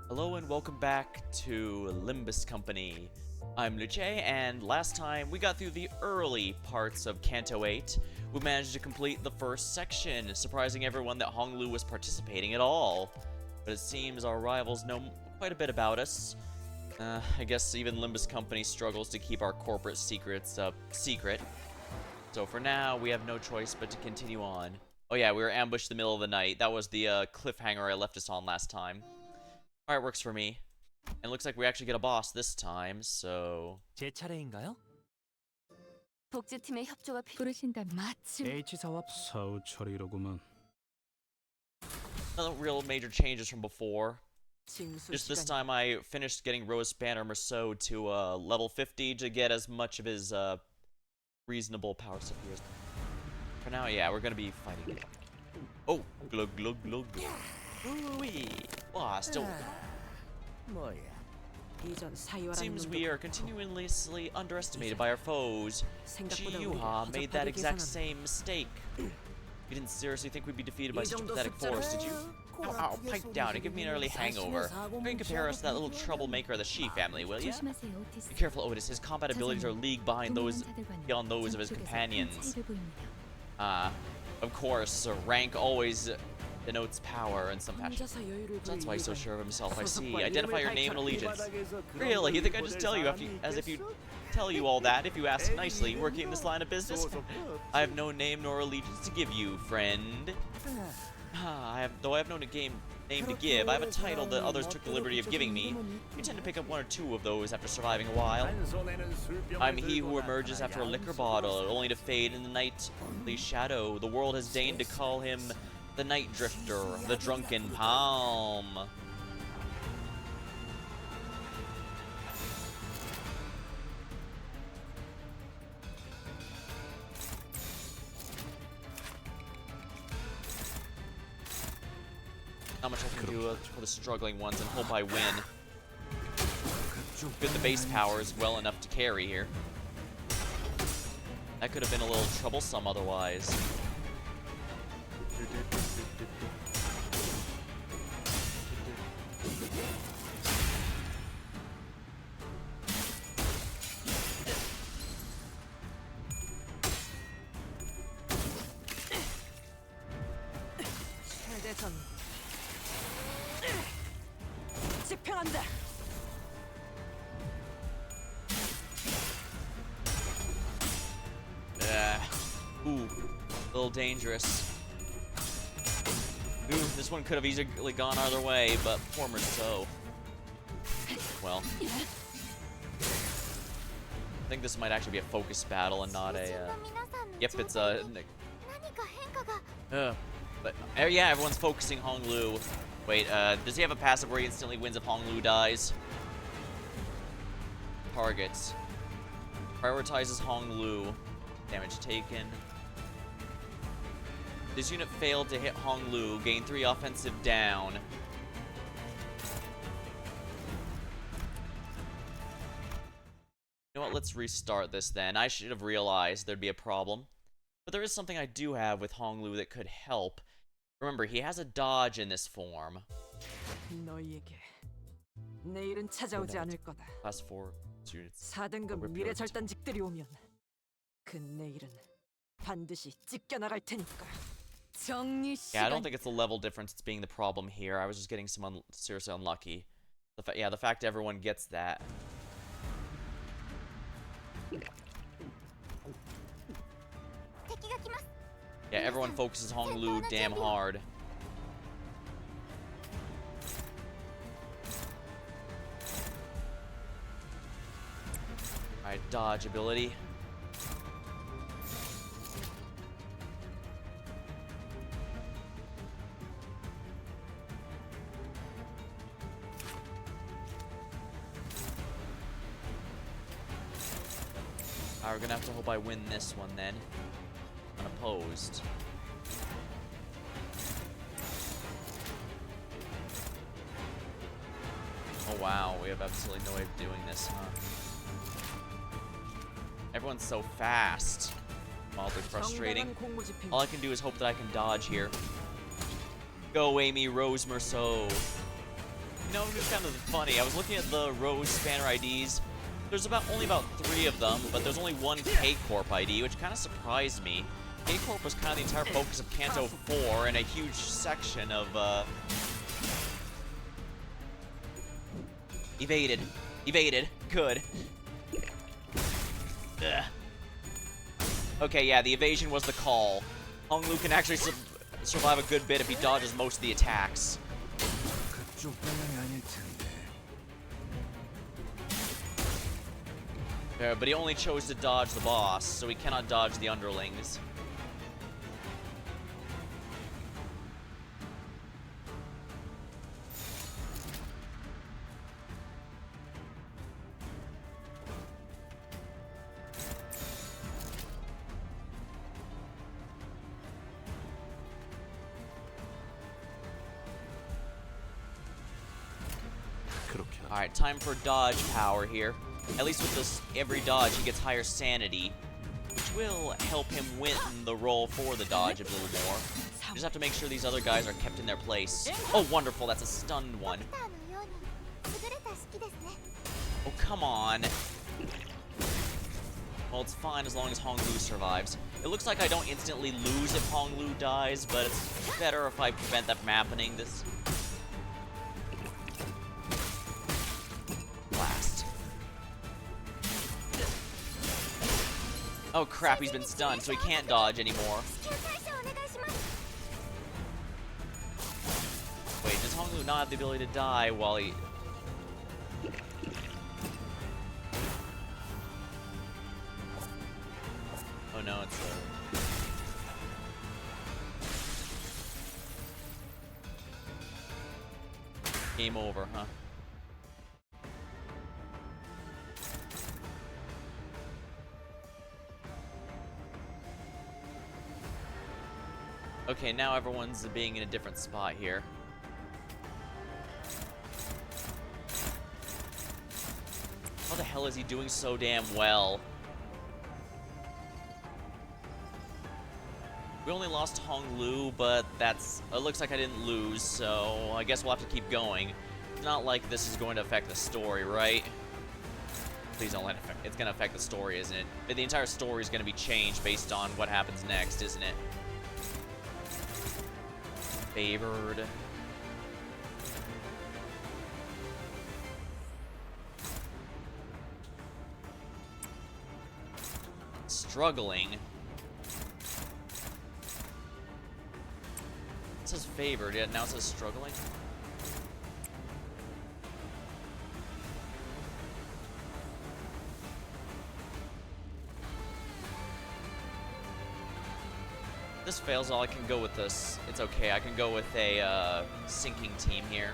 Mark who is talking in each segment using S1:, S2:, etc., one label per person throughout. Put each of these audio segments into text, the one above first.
S1: Hello and welcome back to Limbus Company. I'm Luce, and last time we got through the early parts of Canto 8. We managed to complete the first section, surprising everyone that Honglu was participating at all. But it seems our rivals know quite a bit about us. I guess even Limbus Company struggles to keep our corporate secrets secret. So for now, we have no choice but to continue on. Oh yeah, we were ambushed in the middle of the night. That was the cliffhanger I left us on last time. Alright, works for me. And looks like we actually get a boss this time, so...
S2: 제 차례인가요?
S3: 복지팀의 협조가 부르신다면 마침
S4: H 사업 사후 처리로구만.
S1: No real major changes from before. Just this time I finished getting Rose Banner Merceau to level 50 to get as much of his reasonable power stuff here. For now, yeah, we're gonna be fighting. Oh, glug glug glug glug. Ooh-wee. Wow, still. Seems we are continuously underestimated by our foes. Chiyuha made that exact same mistake. You didn't seriously think we'd be defeated by such a pathetic force, did you? Ow, ow, pipe down, it gave me an early hangover. You can compare us to that little troublemaker of the Shi family, will ya? Be careful, Otis. His combat abilities are a league beyond those of his companions. Of course, rank always denotes power in some fashion. So that's why he's so sure of himself, I see. Identify your name and allegiance. Really? You think I just tell you as if you tell you all that if you ask nicely, working in this line of business? I have no name nor allegiance to give you, friend. Though I have no name to give, I have a title that others took the liberty of giving me. You tend to pick up one or two of those after surviving a while. I'm he who emerges after a liquor bottle, only to fade in the nightly shadow. The world has deigned to call him the Night Drifter, the Drunken Palm. Not much I can do for the struggling ones and hope I win. Good, the base power is well enough to carry here. That could have been a little troublesome otherwise. Ooh, a little dangerous. Ooh, this one could have easily gone either way, but poor Merceau. Well, I think this might actually be a focus battle and not a. Yep, it's a. But yeah, everyone's focusing Honglu. Wait, does he have a passive where he instantly wins if Honglu dies? Targets. Prioritizes Honglu. Damage taken. This unit failed to hit Honglu. Gain 3 offensive down. You know what? Let's restart this then. I should have realized there'd be a problem. But there is something I do have with Honglu that could help. Remember, he has a dodge in this form. Class 4 units.
S5: 4등급 미래 절단직들이 오면 그 내일은 반드시 찢겨나갈 테니까.
S1: Yeah, I don't think it's the level difference that's being the problem here. I was just getting some seriously unlucky. Yeah, the fact everyone gets that. Yeah, everyone focuses Honglu damn hard. Alright, dodge ability. We're gonna have to hope I win this one then. Unopposed. Oh wow, we have absolutely no way of doing this, huh? Everyone's so fast. Mildly frustrating. All I can do is hope that I can dodge here. Go, Amy Rose Merceau. You know, it's kind of funny. I was looking at the Rose Spanner IDs. There's only about 3 of them, but there's only one K-Corp ID, which kind of surprised me. K-Corp was kind of the entire focus of Canto 4 and a huge section of, Evaded. Evaded. Good. Ugh. Okay, yeah, the evasion was the call. Hong Lu can actually survive a good bit if he dodges most of the attacks. But he only chose to dodge the boss, so he cannot dodge the underlings. Alright, time for dodge power here. At least with this, every dodge he gets higher sanity, which will help him win the roll for the dodge a little more. You just have to make sure these other guys are kept in their place. Oh, wonderful, that's a stunned one. Oh, come on. Well, it's fine as long as Hong Lu survives. It looks like I don't instantly lose if Hong Lu dies, but it's better if I prevent that from happening. This... Blast. Oh crap, he's been stunned, so he can't dodge anymore. Wait, does Hong Lu not have the ability to die while he... Oh no, it's game over, huh? Okay, now everyone's being in a different spot here. How the hell is he doing so damn well? We only lost Hong Lu, but that's... It looks like I didn't lose, so I guess we'll have to keep going. It's not like this is going to affect the story, right? Please don't let it affect... It's going to affect the story, isn't it? The entire story is going to be changed based on what happens next, isn't it? Favored. Struggling. It says favored, yet now it says struggling. This fails all, I can go with this. It's okay, I can go with a sinking team here.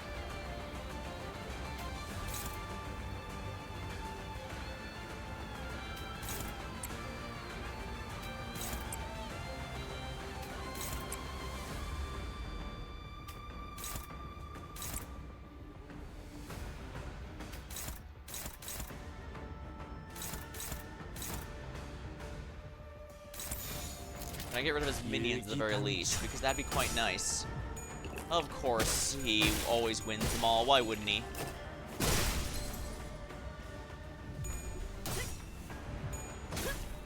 S1: Can I get rid of his minions at the very least? Because that'd be quite nice. Of course, he always wins them all. Why wouldn't he?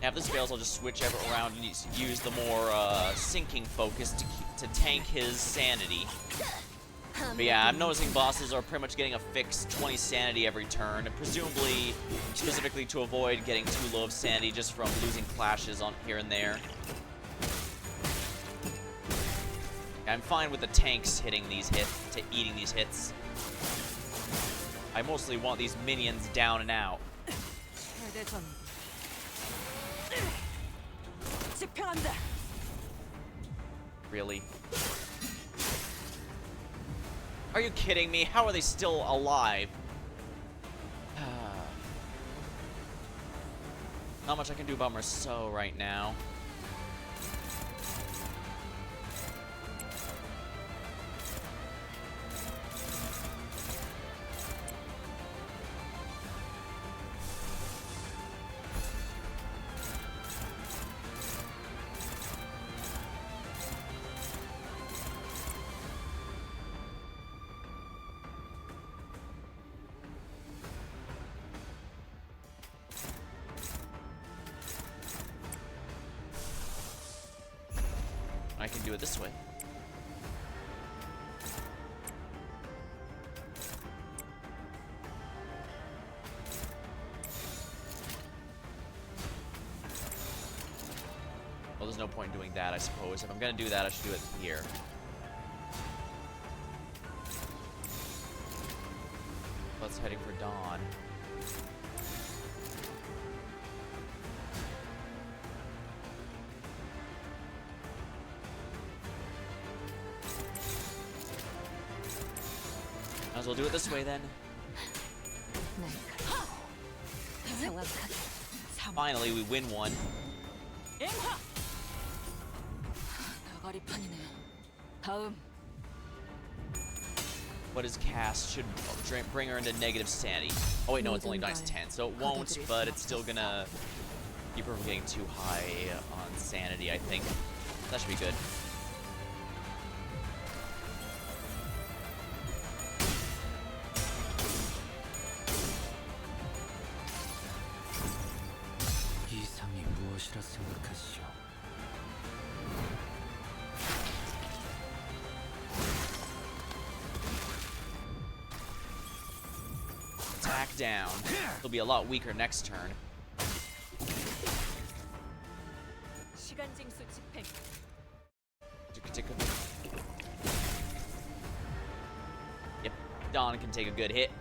S1: Now, if this fails, I'll just switch around and use the more sinking focus to tank his sanity. But yeah, I'm noticing bosses are pretty much getting a fixed 20 sanity every turn, presumably specifically to avoid getting too low of sanity just from losing clashes on here and there. I'm fine with the tanks hitting these hits, eating these hits. I mostly want these minions down and out. Really? Are you kidding me? How are they still alive? Not much I can do about Marceau right now. I can do it this way. Well, there's no point in doing that, I suppose. If I'm gonna do that, I should do it here. Let's heading for dawn. Might as well do it this way then. Finally, we win one. What is cast should bring her into negative sanity. Oh wait, no, it's only minus 10, so it won't, but it's still gonna keep her from getting too high on sanity, I think. That should be good. Attack down. He'll be a lot weaker next turn. Yep, Dawn can take a good hit.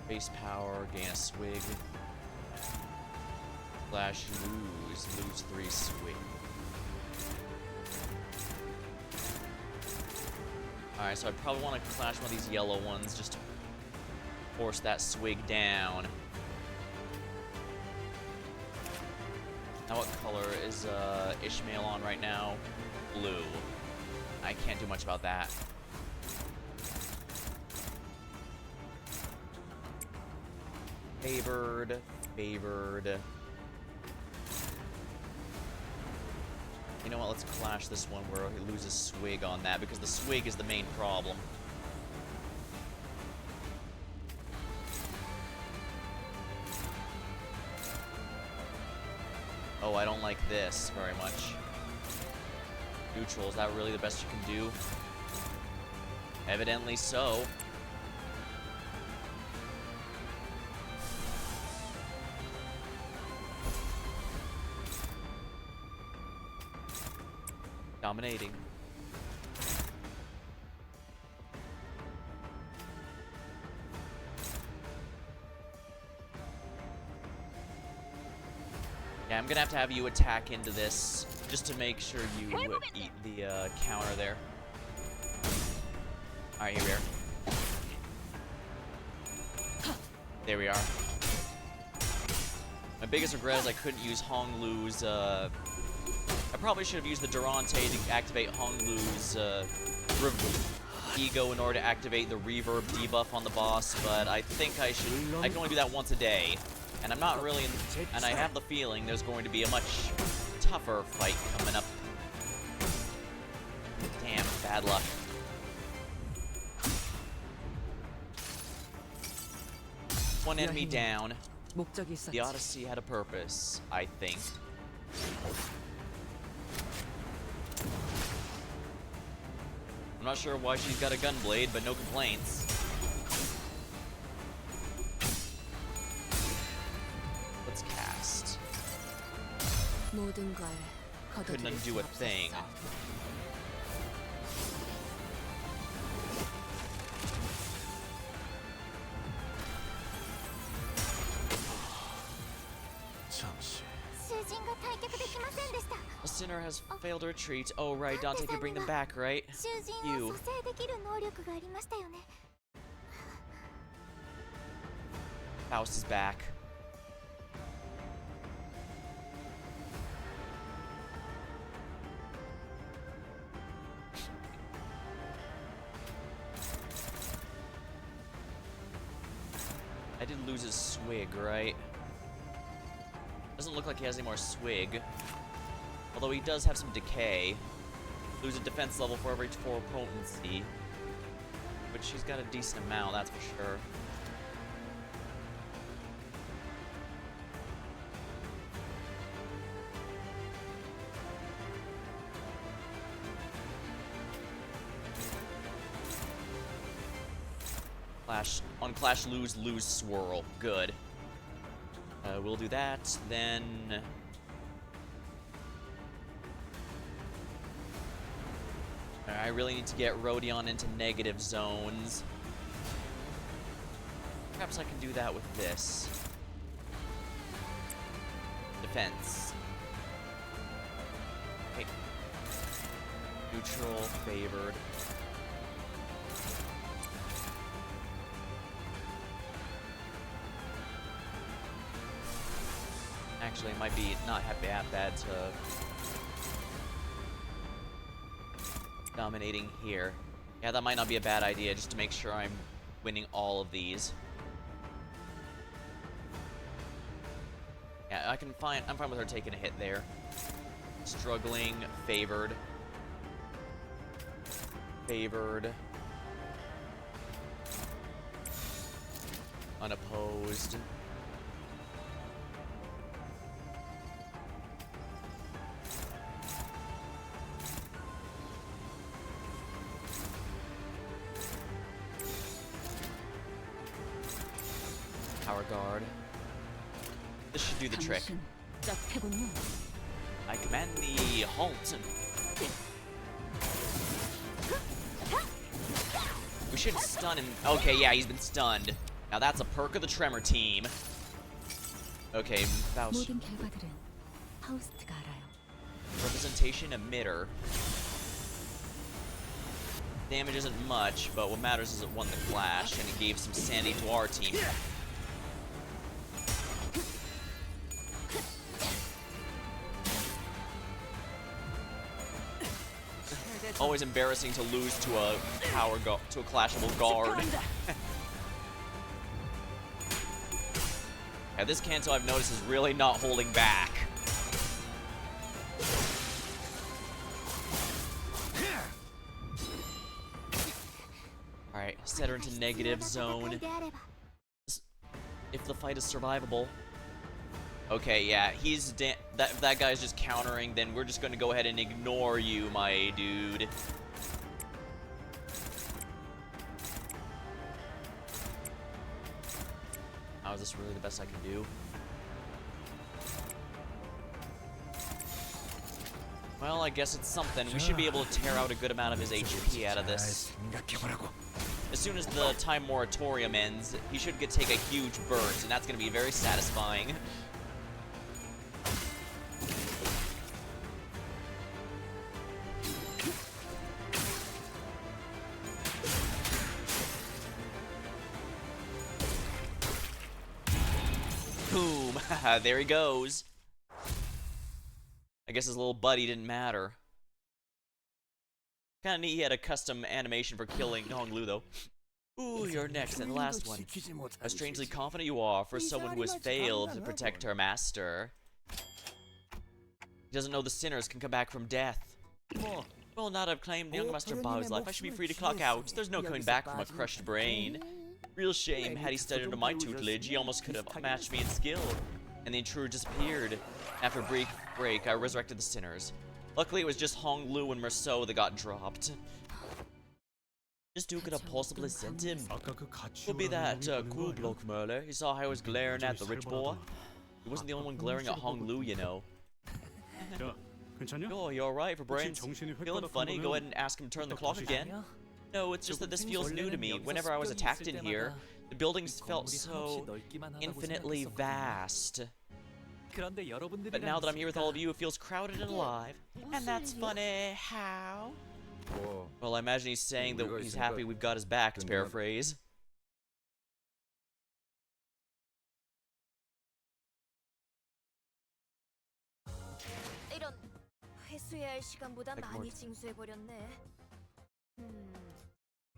S1: Base power, gain a swig. Flash, lose 3 swig. Alright, so I probably want to clash one of these yellow ones just to force that swig down. Now what color is Ishmael on right now? Blue. I can't do much about that. Favored. You know what, let's clash this one where he loses swig on that, because the swig is the main problem. Oh, I don't like this very much. Neutral, is that really the best you can do? Evidently so. Dominating. Yeah, I'm gonna have you attack into this just to make sure you eat the counter there. Alright, here we are. There we are. My biggest regret is I couldn't use Hong Lu's I probably should have used the Durante to activate Hong Lu's ego in order to activate the reverb debuff on the boss, but I think I should. I can only do that once a day, and I'm not really and I have the feeling there's going to be a much tougher fight coming up. Damn, bad luck. One enemy down. The Odyssey had a purpose, I think. I'm not sure why she's got a gunblade, but no complaints. Let's cast. Couldn't undo a thing. A sinner has failed to retreat. Oh right, Dante can bring them back, right? You. Faust is back. I did lose his swig, right? Doesn't look like he has any more swig. Although he does have some decay. Lose a defense level for every 4 potency. But she's got a decent amount, that's for sure. Clash lose swirl. Good. We'll do that. Then I really need to get Rodion into negative zones. Perhaps I can do that with this. Defense. Okay. Neutral, favored. Actually, it might be not that bad to dominating here. Yeah, that might not be a bad idea, just to make sure I'm winning all of these. Yeah, I'm fine with her taking a hit there. Struggling, favored. Favored. Unopposed. Power guard. This should do the trick. I command the halt. We should stun him. Okay, yeah, he's been stunned. Now that's a perk of the Tremor team. Okay, Faust.
S3: 모든 결과들은 파우스트가 알아요.
S1: Representation emitter. Damage isn't much, but what matters is it won the clash, and it gave some sanity to our team. Always embarrassing to lose to a clashable guard. Yeah, this Canto I've noticed is really not holding back. Alright, set her into negative zone. If the fight is survivable. Okay, yeah, that guy's just countering, then we're just gonna go ahead and ignore you, my dude. How is this really the best I can do? Well, I guess it's something. We should be able to tear out a good amount of his HP out of this. As soon as the time moratorium ends, he should take a huge burst, and that's gonna be very satisfying. Boom! There he goes. I guess his little buddy didn't matter. Kinda neat he had a custom animation for killing Honglu, though. Ooh, you're next, and the last one. How strangely confident you are for someone who has failed to protect her master. He doesn't know the sinners can come back from death. Well, now that I've claimed the young master Bao's life, I should be free to clock out. There's no coming back from a crushed brain. Real shame, had he studied under my tutelage, he almost could have matched me in skill. And the intruder disappeared. After a brief break, I resurrected the sinners. Luckily, it was just Honglu and Merceau that got dropped. Just who could have possibly sent him? Could be that cool bloke Merle. He saw how I was glaring at the rich boy. He wasn't the only one glaring at Honglu, you know. Oh, you alright for brains? Feeling funny? Go ahead and ask him to turn the clock again. No, it's just that this feels new to me. Whenever I was attacked in here, the buildings felt so infinitely vast. But now that I'm here with all of you, it feels crowded and alive. And that's funny. How? Well, I imagine he's saying that he's happy we've got his back, to paraphrase.
S2: 회수해야 할 시간보다 많이 징수해버렸네.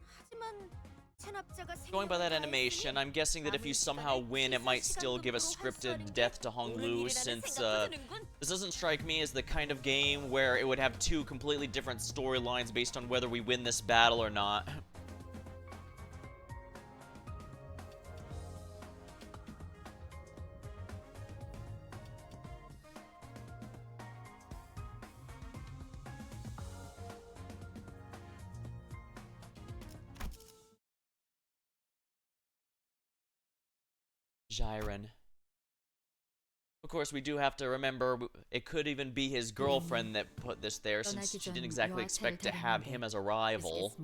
S2: 하지만 체납자가
S1: Going by that animation, I'm guessing that if you somehow win, it might still give a scripted death to Honglu, since this doesn't strike me as the kind of game where it would have two completely different storylines based on whether we win this battle or not. Jiren. Of course, we do have to remember it could even be his girlfriend that put this there, since she didn't exactly expect to have him as a rival.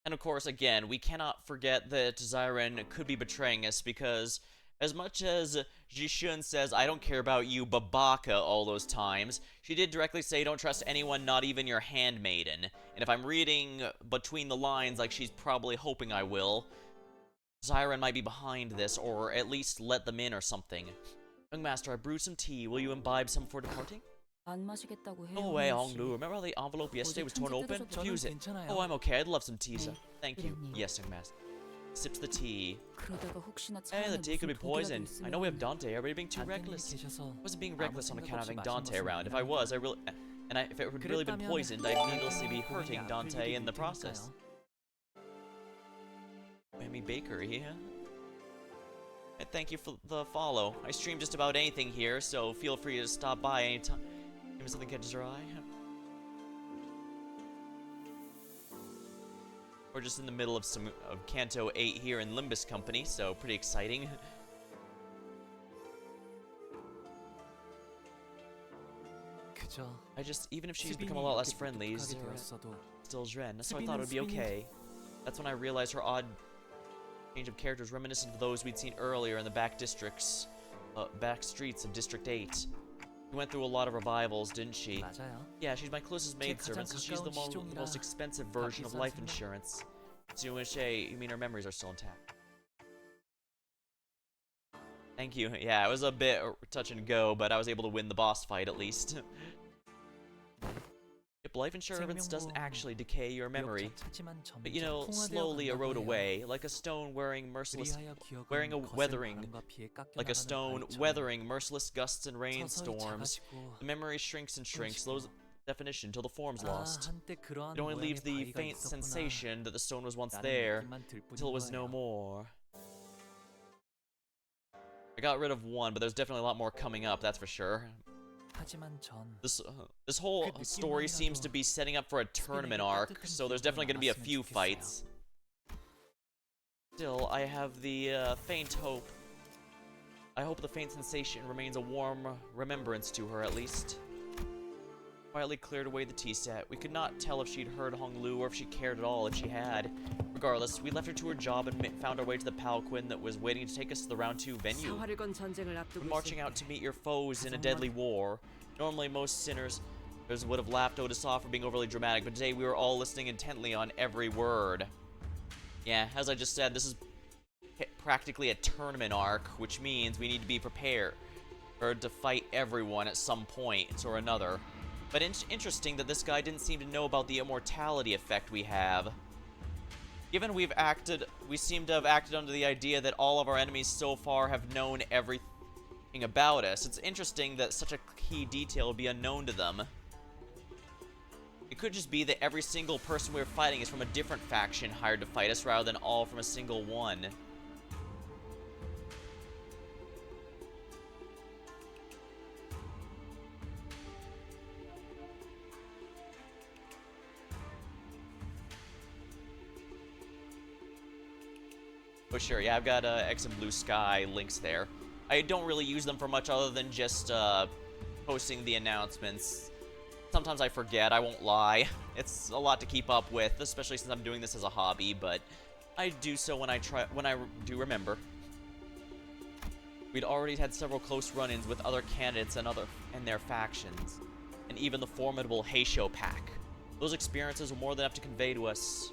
S1: And of course, again, we cannot forget that Jiren could be betraying us, because as much as Jishun says, "I don't care about you, Babaka," all those times, she did directly say, "Don't trust anyone, not even your handmaiden." And if I'm reading between the lines like she's probably hoping I will, Jiren might be behind this, or at least let them in or something. Young master, I brewed some tea. Will you imbibe some before departing? Go away, Honglu. Remember how the envelope yesterday was torn open? Use it. Oh, I'm okay. I'd love some tea, sir. Thank you. Yes, young master. Sips the tea. Hey, the tea could be poisoned. I know we have Dante. Are we being too reckless? I wasn't being reckless on account of having Dante around. If I was, if it had really been poisoned, I'd needlessly be hurting Dante in the process. Whammy Bakery, huh? And thank you for the follow. I stream just about anything here, so feel free to stop by anytime. Maybe something catches your eye. We're just in the middle of Canto 8 here in Limbus Company, so pretty exciting. Even if she's become a lot less friendly, still Zren, so I thought it would be okay. That's when I realized her odd change of characters reminiscent of those we'd seen earlier in the back streets of District 8. We went through a lot of revivals, didn't she? Yeah, she's my closest maidservant, so she's the most expensive version of life insurance. So you mean her memories are still intact? Thank you. Yeah, it was a bit touch and go, but I was able to win the boss fight at least. Yep, life insurance doesn't actually decay your memory, but you know, slowly erode away, like a stone weathering merciless gusts and rainstorms. The memory shrinks and shrinks, slows definition till the form's lost. It only leaves the faint sensation that the stone was once there, until it was no more. I got rid of one, but there's definitely a lot more coming up, that's for sure. This whole story seems to be setting up for a tournament arc, so there's definitely going to be a few fights. Still, I have the faint hope. I hope the faint sensation remains a warm remembrance to her, at least. Quietly cleared away the tea set. We could not tell if she'd heard Honglu or if she cared at all if she had. Regardless, we left her to her job and found our way to the palanquin that was waiting to take us to the round 2 venue. We're marching out to meet your foes in a deadly war. Normally, most sinners would have laughed Otis off for being overly dramatic, but today we were all listening intently on every word. Yeah, as I just said, this is practically a tournament arc, which means we need to be prepared to fight everyone at some point or another. But interesting that this guy didn't seem to know about the immortality effect we have. Given we seem to have acted under the idea that all of our enemies so far have known everything about us. It's interesting that such a key detail would be unknown to them. It could just be that every single person we're fighting is from a different faction hired to fight us rather than all from a single one. But sure, yeah, I've got X and Blue Sky links there. I don't really use them for much other than just posting the announcements. Sometimes I forget, I won't lie. It's a lot to keep up with, especially since I'm doing this as a hobby, but I do so when I do remember. We'd already had several close run-ins with other candidates and their factions, and even the formidable Heisho pack. Those experiences were more than enough to convey to us.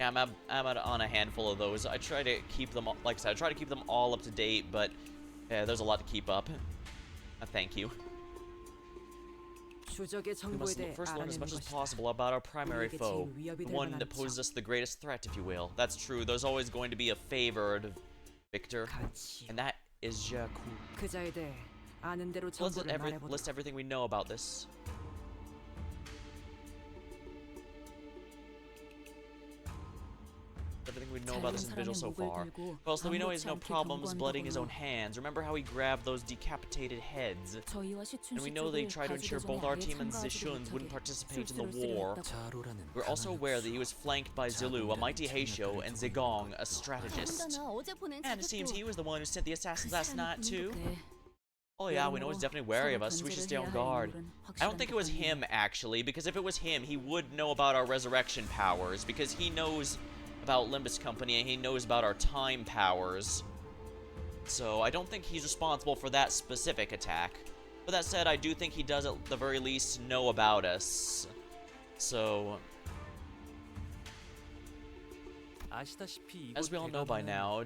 S1: Yeah, I'm on a handful of those. I try to keep them, like I said, I try to keep them all up to date, but yeah, there's a lot to keep up. Thank you. We must first learn as much as possible about our primary foe, the one that poses us the greatest threat, if you will. That's true. There's always going to be a favored victor, and that is Jakku. Let's list everything we know about this. Everything we should know about this individual so far. Also, we know he has no problems blooding his own hands. Remember how he grabbed those decapitated heads? And we know that he tried to ensure both our team and Zishun's wouldn't participate in the war. We're also aware that he was flanked by Zilu, a mighty Heisho, and Zigong, a strategist. And it seems he was the one who sent the assassins last night, too. Oh yeah, we know he's definitely wary of us, so we should stay on guard. I don't think it was him, actually, because if it was him, he would know about our resurrection powers, because he knows about Limbus Company, and he knows about our time powers. So I don't think he's responsible for that specific attack. But that said, I do think he does at the very least know about us. So... as we all know by now,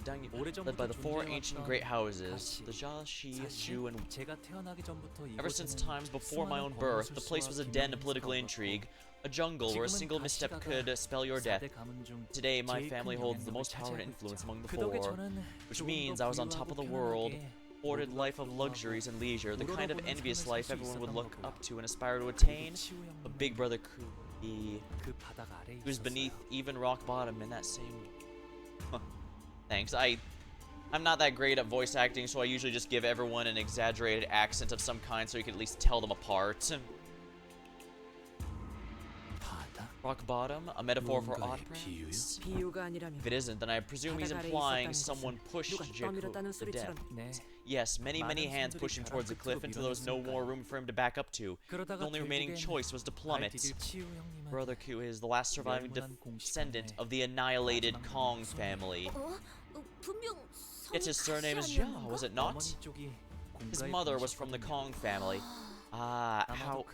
S1: led by the four ancient great houses, the Jia, Shi, Zhu, and ever since times before my own birth, the place was a den of political intrigue, a jungle where a single misstep could spell your death. Today, my family holds the most power and influence among the four, which means I was on top of the world, afforded life of luxuries and leisure, the kind of envious life everyone would look up to and aspire to attain. But Big Brother he was beneath even rock bottom in that same... Thanks. I'm not that great at voice acting, so I usually just give everyone an exaggerated accent of some kind so you can at least tell them apart. Rock bottom? A metaphor for odd perhaps? If it isn't, then I presume he's implying someone pushed Jeku to death. Yes, many hands pushed him towards the cliff until there was no more room for him to back up to. The only remaining choice was to plummet. Brother Q is the last surviving descendant of the annihilated Kong family. Yet his surname is Jia, was it not? His mother was from the Kong family. Ah, how...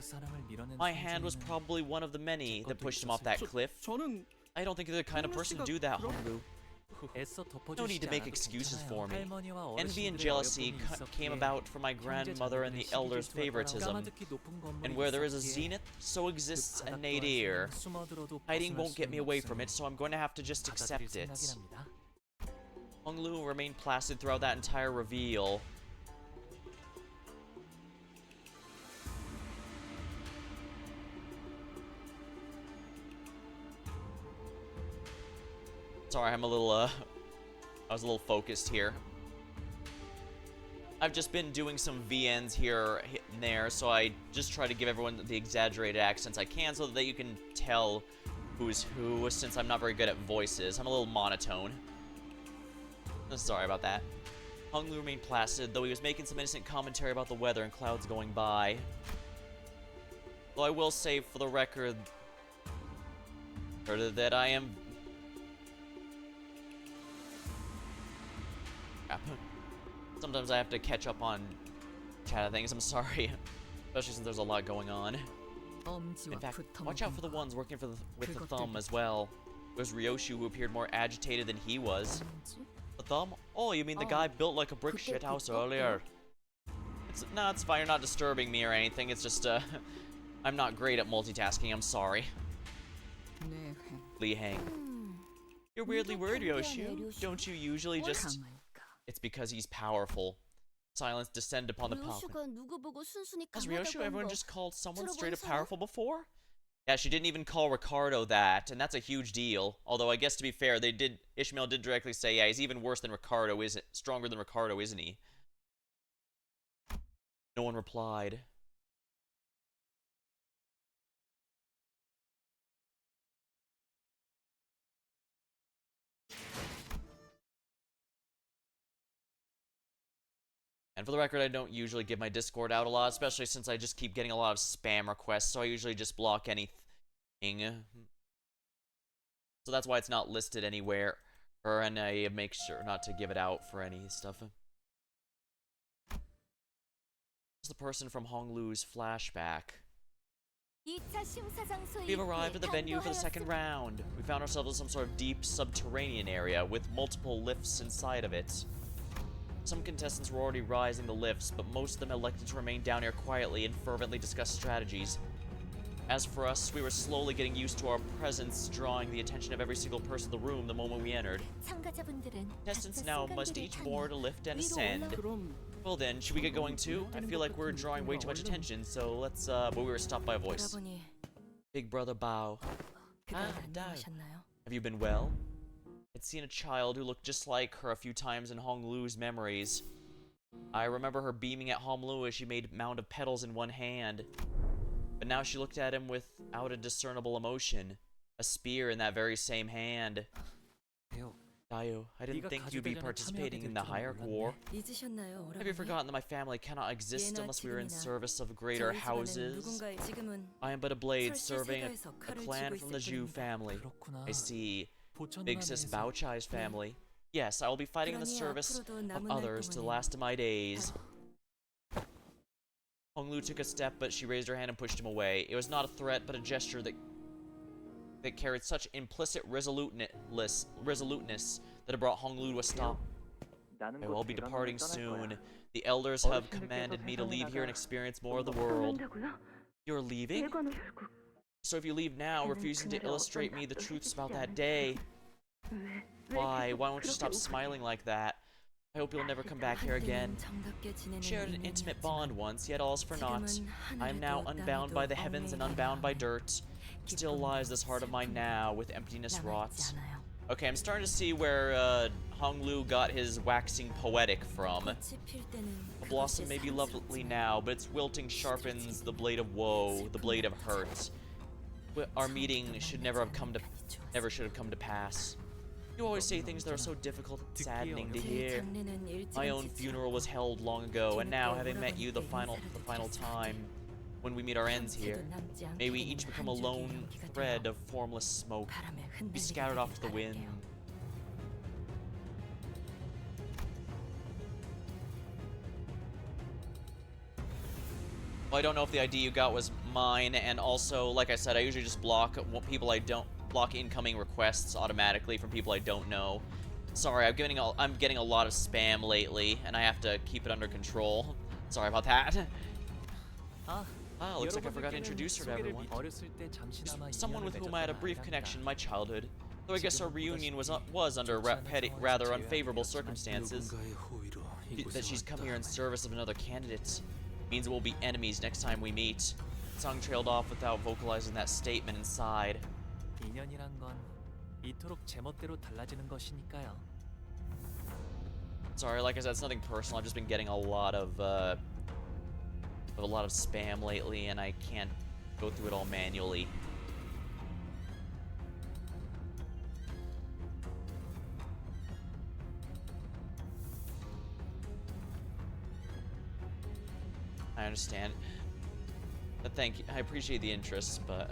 S1: my hand was probably one of the many that pushed him off that cliff. I don't think you're the kind of person to do that, Honglu. No need to make excuses for me. Envy and jealousy came about from my grandmother and the elders' favoritism. And where there is a zenith, so exists a nadir. Hiding won't get me away from it, so I'm going to have to just accept it. Honglu remained placid throughout that entire reveal. Sorry, I'm a little, I was a little focused here. I've just been doing some VNs here and there, so I just try to give everyone the exaggerated accents I can so that you can tell who's who, since I'm not very good at voices. I'm a little monotone. Sorry about that. Honglu remained placid, though he was making some innocent commentary about the weather and clouds going by. Though I will say, for the record, that I am... sometimes I have to catch up on chat things, I'm sorry. Especially since there's a lot going on. In fact, watch out for the ones working with the thumb as well. It was Ryoshu who appeared more agitated than he was. The thumb? Oh, you mean the guy built like a brick shithouse earlier? No, it's fine, you're not disturbing me or anything, it's just, I'm not great at multitasking, I'm sorry. Li Heng. You're weirdly worried, Ryoshu. Don't you usually just... It's because he's powerful. Silence descended upon the pop. Has Ryoshu everyone just called someone straight up powerful before? Yeah, she didn't even call Ricardo that, and that's a huge deal. Although I guess to be fair, Ishmael did directly say, yeah, he's even worse than Ricardo, stronger than Ricardo, isn't he? No one replied. And for the record, I don't usually give my Discord out a lot, especially since I just keep getting a lot of spam requests, so I usually just block anything. So that's why it's not listed anywhere, and I make sure not to give it out for any stuff. It's the person from Honglu's flashback. We've arrived at the venue for the second round. We found ourselves in some sort of deep subterranean area with multiple lifts inside of it. Some contestants were already rising the lifts, but most of them elected to remain down here quietly and fervently discuss strategies. As for us, we were slowly getting used to our presence, drawing the attention of every single person in the room the moment we entered. Contestants now must each board a lift and ascend. Well then, should we get going too? I feel like we're drawing way too much attention, so let's, but we were stopped by a voice. Big Brother Bao. Ah, Dao. Have you been well? I'd seen a child who looked just like her a few times in Hong Lu's memories. I remember her beaming at Hong Lu as she made a mound of petals in one hand. But now she looked at him without a discernible emotion. A spear in that very same hand. Dayo, I didn't think you'd be participating in the Hierarch War. Have you forgotten that my family cannot exist unless we are in service of greater houses? I am but a blade serving a clan from the Zhu family. I see. Big Sis Bao Chai's family. Yes, I will be fighting in the service of others to the last of my days. Hong Lu took a step, but she raised her hand and pushed him away. It was not a threat, but a gesture that carried such implicit resoluteness that it brought Hong Lu to a stop. I will be departing soon. The elders have commanded me to leave here and experience more of the world. You're leaving? So if you leave now, refusing to illustrate me the truths about that day, why won't you stop smiling like that? I hope you'll never come back here again. Shared an intimate bond once, yet all's for naught. I am now unbound by the heavens and unbound by dirt. Still lies this heart of mine now, with emptiness wrought. Okay, I'm starting to see where Hong Lu got his waxing poetic from. A blossom may be lovely now, but its wilting sharpens the blade of woe, the blade of hurt. Our meeting never should have come to pass. You always say things that are so difficult and saddening to hear. My own funeral was held long ago, and now, having met you the final time, when we meet our ends here, may we each become a lone thread of formless smoke, be scattered off to the wind. Well, I don't know if the ID you got was mine, and also, like I said, I usually just block incoming requests automatically from people I don't know. Sorry, I'm getting a lot of spam lately, and I have to keep it under control. Sorry about that. Looks like I forgot to introduce her to everyone. Someone with whom I had a brief connection in my childhood, though I guess our reunion was under rather unfavorable circumstances. That she's come here in service of another candidate means we'll be enemies next time we meet. Song trailed off without vocalizing that statement inside. Sorry, like I said, it's nothing personal. I've just been getting a lot of spam lately, and I can't go through it all manually. I understand. But thank you. I appreciate the interest, but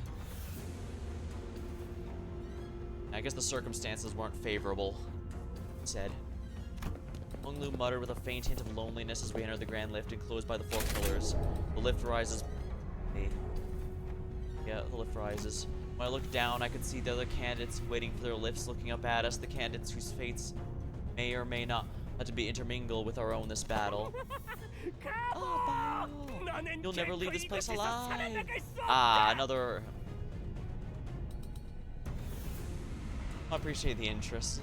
S1: I guess the circumstances weren't favorable, he said. Hong Lu muttered with a faint hint of loneliness as we entered the grand lift enclosed by the 4 pillars. The lift rises. Yeah, the lift rises. When I looked down, I could see the other candidates waiting for their lifts looking up at us, the candidates whose fates may or may not have to be intermingled with our own this battle. Oh, you'll never leave this place alive! Another... I appreciate the interest.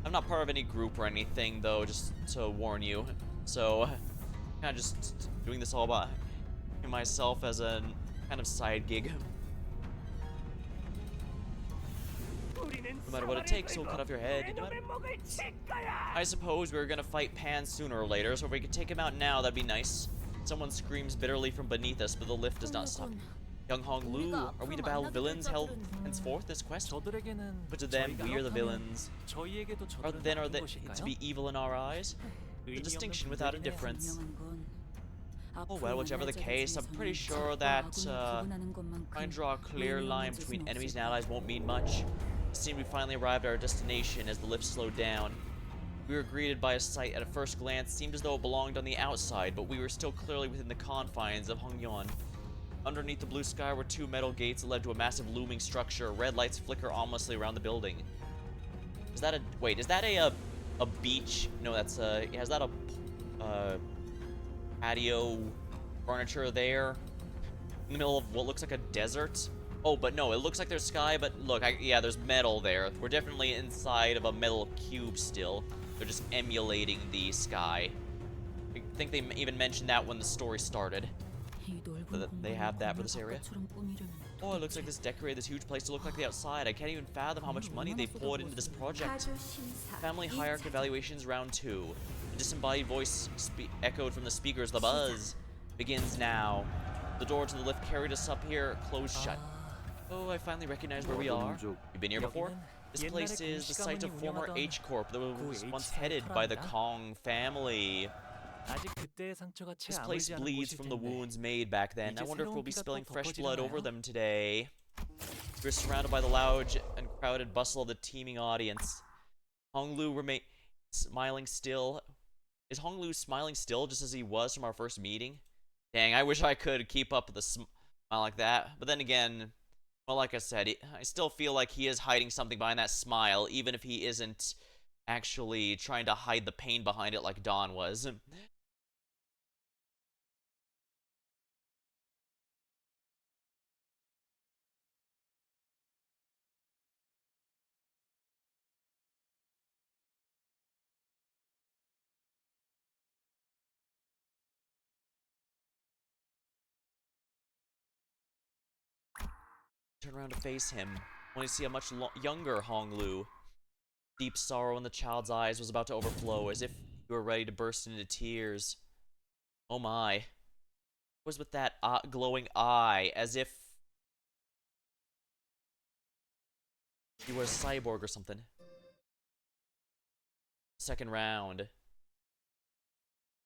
S1: I'm not part of any group or anything, though, just to warn you. So, kind of just doing this all by myself as a kind of side gig. No matter what it takes, we'll cut off your head. I suppose we were gonna fight Pan sooner or later, so if we could take him out now, that'd be nice. Someone screams bitterly from beneath us, but the lift does not stop. Young Hong Lu, are we to battle villains henceforth this quest? But to them, we are the villains. Are they to be evil in our eyes? The distinction without a difference. Oh well, whichever the case, I'm pretty sure that trying to draw a clear line between enemies and allies won't mean much. It seemed we finally arrived at our destination as the lift slowed down. We were greeted by a sight at a first glance seemed as though it belonged on the outside, but we were still clearly within the confines of Hongyuan. Underneath the blue sky were 2 metal gates that led to a massive looming structure. Red lights flicker ominously around the building. Is that a... Wait, is that a beach? No, that's a... Is that a patio furniture there? In the middle of what looks like a desert? Oh, but no, it looks like there's sky, but look, yeah, there's metal there. We're definitely inside of a metal cube still. They're just emulating the sky. I think they even mentioned that when the story started. They have that for this area. Oh, it looks like this decorated this huge place to look like the outside. I can't even fathom how much money they poured into this project. Family hierarchy evaluations round 2. A disembodied voice echoed from the speakers. The buzz begins now. The door to the lift carried us up here, closed shut. Oh, I finally recognize where we are. You've been here before? This place is the site of former H Corp that was once headed by the Kong family. This place bleeds from the wounds made back then. I wonder if we'll be spilling fresh blood over them today. We're surrounded by the loud and crowded bustle of the teeming audience. Honglu remains smiling still. Is Honglu smiling still just as he was from our first meeting? Dang, I wish I could keep up with a smile like that. But then again, well, like I said, I still feel like he is hiding something behind that smile, even if he isn't actually trying to hide the pain behind it like Dawn was. Turn around to face him, only to see a much younger Honglu. Deep sorrow in the child's eyes was about to overflow, as if he were ready to burst into tears. Oh my. What was with that glowing eye, as if he were a cyborg or something. Second round.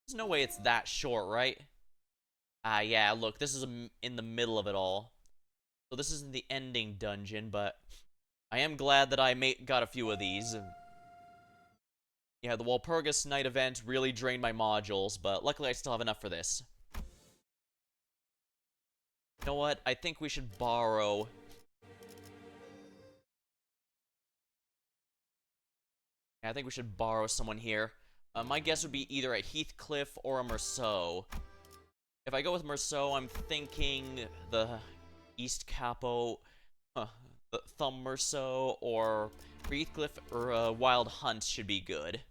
S1: There's no way it's that short, right? Ah, yeah, look, this is in the middle of it all. So this isn't the ending dungeon, but I am glad that I got a few of these. Yeah, the Walpurgis Night event really drained my modules, but luckily I still have enough for this. You know what? I think we should borrow... Yeah, I think we should borrow someone here. My guess would be either a Heathcliff or a Merceau. If I go with Merceau, I'm thinking the East Capo, the Thumb Merceau, or Heathcliff or Wild Hunt should be good.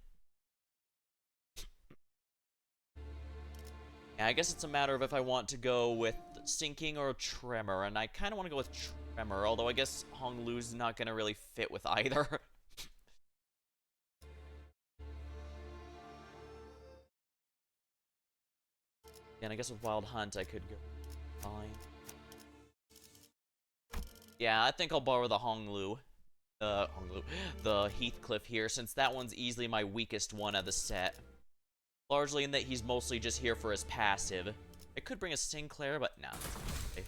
S1: Yeah, I guess it's a matter of if I want to go with Sinking or Tremor, and I kind of want to go with Tremor, although I guess Honglu's not going to really fit with either. And I guess with Wild Hunt I could go fine. Yeah, I think I'll borrow the the Heathcliff here, since that one's easily my weakest one of the set. Largely in that he's mostly just here for his passive. I could bring a Sinclair, but nah. Okay.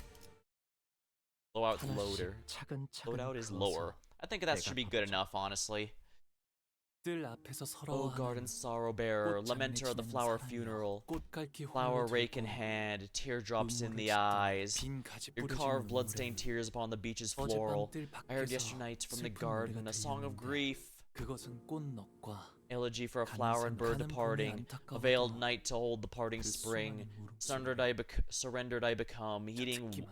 S1: Blowout's loader. Loadout is lower. I think that should be good enough, honestly. Oh, garden sorrow bearer, lamenter of the flower funeral, flower rake in hand, teardrops in the eyes, your carved bloodstained tears upon the beach's floral. I heard yesternight from the garden a song of grief, elegy for a flower and bird departing, a veiled night to hold the parting spring, surrendered I become, heeding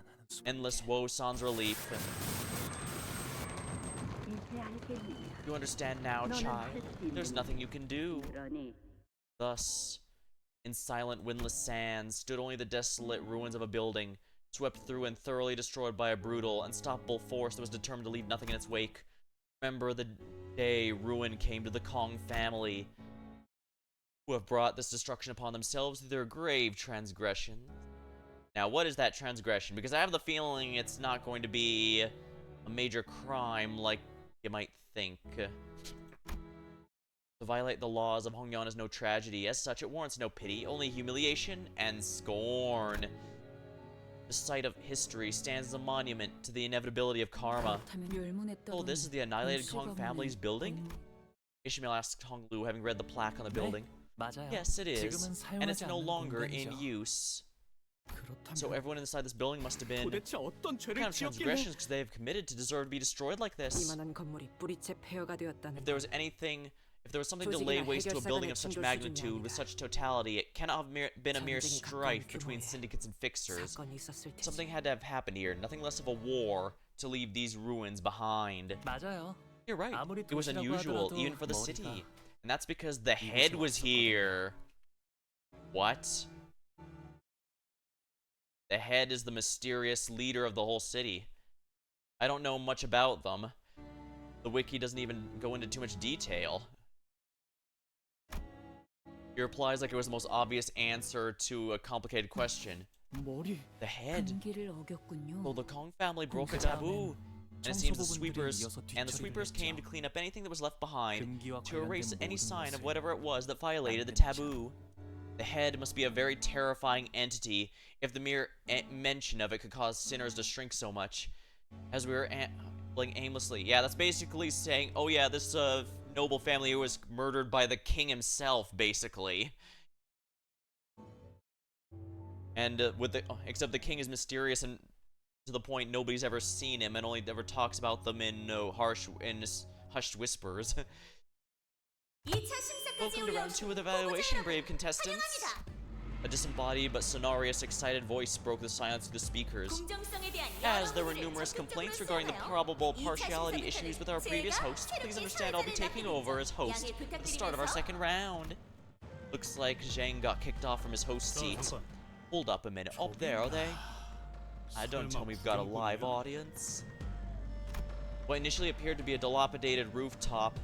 S1: endless woe sans relief. You understand now, child. There's nothing you can do. Thus, in silent, windless sands, stood only the desolate ruins of a building, swept through and thoroughly destroyed by a brutal, unstoppable force that was determined to leave nothing in its wake. Remember the day ruin came to the Kong family, who have brought this destruction upon themselves through their grave transgressions. Now, what is that transgression? Because I have the feeling it's not going to be a major crime like you might think. To violate the laws of Hongyan is no tragedy. As such, it warrants no pity, only humiliation and scorn. The site of history stands as a monument to the inevitability of karma. Oh, this is the annihilated Kong family's building? Ishmael asked Honglu, having read the plaque on the building. Yes, it is, and it's no longer in use. So everyone inside this building must have been... What kind of transgressions could they have committed to deserve to be destroyed like this? If there was something to lay waste to a building of such magnitude, with such totality, it cannot have been a mere strife between syndicates and fixers. Something had to have happened here, nothing less of a war, to leave these ruins behind. You're right, it was unusual, even for the city. And that's because the head was here. What? The head is the mysterious leader of the whole city. I don't know much about them. The wiki doesn't even go into too much detail. He replies like it was the most obvious answer to a complicated question. The head. Well, the Kong family broke a taboo. And it seems the sweepers came to clean up anything that was left behind, to erase any sign of whatever it was that violated the taboo. The head must be a very terrifying entity, if the mere mention of it could cause sinners to shrink so much. As we were ambling aimlessly. Yeah, that's basically saying, oh yeah, this noble family was murdered by the king himself, basically. And except the king is mysterious and to the point nobody's ever seen him and only ever talks about them in hushed whispers. Welcome to round 2 of the evaluation, brave contestants. A disembodied but sonorous, excited voice broke the silence of the speakers. As there were numerous complaints regarding the probable partiality issues with our previous host, please understand I'll be taking over as host at the start of our second round. Looks like Zhang got kicked off from his host seat. Hold up a minute. Up there, are they? Don't tell me we've got a live audience. What initially appeared to be a dilapidated rooftop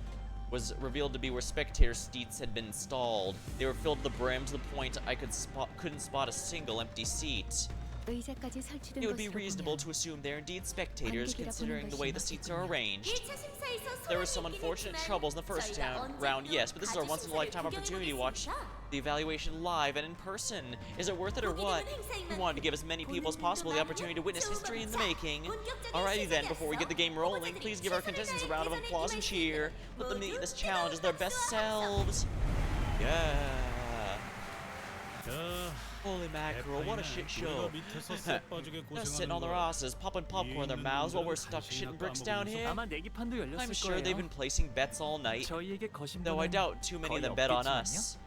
S1: was revealed to be where spectator seats had been installed. They were filled to the brim to the point I couldn't spot a single empty seat. It would be reasonable to assume they're indeed spectators, considering the way the seats are arranged. There were some unfortunate troubles in the first round, yes, but this is our once-in-a-lifetime opportunity to watch the evaluation live and in person. Is it worth it or what? We wanted to give as many people as possible the opportunity to witness history in the making. Alrighty then, before we get the game rolling, please give our contestants a round of applause and cheer. Let them meet this challenge as their best selves. Yeah. Holy mackerel, what a shit show. They're sitting on their asses, popping popcorn in their mouths while we're stuck shitting bricks down here. I'm sure they've been placing bets all night, though I doubt too many of them bet on us.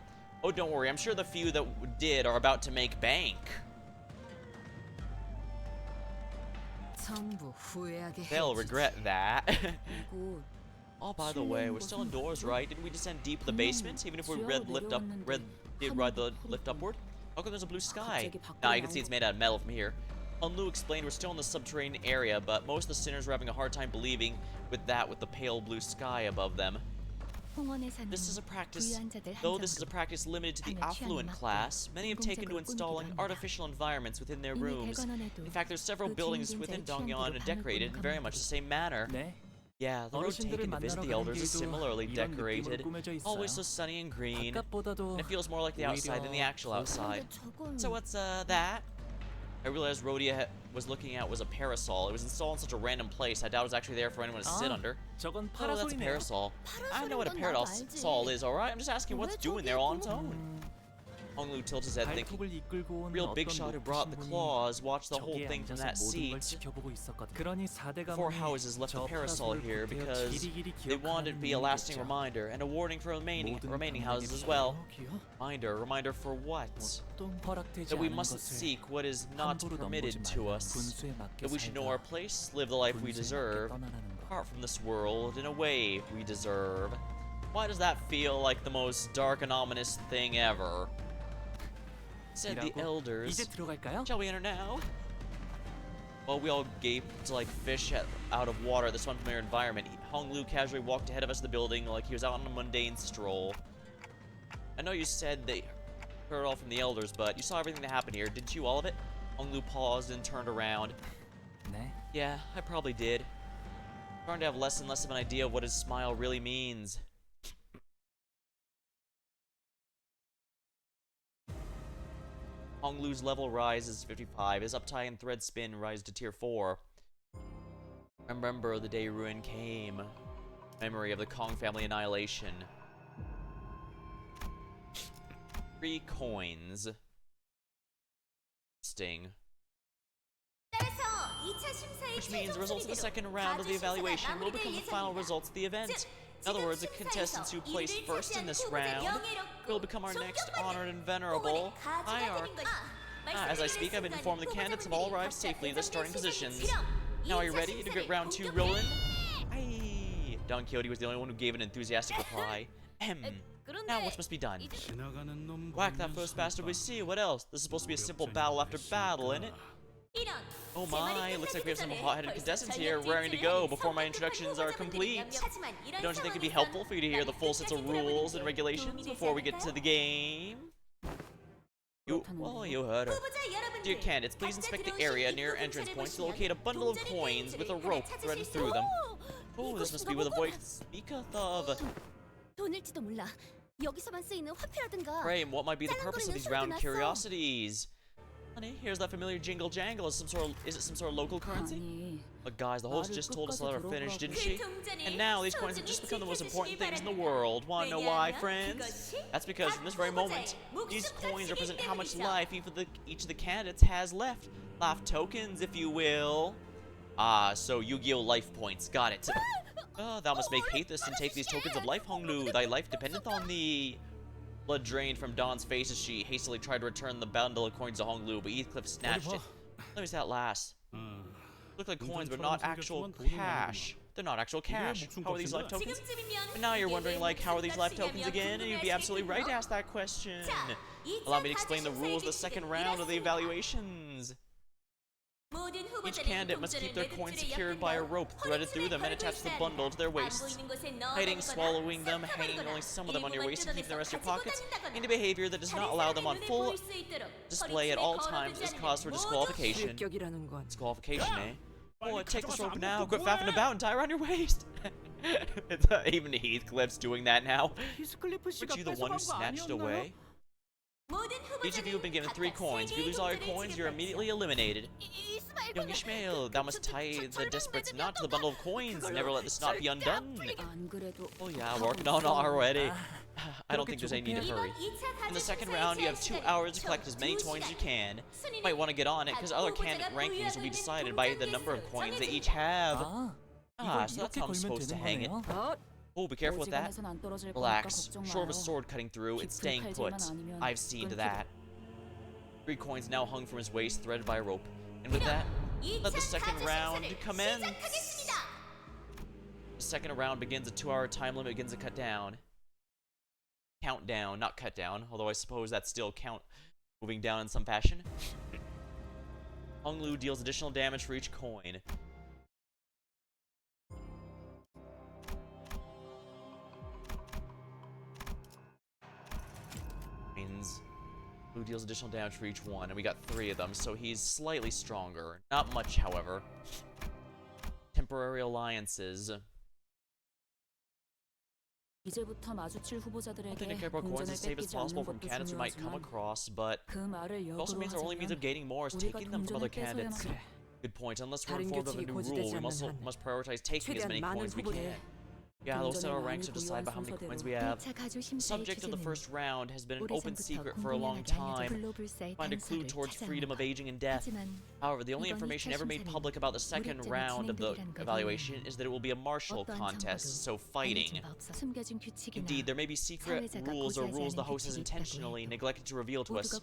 S1: Oh, don't worry, I'm sure the few that did are about to make bank. They'll regret that. Oh, by the way, we're still indoors, right? Didn't we descend deep in the basement, even if we did ride the lift upward? How come there's a blue sky? Now you can see it's made out of metal from here. Lu explained we're still in the subterranean area, but most of the sinners were having a hard time believing with the pale blue sky above them. This is a practice limited to the affluent class. Many have taken to installing artificial environments within their rooms. In fact, there's several buildings within Dongyeon decorated in very much the same manner. Yeah, the road taken to visit the elders is similarly decorated, always so sunny and green, and it feels more like the outside than the actual outside. So what's that? I realized Rhodia was looking at was a parasol. It was installed in such a random place, I doubt it was actually there for anyone to sit under. Oh, that's a parasol. I know what a parasol is, alright? I'm just asking what's doing there on its own. Lu tilted his head thinking, real big shot who brought the claws watched the whole thing from that seat. 4 houses left the parasol here because they wanted to be a lasting reminder and a warning for remaining houses as well. Reminder for what? That we mustn't seek what is not permitted to us. That we should know our place, live the life we deserve, apart from this world in a way we deserve. Why does that feel like the most dark and ominous thing ever? Said the elders. Shall we enter now? Well, we all gaped like fish out of water at this unfamiliar environment. Lu casually walked ahead of us to the building like he was out on a mundane stroll. I know you said they heard it all from the elders, but you saw everything that happened here. Didn't you, all of it? Lu paused and turned around. Yeah, I probably did. I'm starting to have less and less of an idea of what his smile really means. Lu's level rise is 55. His uptie and thread spin rise to tier 4. Remember the day ruin came. Memory of the Kong family annihilation. 3 coins. Sting. Which means the results of the second round of the evaluation will become the final results of the event. In other words, the contestants who placed first in this round will become our next honored and venerable hierarch. As I speak, I've been informed the candidates have all arrived safely in their starting positions. Now are you ready to get round 2 rolling? Aye. Don Quixote was the only one who gave an enthusiastic reply. Now what must be done?
S4: 지나가는 놈
S1: Whack that
S4: 보면
S1: first bastard we
S4: 산다.
S1: see. What else? This is supposed to be a simple battle after battle, isn't it? Oh my, looks like we have some hot-headed contestants here raring to go before my introductions are complete. Don't you think it'd be helpful for you to hear the full sets of rules and regulations before we get to the game? You heard her. Dear candidates, please inspect the area near entrance points to locate a bundle of coins with a rope threaded through them. Oh, this must be where the voice speaketh of.
S2: 돈일지도 몰라. 여기서만 쓰이는 화폐라든가.
S1: Frame, what might be the purpose of these round curiosities? Honey, here's that familiar jingle jangle. Is it some sort of local currency? But guys, the host just told us to let her finish, didn't she? And now these coins have just become the most important things in the world. Wanna know why, friends? That's because in this very moment, these coins represent how much life each of the candidates has left. Life tokens, if you will. Ah, so Yu-Gi-Oh! Life points. Got it. Thou must make haste and take these tokens of life, Honglu. Thy life dependeth on thee. Blood drained from Dawn's face as she hastily tried to return the bundle of coins to Honglu, but Heathcliff snatched it. Let me see that last. Look like coins, but not actual cash. They're not actual cash. How are these life tokens? And now you're wondering, like, how are these life tokens again? And you'd be absolutely right to ask that question. Allow me to explain the rules of the second round of the evaluations. Each candidate must keep their coins secured by a rope threaded through them and attached to the bundle to their waists. Hiding, swallowing them, hanging only some of them on your waist and keeping the rest in your pockets. Any behavior that does not allow them on full display at all times is cause for disqualification. Disqualification, eh? Oh, take this rope now, quit faffing about and tie around your waist. Even Heathcliff's doing that now. Weren't you the one who snatched it away? Each of you have been given 3 coins. If you lose all your coins, you're immediately eliminated. Young Ishmael, thou must tie the desperate knot to the bundle of coins. Never let this knot be undone. Oh yeah, working on it already. I don't think there's any need to hurry. In the second round, you have 2 hours to collect as many coins as you can. You might want to get on it, because other candidate rankings will be decided by the number of coins they each have. Ah, so that's how I'm supposed to hang it. Oh, be careful with that. Relax. Short of a sword cutting through, it's staying put. I've seen to that. 3 coins now hung from his waist, threaded by a rope. And with that, let the second round commence. The second round begins. A 2-hour time limit begins to cut down. Countdown, not cut down. Although I suppose that's still moving down in some fashion. Honglu deals additional damage for each coin. Who deals additional damage for each one, and we got 3 of them, so he's slightly stronger. Not much, however. Temporary alliances. One thing to care about coins is as safe as possible from candidates we might come across, but it also means our only means of gaining more is taking them from other candidates. Good point. Unless we're informed of a new rule, we must prioritize taking as many coins as we can. Yeah, those set our ranks are decided by how many coins we have. The subject of the first round has been an open secret for a long time. Find a clue towards freedom of aging and death. However, the only information ever made public about the second round of the evaluation is that it will be a martial contest, so fighting. Indeed, there may be secret rules or rules the host has intentionally neglected to reveal to us.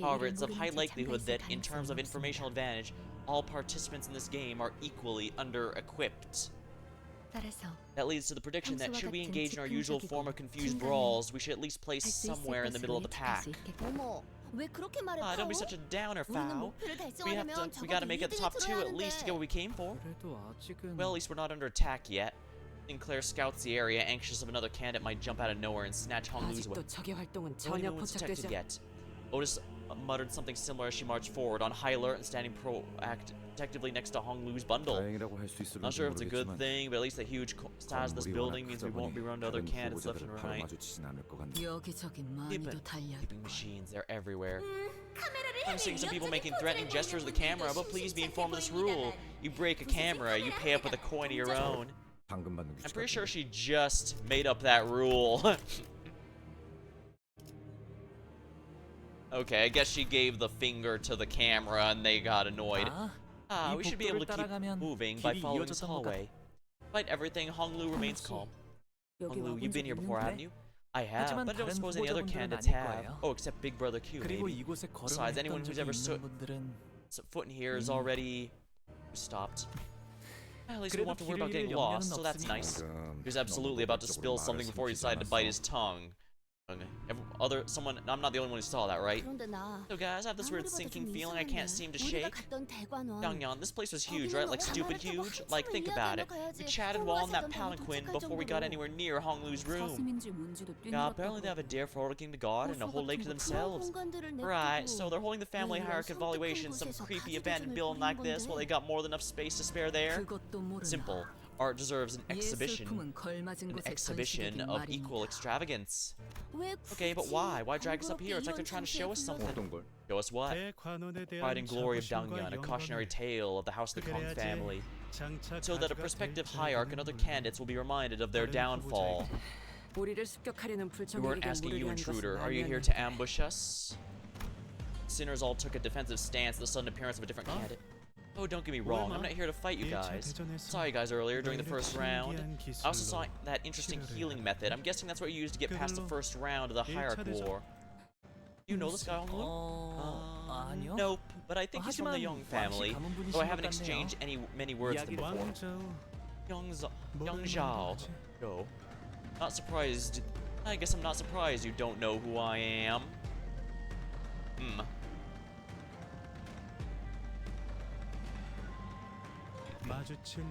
S1: However, it's of high likelihood that, in terms of informational advantage, all participants in this game are equally under-equipped. That leads to the prediction that should we engage in our usual form of confused brawls, we should at least place somewhere in the middle of the pack. Don't be such a downer, Fow. We gotta make it the top 2 at least to get what we came for. Well, at least we're not under attack yet. Sinclair scouts the area, anxious of another candidate might jump out of nowhere and snatch Honglu's away. No one's detected yet. Otis muttered something similar as she marched forward, on high alert and standing protectively next to Honglu's bundle. Not sure if it's a good thing, but at least the huge size of this building means we won't be run to other candidates left and right. Keeping machines, they're everywhere. I'm seeing some people making threatening gestures with the camera, but please be informed of this rule. You break a camera, you pay up with a coin of your own. I'm pretty sure she just made up that rule. Okay, I guess she gave the finger to the camera and they got annoyed. We should be able to keep moving by following this hallway. Despite everything, Honglu remains calm. Honglu, you've been here before, haven't you? I have, but I don't suppose any other candidates have. Oh, except Big Brother Q, maybe. Besides, anyone who's ever set foot in here is already stopped. At least we won't have to worry about getting lost, so that's nice. He was absolutely about to spill something before he decided to bite his tongue. I'm not the only one who saw that, right?
S2: 그런데 나
S1: So guys, I have this weird
S2: 아무리 봐도
S1: sinking
S2: 좀
S1: feeling I can't seem to
S2: 이상하네.
S1: shake.
S2: 우리가 갔던 대관원.
S1: Pyongyang, this place was huge, right? Like stupid huge. Like, think about it. We chatted
S2: 서로가
S1: while on that
S2: 살던 데로
S1: palanquin
S2: 도착할
S1: before we got
S2: 정도로.
S1: anywhere near Honglu's room.
S3: 사슴인지 뭔지도
S1: Yeah, apparently they have a dare for all the king to God and a whole lake to themselves. Right, so they're holding the family hierarch evaluation in some creepy abandoned building like this while they got more than enough space to spare there.
S3: 그것도 모르나.
S1: Simple. Art deserves an
S3: 예술품은 걸맞은
S1: an
S3: 곳에
S1: exhibition
S3: 전시되길
S1: of
S3: 마련이다.
S1: equal extravagance.
S2: 왜
S1: Okay, but why? Why drag us up here? It's like they're trying to show us something. Show us what? Pride and glory of Dangyun, a cautionary tale of the House of the Kong family, so that a prospective hierarch and other candidates will be reminded of their downfall.
S5: 우리를 습격하려는
S1: We weren't
S5: 불청객에게
S1: asking you,
S5: 물으려는
S1: intruder.
S5: 것은
S1: Are you here
S5: 아니었는데.
S1: to ambush us? Sinners all took a defensive stance at the sudden appearance of a different candidate. Oh, don't get me wrong, I'm not here to fight you guys. Saw you guys earlier during the first round. I also saw that interesting healing method. I'm guessing that's what you used to get past the first round of the Hierarch War. You know this guy on the
S3: 아니요.
S1: Nope, but I think he's from the Young family, though I haven't exchanged many words with him before. Young Zhao. No. Not surprised. I guess I'm not surprised you don't know who I am.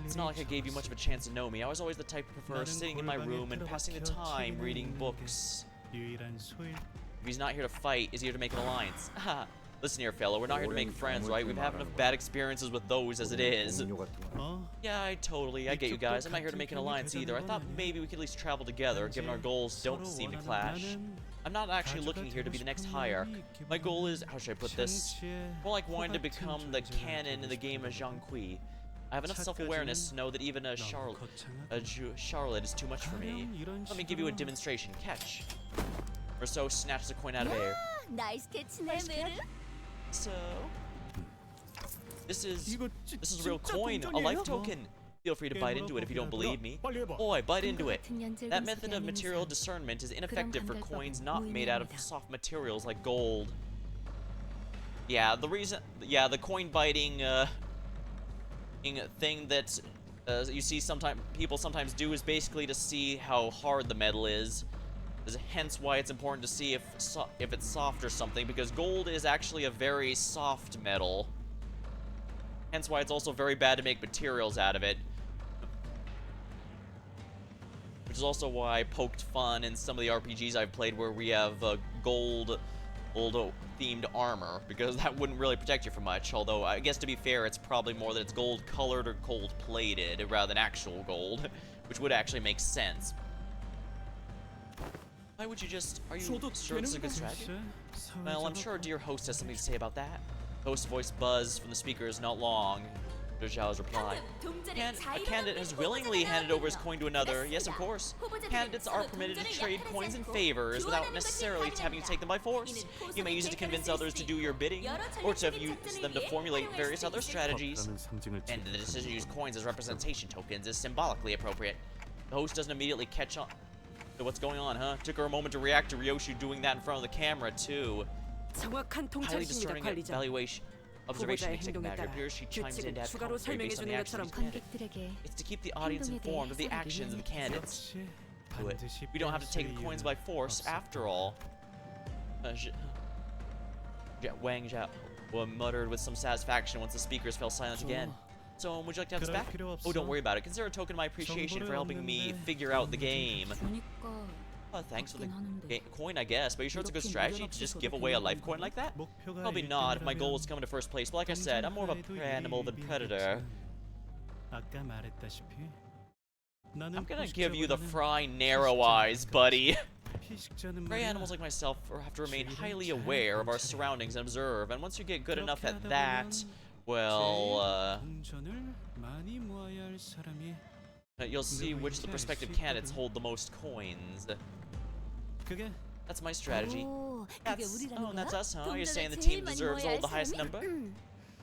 S1: It's not like I gave you much of a chance to know me. I was always the type to prefer sitting in my room and passing the time reading books. If he's not here to fight, he's here to make an alliance. Listen here, fellow, we're not here to make friends, right? We've had enough bad experiences with those as it is. Yeah, I get you guys. I'm not here to make an alliance either. I thought maybe we could at least travel together, given our goals don't seem to clash. I'm not actually looking here to be the next hierarch. My goal is, how should I put this? More like wanting to become the canon in the game of Zhangqi. I have enough self-awareness to know that even a Charlotte is too much for me. Let me give you a demonstration. Catch. Rousseau snatches a coin out of air.
S2: 나이스 캐치네 메르.
S1: So, this is a real coin, a life token. Feel free to bite into it if you don't believe me. Boy, bite into it. That method of material discernment is ineffective for coins not made out of soft materials like gold. Yeah, the coin biting thing that you see people sometimes do is basically to see how hard the metal is. Hence why it's important to see if it's soft or something, because gold is actually a very soft metal. Hence why it's also very bad to make materials out of it. Which is also why I poked fun in some of the RPGs I've played where we have gold themed armor, because that wouldn't really protect you from much. Although I guess to be fair, it's probably more that it's gold colored or gold plated rather than actual gold, which would actually make sense. Why would you just... Are you sure this is a good strategy? Well, I'm sure our dear host has something to say about that. Host's voice buzzed from the speakers not long after Zhao's reply. A candidate has willingly handed over his coin to another. Yes, of course. Candidates are permitted to trade coins and favors without necessarily having to take them by force. You may use it to convince others to do your bidding, or to use them to formulate various other strategies. And the decision to use coins as representation tokens is symbolically appropriate. The host doesn't immediately catch on. So what's going on, huh? Took her a moment to react to Ryoshi doing that in front of the camera, too.
S5: 정확한
S1: Highly
S5: 통찰심이다
S1: discerning
S5: 관리자.
S1: observation
S5: 후보자의
S1: makes it
S5: 행동에
S1: matter. It
S5: 따라
S1: appears she chimes in
S5: 규칙을
S1: to add
S5: 추가로
S1: commentary based on the
S5: 설명해주는
S1: actions of
S5: 것처럼
S1: the candidate.
S2: 관객들에게
S1: It's to keep the audience
S2: 행동에 대해
S1: informed of the
S2: 해석을
S1: actions of the
S2: 늘려내겠어.
S1: candidates. We don't have to take the coins by force, after all. Wang Zhao muttered with some satisfaction once the speakers fell silent again. So, would you like to have this back? Oh, don't worry about it. Consider a token of my appreciation for helping me figure out the game.
S3: 그러니까
S1: Thanks for the
S3: 그렇긴 하는데.
S1: coin, I guess. But you sure it's a good strategy to just give away a life coin like that? Probably not if my goal is to come into first place. But like I said, I'm more of a prey animal than predator. I'm gonna give you the Fry Narrow Eyes, buddy. Prey animals like myself have to remain highly aware of our surroundings and observe. And once you get good enough at that, well, you'll see which the prospective candidates hold the most coins. That's my strategy.
S2: 오, 그게 우리라는
S1: That's
S2: 거야?
S1: us, huh? You're
S2: 동전을
S1: saying the
S2: 제일
S1: team
S2: 많이
S1: deserves to hold the
S2: 모아야 할
S1: highest
S2: 사람이?
S1: number?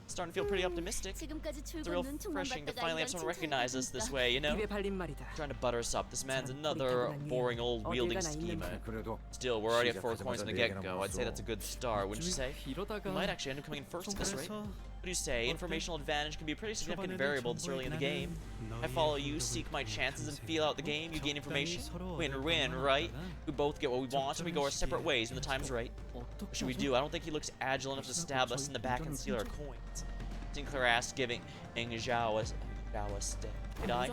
S1: Starting to feel pretty optimistic.
S2: 지금까지
S1: It's real
S2: 줄곧 눈총만
S1: refreshing to
S2: 받다가
S1: finally have
S2: 이런
S1: someone recognize us this
S2: 칭찬을
S1: way, you know?
S5: 입에 발린 말이다.
S1: Trying to butter us up. This man's another boring old wielding schemer. Still, we're already at 4 coins from the get-go. I'd say that's a good start, wouldn't you say? We might actually end up coming in first at this rate. What do you say? Informational advantage can be a pretty significant variable this early in the game. I follow you, seek my chances, and feel out the game. You gain information. Win-win, right? We both get what we want, and we go our separate ways when the time's right. What should we do? I don't think he looks agile enough to stab us in the back and steal our coins. Sinclair asked, giving Zhao a stay. Did I?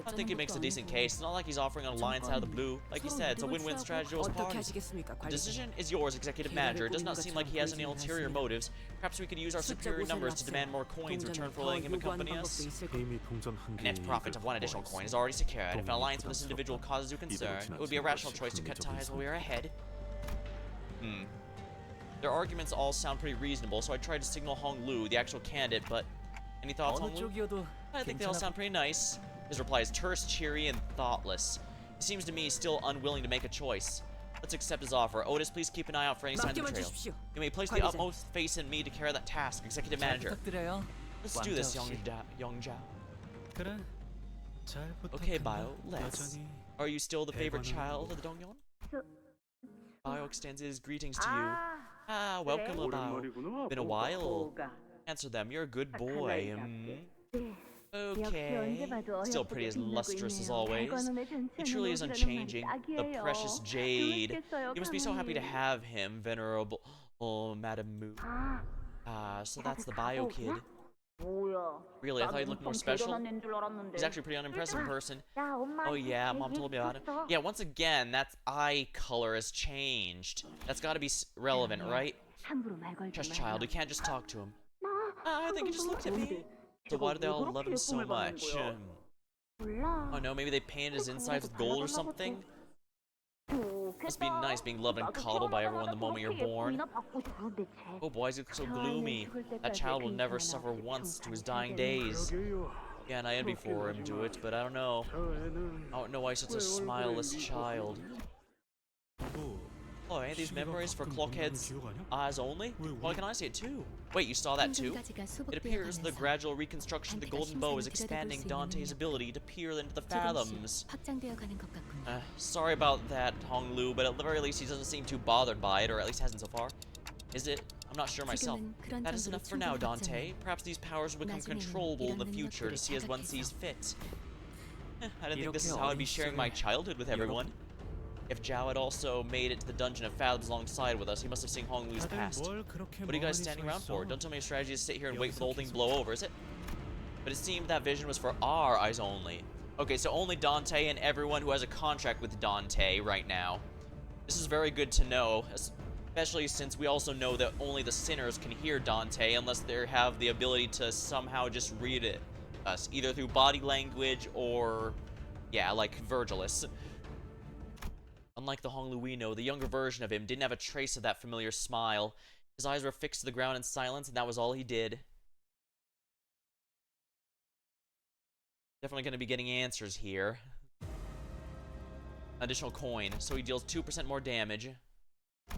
S1: I think he makes a decent case. It's not like he's offering an alliance out of the blue. Like he said, it's a win-win strategy to both parties. The decision is yours, Executive Manager. It does not seem like he has any ulterior motives. Perhaps we could use our superior numbers to demand more coins in return for letting him accompany us. A net profit of 1 additional coin is already secured. If an alliance with this individual causes you concern, it would be a rational choice to cut ties while we are ahead. Their arguments all sound pretty reasonable, so I tried to signal Hong Lu, the actual candidate, but... Any thoughts, Hong Lu? I think they all sound pretty nice. His reply is terse, cheery, and thoughtless. He seems to me still unwilling to make a choice. Let's accept his offer. Otis, please keep an eye out for any signs of betrayal. You may place the utmost faith in me to carry that task, Executive Manager. Let's do this, Young Zhao. Okay, Bio, let's. Are you still the favorite child of the Dongyeon? Bio extends his greetings to you. Ah, welcome, Bio. Been a while. Answer them, you're a good boy. Okay. Still pretty as lustrous as always. He truly is unchanging. The precious jade. You must be so happy to have him, venerable Madame Mu. Ah, so that's the Bio kid. Really, I thought he'd look more special. He's actually a pretty unimpressive person. Oh yeah, Mom told me about it. Yeah, once again, that eye color has changed. That's gotta be relevant, right? Just child, we can't just talk to him. I think he just looked at me. So why do they all love him so much? Oh no, maybe they painted his insides with gold or something? Must be nice being loved and coddled by everyone the moment you're born. Oh boy, he's so gloomy. That child will never suffer once to his dying days. Yeah, and I envy for him to it, but I don't know. I don't know why he's such a smileless child. Oh, ain't these memories for Clockhead's eyes only? Why can I see it too? Wait, you saw that too? It appears the gradual reconstruction of the golden bow is expanding Dante's ability to peer into the fathoms. Sorry about that, Hong Lu, but at the very least he doesn't seem too bothered by it, or at least hasn't so far. Is it? I'm not sure myself. That is enough for now, Dante. Perhaps these powers will become controllable in the future to see as one sees fit. I didn't think this is how I'd be sharing my childhood with everyone. If Zhao had also made it to the Dungeon of Fathoms alongside with us, he must have seen Hong Lu's past. What are you guys standing around for? Don't tell me your strategy is to sit here and wait for the whole thing to blow over, is it? But it seemed that vision was for our eyes only. Okay, so only Dante and everyone who has a contract with Dante right now. This is very good to know, especially since we also know that only the sinners can hear Dante unless they have the ability to somehow just read it us, either through body language or, yeah, like Virgilus. Unlike the Hong Lu we know, the younger version of him didn't have a trace of that familiar smile. His eyes were fixed to the ground in silence, and that was all he did. Definitely going to be getting answers here. Additional coin, so he deals 2% more damage. I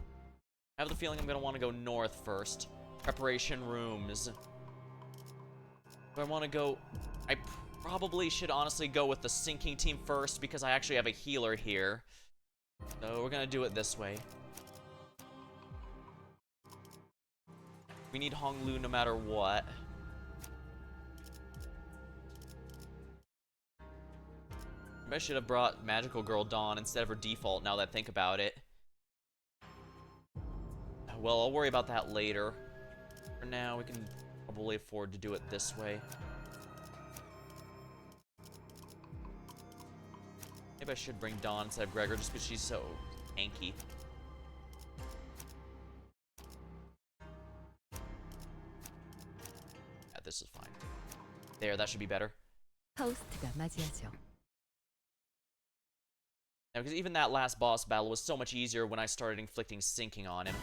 S1: have the feeling I'm going to want to go north first. Preparation rooms. Do I want to go... I probably should honestly go with the sinking team first, because I actually have a healer here. So we're gonna do it this way. We need Hong Lu no matter what. Maybe I should have brought Magical Girl Dawn instead of her default now that I think about it. Well, I'll worry about that later. For now, we can probably afford to do it this way. Maybe I should bring Dawn instead of Gregor just because she's so tanky. Yeah, this is fine. There, that should be better. Yeah, because even that last boss battle was so much easier when I started inflicting sinking on him.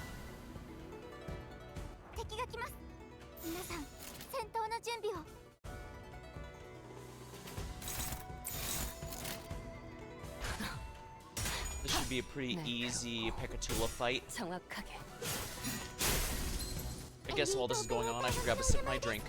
S1: This should be a pretty easy Pekatula fight. I guess while this is going on, I should grab a sip of my drink.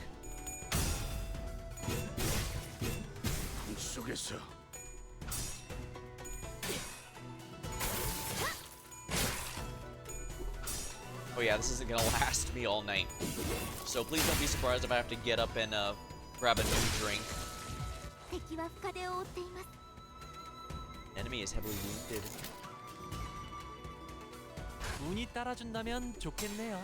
S1: Oh yeah, this isn't gonna last me all night. So please don't be surprised if I have to get up and grab a new drink.
S2: 敵は深手を負っています
S1: Enemy is heavily wounded.
S6: 운이 따라준다면 좋겠네요.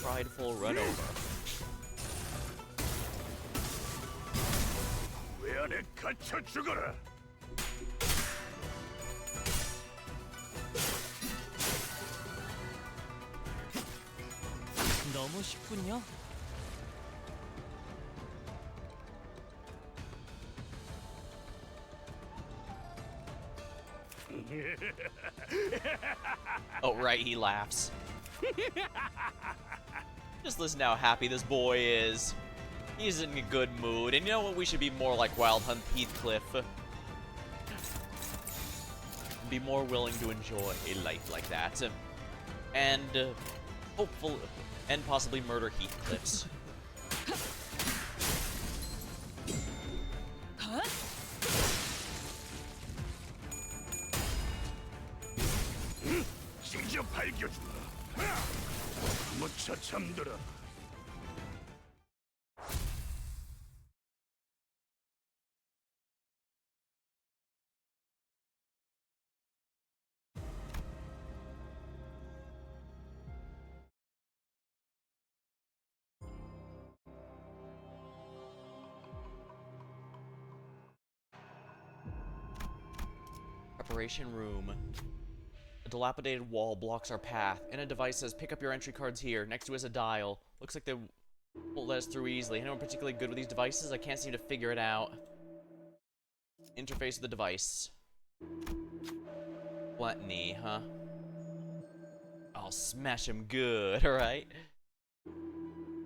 S1: Prideful run over.
S7: 왜 안에 갇혀 죽어라.
S6: 너무 쉽군요.
S1: Oh right, he laughs. Just listen to how happy this boy is. He's in a good mood, and you know what? We should be more like Wild Hunt Heathcliff. Be more willing to enjoy a life like that. And hopeful, and possibly murder Heathcliffs.
S7: 찢어 발겨주마. 무쳐 잠들어.
S1: Preparation room. A dilapidated wall blocks our path, and a device says pick up your entry cards here. Next to it is a dial. Looks like they won't let us through easily. Anyone particularly good with these devices? I can't seem to figure it out. Interface of the device. Gluttony, huh? I'll smash him good, alright?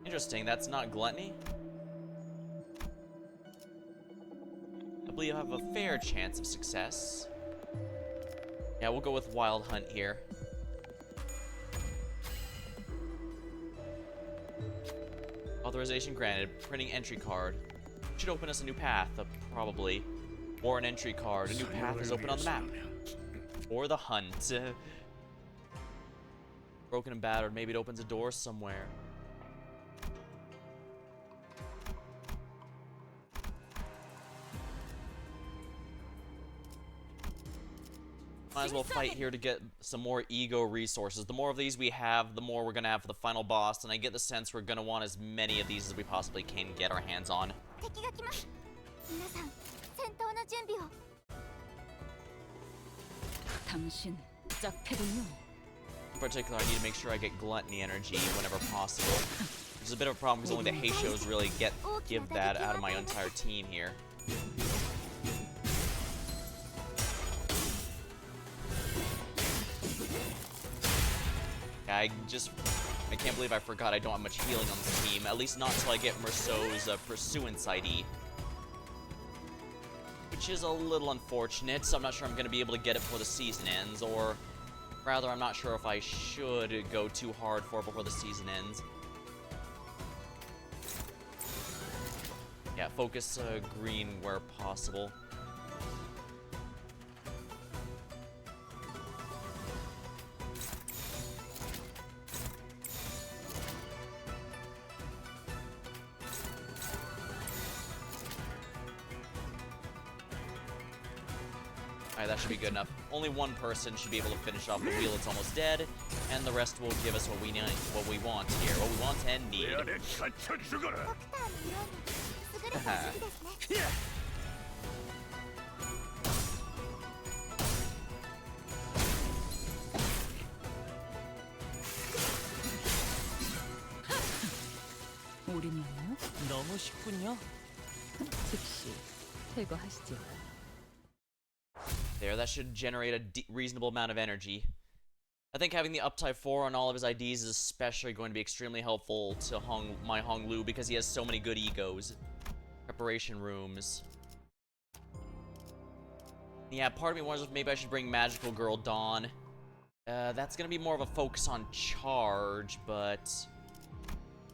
S1: Interesting, that's not gluttony? I believe I have a fair chance of success. Yeah, we'll go with Wild Hunt here. Authorization granted. Printing entry card. Should open us a new path, probably. Or an entry card. A new path is open on the map. Or the hunt. Broken and battered. Maybe it opens a door somewhere. Might as well fight here to get some more ego resources. The more of these we have, the more we're gonna have for the final boss, and I get the sense we're gonna want as many of these as we possibly can get our hands on.
S2: 敵が来ます皆さん戦闘の準備を
S3: 당신 짝패군요.
S1: In particular, I need to make sure I get gluttony energy whenever possible. Which is a bit of a problem because only the Heishos really give that out of my entire team here. I can't believe I forgot I don't have much healing on this team. At least not until I get Merceau's Pursuance ID. Which is a little unfortunate, so I'm not sure I'm going to be able to get it before the season ends, or rather, I'm not sure if I should go too hard for it before the season ends. Yeah, focus green where possible. Alright, that should be good enough. Only one person should be able to finish off the wheel that's almost dead, and the rest will give us what we need, what we want here, what we want and need.
S7: 왜 안에 갇혀 죽어라.
S2: ドクターのように優れた武器ですね
S3: 올인이었나요?
S6: 너무 쉽군요.
S3: 즉시 제거하시죠.
S1: There, that should generate a reasonable amount of energy. I think having the uptype 4 on all of his IDs is especially going to be extremely helpful to my Hong Lu because he has so many good egos. Preparation rooms. Yeah, part of me wonders if maybe I should bring Magical Girl Dawn. That's gonna be more of a focus on charge, but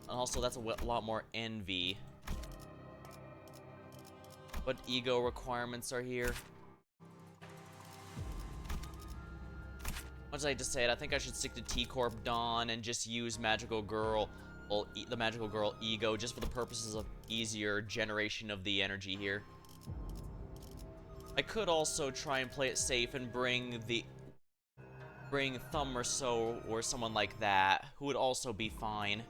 S1: also that's a lot more envy. What ego requirements are here? What did I just say? I think I should stick to T-Corp Dawn and just use Magical Girl, well, the Magical Girl Ego, just for the purposes of easier generation of the energy here. I could also try and play it safe and bring Thumb or so, or someone like that, who would also be fine.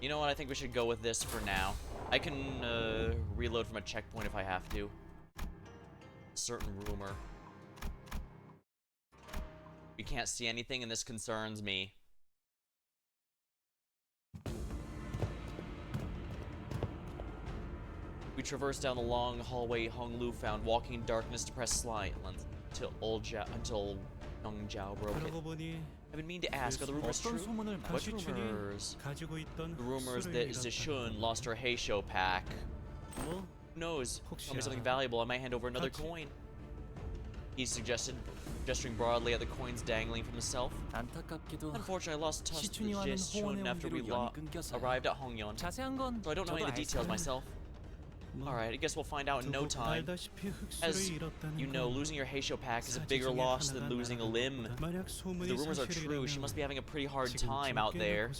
S1: You know what? I think we should go with this for now. I can reload from a checkpoint if I have to. Certain rumor. We can't see anything, and this concerns me. We traversed down the long hallway Hong Lu found, walking in darkness to press slide until Young Jiao broke it. I've been meaning to ask, are the rumors true? What rumors? The rumors that Zishun lost her Heisho pack. Who knows? Tell me something valuable, I might hand over another coin. He suggested, gesturing broadly at the coins dangling from himself. Unfortunately, I lost touch with Zishun after we arrived at Hongyeon, so I don't know any of the details myself. Alright, I guess we'll find out in no time. As you know, losing your Heisho pack is a bigger loss than losing a limb. If the rumors are true, she must be having a pretty hard time out there.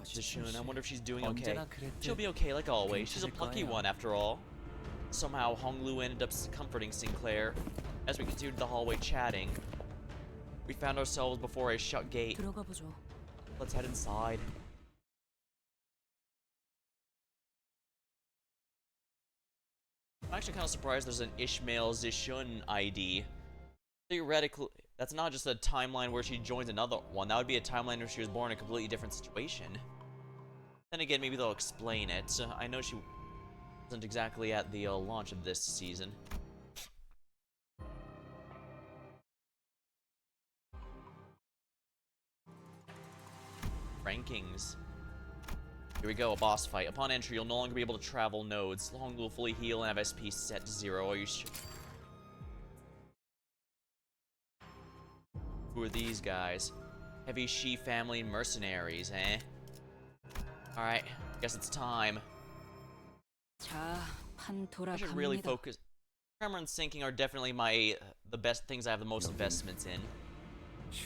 S1: Zishun, I wonder if she's doing okay. She'll be okay like always. She's a plucky one after all. Somehow, Honglu ended up comforting Sinclair. As we continued the hallway chatting, we found ourselves before a shut gate. Let's head inside. I'm actually kind of surprised there's an Ishmael Zishun ID. Theoretically, that's not just a timeline where she joins another one. That would be a timeline where she was born in a completely different situation. Then again, maybe they'll explain it. I know she wasn't exactly at the launch of this season. Rankings. Here we go, a boss fight. Upon entry, you'll no longer be able to travel nodes. Long will fully heal and have SP set to 0. Are you sure? Who are these guys? Heavy Shi family mercenaries, eh? Alright, guess it's time. I should really focus. Tremor and sinking are definitely the best things I have the most investments in.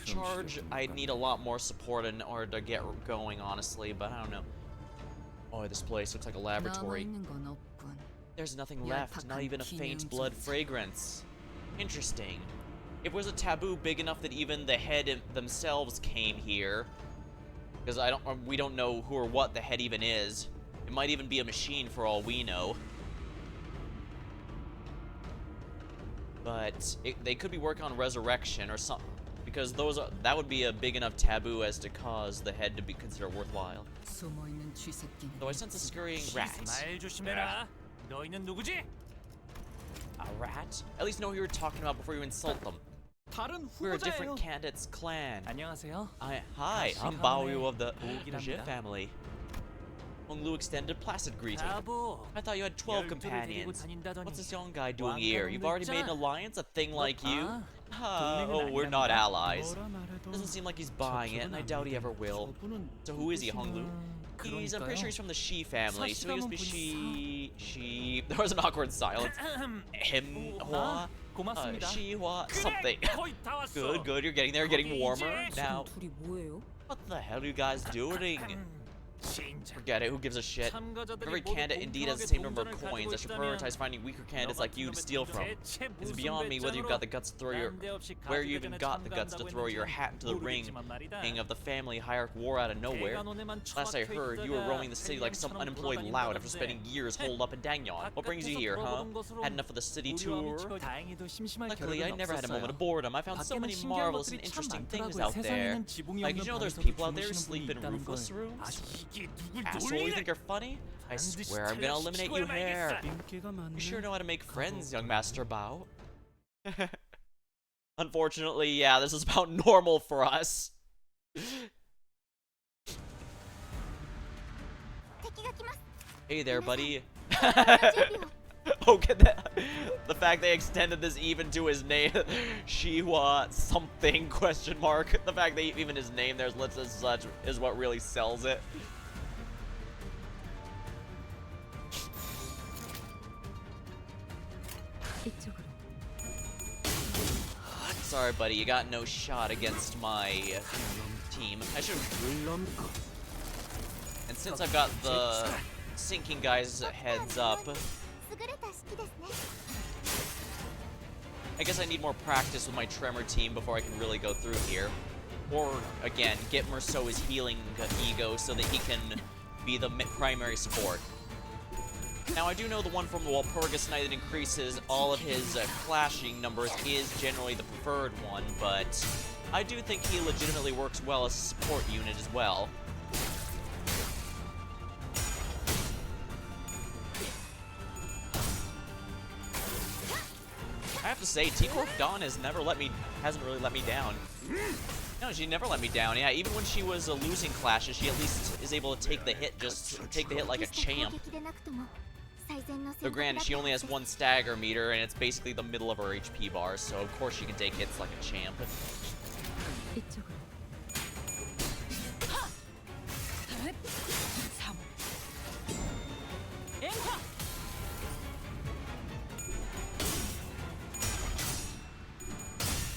S1: Charge, I need a lot more support in order to get going, honestly, but I don't know. Oh, this place looks like a laboratory. There's nothing left, not even a faint blood fragrance. Interesting. If it was a taboo big enough that even the head themselves came here, because we don't know who or what the head even is. It might even be a machine for all we know. But they could be working on resurrection or something, because that would be a big enough taboo as to cause the head to be considered worthwhile. Though I sense a scurrying rat. A rat? At least know who you're talking about before you insult them. We're a different candidate's clan. Hi, I'm Baoyu of the Jie family. Honglu extended a placid greeting. I thought you had 12 companions. What's this young guy doing here? You've already made an alliance? A thing like you? Oh, we're not allies. Doesn't seem like he's buying it, and I doubt he ever will. So who is he, Honglu? I'm pretty sure he's from the Shi family, so he must be Shi... There was an awkward silence. Hua? Shi-Hua? Something. Good, you're getting there, getting warmer. Now, what the hell are you guys doing? Forget it, who gives a shit? Every candidate indeed has the same number of coins. I should prioritize finding weaker candidates like you to steal from. It's beyond me whether you've got the guts to throw where you even got the guts to throw your hat into the ring of the family hierarch war out of nowhere. Last I heard, you were roaming the city like some unemployed lout after spending years holed up in Dangyeon. What brings you here, huh? Had enough of the city tour? Luckily, I never had a moment of boredom. I found so many marvelous and interesting things out there. Like, you know there's people out there who sleep in roofless rooms? Asshole, you think you're funny? I swear I'm gonna eliminate you here. You sure know how to make friends, young Master Bao. Unfortunately, yeah, this is about normal for us. Hey there, buddy. Okay, the fact they extended this even to his name, Shihua something question mark. The fact that even his name there's listed as such is what really sells it. sorry, buddy, you got no shot against my team. I should. And since I've got the sinking guys heads up,
S2: 優れた式ですね。
S1: I guess I need more practice with my Tremor team before I can really go through here. Or, again, get Merceau's healing ego so that he can be the primary support. Now, I do know the one from the Walpurgis Knight that increases all of his clashing numbers is generally the preferred one, but I do think he legitimately works well as a support unit as well. I have to say, T-Corp Dawn hasn't really let me down. No, she never let me down. Yeah, even when she was losing clashes, she at least is able to take the hit, just take the hit like a champ. Though granted, she only has one stagger meter, and it's basically the middle of her HP bar, so of course she can take hits like a champ.
S3: 이쪽으로.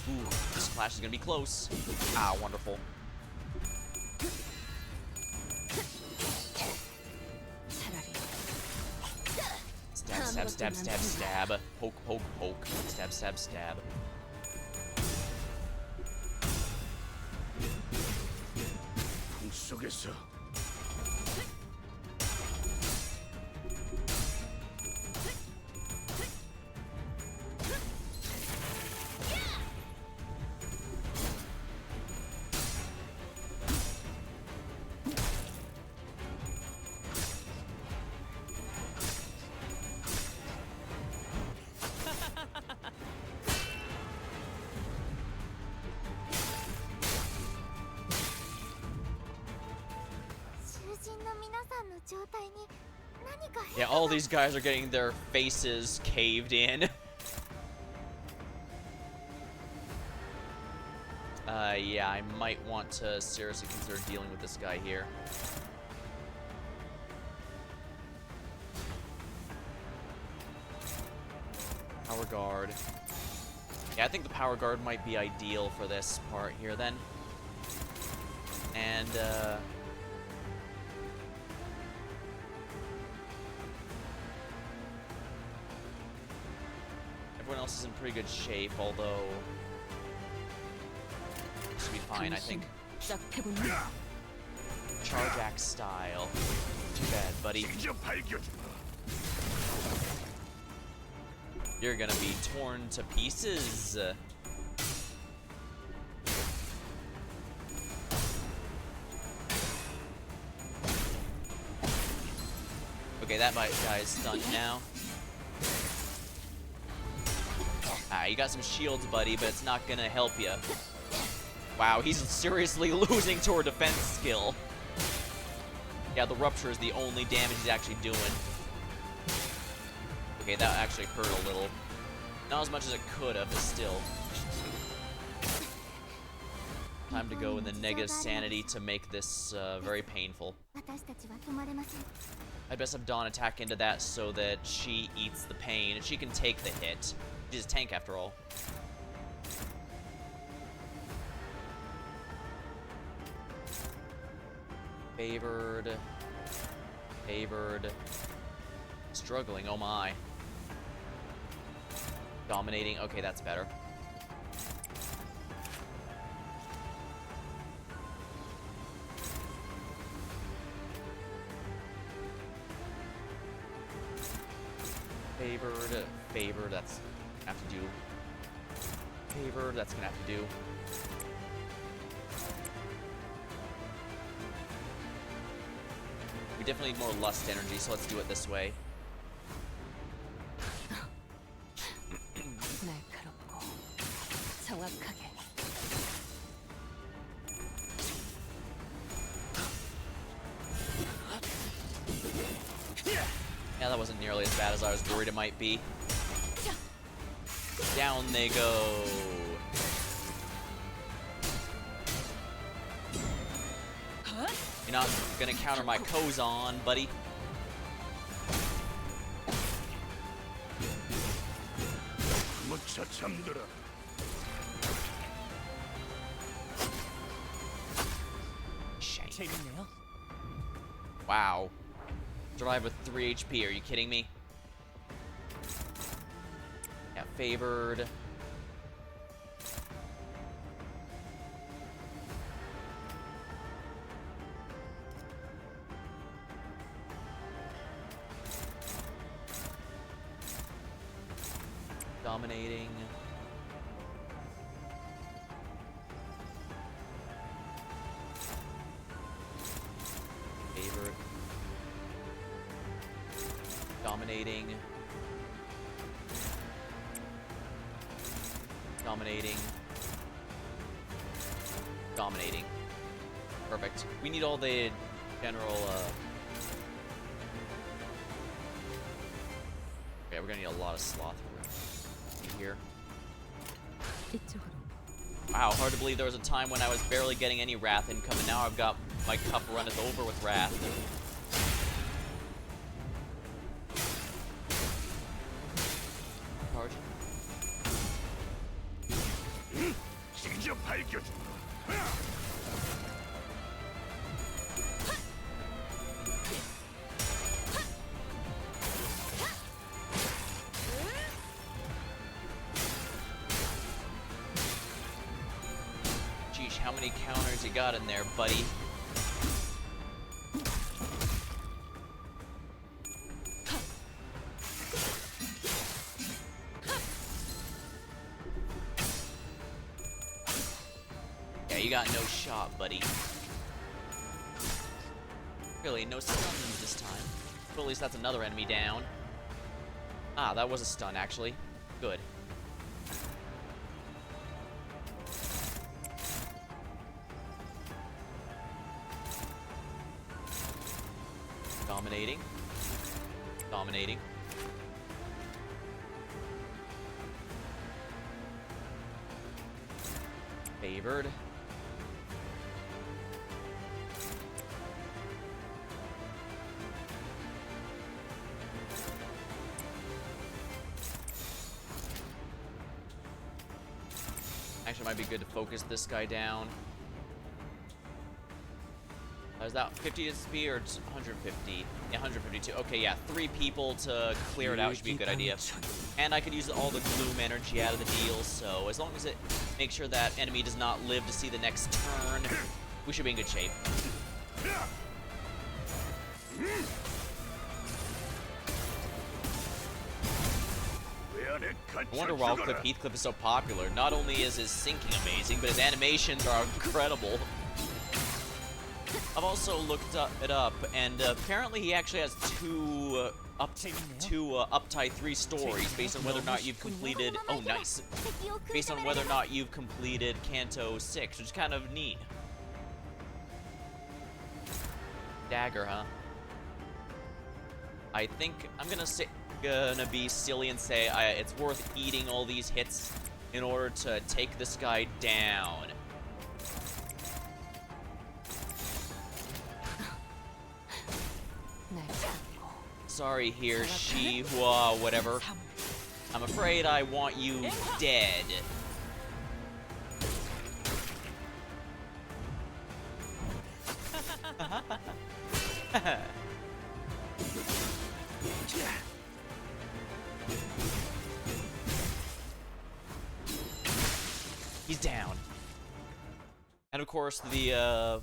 S1: Ooh, this clash is gonna be close. Ah, wonderful. Stab, stab, stab, stab, stab. Poke, poke, poke. Stab, stab, stab.
S7: 속에서
S1: Yeah, all these guys are getting their faces caved in. Yeah, I might want to seriously consider dealing with this guy here. Power guard. Yeah, I think the power guard might be ideal for this part here then. And, everyone else is in pretty good shape, although this should be fine, I think.
S3: 시작해보니
S1: Charge axe style. Too bad, buddy.
S7: 직접 밝혀주마.
S1: You're gonna be torn to pieces. Okay, that guy's stunned now. Ah, you got some shields, buddy, but it's not gonna help you. Wow, he's seriously losing to her defense skill. Yeah, the rupture is the only damage he's actually doing. Okay, that actually hurt a little. Not as much as it could have, but still. Time to go in the negative sanity to make this very painful. I'd best have Dawn attack into that so that she eats the pain and she can take the hit. She's a tank after all. Favored. Favored. Struggling, oh my. Dominating, okay, that's better. Favored, favored, that's gonna have to do. Favored, that's gonna have to do. We definitely need more lust energy, so let's do it this way.
S3: 날카롭고 정확하게.
S1: Yeah, that wasn't nearly as bad as I was worried it might be. Down they go. You're not gonna counter my Kozon, buddy.
S7: 무차 잠들어.
S6: 재밌네요.
S1: Wow. Survive with 3 HP, are you kidding me? Yeah, favored. Dominating. Favored. Dominating. Dominating. Dominating. Perfect. We need all the general, Okay, we're gonna need a lot of sloth here.
S3: 이쪽으로.
S1: Wow, hard to believe there was a time when I was barely getting any wrath income, and now I've got my cup runneth over with wrath. Charge.
S7: 직접 밝혀준다.
S1: Geesh, how many counters you got in there, buddy? Yeah, you got no shot, buddy. Really, no stuns this time. Well, at least that's another enemy down. Ah, that was a stun, actually. Good. Dominating. Dominating. Favored. Actually, it might be good to focus this guy down. Is that 50 SP or 150? Yeah, 152. Okay, yeah, 3 people to clear it out should be a good idea. And I could use all the gloom energy out of the deal, so as long as it makes sure that enemy does not live to see the next turn, we should be in good shape. I wonder why Clip Heathcliff is so popular. Not only is his syncing amazing, but his animations are incredible. I've also looked it up, and apparently he actually has two Uptide 3 stories based on whether or not you've completed. Oh, nice. Based on whether or not you've completed Canto 6, which is kind of neat. Dagger, huh? I think I'm gonna be silly and say it's worth eating all these hits in order to take this guy down. Sorry here, she, whatever. I'm afraid I want you dead. He's down. And of course, the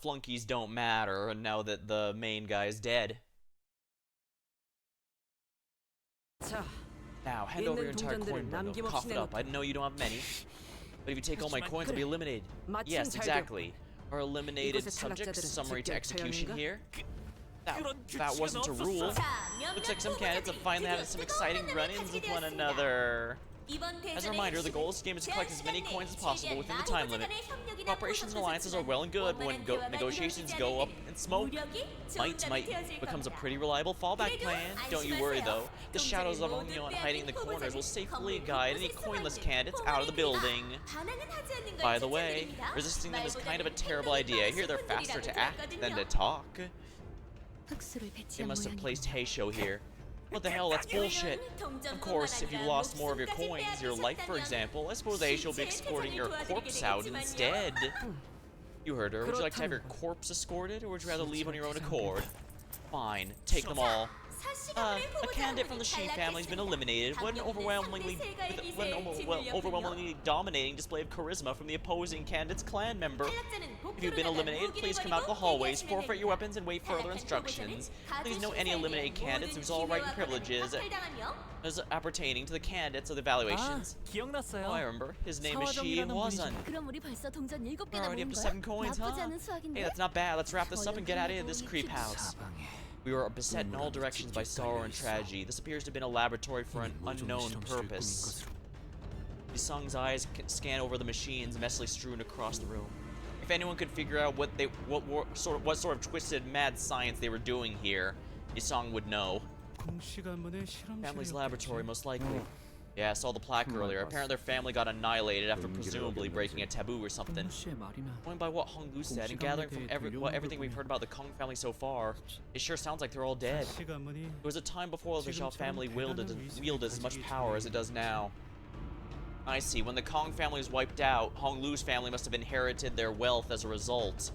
S1: flunkies don't matter now that the main guy is dead. Now, hand over your entire coin bundle. Cough it up. I know you don't have many. But if you take all my coins, I'll be eliminated. Yes, exactly. Our eliminated subjects. Summary to execution here. That wasn't a rule. Looks like some candidates have finally had some exciting run-ins with one another. As a reminder, the goal of this game is to collect as many coins as possible within the time limit. Cooperations and alliances are well and good, but when negotiations go up in smoke, might becomes a pretty reliable fallback plan. Don't you worry though, the shadows of Onion hiding in the corners will safely guide any coinless candidates out of the building. By the way, resisting them is kind of a terrible idea. I hear they're faster to act than to talk. They must have placed Heisho here. What the hell, that's bullshit. Of course, if you lost more of your coins, your life for example, I suppose Heisho will be escorting your corpse out instead. You heard her. Would you like to have your corpse escorted, or would you rather leave on your own accord? Fine, take them all. A candidate from the Shi family has been eliminated. What an overwhelmingly dominating display of charisma from the opposing candidate's clan member. If you've been eliminated, please come out the hallways, forfeit your weapons, and wait further instructions. Please note any eliminated candidates lose all right and privileges as appertaining to the candidates of the evaluations.
S6: 기억났어요.
S1: Oh, I remember. His name is Shi and Wazun.
S3: 그럼 우리 벌써 동전 7개나
S1: We're already up
S3: 모은
S1: to
S3: 거야?
S1: 7 coins, huh?
S3: 나쁘지 않은
S1: Hey,
S3: 수학인데?
S1: that's not bad. Let's wrap this up and get out of here, this creep house. We were beset in all directions by sorrow and tragedy. This appears to have been a laboratory for an unknown purpose. Sung's eyes scan over the machines messily strewn across the room. If anyone could figure out what sort of twisted mad science they were doing here, Sung would know. Family's laboratory, most likely. Yeah, I saw the plaque earlier. Apparently their family got annihilated after presumably breaking a taboo or something. Going by what Hong Lu said and gathering from everything we've heard about the Kong family so far, it sure sounds like they're all dead. There was a time before the Zhao family wielded as much power as it does now. I see. When the Kong family was wiped out, Hong Lu's family must have inherited their wealth as a result.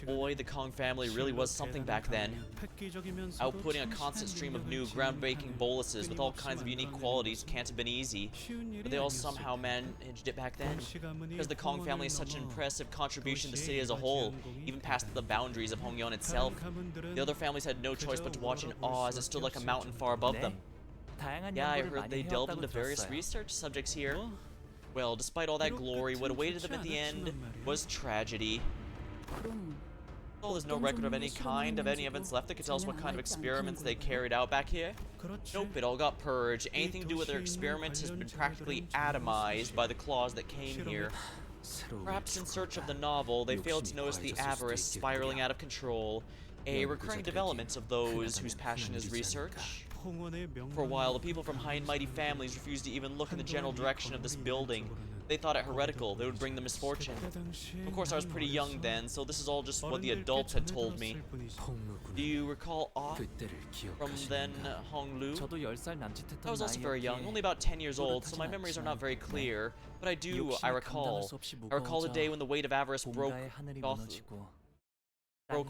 S1: Boy, the Kong family really was something back then. Outputting a constant stream of new, groundbreaking boluses with all kinds of unique qualities can't have been easy. But they all somehow managed it back then. Because the Kong family is such an impressive contribution to the city as a whole, even past the boundaries of Hongyeon itself. The other families had no choice but to watch in awe as it stood like a mountain far above them. Yeah, I heard they delved into various research subjects here. Well, despite all that glory, what awaited them at the end was tragedy. Well, there's no record of any kind of any events left that could tell us what kind of experiments they carried out back here. Nope, it all got purged. Anything to do with their experiments has been practically atomized by the claws that came here. Perhaps in search of the novel, they failed to notice the avarice spiraling out of control, a recurring development of those whose passion is research. For a while, the people from high and mighty families refused to even look in the general direction of this building. They thought it heretical, that it would bring them misfortune. Of course, I was pretty young then, so this is all just what the adults had told me. Do you recall aught from then, Hong Lu?
S6: 저도 10살 남짓했던
S1: I was also very young, only about 10 years old, so my memories are not very clear. But I recall. I recall the day when the weight of avarice broke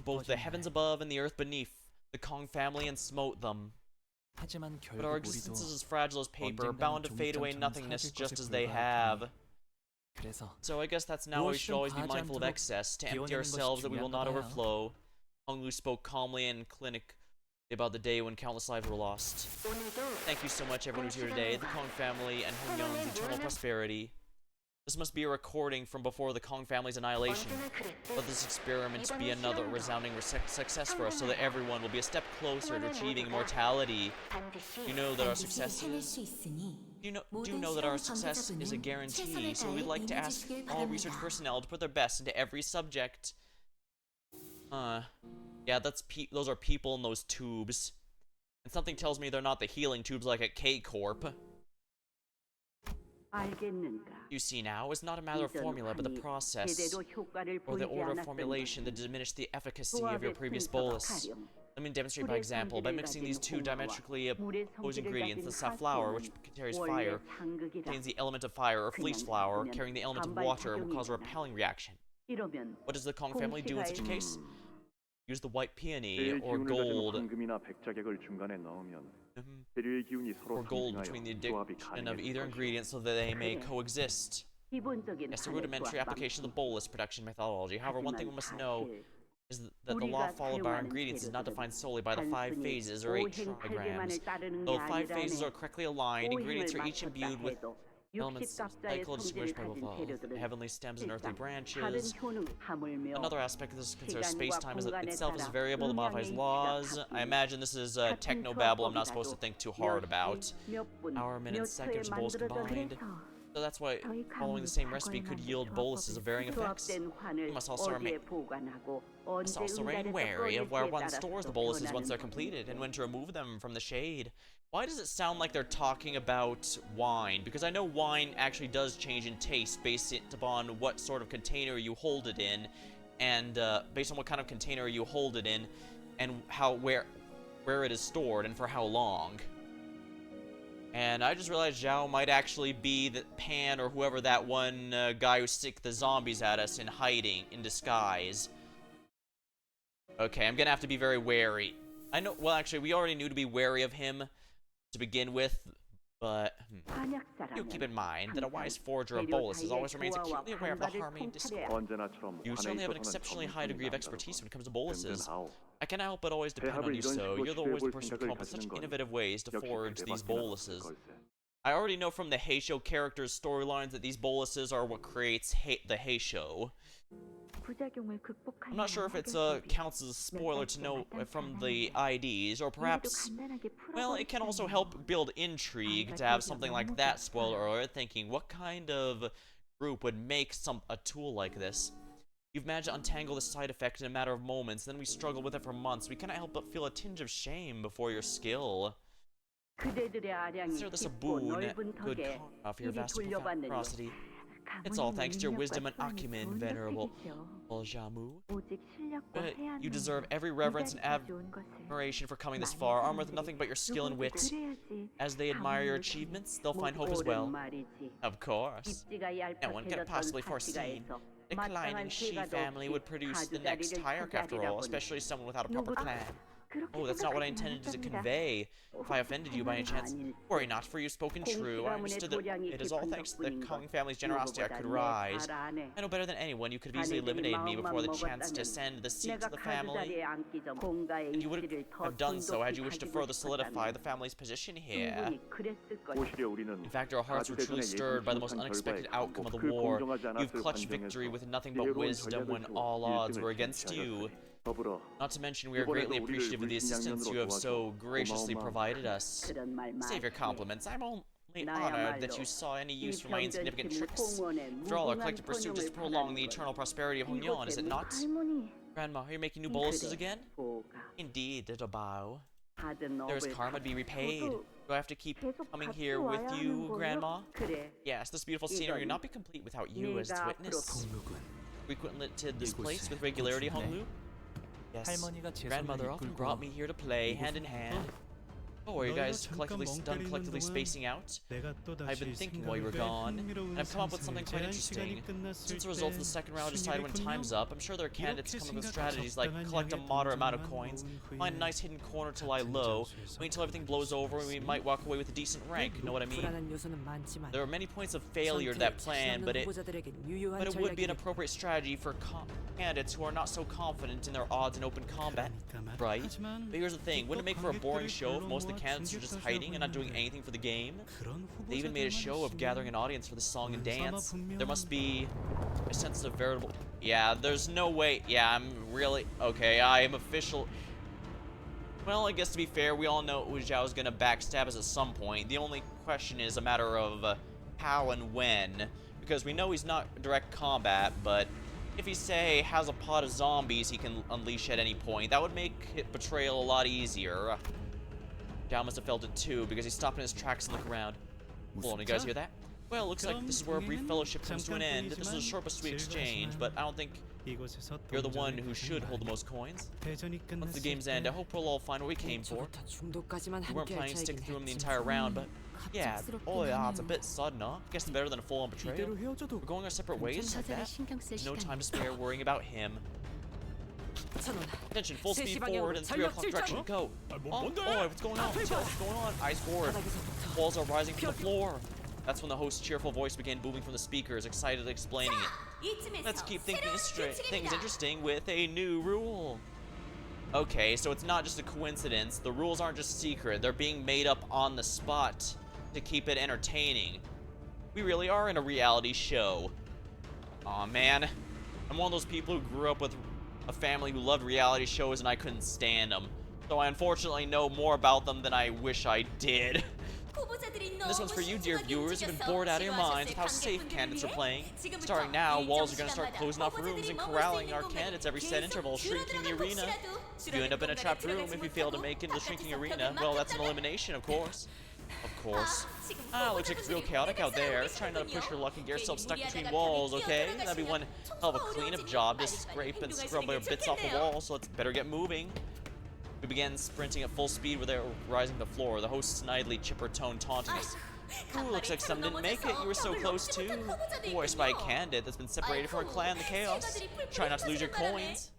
S1: both the heavens above and the earth beneath the Kong family and smote them. But our existence is as fragile as paper, bound to fade away in nothingness just as they have. So I guess that's now why we should always be mindful of excess, to empty ourselves that we will not overflow. Hong Lu spoke calmly and clinically about the day when countless lives were lost. Thank you so much everyone who's here today, the Kong family and Hongyeon's eternal prosperity. This must be a recording from before the Kong family's annihilation. Let this experiment be another resounding success for us so that everyone will be a step closer to achieving immortality. You know that our success is... Do you know that our success is a guarantee, so we'd like to ask all research personnel to put their best into every subject. Yeah, those are people in those tubes. And something tells me they're not the healing tubes like at K-Corp. You see now, it's not a matter of formula, but the process, or the order of formulation that diminished the efficacy of your previous bolus. Let me demonstrate by example. By mixing these two diametrically opposed ingredients, the safflower, which carries fire, contains the element of fire, or fleece flower, carrying the element of water, will cause a repelling reaction. What does the Kong family do in such a case? Use the white peony, or gold. Or gold between the addition of either ingredient so that they may coexist. It's a rudimentary application of the bolus production methodology. However, one thing we must know is that the law followed by our ingredients is not defined solely by the 5 phases or 8 trigrams. Though 5 phases are correctly aligned, ingredients are each imbued with elements of cycle distinguished by both heavenly stems and earthly branches. Another aspect of this concerns space-time itself is variable that modifies laws. I imagine this is techno-babble I'm not supposed to think too hard about. Hour, minute, seconds, bowls combined. So that's why following the same recipe could yield boluses of varying effects. We must also remain wary of where one stores the boluses once they're completed, and when to remove them from the shade. Why does it sound like they're talking about wine? Because I know wine actually does change in taste based upon what sort of container you hold it in, and based on what kind of container you hold it in, and where it is stored and for how long. And I just realized Zhao might actually be the Pan or whoever that one guy who stick the zombies at us in hiding, in disguise. Okay, I'm gonna have to be very wary. I know, well actually, we already knew to be wary of him to begin with, but do keep in mind that a wise forger of boluses always remains acutely aware of the harmony discord. You certainly have an exceptionally high degree of expertise when it comes to boluses. I cannot help but always depend on you, so you're always the person who come up with such innovative ways to forge these boluses. I already know from the Heisho characters' storylines that these boluses are what creates the Heisho. I'm not sure if it counts as a spoiler to know from the IDs, or perhaps, well, it can also help build intrigue to have something like that spoiler alert, thinking what kind of group would make a tool like this. You've managed to untangle the side effect in a matter of moments, then we struggled with it for months. We cannot help but feel a tinge of shame before your skill. Consider this a boon, good for your vast ferocity. It's all thanks to your wisdom and acumen, venerable Oljamu. You deserve every reverence and admiration for coming this far, armed with nothing but your skill and wit. As they admire your achievements, they'll find hope as well. Of course. No one could have possibly foreseen. The declining Shi family would produce the next hierarch after all, especially someone without a proper clan. Oh, that's not what I intended to convey. If I offended you by any chance, worry not, for you've spoken true. I understood that it is all thanks to the Kong family's generosity I could rise. I know better than anyone you could have easily eliminated me before the chance to ascend the seat of the family. And you would have done so had you wished to further solidify the family's position here. In fact, our hearts were truly stirred by the most unexpected outcome of the war. You've clutched victory with nothing but wisdom when all odds were against you. Not to mention, we are greatly appreciative of the assistance you have so graciously provided us. Save your compliments. I'm only honored that you saw any use for my insignificant tricks. After all, our collective pursuit is to prolong the eternal prosperity of Hongyeon, is it not? Grandma, are you making new boluses again? Indeed, little Bao. There's karma to be repaid. Do I have to keep coming here with you, Grandma? Yes, this beautiful scenery would not be complete without you as its witness. Frequented this place with regularity, Honglu? Yes, grandmother often brought me here to play, hand in hand. Oh, are you guys collectively spacing out? I've been thinking while you were gone, and I've come up with something quite interesting. Since the results of the second round decide when time's up, I'm sure there are candidates coming up with strategies like collect a moderate amount of coins, find a nice hidden corner to lie low, wait until everything blows over and we might walk away with a decent rank, know what I mean? There are many points of failure to that plan, but it would be an appropriate strategy for candidates who are not so confident in their odds in open combat, right? But here's the thing, wouldn't it make for a boring show if most of the candidates are just hiding and not doing anything for the game? They even made a show of gathering an audience for the song and dance. There must be a sense of veritable... Yeah, there's no way... Yeah, I'm really... Okay, I am official... Well, I guess to be fair, we all know Wu Zhao's gonna backstab us at some point. The only question is a matter of how and when. Because we know he's not direct combat, but... if he, say, has a pod of zombies he can unleash at any point, that would make betrayal a lot easier. Zhao must have felt it too, because he stopped in his tracks and looked around. Hold on, you guys hear that? Well, it looks like this is where a brief fellowship comes to an end. This was a short but sweet exchange, but I don't think you're the one who should hold the most coins. Once the game's end, I hope we'll all find what we came for. We weren't planning to stick through him the entire round, but yeah, it's a bit sudden, huh? Guess it's better than a full-on betrayal. We're going our separate ways like that. There's no time to spare worrying about him. Attention, full speed forward in the 3 o'clock direction, go! Oh, what's going on? What's going on? Eyes forward. Walls are rising from the floor. That's when the host's cheerful voice began booming from the speakers, excitedly explaining it. Let's keep things interesting with a new rule. Okay, so it's not just a coincidence. The rules aren't just secret. They're being made up on the spot to keep it entertaining. We really are in a reality show. Aw, man. I'm one of those people who grew up with a family who loved reality shows and I couldn't stand them. So I unfortunately know more about them than I wish I did. This one's for you, dear viewers. You've been bored out of your minds with how safe candidates are playing. Starting now, walls are going to start closing off rooms and corralling our candidates every set interval, shrinking the arena. If you end up in a trapped room, if you fail to make it into the shrinking arena, well, that's an elimination, of course. Of course. Looks like it's real chaotic out there. Try not to push your luck and get yourself stuck between walls, okay? That'd be one hell of a cleanup job to scrape and scrub your bits off the wall, so let's better get moving. We began sprinting at full speed without rising to the floor, the host's snidely chipper tone taunting us. Ooh, looks like some didn't make it. You were so close too. Voiced by a candidate that's been separated from her clan in the chaos. Try not to lose your coins.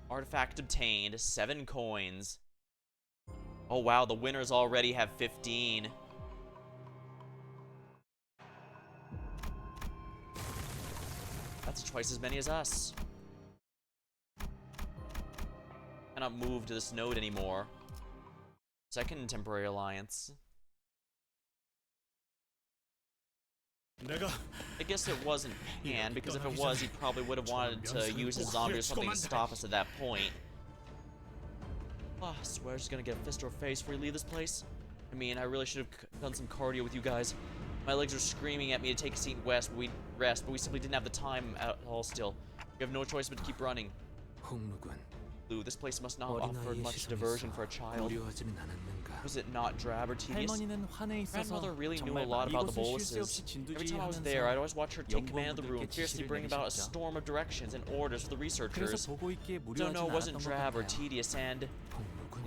S1: Artifact obtained. 7 coins. Oh wow, the winners already have 15. That's twice as many as us. Cannot move to this node anymore. Second temporary alliance. I guess it wasn't Pan, because if it was, he probably would have wanted to use his zombie or something to stop us at that point. Oh, I swear I'm just gonna get a fist or a face before we leave this place. I mean, I really should have done some cardio with you guys. My legs are screaming at me to take a seat and rest, but we simply didn't have the time at all still. We have no choice but to keep running. Lou, this place must not have offered much diversion for a child. Was it not drab or tedious?
S6: 할머니는 화내 있어서
S1: Grandmother really knew a
S6: 정말
S1: lot about the
S6: 이곳을 쉴 새
S1: boluses.
S6: 없이
S1: Every time I was there, I'd always watch her take command of the room, fiercely bring about a storm of directions and orders for the researchers.
S6: 그래서 보고 있기에
S1: So no,
S6: 무료하진
S1: it wasn't
S6: 않았던 것
S1: drab or
S6: 같아요.
S1: tedious, and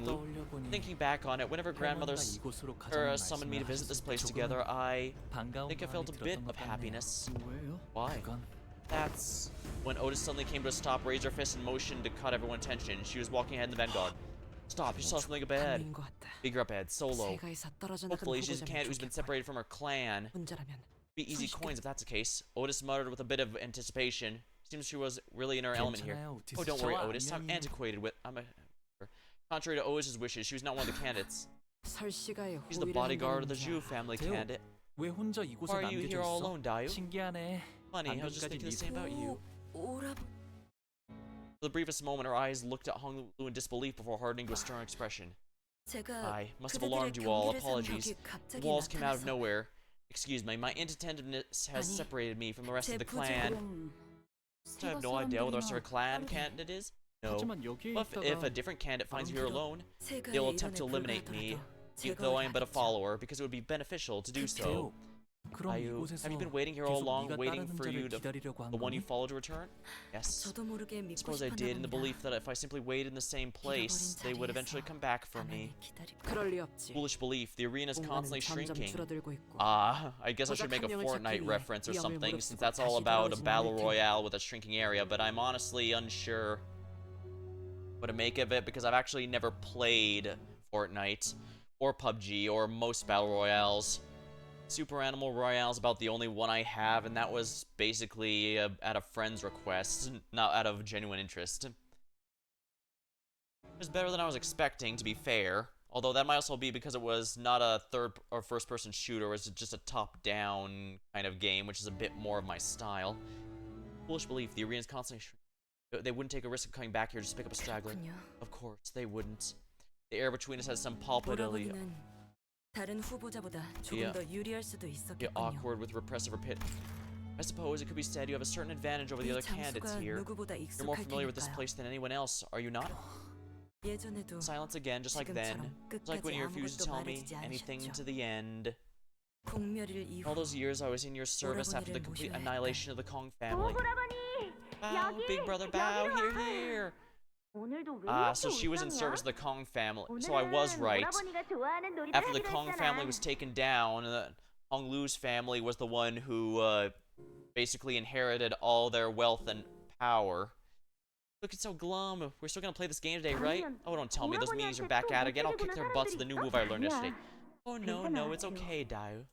S6: 떠올려보니
S1: thinking back on it, whenever grandmother
S6: 이곳으로 가자는
S1: summoned me to
S6: 말씀을
S1: visit this place
S6: 하셨을 때
S1: together, I
S6: 반가운
S1: think I felt a
S6: 마음이
S1: bit
S6: 들었던
S1: of
S6: 것 같네요.
S1: happiness.
S6: 뭐예요?
S1: Why?
S6: 그건
S1: That's when Otis suddenly came to a stop, raised her fist, and motioned to cut everyone's attention. She was walking ahead in the vanguard. Stop, you saw something up ahead.
S5: 감인 것 같다.
S1: Figure up ahead, solo.
S5: 세가에서 떨어져 나간
S1: Hopefully she's a
S5: 후보자면
S1: candidate who's been
S5: 좋겠군.
S1: separated from her clan.
S5: 혼자라면
S1: Be easy
S5: 순식간에
S1: coins if that's the case. Otis muttered with a bit of anticipation. Seems she was really in her element here.
S6: 괜찮아요, 오티스.
S1: Oh, don't worry,
S6: 저와
S1: Otis. I'm
S6: 안녕히.
S1: antiquated with. Contrary to Otis's wishes, she was not one of the candidates.
S5: 설씨가의
S1: She's the
S5: 호의를
S1: bodyguard of the
S5: 한다는
S1: Zhu family
S6: Theo.
S1: candidate.
S6: 왜 혼자 이곳에
S1: Why are you
S6: 남겨져
S1: here all
S6: 있어?
S1: alone, Dayu?
S6: 신기하네.
S1: Funny, I was just
S6: 방금까지
S1: thinking the
S6: 네
S1: same about you.
S5: 오라버
S1: For the briefest moment, her eyes looked at Hong Lu in disbelief before hardening to a stern expression.
S2: 제가
S1: I must have
S2: 그대들의
S1: alarmed you all.
S2: 경계를 삼
S1: Apologies.
S2: 벽이
S1: The
S2: 갑자기
S1: walls came out of
S2: 나타나서
S1: nowhere. Excuse me, my inattentiveness has
S2: 아니,
S1: separated me from the rest
S2: 제
S1: of the clan.
S2: 부지rom
S1: I have no idea what the rest of her clan candidate is. No.
S6: 하지만 여기에
S1: But if a
S6: 있다가
S1: different candidate finds you here alone,
S2: 세가의
S1: they will attempt to
S2: 일원에
S1: eliminate me,
S2: 불과하더라도
S1: though I am but a
S2: 제거를
S1: follower, because it would be beneficial to do so.
S6: Theo, 그럼
S1: Have
S6: 이곳에서
S1: you been waiting here all
S6: 계속
S1: along,
S6: 네가
S1: waiting
S6: 다른
S1: for you
S6: 자를
S1: to
S6: 기다리려고 한
S1: the one you
S6: 거니?
S1: followed to return? Yes.
S2: 저도 모르게 믿고
S1: Suppose I
S2: 싶었나
S1: did, in the
S2: 봅니다.
S1: belief that if I simply waited in the same place, they would eventually come back for me.
S2: 가만히 기다리고
S5: 그럴 리 없지.
S1: Foolish belief. The arena is
S5: 공간은
S1: constantly
S5: 점점
S1: shrinking.
S5: 줄어들고 있고
S1: I guess I should make a
S5: 고작 한 명을
S1: Fortnite
S5: 찾기 위해
S1: reference or
S5: 위험을
S1: something,
S5: 무릅쓰고
S1: since that's all
S5: 다시
S1: about a
S5: 돌아오진
S1: battle
S5: 않을 테니.
S1: royale with a shrinking area, but I'm honestly unsure what to make of it, because I've actually never played Fortnite, or PUBG, or most battle royales. Super Animal Royale's about the only one I have, and that was basically at a friend's request, not out of genuine interest. It was better than I was expecting, to be fair. Although that might also be because it was not a third or first person shooter, it was just a top-down kind of game, which is a bit more of my style. Foolish belief, the arena's constantly shrinking. They wouldn't take a risk of coming back here just to pick up a straggler.
S2: 그렇군요.
S1: Of course, they wouldn't. The air between us has some palpability.
S2: 오라버니는 다른 후보자보다 조금
S1: Yeah.
S2: 더 유리할 수도
S1: Get
S2: 있었겠군요.
S1: awkward with repressive repit. I suppose it could be said you have a certain advantage over the
S2: 이
S1: other candidates
S2: 장소가
S1: here.
S2: 누구보다
S1: You're more
S2: 익숙할
S1: familiar with this
S2: 테니까요.
S1: place than anyone else, are you not?
S2: 예전에도
S1: Silence again, just like then.
S2: 지금처럼
S1: It's like when
S2: 끝까지
S1: you refused to
S2: 아무것도
S1: tell me
S2: 말해주지
S1: anything
S2: 않으셨죠.
S1: to the end.
S2: 공멸일 이후
S1: All those years I was in your service after the
S2: 오라버니를
S1: complete
S2: 모셔야
S1: annihilation of the Kong family. Bow, big brother, bow, here, here. So she was in service of the Kong family. So I was right. After the Kong family was taken down, Hong Lu's family was the one who basically inherited all their wealth and power. Look, it's so glum. We're still gonna play this game today, right? Oh, don't tell me. Those meanies are back at it again. I'll kick their butts with the new move I learned yesterday. Oh, no, it's okay, Dayu.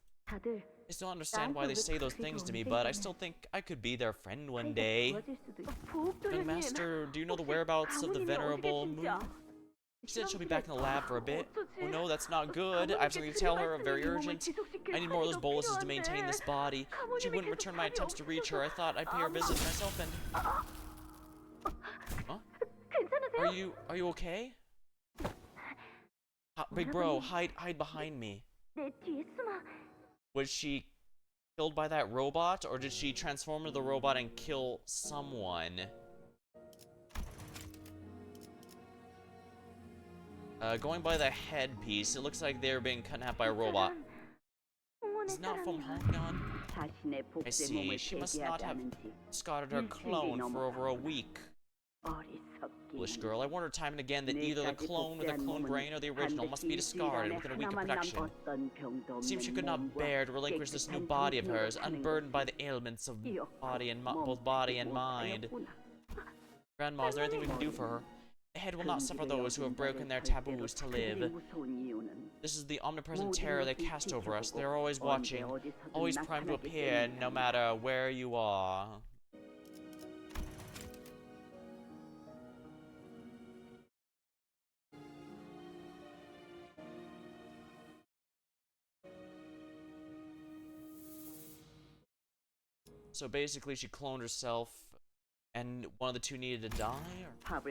S1: I still understand why they say those things to me, but I still think I could be their friend one day. Young Master, do you know the whereabouts of the Venerable Moon? She said she'll be back in the lab for a bit. Oh no, that's not good. I have something to tell her, very urgent. I need more of those boluses to maintain this body. She wouldn't return my attempts to reach her. I thought I'd pay her a visit myself and... Huh? Are you okay? Big bro, hide behind me. Was she killed by that robot, or did she transform into the robot and kill someone? Going by the headpiece, it looks like they're being cut in half by a robot. Is not from Hongyan?
S8: 자신의
S1: I see.
S8: 복제몸을
S1: She must not have
S8: 대기하자는지
S1: discarded her clone for over a week. Foolish girl, I warned her time and again that either the clone with the clone brain or the original must be discarded within a week of production. It seems she could not bear to relinquish this new body of hers, unburdened by the ailments of both body and mind. Grandma, is there anything we can do for her? The head will not suffer those who have broken their taboos to live. This is the omnipresent terror they cast over us. They are always watching, always primed to appear, no matter where you are. So basically, she cloned herself, and one of the two needed to die? Or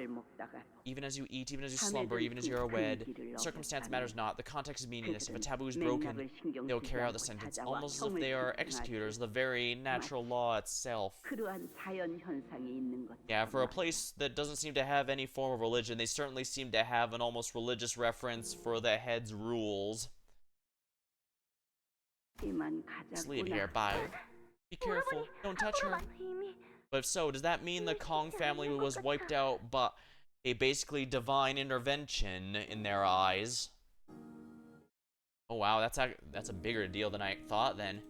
S1: even as you eat, even as you slumber, even as you are wed, circumstance matters not. The context is meaningless. If a taboo is broken, they will carry out the sentence, almost as if they are executors, the very natural law itself. Yeah, for a place that doesn't seem to have any form of religion, they certainly seem to have an almost religious reference for the head's rules. Let's leave here, bye. Be careful, don't touch her. But if so, does that mean the Kong family was wiped out by a basically divine intervention in their eyes? Oh wow, that's a bigger deal than I thought then.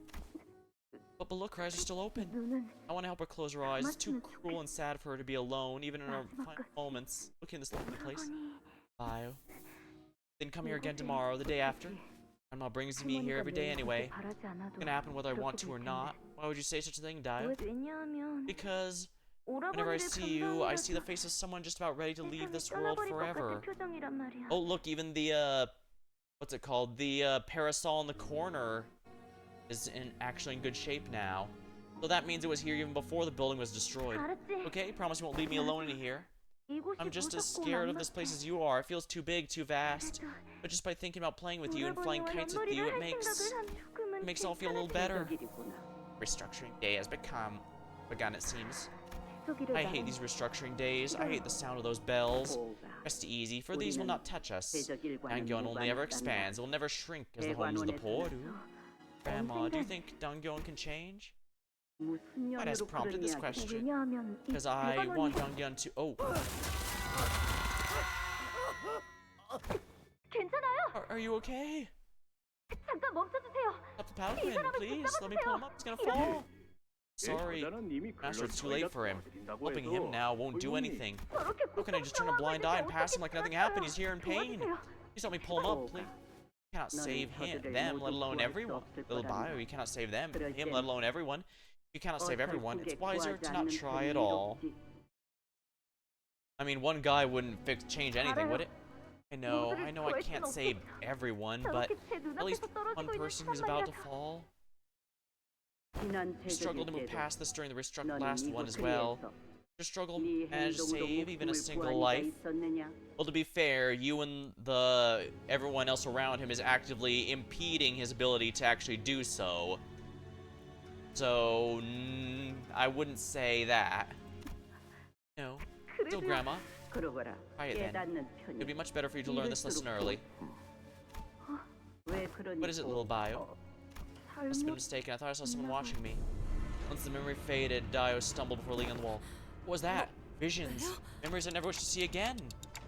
S1: But look, her eyes are still open. I want to help her close her eyes. It's too cruel and sad for her to be alone, even in her final moments. Look in this lovely place. Bio. Then come here again tomorrow, the day after. Grandma brings me here every day anyway. It's gonna happen whether I want to or not. Why would you say such a thing, Dio? Because whenever I see you, I see the face of someone just about ready to leave this world forever. Oh, look, even the, what's it called? The, parasol in the corner is actually in good shape now. So that means it was here even before the building was destroyed. Okay, promise you won't leave me alone in here. I'm just as scared of this place as you are. It feels too big, too vast. But just by thinking about playing with you and flying kites with you, it makes it all feel a little better. Restructuring day has begun, it seems. I hate these restructuring days. I hate the sound of those bells. Rest easy, for these will not touch us. Dangyeon only ever expands. It will never shrink as the homes of the poor do. Grandma, do you think Dangyeon can change? What has prompted this question? Because I want Dangyeon to— oh. Are you okay? Stop the paddling, please. Let me pull him up. He's gonna fall. Sorry, Master, it's too late for him. Helping him now won't do anything. How can I just turn a blind eye and pass him like nothing happened? He's here in pain. Please help me pull him up, please. You cannot save them, let alone everyone. Little Bio, you cannot save them, him, let alone everyone. You cannot save everyone. It's wiser to not try at all. I mean, one guy wouldn't change anything, would it? I know I can't save everyone, but at least one person who's about to fall. You struggled to move past this during the last one as well. Your struggle managed to save even a single life. Well, to be fair, you and everyone else around him is actively impeding his ability to actually do so. So, I wouldn't say that. No. Still, Grandma. Try it then. It would be much better for you to learn this lesson early. What is it, little Bio? Must have been mistaken. I thought I saw someone watching me. Once the memory faded, Dio stumbled before leaning on the wall. What was that? Visions. Memories I never wish to see again.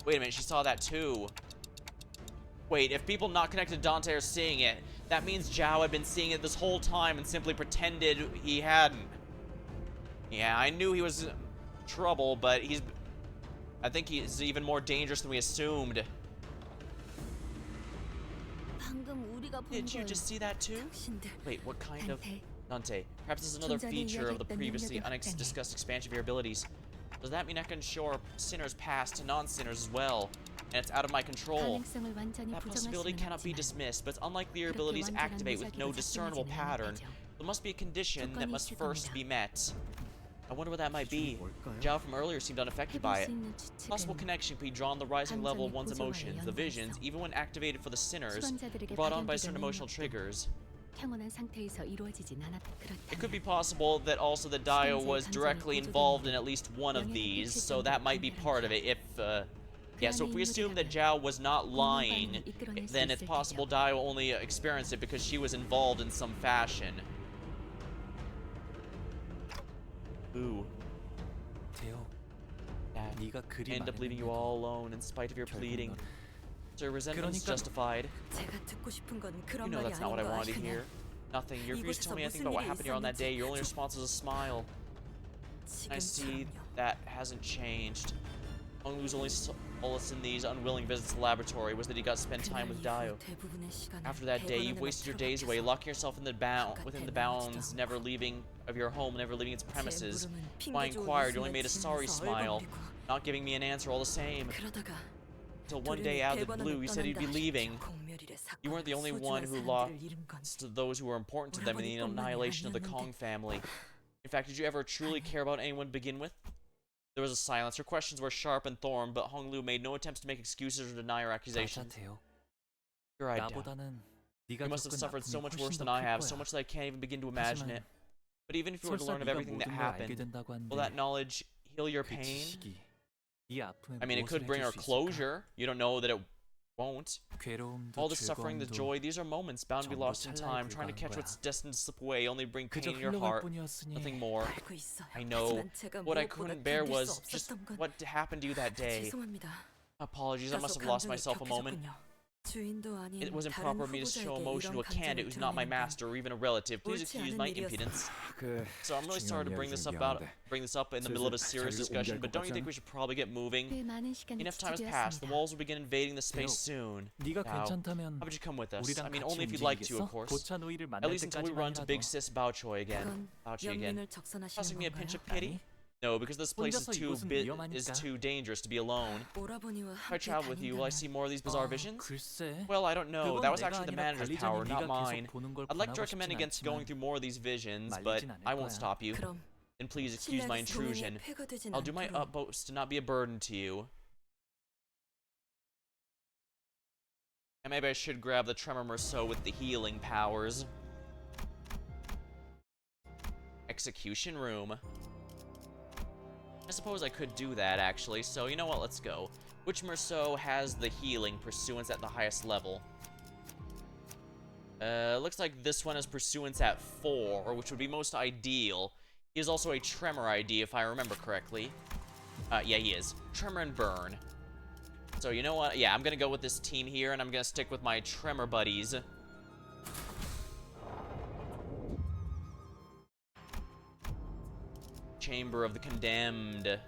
S1: Wait a minute, she saw that too. Wait, if people not connected to Dante are seeing it, that means Zhao had been seeing it this whole time and simply pretended he hadn't. Yeah, I knew he was trouble, but I think he's even more dangerous than we assumed. Did you just see that too? Wait, what kind of— Dante, perhaps this is another feature of the previously discussed expansion of your abilities. Does that mean I can show our sinners past to non-sinners as well? And it's out of my control. That possibility cannot be dismissed, but it's unlikely your abilities activate with no discernible pattern. There must be a condition that must first be met. I wonder what that might be. Zhao from earlier seemed unaffected by it. Possible connection can be drawn the rising level of one's emotions, the visions, even when activated for the sinners, brought on by certain emotional triggers. It could be possible that also that Dio was directly involved in at least one of these, so that might be part of it. Yeah, so if we assume that Zhao was not lying, then it's possible Dio only experienced it because she was involved in some fashion. Blue.
S6: 대호,
S1: Dad,
S6: 네가 그리
S1: I end up leaving you
S6: 많았는데도
S1: all alone in spite of your
S6: 결국
S1: pleading.
S6: 너를
S1: So your resentment is
S6: 그러니까-
S1: justified.
S5: 제가 듣고 싶은 건
S1: You
S5: 그런
S1: know
S5: 말이
S1: that's not
S5: 아닌
S1: what I
S5: 거
S1: wanted to
S5: 아시네.
S1: hear. Nothing. You refused to tell me anything about what happened here on that day. Your only response was a smile. I see
S5: 지금처럼요.
S1: that hasn't changed. Hong Lu's only solace in these unwilling visits to the laboratory was that he got to spend time with Dio. After that day, you've wasted your days away, locking yourself in the within the bounds, never leaving of your home, never leaving its premises. When I inquired, you only made a sorry smile, not giving me an answer all the same. Until one day out of the blue, you said you'd be leaving. You weren't the only one who lost to those who were important to them in the annihilation of the Kong family. In fact, did you ever truly care about anyone to begin with? There was a silence. Her questions were sharp and thorn, but Hong Lu made no attempts to make excuses or deny her
S6: 맞아,
S1: accusations.
S6: 대호.
S1: You're right, Dao.
S6: 나보다는 네가
S1: You must have
S6: 겪은
S1: suffered so
S6: 아픔이
S1: much
S6: 훨씬
S1: worse
S6: 더
S1: than I
S6: 클
S1: have,
S6: 거야.
S1: so much that I can't even begin to imagine
S6: 하지만
S1: it. But even if you were to
S6: 설사
S1: learn of
S6: 네가
S1: everything that
S6: 모든 걸 알게
S1: happened,
S6: 된다고
S1: will that
S6: 한들
S1: knowledge heal your
S6: 그
S1: pain?
S6: 지식이 네 아픔에
S1: I mean, it
S6: 무엇을
S1: could bring
S6: 해줄
S1: her
S6: 수 있을까?
S1: closure. You don't know that it won't.
S6: 괴로움도
S1: All the suffering, the
S6: 즐거움도
S1: joy, these are moments bound to be
S6: 전부
S1: lost in time.
S6: 찰나에
S1: Trying to
S6: 불과한
S1: catch
S6: 거야.
S1: what's destined to slip away, only bring
S6: 그저
S1: pain in your
S6: 흘러갈
S1: heart.
S6: 뿐이었으니
S1: Nothing more.
S5: 알고 있어요.
S1: I know.
S5: 하지만 제가
S1: What I
S5: 무엇보다
S1: couldn't bear
S5: 견딜 수
S1: was just
S5: 없었던 건
S1: what happened to you that day.
S5: 죄송합니다.
S1: Apologies, I must
S5: 다소
S1: have lost
S5: 감정이
S1: myself a moment.
S5: 격해졌군요. 주인도 아닌
S1: It wasn't
S5: 다른
S1: proper of me to show
S5: 후보자에게
S1: emotion to
S5: 이런
S1: a candidate
S5: 감정을
S1: who's not my
S5: 드러내는 건
S1: master or even a relative. Please
S5: 옳지
S1: excuse
S5: 않은
S1: my
S5: 일이었어요.
S1: impudence.
S7: 그
S1: So I'm really sorry to bring this up in the middle of a serious discussion, but don't you think we should probably get moving?
S3: 꽤 많은 시간이
S1: Enough time has passed. The walls will begin invading the space
S6: 대호,
S1: soon.
S6: 네가
S1: Now,
S6: 괜찮다면
S1: how about you come with us? I
S6: 우리랑
S1: mean,
S6: 같이
S1: only if you'd like to,
S6: 움직이겠어?
S1: of course.
S6: 고차 노이를
S1: At
S6: 만날
S1: least until we run to Big
S6: 때까지만이라도
S1: Sis Baochoi again.
S5: 그건
S1: Baochi again.
S5: 연민을 적선하시는
S1: Tossing me a pinch
S5: 건가요?
S1: of pity? No, because this place is
S6: 혼자서
S1: too
S6: 이곳은
S1: is
S6: 위험하니까.
S1: too dangerous to be alone.
S5: 오라버니와
S1: If I
S5: 함께
S1: travel with you, will I
S5: 다닌다면
S1: see more of these bizarre visions?
S6: 글쎄.
S1: Well, I don't know.
S6: 그건
S1: That was
S6: 내가
S1: actually the
S6: 아니라
S1: manager's
S6: 관리자인
S1: power, not
S6: 네가
S1: mine.
S6: 계속 보는 걸
S1: I'd like to
S6: 권하고
S1: recommend
S6: 싶진
S1: against going
S6: 않지만
S1: through more of these visions, but
S6: 말리진 않을
S1: I won't
S6: 거야.
S1: stop you.
S5: 그럼
S1: And please excuse my
S5: 신랑의
S1: intrusion.
S5: 소명에 폐가 되진
S1: I'll do my
S5: 않도록
S1: utmost to not be a burden to you. And maybe I should grab the Tremor Merceau with the healing powers. Execution room. I suppose I could do that, actually, so you know what, let's go. Which Merceau has the healing pursuance at the highest level? Looks like this one has pursuance at 4, which would be most ideal. He is also a Tremor ID, if I remember correctly. Yeah, he is. Tremor and Burn. So, you know what? Yeah, I'm gonna go with this team here, and I'm gonna stick with my Tremor buddies. Chamber of the Condemned.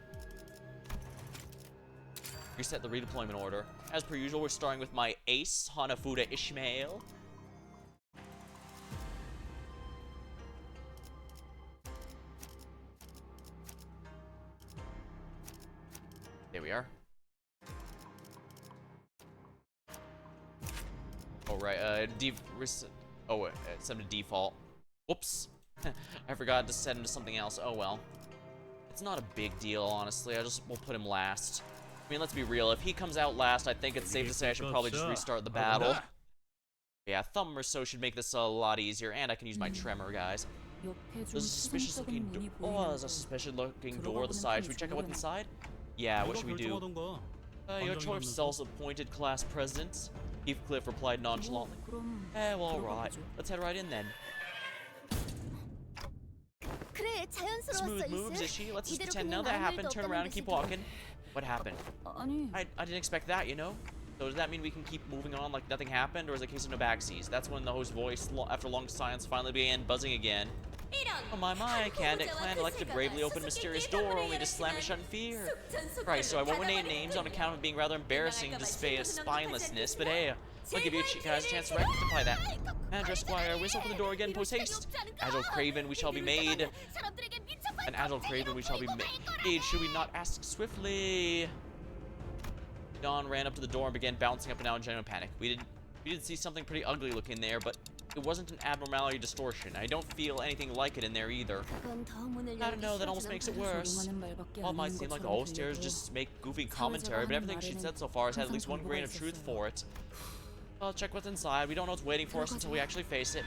S1: Reset the redeployment order. As per usual, we're starting with my ace, Hanafuda Ishmael. There we are. Oh, right, set him to default. Whoops. I forgot to set him to something else. Oh, well. It's not a big deal, honestly. We'll put him last. I mean, let's be real. If he comes out last, I think it's safe to say I should probably just restart the battle. Yeah, Thumb or so should make this a lot easier, and I can use my Tremor, guys.
S3: 옆에 좀
S1: There's a suspicious looking
S3: 눈이
S1: oh, there's a
S3: 보이는데
S1: suspicious looking
S3: 들어가
S1: door on the
S3: 보는
S1: side.
S3: 편이
S1: Should we check out what's
S3: 좋으려나?
S1: inside? Yeah, what should we do?
S4: 결정하던가.
S1: Your choice self-appointed class president. Heathcliff replied nonchalantly.
S3: 그럼
S1: Well, alright.
S3: 들어가보죠.
S1: Let's head right in then.
S2: 그래, 자연스러웠어,
S1: Smooth moves, is
S2: 리스.
S1: she? Let's just
S2: 이대로
S1: pretend
S2: 그냥
S1: none of that
S2: 아무
S1: happened,
S2: 일도
S1: turn
S2: 없다는
S1: around and keep
S2: 듯이
S1: walking. What happened?
S3: 아니
S1: I didn't expect that, you know? So does that mean we can keep moving on like nothing happened, or is it a case of no backseas? That's when the host's voice, after long silence, finally began buzzing again. Oh my, Candidate Clan elected to bravely open a mysterious door, only to slam it shut in fear. Right, so I won't name names on account of being rather embarrassing to display a spinelessness, but hey, I'll give you guys a chance to rectify that. Manager Squire, whisk open the door again, post haste. Agile Craven, we shall be made. An Agile Craven, we shall be made. Should we not ask swiftly? Dawn ran up to the door and began bouncing up and down in genuine panic. We did see something pretty ugly looking there, but it wasn't an abnormality or distortion. I don't feel anything like it in there either. I don't know, that almost makes it worse. Well, it might seem like the host here just make goofy commentary, but everything she said so far has had at least one grain of truth for it. I'll check what's inside. We don't know what's waiting for us until we actually face it.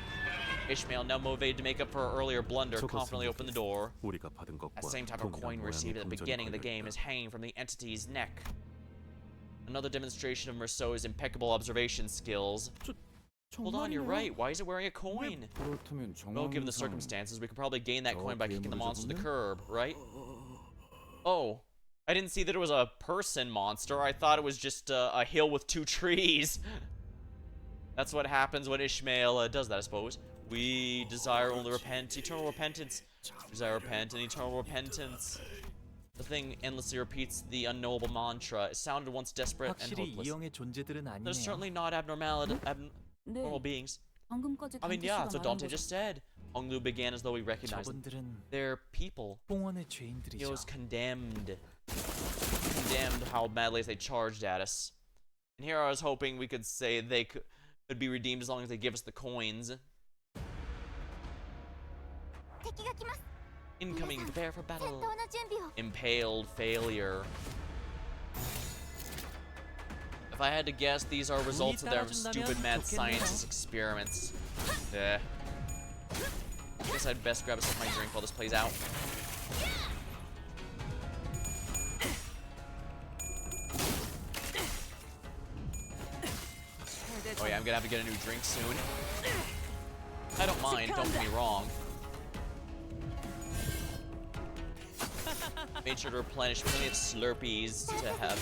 S1: Ishmael, now motivated to make up for her earlier blunder, confidently opened the door.
S7: 우리가 받은 것과
S1: That same type of coin we received at the beginning of the game is hanging from the entity's neck. Another demonstration of Merceau's impeccable observation skills. Hold on, you're right. Why is it wearing a coin?
S7: 그렇다면
S1: Well, given the
S7: 정황상
S1: circumstances, we could probably gain that coin by
S7: 괴물을
S1: kicking the monster to the
S7: 잡으면?
S1: curb, right? Oh, I didn't see that it was a person monster. I thought it was just a hill with 2 trees. That's what happens when Ishmael does that, I suppose. We desire only repent, eternal repentance. Desire repent and eternal repentance. The thing endlessly repeats the unknowable mantra. It sounded once desperate and
S6: 확실히
S1: hopeless.
S6: 이형의 존재들은
S1: They're
S6: 아니네요.
S1: certainly not abnormal beings.
S3: 방금까지
S1: I mean,
S3: 단테
S1: yeah,
S3: 씨가
S1: that's what
S3: 말한
S1: Dante
S3: 거죠.
S1: just said. Honglu began as though we recognized them.
S6: 저분들은
S1: They're people.
S6: 홍원의
S1: He
S6: 죄인들이죠.
S1: was condemned. Condemned how madly they charged at us. And here I was hoping we could say they could be redeemed as long as they give us the coins.
S2: 敵が来ます。
S1: Incoming, prepare for
S2: 戦
S1: battle.
S2: 闘の準備を。
S1: Impaled failure. If I had to guess, these are results of their stupid mad scientist experiments. Yeah. Guess I'd best grab a sip of my drink while this plays out. Oh yeah, I'm gonna have to get a new drink soon. I don't mind, don't get me wrong. Made sure to replenish plenty of Slurpees to have.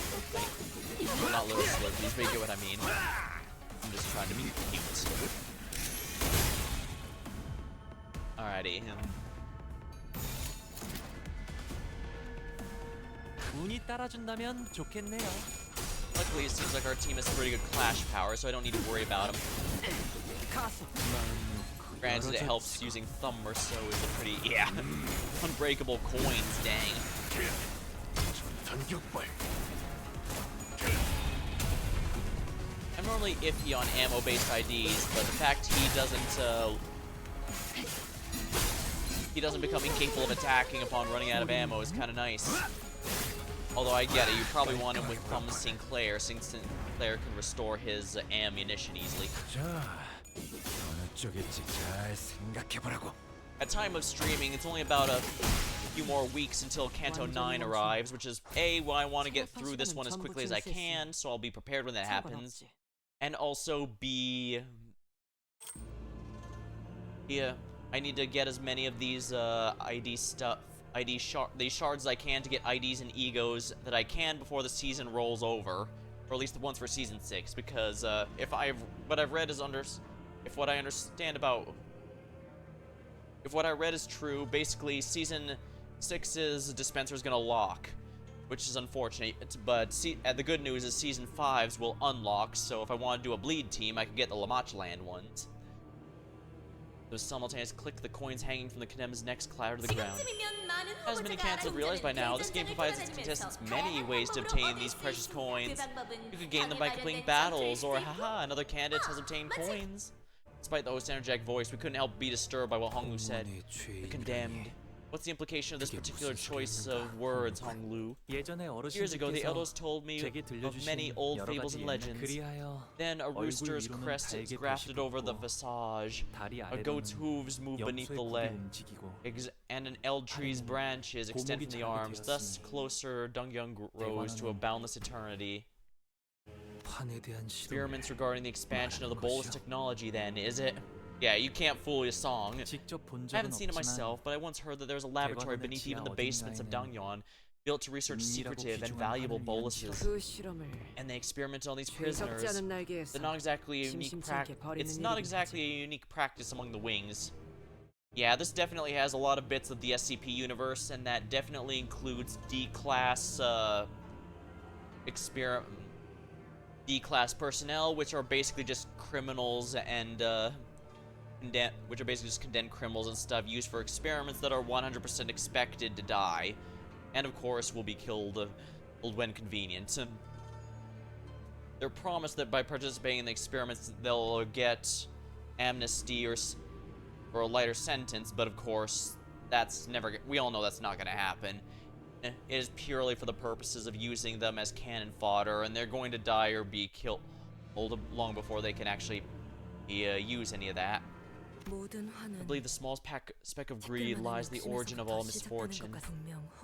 S1: Well, not little Slurpees, but you get what I mean. I'm just trying to be cute. Alrighty.
S6: 운이 따라준다면 좋겠네요.
S1: Luckily, it seems like our team has pretty good clash power, so I don't need to worry about them. Granted, it helps using thumb or so is a pretty, yeah, unbreakable coins, dang.
S7: 전격발.
S1: I'm normally iffy on ammo-based IDs, but the fact he doesn't become incapable of attacking upon running out of ammo is kind of nice. Although I get it, you probably want him with Thumb Sinclair, since Sinclair can restore his ammunition easily.
S7: 자, 어느 쪽일지 잘 생각해보라고.
S1: At time of streaming, it's only about a few more weeks until Canto 9 arrives, which is A, why I want to get through this one as quickly as I can, so I'll be prepared when that happens. And also B, yeah, I need to get as many of these these shards I can to get IDs and egos that I can before the season rolls over, or at least the ones for season 6. Because if what I read is true, basically season 6's dispenser is gonna lock, which is unfortunate. But the good news is season 5's will unlock. So if I want to do a bleed team, I can get the Lamach Land ones. Those simultaneous click the coins hanging from the condemned's necks clatter to the ground. As many cats have realized by now, this game provides its contestants many ways to obtain these precious coins. You could gain them by completing battles, or haha, another candidate has obtained coins. Despite the host's energetic voice, we couldn't help be disturbed by what Honglu said. The condemned. What's the implication of this particular choice of words, Honglu?
S6: 예전에
S1: Years ago, the
S6: 어르신들께서
S1: elders told me
S6: 제게
S1: of many
S6: 들려주신
S1: old
S6: 여러
S1: fables
S6: 가지
S1: and
S6: 옛날
S1: legends.
S6: 그리하여
S1: Then a rooster's
S6: 위로는
S1: crest is
S6: 달게
S1: grafted over the
S6: 펴시고
S1: visage,
S6: 다리
S1: a goat's
S6: 아래로는
S1: hooves move beneath the
S6: 염소의
S1: leg,
S6: 굽이 움직이고
S1: and an eld tree's branches extend from the arms. Thus, closer Dongyung grows to a boundless eternity.
S6: 판에 대한
S1: Experiments regarding the expansion of the bolus technology, then, is it? Yeah, you can't fool a song.
S6: 직접 본
S1: I haven't
S6: 적은
S1: seen it
S6: 없지만
S1: myself, but I once heard that there's a laboratory beneath even the basements of Dangyeon, built to research secretive and valuable boluses.
S5: 그 실험을
S1: And they experimented on these
S5: 죄송지
S1: prisoners.
S5: 않은 날개에서
S1: They're not exactly a unique
S5: 심심찮게 버리는
S1: It's not
S5: 일이긴
S1: exactly
S5: 하지.
S1: a unique practice among the wings. Yeah, this definitely has a lot of bits of the SCP universe, and that definitely includes D-class D-class personnel, which are basically just criminals and which are basically just condemned criminals and stuff used for experiments that are 100% expected to die, and of course will be killed when convenient. They're promised that by participating in the experiments they'll get amnesty or a lighter sentence, but of course that's never. We all know that's not gonna happen. It is purely for the purposes of using them as cannon fodder, and they're going to die or be killed long before they can actually use any of that. I believe the smallest speck of greed lies the origin of all misfortune.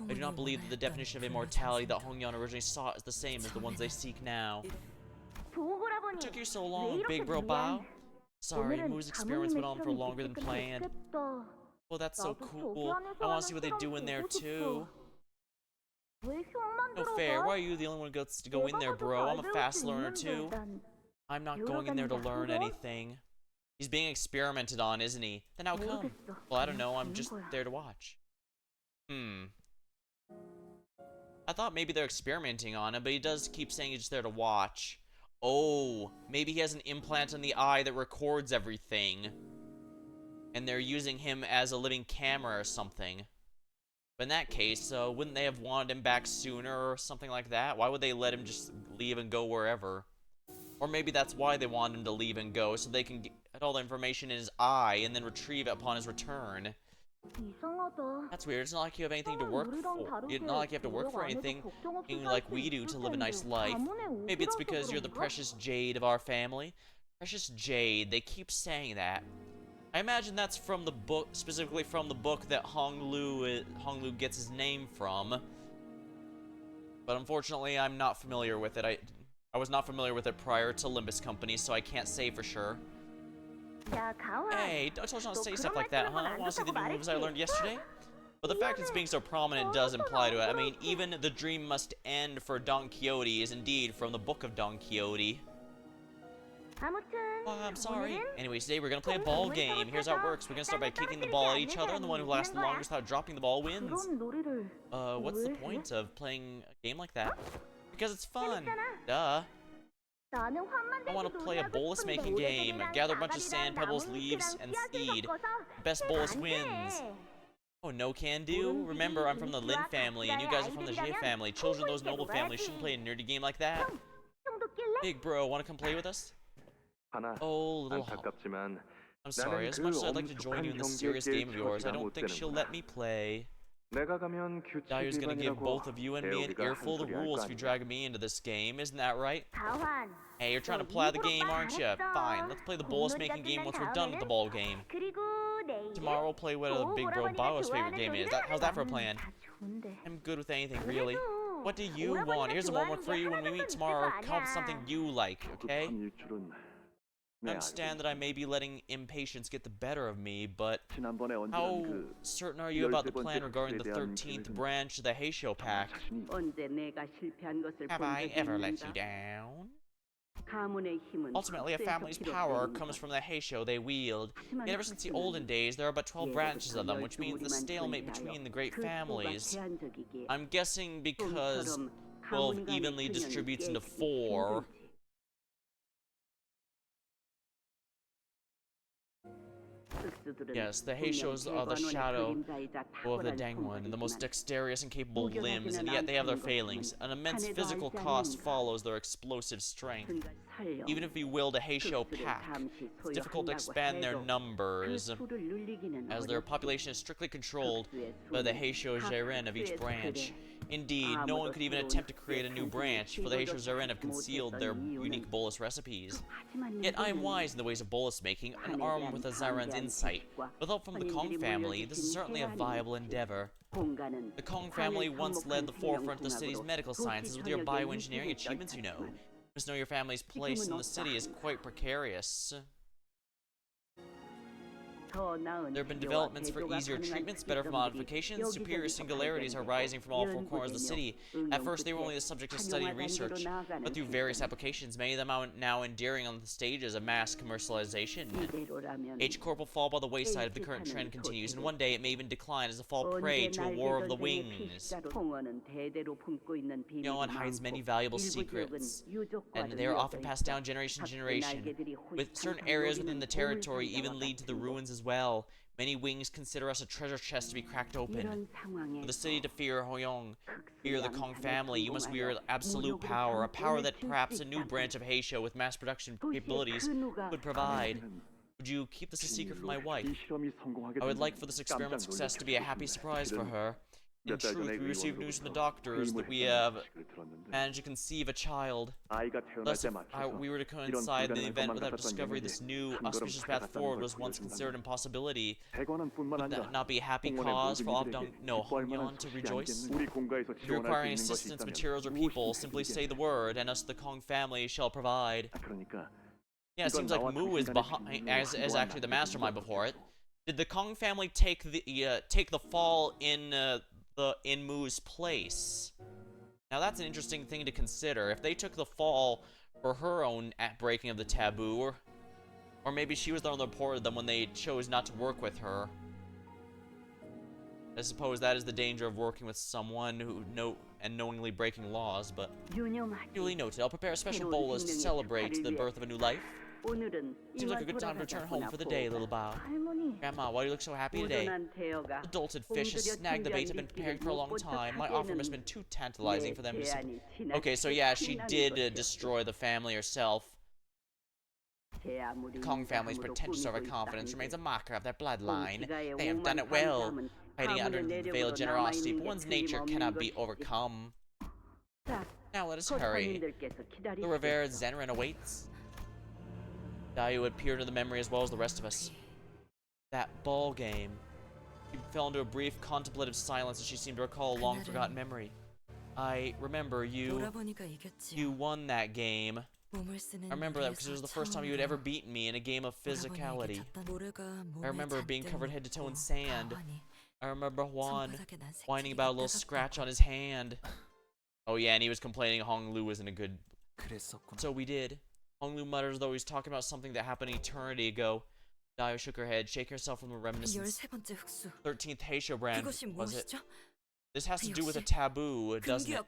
S1: I do not believe that the definition of immortality that Hongyeon originally sought is the same as the ones they seek now. What took you so long, Big Bro Bao? Sorry, Moo's experiments went on for longer than planned. Oh, that's so cool. I want to see what they do in there, too. No fair. Why are you the only one who gets to go in there, bro? I'm a fast learner, too. I'm not going in there to learn anything. He's being experimented on, isn't he? Then how come? Well, I don't know. I'm just there to watch. I thought maybe they're experimenting on him, but he does keep saying he's just there to watch. Oh, maybe he has an implant in the eye that records everything. And they're using him as a living camera or something. But in that case, wouldn't they have wanted him back sooner or something like that? Why would they let him just leave and go wherever? Or maybe that's why they want him to leave and go, so they can get all the information in his eye and then retrieve it upon his return. That's weird. It's not like you have anything to work for. It's not like you have to work for anything like we do to live a nice life. Maybe it's because you're the precious jade of our family. Precious jade. They keep saying that. I imagine that's from the book, specifically from the book that Hong Lu gets his name from. But unfortunately, I'm not familiar with it. I was not familiar with it prior to Limbus Company, so I can't say for sure. Hey, I told you not to say stuff like that, huh? I want to see the new moves I learned yesterday? But the fact it's being so prominent does imply to it. I mean, even the dream must end for Don Quixote is indeed from the book of Don Quixote. Oh, I'm sorry. Anyways, today we're gonna play a ball game. Here's how it works. We're gonna start by kicking the ball at each other, and the one who lasts the longest without dropping the ball wins. What's the point of playing a game like that? Because it's fun. Duh. I want to play a bolus making game. Gather a bunch of sand, pebbles, leaves, and seed. Best bolus wins. Oh, no can do? Remember, I'm from the Lin family, and you guys are from the Jie family. Children of those noble families shouldn't play a nerdy game like that. Big bro, want to come play with us? Oh, little I'm sorry, as much as I'd like to join you in this serious game of yours, I don't think she'll let me play. Dayu's gonna give both of you and me an earful of the rules if you drag me into this game, isn't that right? Hey, you're trying to play the game, aren't you? Fine, let's play the bolus making game once we're done with the ball game. Tomorrow we'll play what the big bro Bao's favorite game is. How's that for a plan? I'm good with anything, really. What do you want? Here's some homework for you. When we meet tomorrow, come up with something you like, okay? I understand that I may be letting impatience get the better of me, but how certain are you about the plan regarding the 13th branch of the Heisho Pack? Have I ever let you down? Ultimately, a family's power comes from the Heisho they wield. Yet ever since the olden days, there are but 12 branches of them, which means the stalemate between the great families. I'm guessing because 12 evenly distributes into 4. Yes, the Heishos are the shadow of the Dangwon, and the most dexterous and capable limbs, and yet they have their failings. An immense physical cost follows their explosive strength. Even if we willed a Heisho pack, it's difficult to expand their numbers, as their population is strictly controlled by the Heisho Jiren of each branch. Indeed, no one could even attempt to create a new branch, for the Heisho Jiren have concealed their unique bolus recipes. Yet I am wise in the ways of bolus making, and armed with a Ziren's insight. With help from the Kong family, this is certainly a viable endeavor. The Kong family once led the forefront of the city's medical sciences with your bioengineering achievements, you know. You must know your family's place in the city is quite precarious. There have been developments for easier treatments, better modifications, superior singularities are rising from all four corners of the city. At first, they were only the subject of study and research, but through various applications, many of them are now enduring on the stages of mass commercialization. H-Corp will fall by the wayside if the current trend continues, and one day it may even decline as a fall prey to a war of the wings. Yon hides many valuable secrets, and they are often passed down generation to generation. With certain areas within the territory even lead to the ruins as well. Many wings consider us a treasure chest to be cracked open. For the city to fear Hoyong, fear the Kong family, you must wield absolute power, a power that perhaps a new branch of Heisho with mass production capabilities could provide. Would you keep this a secret from my wife? I would like for this experiment's success to be a happy surprise for her. In truth, we received news from the doctors that we have managed to conceive a child. Thus, if we were to coincide in the event without discovery, this new auspicious path forward was once considered an impossibility. Would that not be a happy cause for Hongyeon to rejoice? If you require any assistance, materials, or people, simply say the word, and us, the Kong family, shall provide. Yeah, it seems like Mu is behind, as actually the mastermind before it. Did the Kong family take the fall in Mu's place? Now that's an interesting thing to consider. If they took the fall for her own breaking of the taboo, or maybe she was the one that reported them when they chose not to work with her. I suppose that is the danger of working with someone who knowingly breaking laws, but duly noted. I'll prepare a special bowl to celebrate the birth of a new life. Seems like a good time to return home for the day, little Bao. Grandma, why do you look so happy today? Adulted fish has snagged the bait I've been preparing for a long time. My offer must have been too tantalizing for them to... Okay, so yeah, she did destroy the family herself. The Kong family's pretentious overconfidence remains a marker of their bloodline. They have done it well, hiding it under the veil of generosity, but one's nature cannot be overcome. Now let us hurry. The revered Zenrin awaits. Dayu had peered into the memory as well as the rest of us. That ball game. She fell into a brief contemplative silence as she seemed to recall a long-forgotten memory. I remember you won that game. I remember that because it was the first time you had ever beaten me in a game of physicality. I remember being covered head to toe in sand. I remember Juan whining about a little scratch on his hand. Oh yeah, and he was complaining Hong Lu wasn't a good... So we did. Hong Lu mutters though he's talking about something that happened an eternity ago. Dayo shook her head, shaking herself from the reminiscence. 13th Heisho brand, was it? This has to do with a taboo, doesn't it?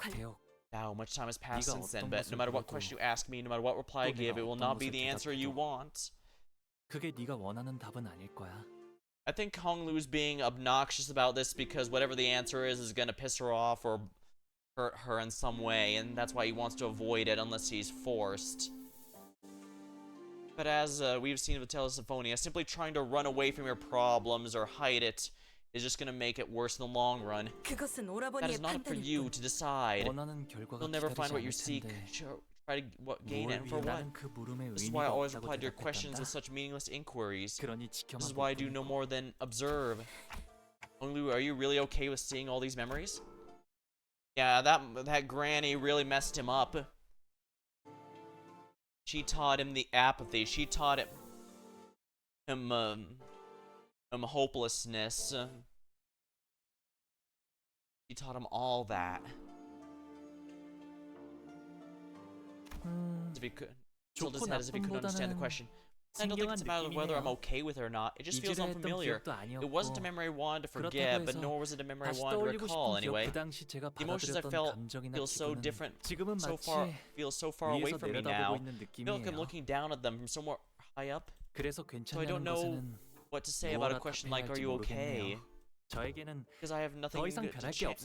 S1: Now, much time has passed since then, but no matter what question you ask me, no matter what reply I give, it will not be the answer you want.
S6: 그게 네가 원하는 답은 아닐 거야.
S1: I think Hong Lu's being obnoxious about this because whatever the answer is gonna piss her off or hurt her in some way, and that's why he wants to avoid it unless he's forced. But as we've seen with Telesymphonia, simply trying to run away from your problems or hide it is just gonna make it worse in the long run. That is not up for you to decide. You'll never find what you seek. Try to gain it, and for what? This is why I always reply to your questions with such meaningless inquiries. This is why I do no more than observe. Hong Lu, are you really okay with seeing all these memories? Yeah, that granny really messed him up. She taught him the apathy. She taught him hopelessness. She taught him all that. If he could, tilted his head as if he couldn't understand the question. I don't think it's a matter of whether I'm okay with it or not. It just feels unfamiliar. It wasn't a memory I wanted to forget, but nor was it a memory I wanted to recall anyway. The emotions I felt feel so different, feel so far away from me now. I feel like I'm looking down at them from somewhere high up. So I don't know what to say about a question like, are you okay? Because I have nothing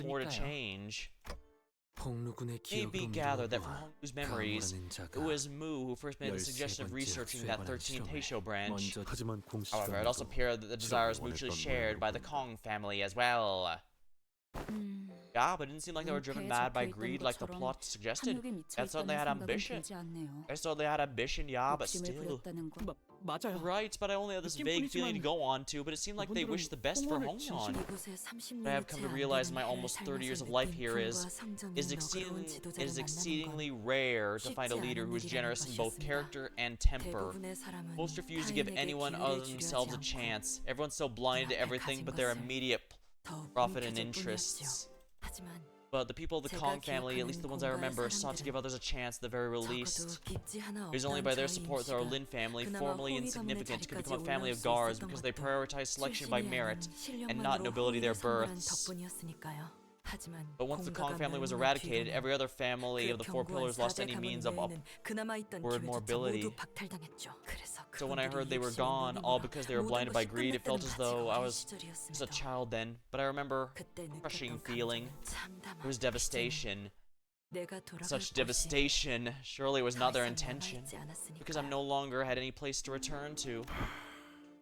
S1: more to change. Maybe gather that from Hong Lu's memories, it was Mu who first made the suggestion of researching that 13th Heisho branch. However, it also appeared that the desire is mutually shared by the Kong family as well. Yeah, but it didn't seem like they were driven mad by greed like the plot suggested. They certainly had ambition. They certainly had ambition, yeah, but still. Right, but I only had this vague feeling to go on to, but it seemed like they wished the best for Hongyeon. What I have come to realize in my almost 30 years of life here is it is exceedingly rare to find a leader who is generous in both character and temper. Most refuse to give anyone other than themselves a chance. Everyone's so blinded to everything but their immediate profit and interests. But the people of the Kong family, at least the ones I remember, sought to give others a chance at the very least. It was only by their support that our Lin family, formerly insignificant, could become a family of guards because they prioritized selection by merit and not nobility of their births. But once the Kong family was eradicated, every other family of the Four Pillars lost any means of upward mobility. So when I heard they were gone, all because they were blinded by greed, it felt as though I was just a child then. But I remember a crushing feeling. It was devastation. Such devastation. Surely it was not their intention. Because I no longer had any place to return to.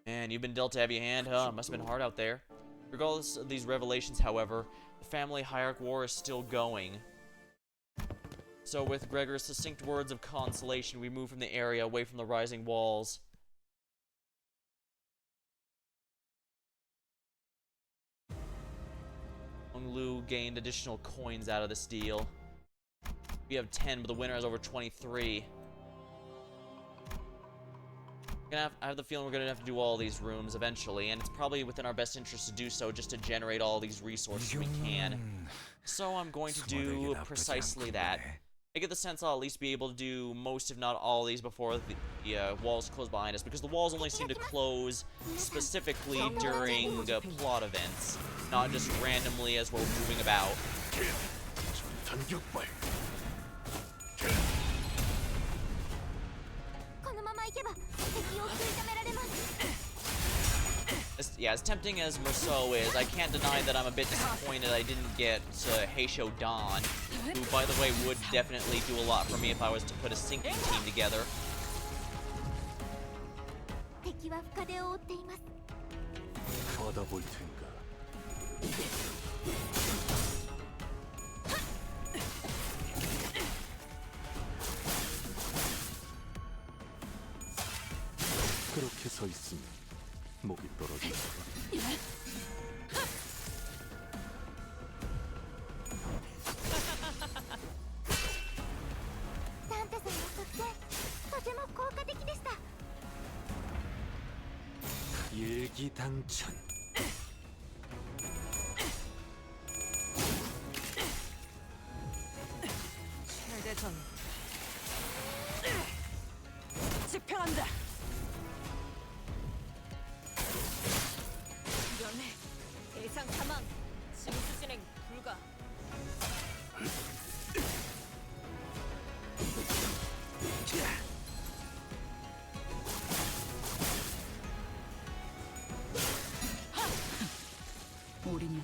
S1: Man, you've been dealt a heavy hand, huh? Must have been hard out there. Regardless of these revelations, however, the family hierarch war is still going. So with Gregor's succinct words of consolation, we move from the area away from the rising walls. Hong Lu gained additional coins out of this deal. We have 10, but the winner has over 23. I have the feeling we're gonna have to do all these rooms eventually, and it's probably within our best interest to do so just to generate all these resources we can. So I'm going to do precisely that. I get the sense I'll at least be able to do most, if not all, of these before the walls close behind us, because the walls only seem to close specifically during plot events, not just randomly as we're moving about. As tempting as Musou is, I can't deny that I'm a bit disappointed I didn't get Heisho Dan, who, by the way, would definitely do a lot for me if I was to put a sinking team together.
S2: 敵は深手を追っています
S4: 받아볼 텐가. 그렇게 서 있으면 목이 떨어질까.
S2: サンタさんの作戦とても効果的でした
S7: 일기당천.
S5: 최대전 집행한다.
S3: 연애 대상 사망 징수 진행 불가. 우리는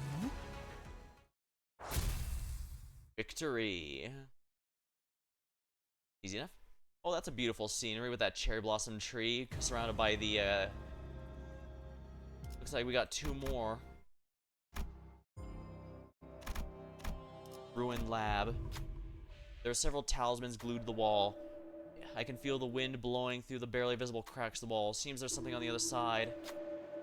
S1: Victory. Easy enough. Oh, that's a beautiful scenery with that cherry blossom tree surrounded by the, looks like we got 2 more. Ruined lab. There are several talismans glued to the wall. I can feel the wind blowing through the barely visible cracks of the wall. Seems there's something on the other side.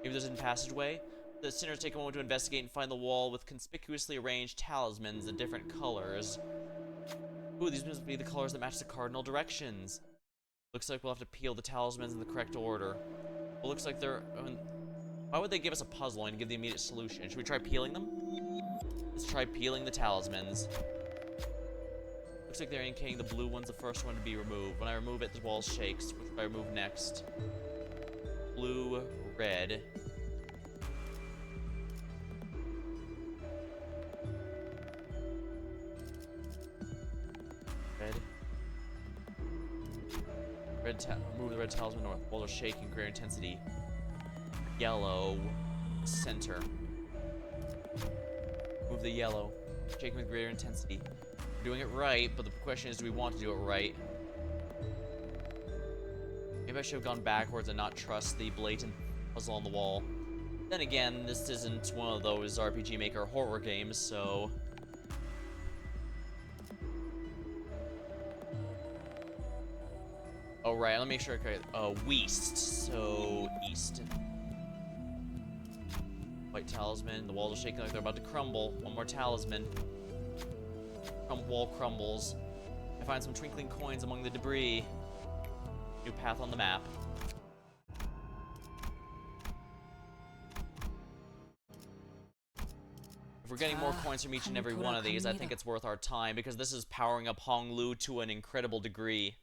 S1: Maybe there's a passageway? The sinners take a moment to investigate and find the wall with conspicuously arranged talismans in different colors. Ooh, these must be the colors that match the cardinal directions. Looks like we'll have to peel the talismans in the correct order. Well, looks like they're... why would they give us a puzzle and give the immediate solution? Should we try peeling them? Let's try peeling the talismans. Looks like they're indicating the blue one's the first one to be removed. When I remove it, the wall shakes. Which should I remove next? Blue, red. Move the red talisman north. Walls are shaking, greater intensity. Yellow. Center. Move the yellow. Shaking with greater intensity. We're doing it right, but the question is, do we want to do it right? Maybe I should have gone backwards and not trust the blatant puzzle on the wall. Then again, this isn't one of those RPG Maker horror games, so... Oh, right, let me make sure I west, so east. White talisman, the walls are shaking like they're about to crumble. One more talisman. Wall crumbles. I find some twinkling coins among the debris. New path on the map. If we're getting more coins from each and every one of these, I think it's worth our time, because this is powering up Honglu to an incredible degree.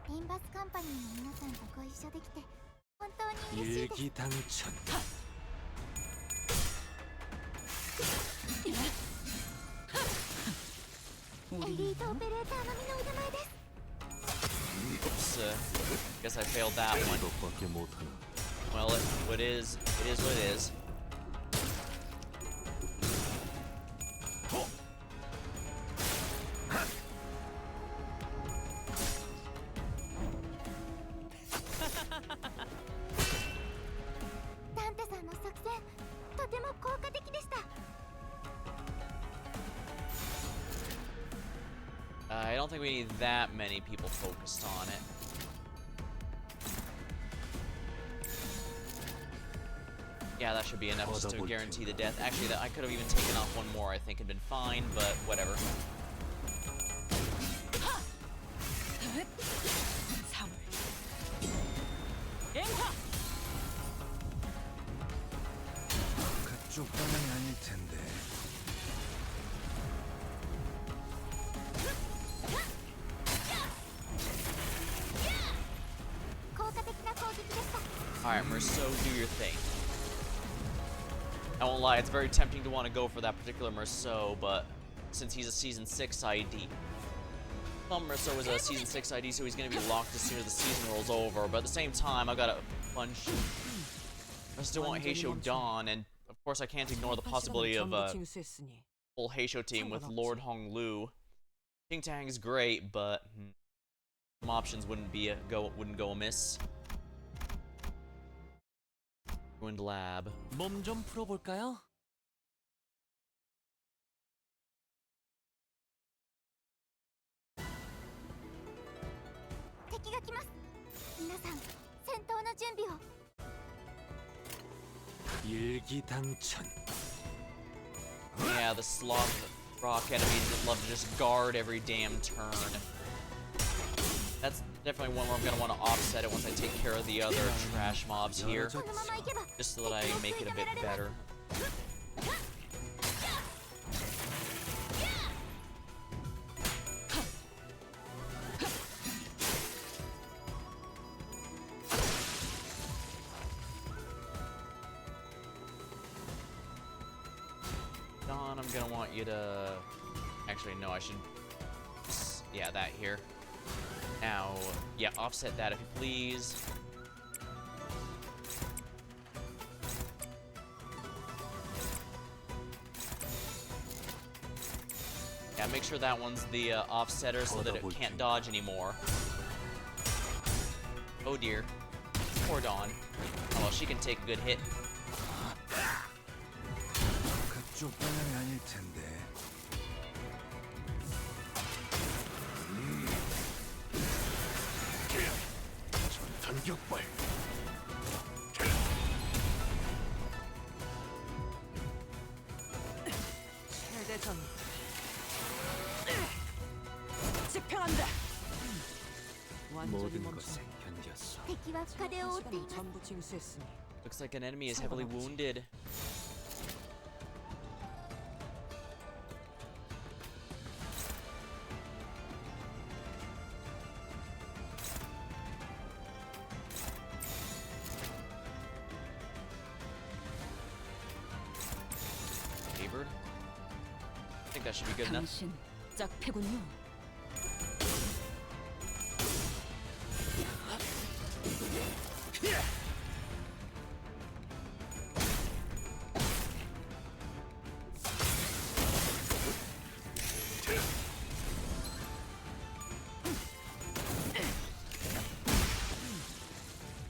S2: Limbus Company の皆さんとご一緒できて本当に嬉しいです
S7: 일기당천.
S2: エリートオペレーター並みの腕前です
S1: Oops, guess I failed that one.
S4: 너밖에 못하나.
S1: Well, it is what it is. I don't think we need that many people focused on it. Yeah, that should be enough just to guarantee the death. Actually, I could have even taken off one more, I think, and been fine, but whatever.
S7: 그쪽 방향이 아닐 텐데.
S1: Alright, Merceau, do your thing. I won't lie, it's very tempting to want to go for that particular Merceau, but since he's a Season 6 ID, Merceau is a Season 6 ID, so he's going to be locked as soon as the season rolls over, but at the same time, I got a bunch of... I still want Heisho Dawn, and of course I can't ignore the possibility of a full Heisho team with Lord Hong Lu. King Tang is great, but some options wouldn't go amiss. Ruined lab.
S6: 몸 좀 풀어볼까요?
S7: 일기당천.
S1: Yeah, the sloth rock enemies that love to just guard every damn turn. That's definitely one where I'm gonna want to offset it once I take care of the other trash mobs here, just so that I make it a bit better. Dawn, I'm gonna want you to... Actually, no, I should... Yeah, that here. Now, yeah, offset that if you please. Yeah, make sure that one's the offsetter so that it can't dodge anymore. Oh dear. Poor Dawn. Oh well, she can take a good hit.
S7: 그쪽 방향이 아닐 텐데. 전격발.
S5: 최대전. 집행한다. 완전히
S7: 모든
S5: 멈춰.
S7: 것에 견뎠어.
S5: 시간을 전부 징수했으니
S1: Looks like an enemy is heavily wounded. Favored? I think that should be good enough.
S3: 당신 짝패군요.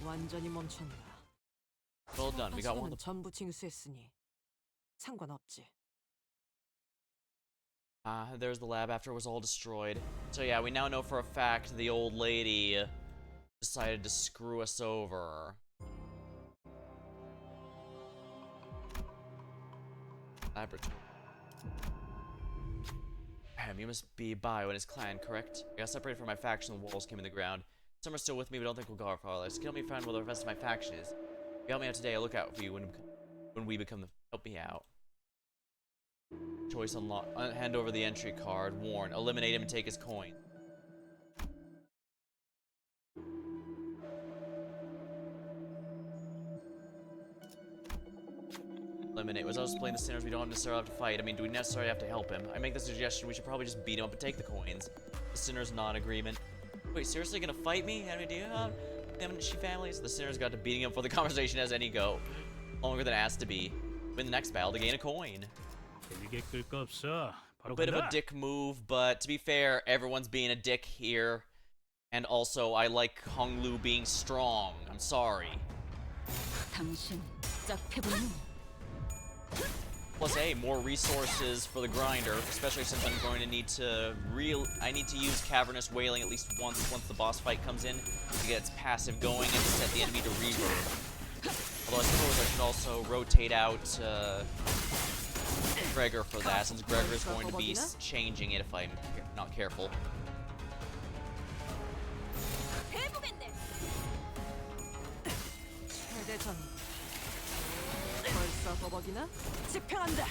S5: 완전히 멈췄나.
S1: Well done. We got one.
S5: 시간은 전부 징수했으니 상관없지.
S1: There's the lab after it was all destroyed. So yeah, we now know for a fact the old lady decided to screw us over. Laboratory. You must be Bio and his clan, correct? I got separated from my faction, the walls came in the ground. Some are still with me, but don't think we'll go far. Just help me find where the rest of my faction is. If you help me out today, I'll look out for you when we become the... Help me out. Choice unlock. Hand over the entry card. Warn. Eliminate him and take his coin. Eliminate. Was I was playing the sinners? We don't necessarily have to fight. I mean, do we necessarily have to help him? I make the suggestion we should probably just beat him up and take the coins. The sinner's non-agreement. Wait, seriously gonna fight me? Any idea? Them and she families? The sinner's got to beating him for the conversation as any go. Longer than it has to be. Win the next battle to gain a coin. A bit of a dick move, but to be fair, everyone's being a dick here. And also, I like Hong Lu being strong. I'm sorry.
S3: 당신 짝패군요.
S1: Plus, hey, more resources for the grinder, especially since I'm going to need to I need to use Cavernous Wailing at least once the boss fight comes in to get its passive going and to set the enemy to reverb. Although I suppose I should also rotate out Gregor for that, since Gregor is going to be changing it if I'm not careful.
S5: 최대전. 벌써 꺼벅이나 집행한다.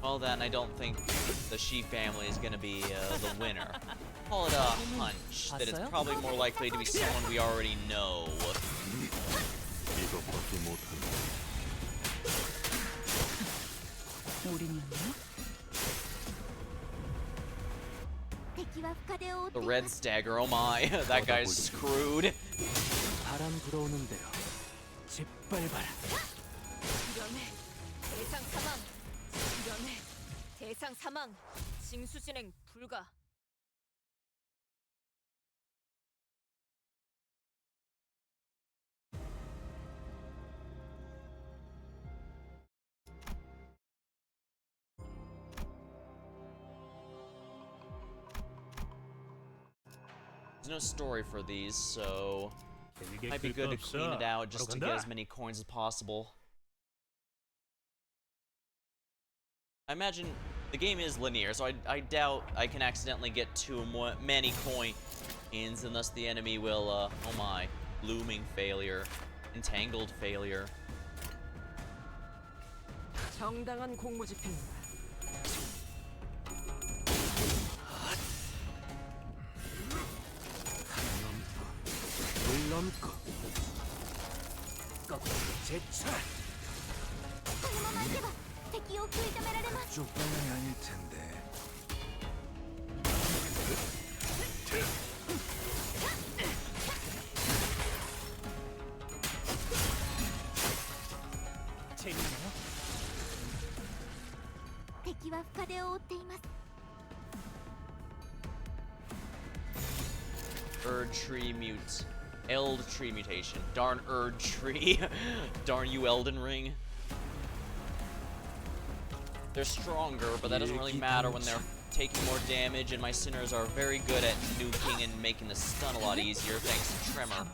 S1: Well then, I don't think the Shi family is gonna be the winner. Call it a hunch that it's probably more likely to be someone we already know.
S4: 이것밖에 못한다.
S5: 우린이었나?
S1: The red stagger, oh my, that guy's screwed.
S6: 바람 불어오는 대로 짓밟아라.
S3: 이런해. 대상 사망. 이런해. 대상 사망. 징수 진행 불가.
S1: There's no story for these, so might be good to clean it out just to get as many coins as possible. I imagine the game is linear, so I doubt I can accidentally get too many coins, and thus the enemy will, oh my, blooming failure, entangled failure.
S5: 정당한 공무 집행이다.
S7: 물 넘고 거꾸로 제차. 그쪽 방향이 아닐 텐데.
S6: 재밌나요?
S1: Erd tree mute. Eld tree mutation. Darn Erd tree. Darn you, Elden Ring. They're stronger, but that doesn't really matter when they're taking more damage, and my Sinners are very good at nuking and making the stun a lot easier thanks to Tremor.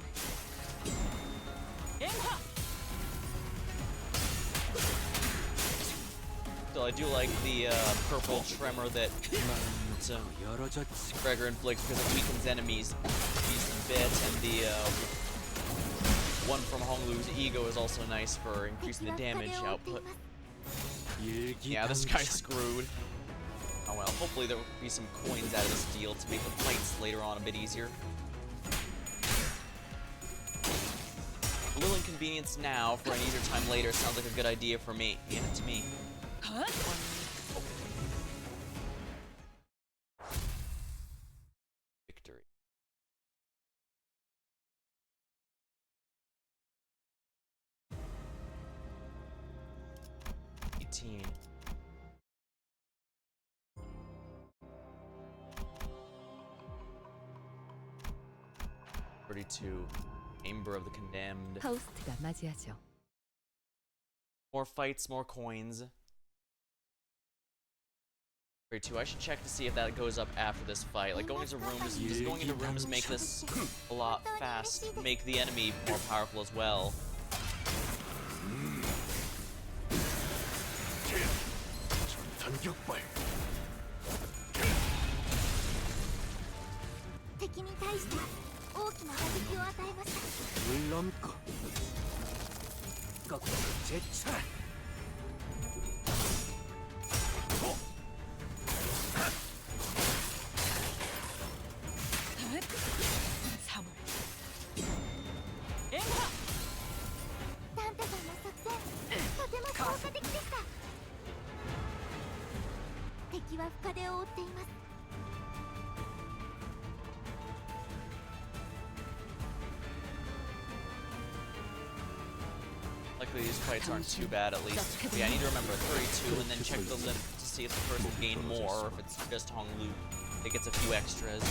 S1: So I do like the purple Tremor that Gregor inflicts because it weakens enemies a decent bit, and the one from Honglu's ego is also nice for increasing the damage output. Yeah, this guy's screwed. Oh well, hopefully there will be some coins out of this deal to make the fights later on a bit easier. A little inconvenience now for an easier time later sounds like a good idea for me. Yeah, to me.
S5: Huh?
S1: Victory. $18. $32. Amber of the Condemned.
S3: 파우스트가 맞이하죠.
S1: More fights, more coins. 32. I should check to see if that goes up after this fight. Like, going into rooms, does going into rooms make this a lot fast? Make the enemy more powerful as well?
S7: 전격발. 물 넘고 거꾸로 제차.
S5: 사물. 엠하.
S1: Luckily, these fights aren't too bad, at least. But yeah, I need to remember 32 and then check the limit to see if the person will gain more, or if it's just Honglu that gets a few extras.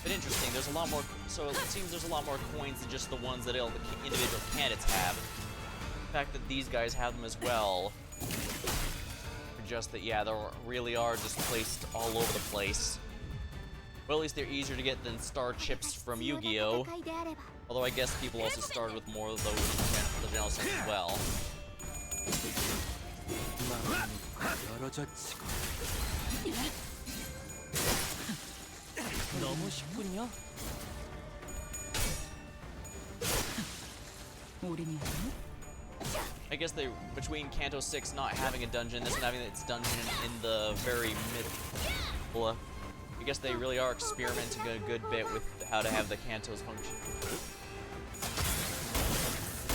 S1: But interesting, there's a lot more, so it seems there's a lot more coins than just the ones that all the individual candidates have. The fact that these guys have them as well, just that, yeah, they really are just placed all over the place. Well, at least they're easier to get than star chips from Yu-Gi-Oh! Although I guess people also started with more of those in the general sense as well.
S6: 너무 쉽군요.
S5: 우린이었나?
S1: I guess they, between Canto 6 not having a dungeon, this one having its dungeon in the very middle, I guess they really are experimenting a good bit with how to have the Cantos function.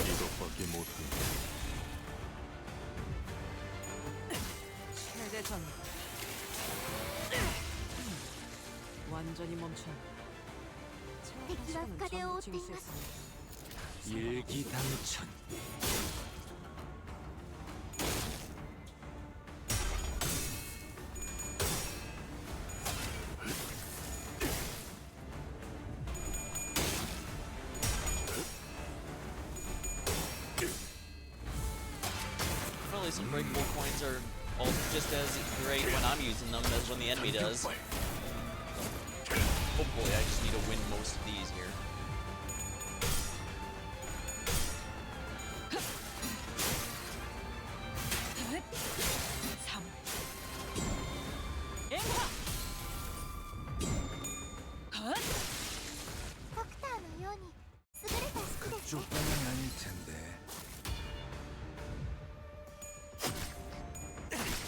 S4: 이것밖에 못한다.
S5: 최대전. 완전히 멈춘.
S7: 敵は深手を負っています
S6: 일기당천.
S1: Really, some breakable coins are all just as great when I'm using them as when the enemy does. Hopefully, I just need to win most of these here.
S7: 쪽방이 아닐 텐데.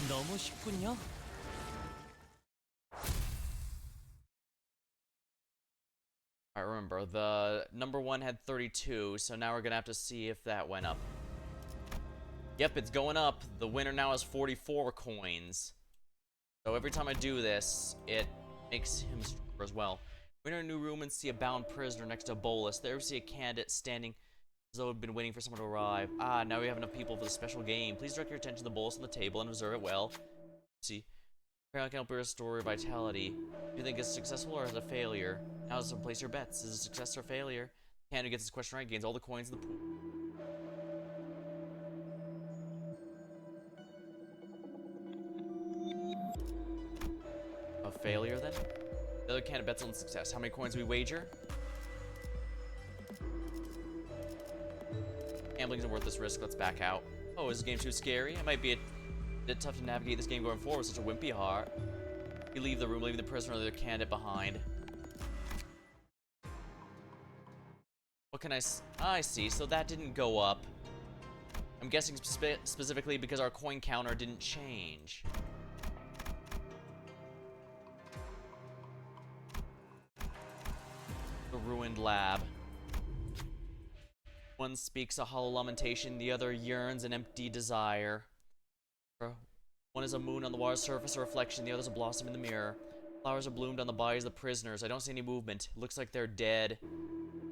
S6: 너무 쉽군요.
S1: I remember the number 1 had 32, so now we're gonna have to see if that went up. Yep, it's going up. The winner now has 44 coins. So every time I do this, it makes him stronger as well. We enter a new room and see a bound prisoner next to a bolus. There we see a candidate standing as though we've been waiting for someone to arrive. Ah, now we have enough people for the special game. Please direct your attention to the bolus on the table and observe it well. See. Apparently can help you restore vitality. Do you think it's successful or is it a failure? Now is to place your bets. Is it a success or failure? The candidate gets this question right, gains all the coins in the pool. A failure then? The other candidate bets on success. How many coins do we wager? Gambling isn't worth this risk. Let's back out. Oh, is this game too scary? It might be a bit tough to navigate this game going forward with such a wimpy heart. You leave the room, leaving the prisoner or the other candidate behind. What can I see, so that didn't go up. I'm guessing specifically because our coin counter didn't change. The ruined lab. One speaks a hollow lamentation, the other yearns an empty desire. One is a moon on the water's surface, a reflection, the other's a blossom in the mirror. Flowers are bloomed on the bodies of the prisoners. I don't see any movement. It looks like they're dead.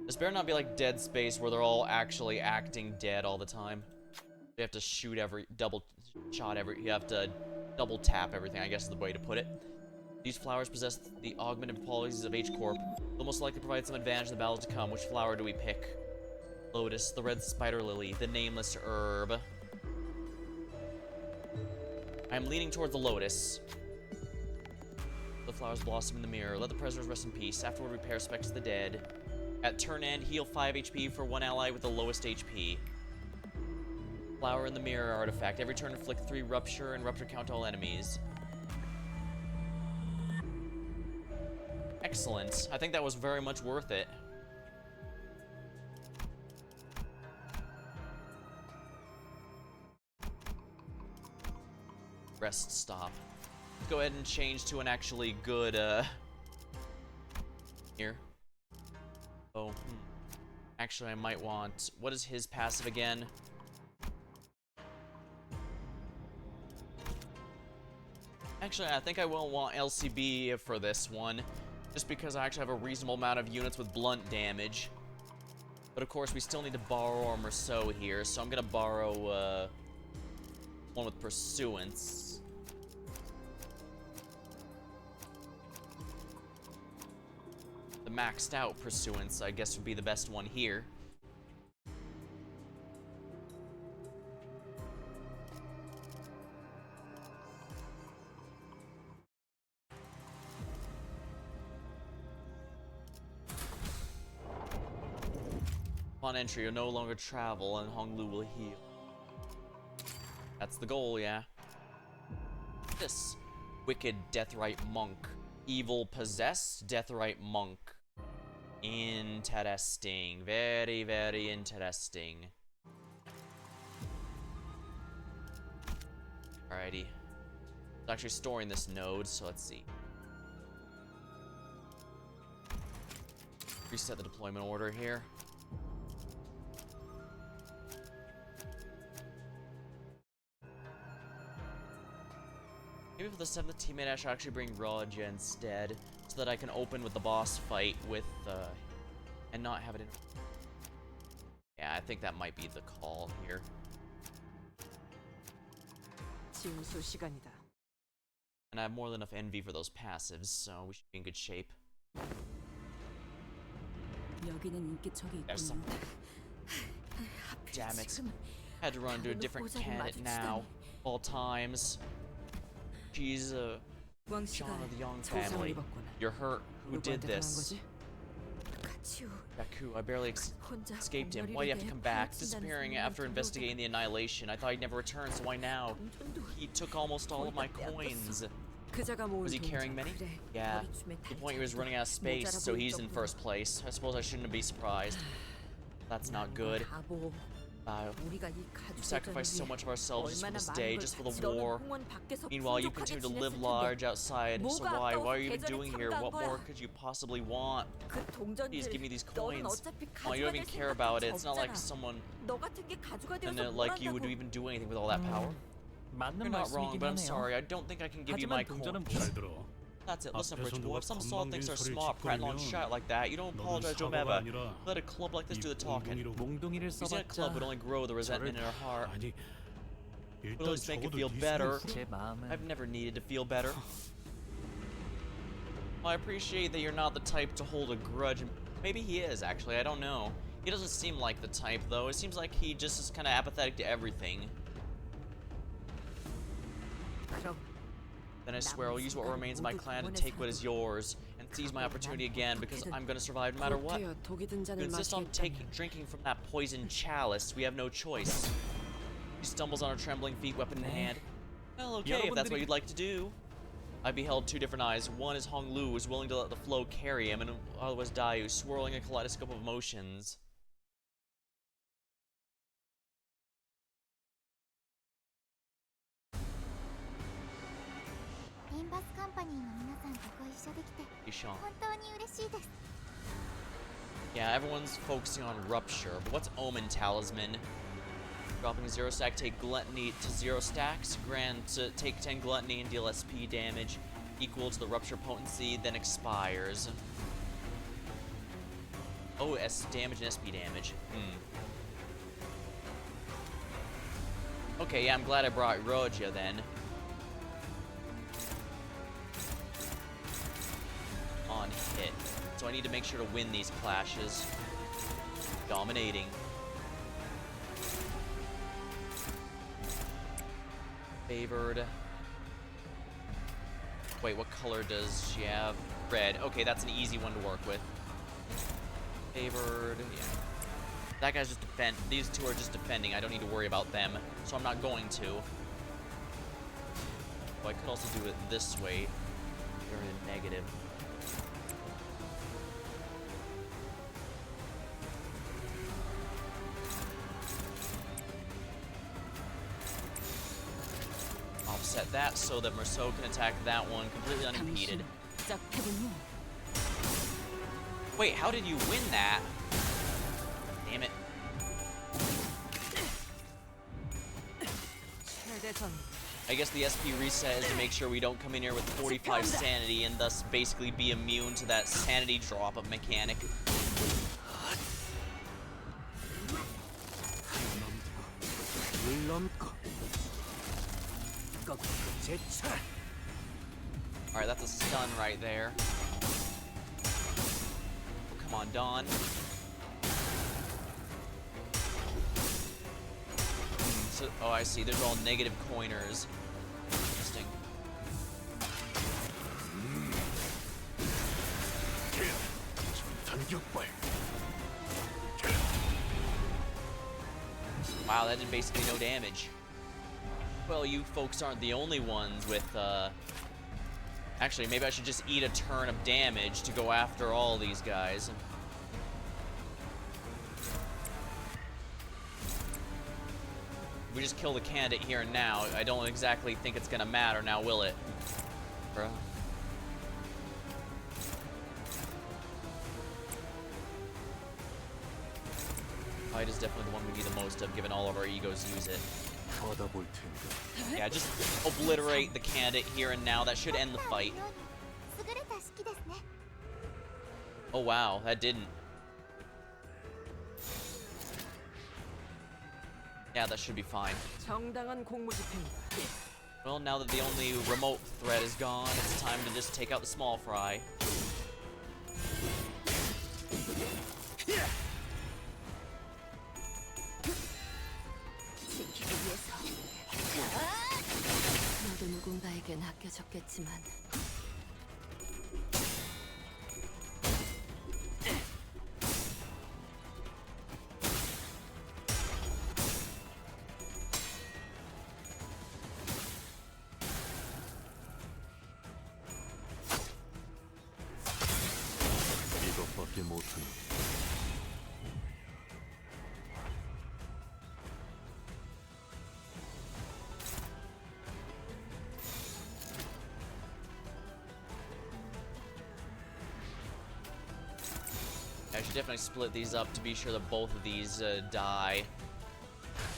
S1: This better not be like Dead Space, where they're all actually acting dead all the time. You have to shoot every, you have to double tap everything, I guess is the way to put it. These flowers possess the augmented qualities of H-Corp. They'll most likely provide some advantage in the battles to come. Which flower do we pick? Lotus, the red spider lily, the nameless herb. I'm leaning towards the lotus. The flowers blossom in the mirror. Let the prisoners rest in peace. Afterward, repair specs the dead. At turn end, heal 5 HP for one ally with the lowest HP. Flower in the mirror artifact. Every turn, inflict 3 rupture and rupture count all enemies. Excellent. I think that was very much worth it. Rest stop. Let's go ahead and change to an actually good, here. Oh, actually I might want, what is his passive again? Actually, I think I will want LCB for this one, just because I actually have a reasonable amount of units with blunt damage. But of course, we still need to borrow our Merceau here, so I'm gonna borrow, one with Pursuance. The maxed out Pursuance, I guess, would be the best one here. Upon entry, you'll no longer travel, and Honglu will heal. That's the goal, yeah. This wicked Deathrite monk. Evil possessed Deathrite monk. Interesting. Very, very interesting. Alrighty. It's actually storing this node, so let's see. Reset the deployment order here. Maybe for the 7th teammate I should actually bring Raja instead, so that I can open with the boss fight with, and not have it in... Yeah, I think that might be the call here.
S5: 진수 시간이다.
S1: And I have more than enough envy for those passives, so we should be in good shape.
S3: 여기는 인기척이
S1: There's some... Damn it. Had to run to a different candidate now. All times. She's a... John of the Young family. You're hurt. Who did this? Baku, I barely escaped him. Why do you have to come back? Disappearing after investigating the annihilation. I thought he'd never return, so why now? He took almost all of my coins. Was he carrying many? Yeah. The point he was running out of space, so he's in first place. I suppose I shouldn't be surprised. That's not good. You sacrificed so much of ourselves just for this day, just for the war. Meanwhile, you continue to live large outside. So why? Why are you even doing here? What more could you possibly want? Please give me these coins. Oh, you don't even care about it. It's not like someone like you would even do anything with all that power. You're not wrong, but I'm sorry. I don't think I can give you my coins. That's it, listen up, Rich Boy. If some small things are smart, prattling on shit like that, you don't apologize to whomever. Let a club like this do the talking. Using a club would only grow the resentment in her heart. It would always make it feel better. I've never needed to feel better. Well, I appreciate that you're not the type to hold a grudge. Maybe he is, actually, I don't know. He doesn't seem like the type, though. It seems like he just is kind of apathetic to everything. Then I swear I'll use what remains of my clan to take what is yours, and seize my opportunity again, because I'm gonna survive no matter what. You insist on drinking from that poisoned chalice, we have no choice. He stumbles on her trembling feet, weapon in hand. Well, okay, if that's what you'd like to do. I beheld two different eyes. One is Hong Lu, who was willing to let the flow carry him, and the other was Dayu, swirling a kaleidoscope of emotions. Yeah, everyone's focusing on Rupture, but what's Omen Talisman? Dropping a 0 stack, take Gluttony to 0 stacks. Grant take 10 Gluttony and deal SP damage equal to the Rupture potency, then expires. Oh, S damage and SP damage. Okay, yeah, I'm glad I brought Roja then. On hit. So I need to make sure to win these clashes. Dominating. Favored. Wait, what color does she have? Red. Okay, that's an easy one to work with. Favored. Yeah. That guy's just defend. These two are just defending. I don't need to worry about them. So I'm not going to. Oh, I could also do it this way. They're in negative. Offset that so that Merceau can attack that one completely unimpeded. Wait, how did you win that? Damn it. I guess the SP reset is to make sure we don't come in here with 45 sanity and thus basically be immune to that sanity drop of mechanic. Alright, that's a stun right there. Oh, come on, Dawn. So, oh, I see. Those are all negative coiners. Interesting. Wow, that did basically no damage. Well, you folks aren't the only ones with, Actually, maybe I should just eat a turn of damage to go after all these guys. We just kill the candidate here and now. I don't exactly think it's gonna matter now, will it? Bruh. Fight is definitely the one we need the most of, given all of our egos use it.
S4: 받아볼 텐데.
S1: Yeah, just obliterate the candidate here and now. That should end the fight.
S7: 優れた式ですね
S1: Oh wow, that didn't. Yeah, that should be fine.
S5: 정당한 공무 집행이다.
S1: Well, now that the only remote threat is gone, it's time to just take out the small fry.
S3: 지키기 위해서. 너도 누군가에겐 아껴졌겠지만
S4: 이것밖에 못하는.
S1: I should definitely split these up to be sure that both of these die.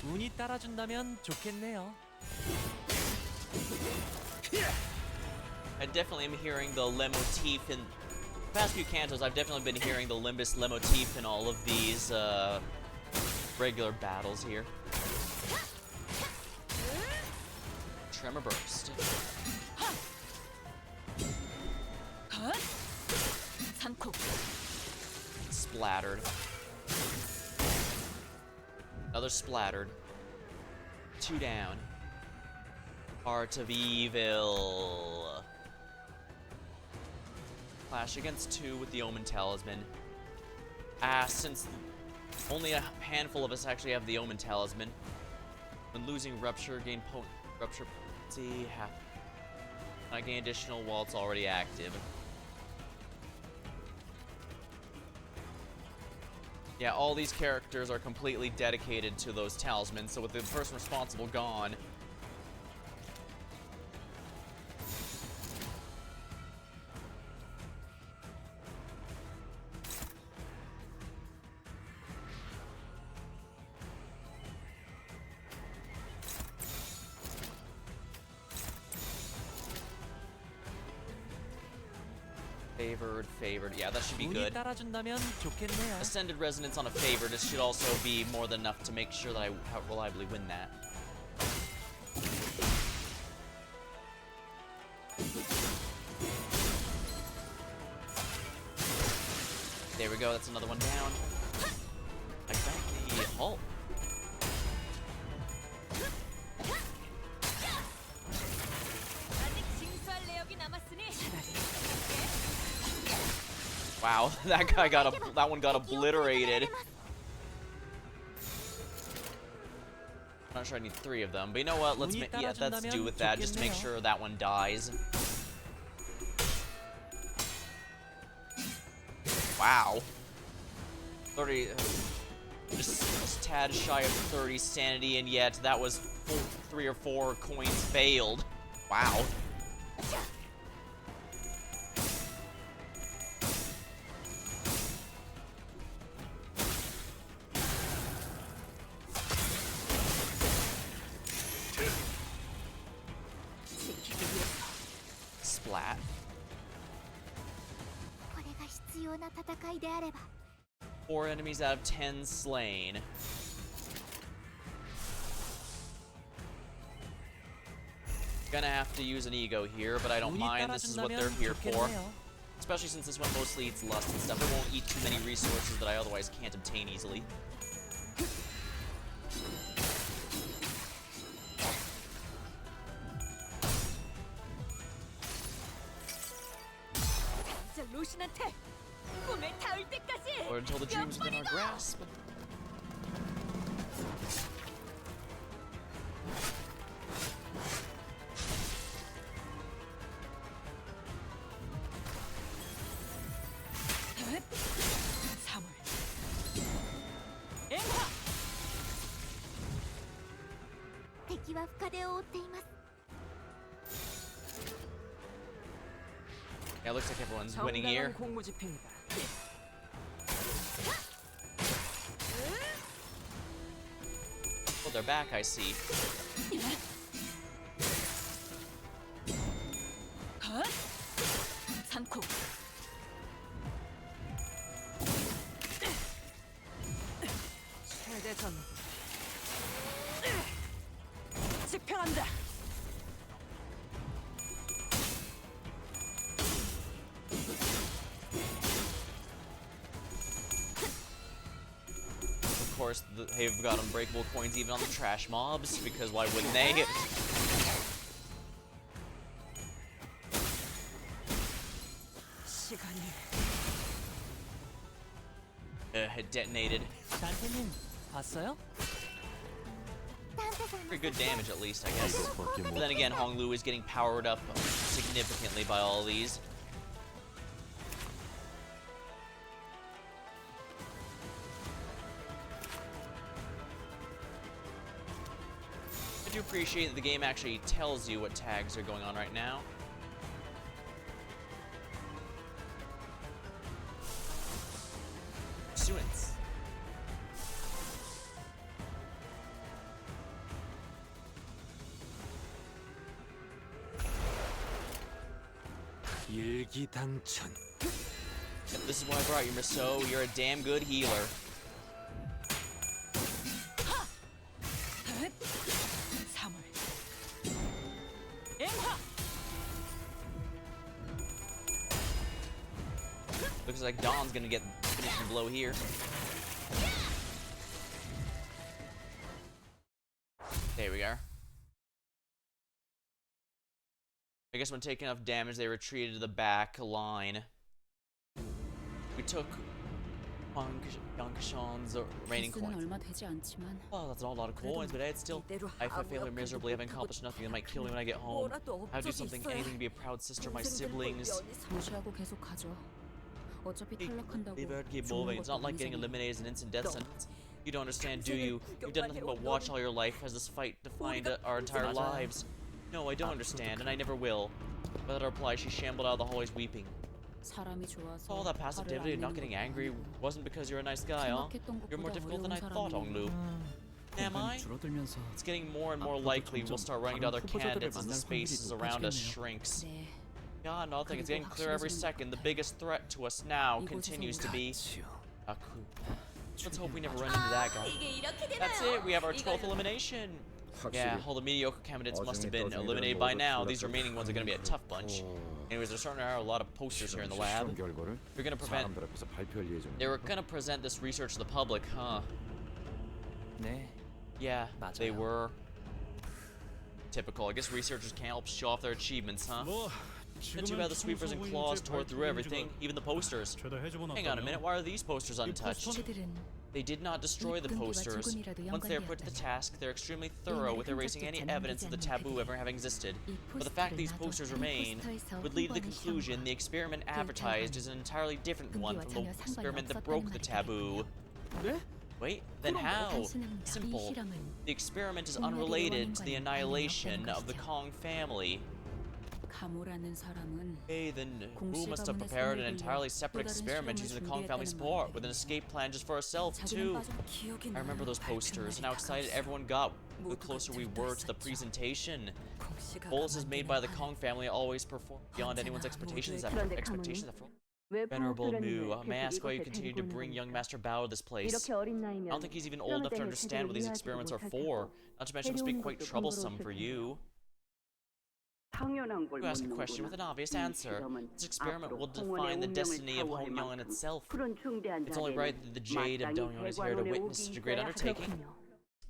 S6: 운이 따라준다면 좋겠네요.
S1: I definitely am hearing the lemotif in the past few cantos. I've definitely been hearing the Limbus lemotif in all of these regular battles here. Tremor burst. Splattered. Another splattered. 2 down. Heart of Evil. Clash against 2 with the Omen Talisman. Since only a handful of us actually have the Omen Talisman. When losing Rupture, gain Rupture potency, half. I gain additional while it's already active. Yeah, all these characters are completely dedicated to those talismans, so with the person responsible gone, favored. Yeah, that should be
S6: 운이
S1: good.
S6: 따라준다면 좋겠네요.
S1: Ascended Resonance on a favored. This should also be more than enough to make sure that I reliably win that. There we go, that's another one down. I got the halt.
S3: 아직 징수할 내역이 남았으니
S1: Wow, that one got obliterated. Not sure I need 3 of them, but you know what? Let's do with that just to make sure that one dies. Wow. 30, just a tad shy of 30 sanity, and yet that was 3 or 4 coins failed. Wow. Splat.
S7: これが必要な戦いであれば
S1: 4 enemies out of 10 slain. Gonna have to use an ego here, but I don't mind. This is what they're here for. Especially since this one mostly eats lust and stuff. It won't eat too many resources that I otherwise can't obtain easily.
S3: 로신한테 꿈에 닿을 때까지
S1: Or until the dream's within our grasp.
S7: 撃は深手を負っています。
S1: Yeah, it looks like everyone's winning
S5: 정당한
S1: here.
S5: 공무집행이다.
S1: Well, they're back, I see.
S3: 삼코.
S5: 최대전. 집행한다.
S1: Of course, they've got unbreakable coins even on the trash mobs, because why wouldn't they?
S5: 시간이
S1: It detonated.
S6: 단테님 봤어요?
S1: Pretty good damage, at least, I guess.
S4: 이것밖에
S1: But then again, Honglu is getting powered up significantly by all these. I do appreciate that the game actually tells you what tags are going on right now. Pursuance.
S4: 일기당천.
S1: Yep, this is why I brought you, Miso. You're a damn good healer.
S5: 사물. 엠하.
S1: Looks like Dawn's gonna get finishing blow here. There we are. I guess when taking enough damage, they retreated to the back line. We took Yangshan's remaining coins.
S3: 얼마 되지 않지만
S1: Well, that's not a lot of coins, but Ed, still, I fail here miserably, having accomplished nothing that might kill me when I get home. I would do something, anything to be a proud sister of my siblings.
S3: 무시하고 계속 가죠. 어차피 탈락한다고.
S1: Leave it, keep moving. It's not like getting eliminated as an instant death sentence. You don't understand, do you? You've done nothing but watch all your life as this fight defined our entire lives. No, I don't understand, and I never will. Without a reply, she shambled out of the hallways weeping.
S3: 사람이 좋아서
S1: All that passivity and not getting angry wasn't because you're a nice guy, huh? You're more difficult than I thought, Honglu. Am I?
S6: 줄어들면서
S1: It's getting more and more likely we'll start running to other candidates as the spaces around us shrinks.
S3: 네.
S1: God, no, I think it's getting clearer every second. The biggest threat to us now continues to be Aku. Let's hope we never run into that guy. That's it, we have our 12th elimination. Yeah, all the mediocre candidates must have been eliminated by now. These remaining ones are going to be a tough bunch. Anyways, there's starting to have a lot of posters here in the lab. We're going to prevent... They were going to present this research to the public, huh?
S6: 네.
S1: Yeah, they
S6: 맞아요.
S1: were. Typical. I guess researchers can't help show off their achievements, huh? And too bad the sweepers and claws tore through everything, even the posters. Hang on a minute, why are these posters untouched?
S3: 그들은
S1: They did not destroy the posters. Once they are put to the task, they're extremely thorough with erasing any evidence of the taboo ever having existed. But the fact these posters remain would lead to the conclusion the experiment advertised is an entirely different one from the experiment that broke the taboo. Wait, then how? Simple. The experiment is unrelated to the annihilation of the Kong family.
S3: 가모라는 사람은
S1: Hey, then who must have prepared an entirely separate experiment using the Kong family support, with an escape plan just for herself, too? I remember those posters, and how excited everyone got the closer we were to the presentation. Boluses made by the Kong family always perform beyond anyone's expectations after Venerable Mu, may I ask why you continue to bring young Master Bao to this place? I don't think he's even old enough to understand what these experiments are for, not to mention it must be quite troublesome for you. You ask a question with an obvious answer. This experiment will define the destiny of Hongyong itself. It's only right that the Jade of Dongyong is here to witness such a great undertaking.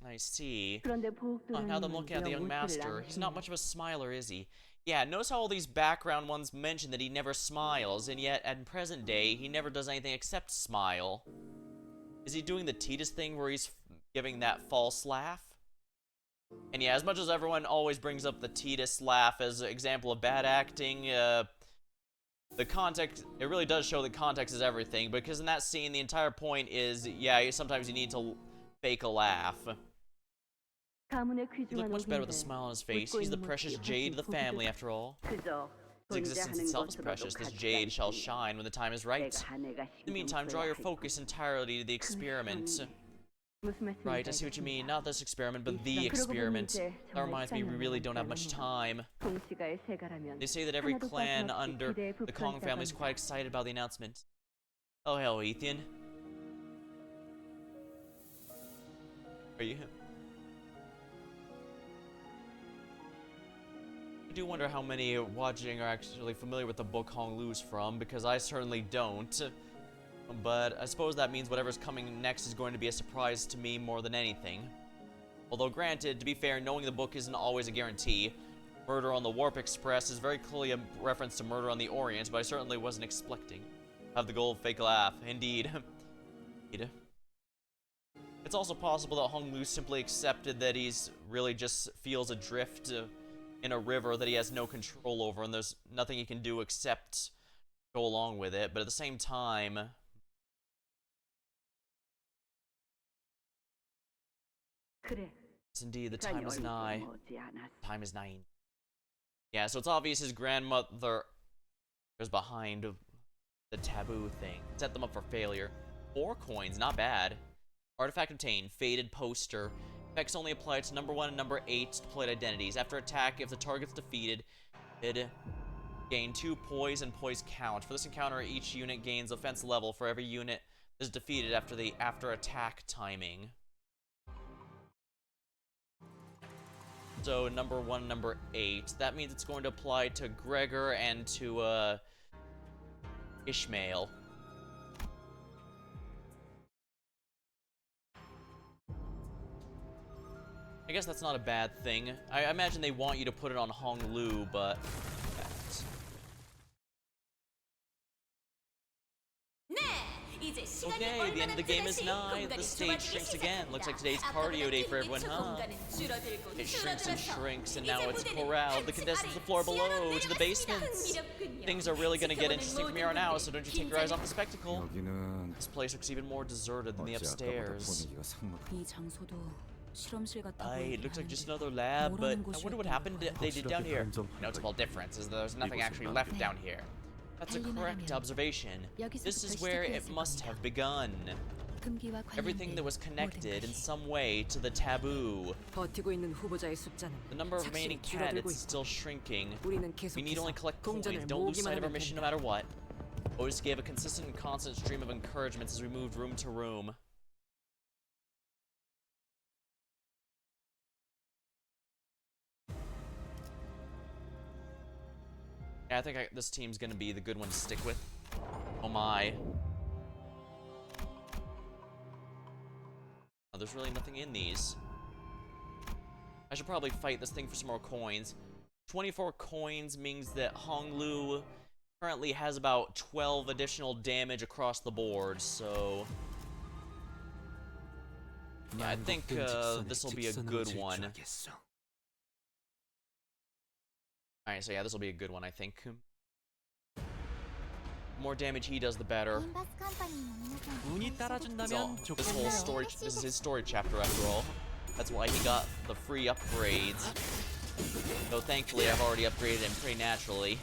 S1: I see. Now that I'm looking at the young master, he's not much of a smiler, is he? Yeah, notice how all these background ones mention that he never smiles, and yet, at present day, he never does anything except smile. Is he doing the Titus thing where he's giving that false laugh? And yeah, as much as everyone always brings up the Titus laugh as an example of bad acting, the context, it really does show that context is everything, because in that scene, the entire point is, yeah, sometimes you need to fake a laugh. He looked much better with a smile on his face. He's the precious jade of the family, after all. His existence itself is precious. This jade shall shine when the time is right. In the meantime, draw your focus entirely to the experiment. Right, I see what you mean. Not this experiment, but the experiment. That reminds me, we really don't have much time. They say that every clan under the Kong family is quite excited about the announcement. Oh, hell, Ethan. Are you? I do wonder how many watching are actually familiar with the book Hong Lu's from, because I certainly don't. But I suppose that means whatever's coming next is going to be a surprise to me more than anything. Although granted, to be fair, knowing the book isn't always a guarantee. Murder on the Warp Express is very clearly a reference to Murder on the Orient, but I certainly wasn't expecting. Have the gold fake laugh, indeed. It's also possible that Hong Lu simply accepted that he's really just feels adrift in a river that he has no control over, and there's nothing he can do except go along with it. But at the same time, yes, indeed, the time is nigh. Time is nigh. Yeah, so it's obvious his grandmother is behind the taboo thing. Set them up for failure. 4 coins, not bad. Artifact obtained. Faded poster. Effects only apply to number 1 and number 8 deployed identities. After attack, if the target's defeated, it gain 2 poise and poise count. For this encounter, each unit gains offense level for every unit that is defeated after the attack timing. So number 1, number 8. That means it's going to apply to Gregor and to Ishmael. I guess that's not a bad thing. I imagine they want you to put it on Hong Lu, but okay, the end of the game is nigh. The stage shrinks again. Looks like today's cardio day for everyone, huh? It shrinks and shrinks, and now it's corralled. The contestants the floor below to the basements. Things are really gonna get interesting from here on out, so don't you take your eyes off the spectacle. This place looks even more deserted than the upstairs. It looks like just another lab, but I wonder what happened they did down here. Notable difference is there's nothing actually left down here. That's a correct observation. This is where it must have begun. Everything that was connected in some way to the taboo. The number of remaining candidates is still shrinking. We need only collect coins. Don't lose sight of our mission no matter what. Otis gave a consistent and constant stream of encouragements as we moved room to room. Yeah, I think this team's gonna be the good one to stick with. Oh my. Oh, there's really nothing in these. I should probably fight this thing for some more coins. 24 coins means that Hong Lu currently has about 12 additional damage across the board, so yeah, I think this will be a good one. Alright, so yeah, this will be a good one, I think. The more damage he does, the better. This is his story chapter, after all. That's why he got the free upgrades. Though thankfully, I've already upgraded him pretty naturally.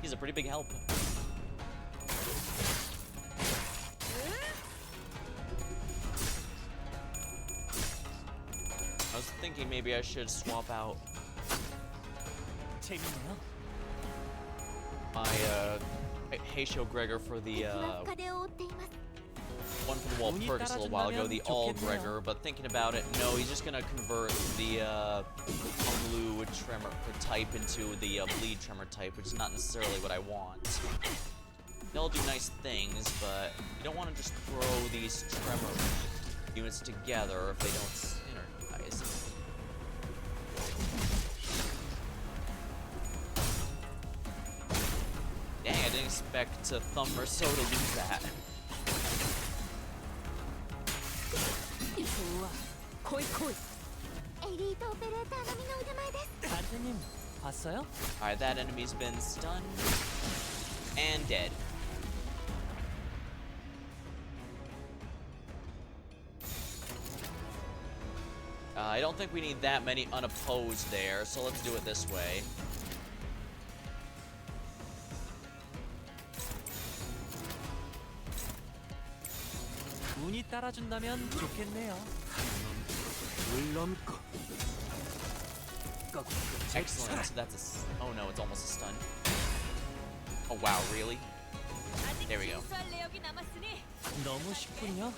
S1: He's a pretty big help. I was thinking maybe I should swap out my Heisho Gregor for the one from the wall purchased a little while ago, the All Gregor, but thinking about it, no, he's just gonna convert the Hong Lu Tremor type into the Bleed Tremor type, which is not necessarily what I want. They'll do nice things, but you don't want to just throw these Tremor units together if they don't synergize. Dang, I didn't expect Thumb or So to lose that. Alright, that enemy's been stunned and dead. I don't think we need that many unopposed there, so let's do it this way.
S6: 운이 따라준다면 좋겠네요.
S1: Excellent. That's a. Oh no, it's almost a stun. Oh wow, really? There we go.
S3: 진수할 내역이 남았으니
S6: 너무 쉽군요.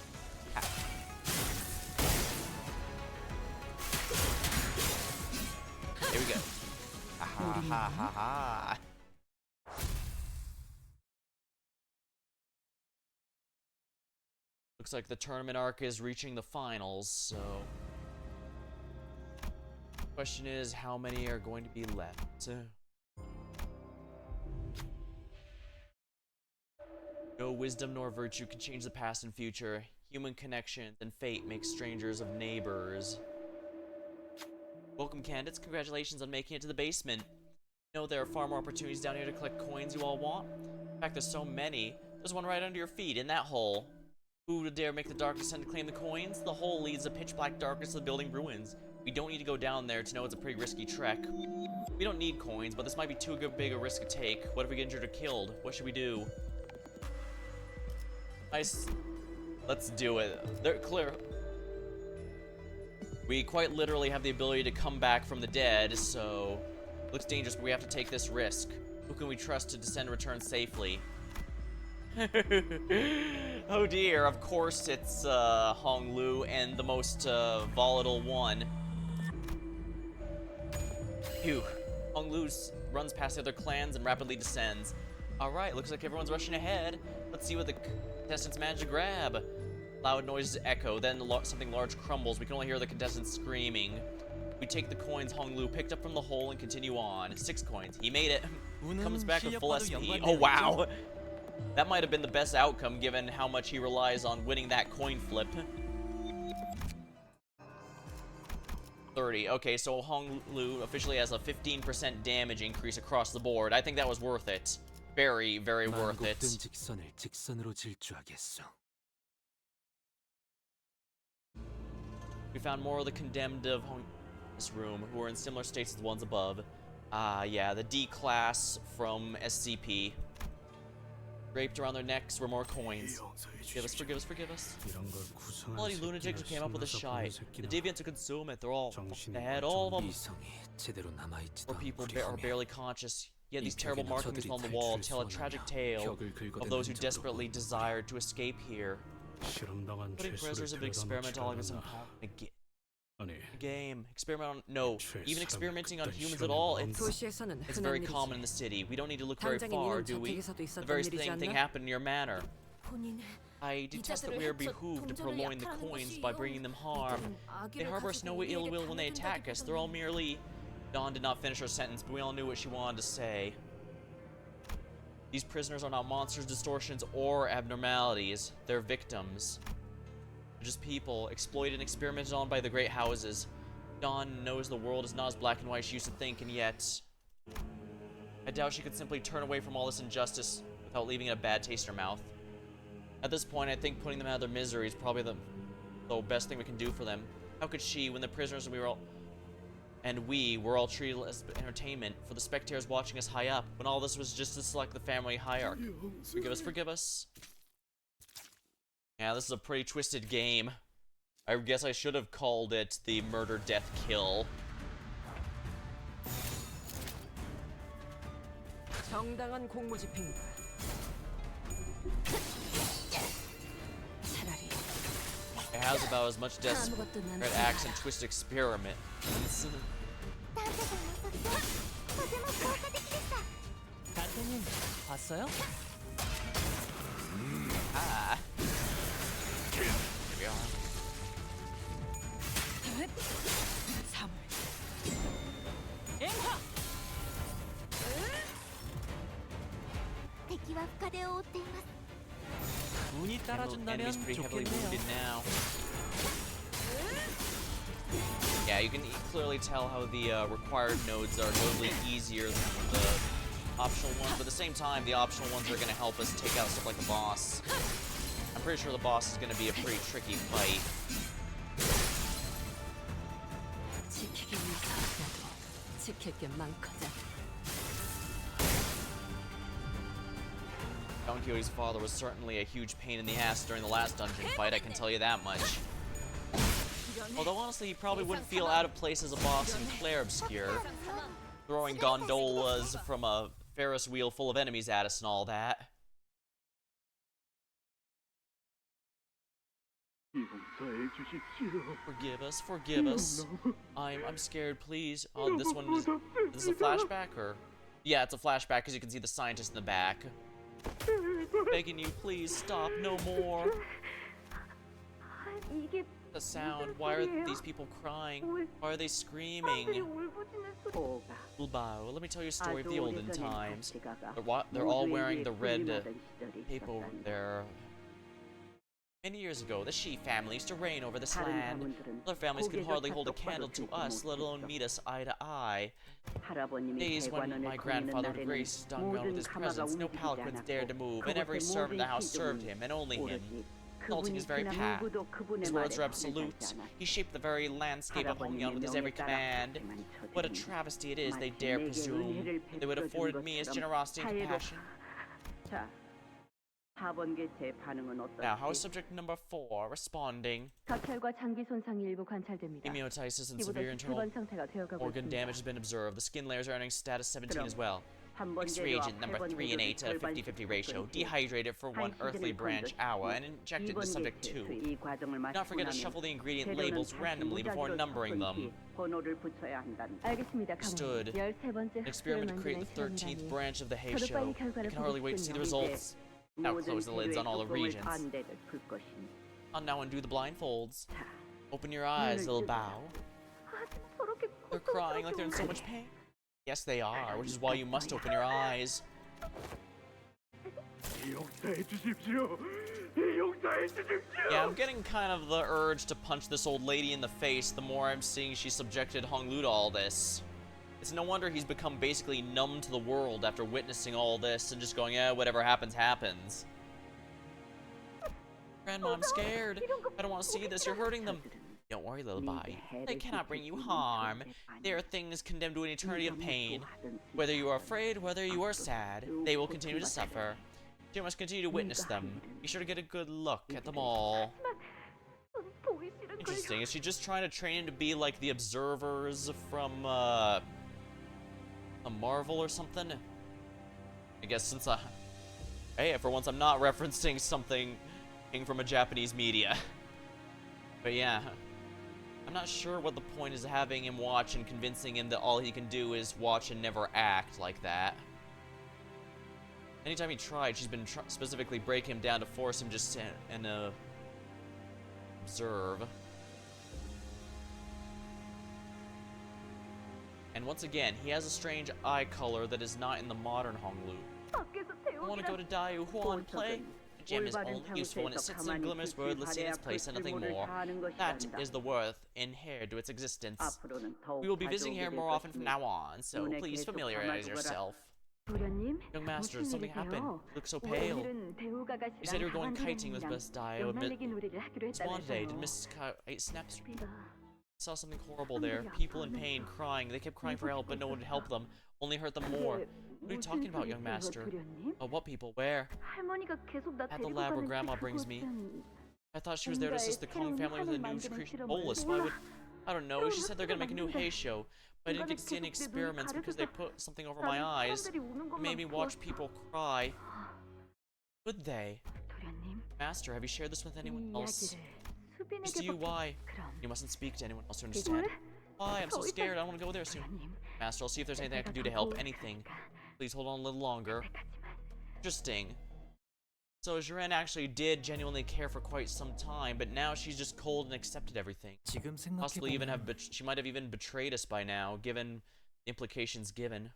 S1: Here we go. Ha ha ha ha. Looks like the tournament arc is reaching the finals, so... Question is, how many are going to be left? No wisdom nor virtue can change the past and future. Human connections and fate make strangers of neighbors. Welcome, candidates. Congratulations on making it to the basement. You know there are far more opportunities down here to collect coins you all want. In fact, there's so many. There's one right under your feet, in that hole. Who would dare make the dark descend to claim the coins? The hole leads to pitch black darkness of the building ruins. We don't need to go down there to know it's a pretty risky trek. We don't need coins, but this might be too big a risk to take. What if we get injured or killed? What should we do? Nice. Let's do it. They're clear. We quite literally have the ability to come back from the dead, so... Looks dangerous, but we have to take this risk. Who can we trust to descend and return safely? Oh dear, of course it's Hong Lu and the most volatile one. Phew. Hong Lu runs past the other clans and rapidly descends. Alright, looks like everyone's rushing ahead. Let's see what the contestants manage to grab. Loud noises echo, then something large crumbles. We can only hear the contestants screaming. We take the coins Hong Lu picked up from the hole and continue on. 6 coins. He made it. Comes back with full SP. Oh wow! That might have been the best outcome given how much he relies on winning that coin flip. 30. Okay, so Hong Lu officially has a 15% damage increase across the board. I think that was worth it. Very, very worth it. We found more of the condemned of this room who are in similar states as the ones above. Yeah, the D class from SCP. Draped around their necks were more coins. Forgive us, forgive us, forgive us. Bloody lunatics who came up with this shite. The deviants who consume it, they're all dead, all of them. Or people are barely conscious. Yet these terrible markings on the wall tell a tragic tale of those who desperately desired to escape here. Putting prisoners of experimental organism game. No, even experimenting on humans at all, it's very common in the city. We don't need to look very far, do we? The very same thing happened in your manor. I detest that we are behooved to purloin the coins by bringing them harm. They harbor us no ill will when they attack us. They're all merely... Dawn did not finish her sentence, but we all knew what she wanted to say. These prisoners are not monsters, distortions, or abnormalities. They're victims. They're just people, exploited and experimented on by the great houses. Dawn knows the world is not as black and white as she used to think, and yet... I doubt she could simply turn away from all this injustice without leaving a bad taste in her mouth. At this point, I think putting them out of their misery is probably the best thing we can do for them. How could she, when the prisoners we were all treated as entertainment for the spectators watching us high up, when all this was just to select the family hierarchy? Forgive us, forgive us. Yeah, this is a pretty twisted game. I guess I should have called it the murder, death, kill.
S5: 정당한 공무집행이다.
S1: It has about as much desperate acts and twist experiment.
S6: 간토님 봤어요?
S1: Ah. Here we are.
S6: 운이
S1: Enemy's
S6: 따라준다면
S1: pretty heavily
S6: 좋겠네요.
S1: wounded now. Yeah, you can clearly tell how the required nodes are notably easier than the optional ones, but at the same time, the optional ones are going to help us take out stuff like the boss. I'm pretty sure the boss is going to be a pretty tricky fight.
S5: 지킬 게 많거든.
S1: Don Quixote's father was certainly a huge pain in the ass during the last dungeon fight, I can tell you that much. Although honestly, he probably wouldn't feel out of place as a boss in Clair Obscure, throwing gondolas from a Ferris wheel full of enemies at us and all that. Forgive us. I'm scared, please. Oh, this one is this a flashback or? Yeah, it's a flashback because you can see the scientist in the back. Begging you, please stop, no more. The sound. Why are these people crying? Why are they screaming? Bilbao, let me tell you a story of the olden times. They're all wearing the red tape over there. Many years ago, the Shi family used to reign over this land. Other families could hardly hold a candle to us, let alone meet us eye to eye. Days when my grandfather would grace Dongyeon with his presence, no palanquins dared to move, and every servant in the house served him, and only him. Exalting his very path. His words are absolute. He shaped the very landscape of Hongyeon with his every command. What a travesty it is they dare presume they would have afforded me his generosity and compassion. Now, how is subject number 4 responding? Hemiotysis and severe internal organ damage has been observed. The skin layers are entering status 17 as well. Mixed reagent number 3 and 8 at a 50-50 ratio. Dehydrated for 1 earthly branch hour and injected to subject 2. Do not forget to shuffle the ingredient labels randomly before numbering them. Understood. An experiment to create the 13th branch of the Heisho. I can hardly wait to see the results. Now close the lids on all the regions. I'll now undo the blindfolds. Open your eyes, little Bao. They're crying like they're in so much pain. Yes, they are, which is why you must open your eyes. Yeah, I'm getting kind of the urge to punch this old lady in the face the more I'm seeing she subjected Honglu to all this. It's no wonder he's become basically numb to the world after witnessing all this and just going, yeah, whatever happens, happens. Grandma, I'm scared. I don't want to see this. You're hurting them. Don't worry, little Bai. They cannot bring you harm. They are things condemned to an eternity of pain. Whether you are afraid, whether you are sad, they will continue to suffer. You must continue to witness them. Be sure to get a good look at them all. Interesting. Is she just trying to train him to be like the observers from, a Marvel or something? I guess since hey, for once I'm not referencing something from a Japanese media. But yeah, I'm not sure what the point is of having him watch and convincing him that all he can do is watch and never act like that. Anytime he tried, she's been specifically breaking him down to force him just to observe. And once again, he has a strange eye color that is not in the modern Honglu. I want to go to Daiyu Huan play. The gem is only useful when it sits and glimmers wordless in its place and nothing more. That is the worth inherent to its existence. We will be visiting here more often from now on, so please familiarize yourself. Young master, did something happen? You look so pale. You said you were going kiting with Miss Dio. Swan today. Did Miss Kite snap? Saw something horrible there. People in pain, crying. They kept crying for help, but no one would help them. Only hurt them more. What are you talking about, young master? Oh, what people? Where? At the lab where Grandma brings me. I thought she was there to assist the Kong family with a new secretion bolus. Why would... I don't know. She said they're gonna make a new Heisho. But I didn't get to see any experiments because they put something over my eyes. It made me watch people cry. Would they? Master, have you shared this with anyone else? Just to you, why? You mustn't speak to anyone else to understand. Why? I'm so scared. I don't want to go there soon. Master, I'll see if there's anything I can do to help. Anything. Please hold on a little longer. Interesting. So Jiren actually did genuinely care for quite some time, but now she's just cold and accepted everything. Possibly even she might have even betrayed us by now, given the implications given.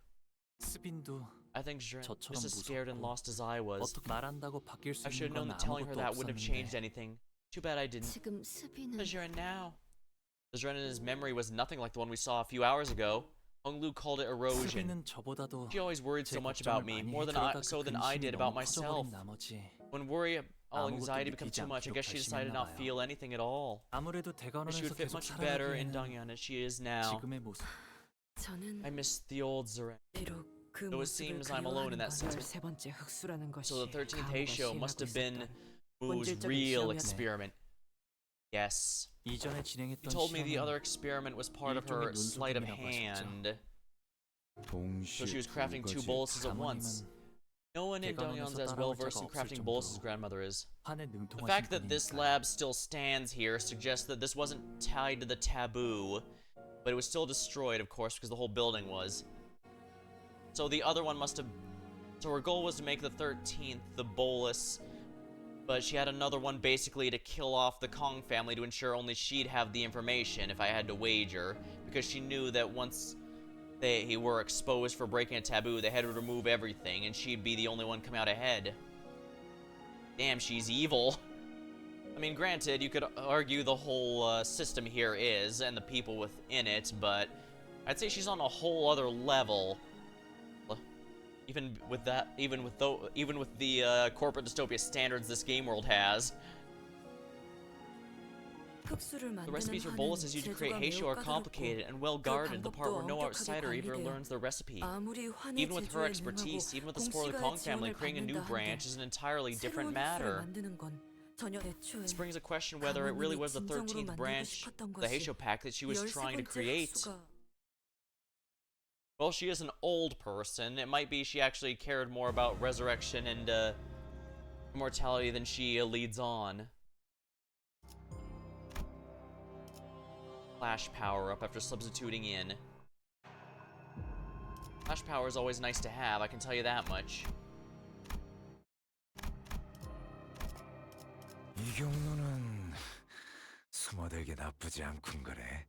S1: I think Jiren just as scared and lost as I was. I should have known that telling her that wouldn't have changed anything. Too bad I didn't. Where's Jiren now? The Jiren in his memory was nothing like the one we saw a few hours ago. Honglu called it erosion. She always worried so much about me, more than I did about myself. When worry or anxiety become too much, I guess she decided not to feel anything at all. She would fit much better in Dongyeon as she is now. I miss the old Zeren. Though it seems I'm alone in that sentiment. So the 13th Heisho must have been Wu's real experiment. Yes. You told me the other experiment was part of her sleight of hand. So she was crafting two boluses at once. No one in Dongyon's as well versed in crafting boluses as grandmother is. The fact that this lab still stands here suggests that this wasn't tied to the taboo, but it was still destroyed, of course, because the whole building was. So the other one must have... So her goal was to make the 13th the bolus, but she had another one basically to kill off the Kong family to ensure only she'd have the information, if I had to wager, because she knew that once they were exposed for breaking a taboo, they had to remove everything, and she'd be the only one come out ahead. Damn, she's evil. I mean, granted, you could argue the whole system here is, and the people within it, but I'd say she's on a whole other level. Even with that, even with the corporate dystopia standards this game world has. The recipes for boluses used to create Heisho are complicated and well guarded, the part where no outsider even learns the recipe. Even with her expertise, even with the support of the Kong family, creating a new branch is an entirely different matter. This brings a question whether it really was the 13th branch, the Heisho pack, that she was trying to create. Well, she is an old person. It might be she actually cared more about resurrection and immortality than she leads on. Flash power up after substituting in. Flash power is always nice to have, I can tell you that much.
S4: 이 경로는 스모들게 나쁘지 않군 거래.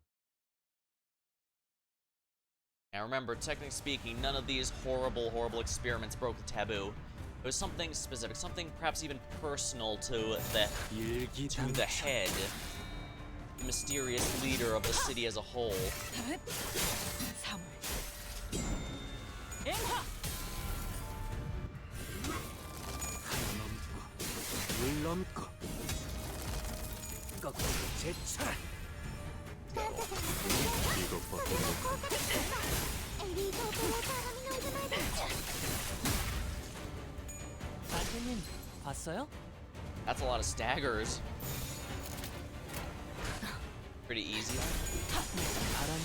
S1: Now remember, technically speaking, none of these horrible experiments broke the taboo. It was something specific, something perhaps even personal to the head, the mysterious leader of the city as a whole.
S6: 단테님 봤어요?
S1: That's a lot of staggers. Pretty easy.
S6: 바람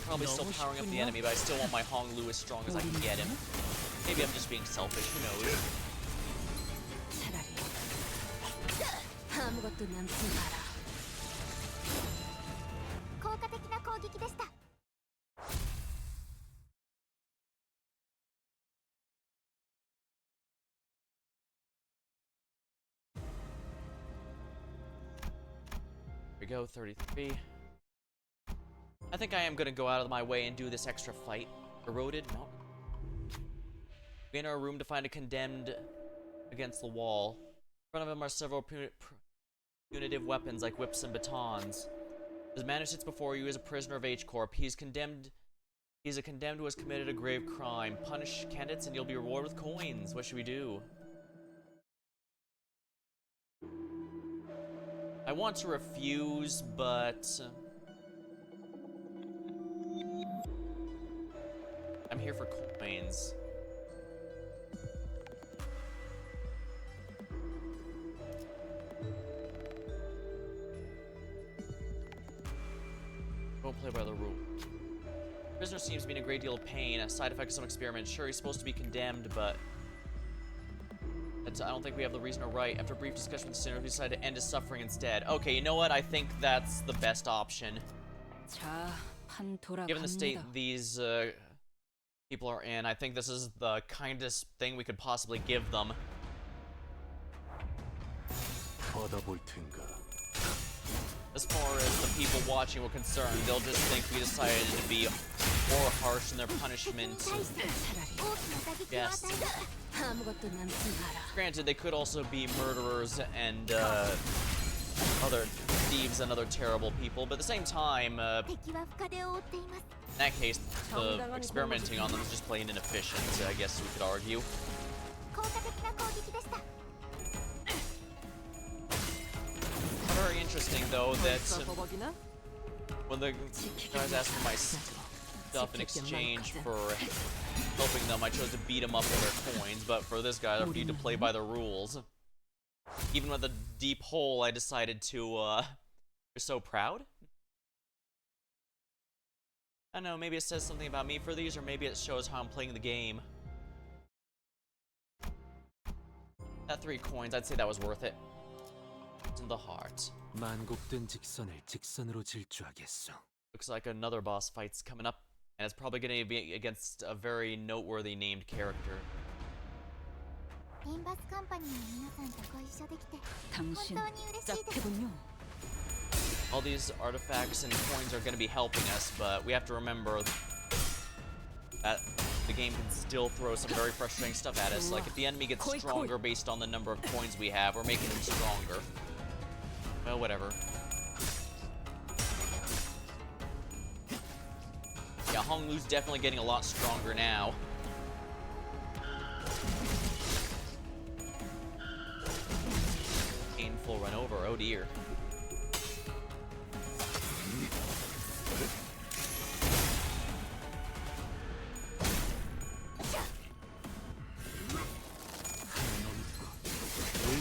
S1: Probably still powering up the enemy, but I still want my Hong Lu as strong as I can get him. Maybe I'm just being selfish, who knows?
S7: 아무것도 남지 마라. 効果的な攻撃でした.
S1: Here we go, 33. I think I am gonna go out of my way and do this extra fight. Eroded? No. We enter a room to find a condemned against the wall. In front of him are several punitive weapons like whips and batons. This man who sits before you is a prisoner of H-Corp. He's a condemned who has committed a grave crime. Punish candidates and you'll be rewarded with coins. What should we do? I want to refuse, but I'm here for coins. Don't play by the rule. Prisoner seems to be in a great deal of pain, a side effect of some experiment. Sure, he's supposed to be condemned, but I don't think we have the reason or right. After a brief discussion with the sinner, we decided to end his suffering instead. Okay, you know what? I think that's the best option. Given the state these people are in, I think this is the kindest thing we could possibly give them. As far as the people watching were concerned, they'll just think we decided to be more harsh in their punishment. Yes. Granted, they could also be murderers and other thieves and other terrible people, but at the same time, in that case, the experimenting on them is just plain inefficient, I guess we could argue. Very interesting though that
S5: 벌써 버벅이나?
S1: when the guys asked for my stuff in exchange for helping them, I chose to beat them up for their coins, but for this guy, I need to play by the rules. Even with a deep hole, I decided to, you're so proud? I don't know, maybe it says something about me for these, or maybe it shows how I'm playing the game. That 3 coins, I'd say that was worth it. It's in the heart.
S6: 만곡된 직선을 직선으로 질주하겠어.
S1: Looks like another boss fight's coming up, and it's probably going to be against a very noteworthy named character.
S7: リンバスカンパニーの皆さんとご一緒できて本
S5: 당신
S7: 当に嬉しいです
S5: 짝패군요.
S1: All these artifacts and coins are going to be helping us, but we have to remember that the game can still throw some very frustrating stuff at us. Like if the enemy gets stronger based on the number of coins we have, we're making him stronger. Well, whatever. Yeah, Honglu's definitely getting a lot stronger now. Painful run over, oh dear.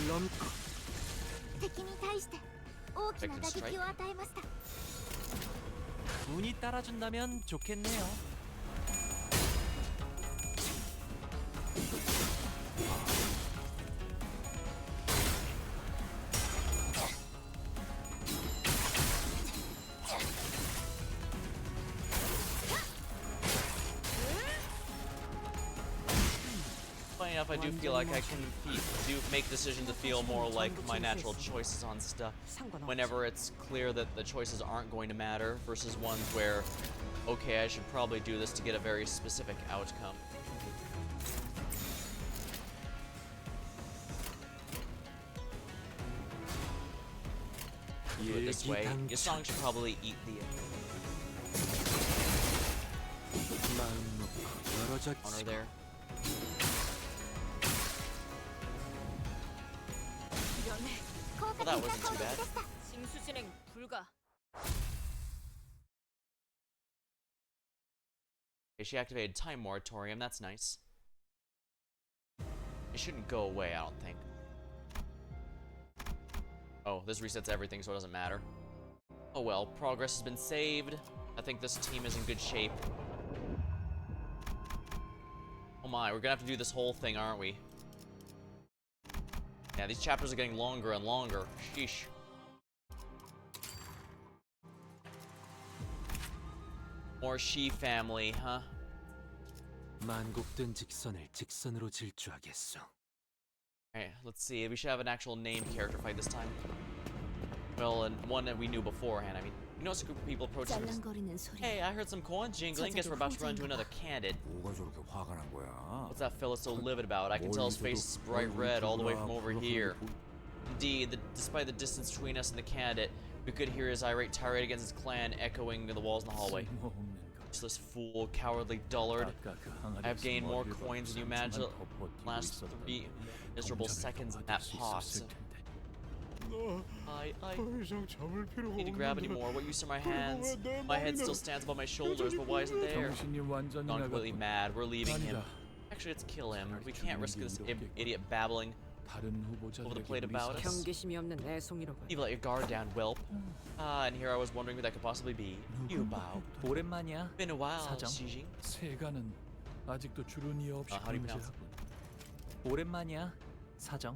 S6: 물론
S7: 敵に対して大きな打撃を与えました
S6: 운이 따라준다면 좋겠네요.
S1: Funny enough, I do feel like I can make decisions to feel more like my natural choices on stuff whenever it's clear that the choices aren't going to matter versus ones where, okay, I should probably do this to get a very specific outcome. Do it this way. Yasong should probably eat the
S6: 마음 놓고 열어져
S1: honor there. Well, that wasn't too bad.
S3: 징수 진행 불가.
S1: Okay, she activated time moratorium. That's nice. It shouldn't go away, I don't think. Oh, this resets everything, so it doesn't matter. Oh well, progress has been saved. I think this team is in good shape. Oh my, we're gonna have to do this whole thing, aren't we? Yeah, these chapters are getting longer and longer. Sheesh. More she family, huh?
S6: 만곡된 직선을 직선으로 질주하겠어.
S1: Alright, let's see. We should have an actual named character fight this time. Well, and one that we knew beforehand. I mean, you notice a group of people approaching us.
S7: 짤랑거리는 소리
S1: Hey, I heard some coins jingling. Guess we're about to run into another candidate.
S4: 뭐가 저렇게 화가 난 거야?
S1: What's that fella so livid about? I can tell his face is bright red all the way from over here. Indeed, despite the distance between us and the candidate, we could hear his irate tirade against his clan echoing to the walls in the hallway. Useless fool, cowardly dullard. I have gained more coins than you imagine. Last 3 miserable seconds in that pot. I need to grab any more. What use are my hands? My head still stands above my shoulders, but why isn't there? Gone completely mad. We're leaving him. Actually, let's kill him. We can't risk this idiot babbling over the plate about us.
S5: 경계심이 없는 애송이라고.
S1: You let your guard down, whelp. Ah, and here I was wondering who that could possibly be. You, Bao.
S6: 오랜만이야.
S1: Been a while,
S6: 사장.
S1: Xijing.
S8: 세가는 아직도 주른 이유 없이
S1: how do you pronounce it?
S8: 금지하고
S6: 오랜만이야. 사정.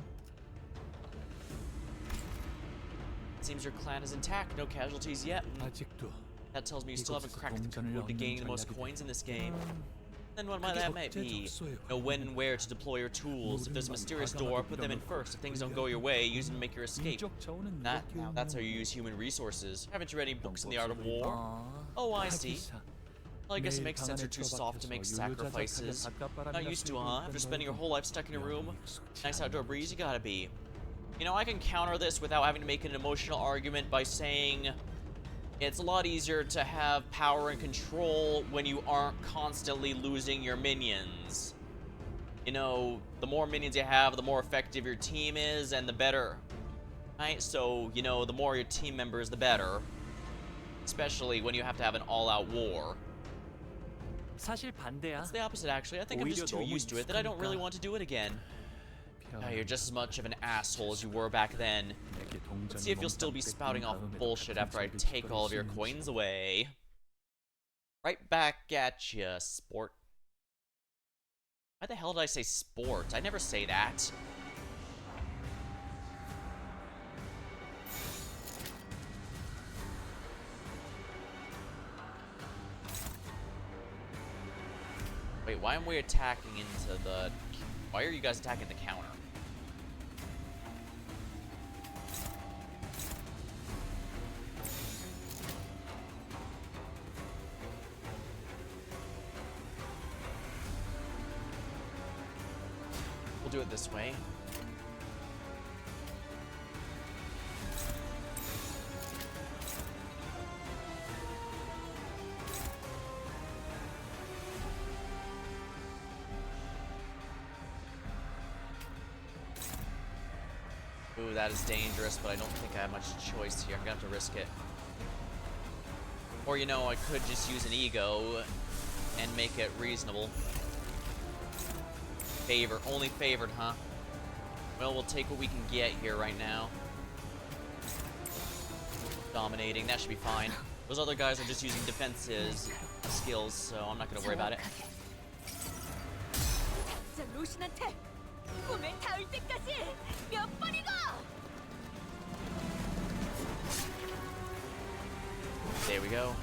S1: Seems your clan is intact, no casualties yet.
S8: 아직도
S1: That tells me you still haven't
S8: 이곳에서
S1: cracked the
S8: 동전을
S1: code to
S8: 얻는
S1: gain the most
S8: 전략이다.
S1: coins in this game. Then what might that might be?
S8: 적재적소에
S1: Know when and where to deploy your tools. If there's a mysterious door, put them in first. If things don't go your way, use them to make your escape.
S8: 인적 자원은
S1: Now,
S8: 이렇게
S1: that's how you use human resources. Haven't you read any books on the art of war?
S6: 아.
S1: Oh, I see.
S8: 하기사.
S1: Well, I guess it
S8: 매일
S1: makes sense
S8: 방
S1: you're
S8: 안에
S1: too soft to make
S8: 처박혀서
S1: sacrifices.
S8: 유유자적하게
S1: Not used to,
S8: 바깥바람이나
S1: huh? After
S8: 쐬고
S1: spending your whole life stuck in a room,
S8: 익숙치
S1: nice
S8: 않아.
S1: outdoor breeze, you gotta be. You know, I can counter this without having to make an emotional argument by saying it's a lot easier to have power and control when you aren't constantly losing your minions. You know, the more minions you have, the more effective your team is, and the better. Right? So, you know, the more your team members, the better. Especially when you have to have an all-out war.
S6: 사실 반대야.
S1: It's the opposite, actually. I think I'm just too used to it that I don't really want to do it again. Oh, you're just as much of an asshole as you were back then. Let's see if you'll still be spouting off bullshit after I take all of your coins away. Right back at ya, sport. Why the hell did I say sport? I never say that. Wait, why am we attacking into the... Why are you guys attacking the counter? We'll do it this way. Ooh, that is dangerous, but I don't think I have much choice here. I'm gonna have to risk it. Or, you know, I could just use an ego and make it reasonable. Only favored, huh? Well, we'll take what we can get here right now. Dominating, that should be fine. Those other guys are just using defenses skills, so I'm not gonna worry about it.
S3: 자, 루신한테 꿈에 닿을 때까지 몇 번이고!
S1: There we go.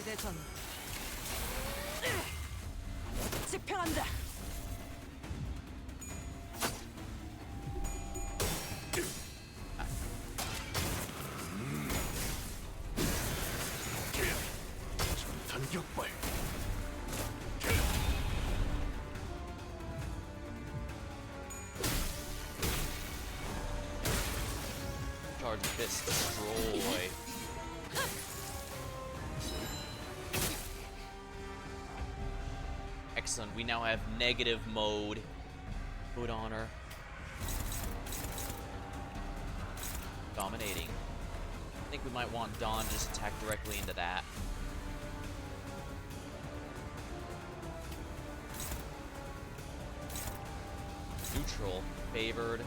S5: 최대전 집행한다.
S4: 전격발.
S1: Charge fist destroy. Excellent, we now have negative mode. Good honor. Dominating. I think we might want Dawn to just attack directly into that. Neutral. Favored.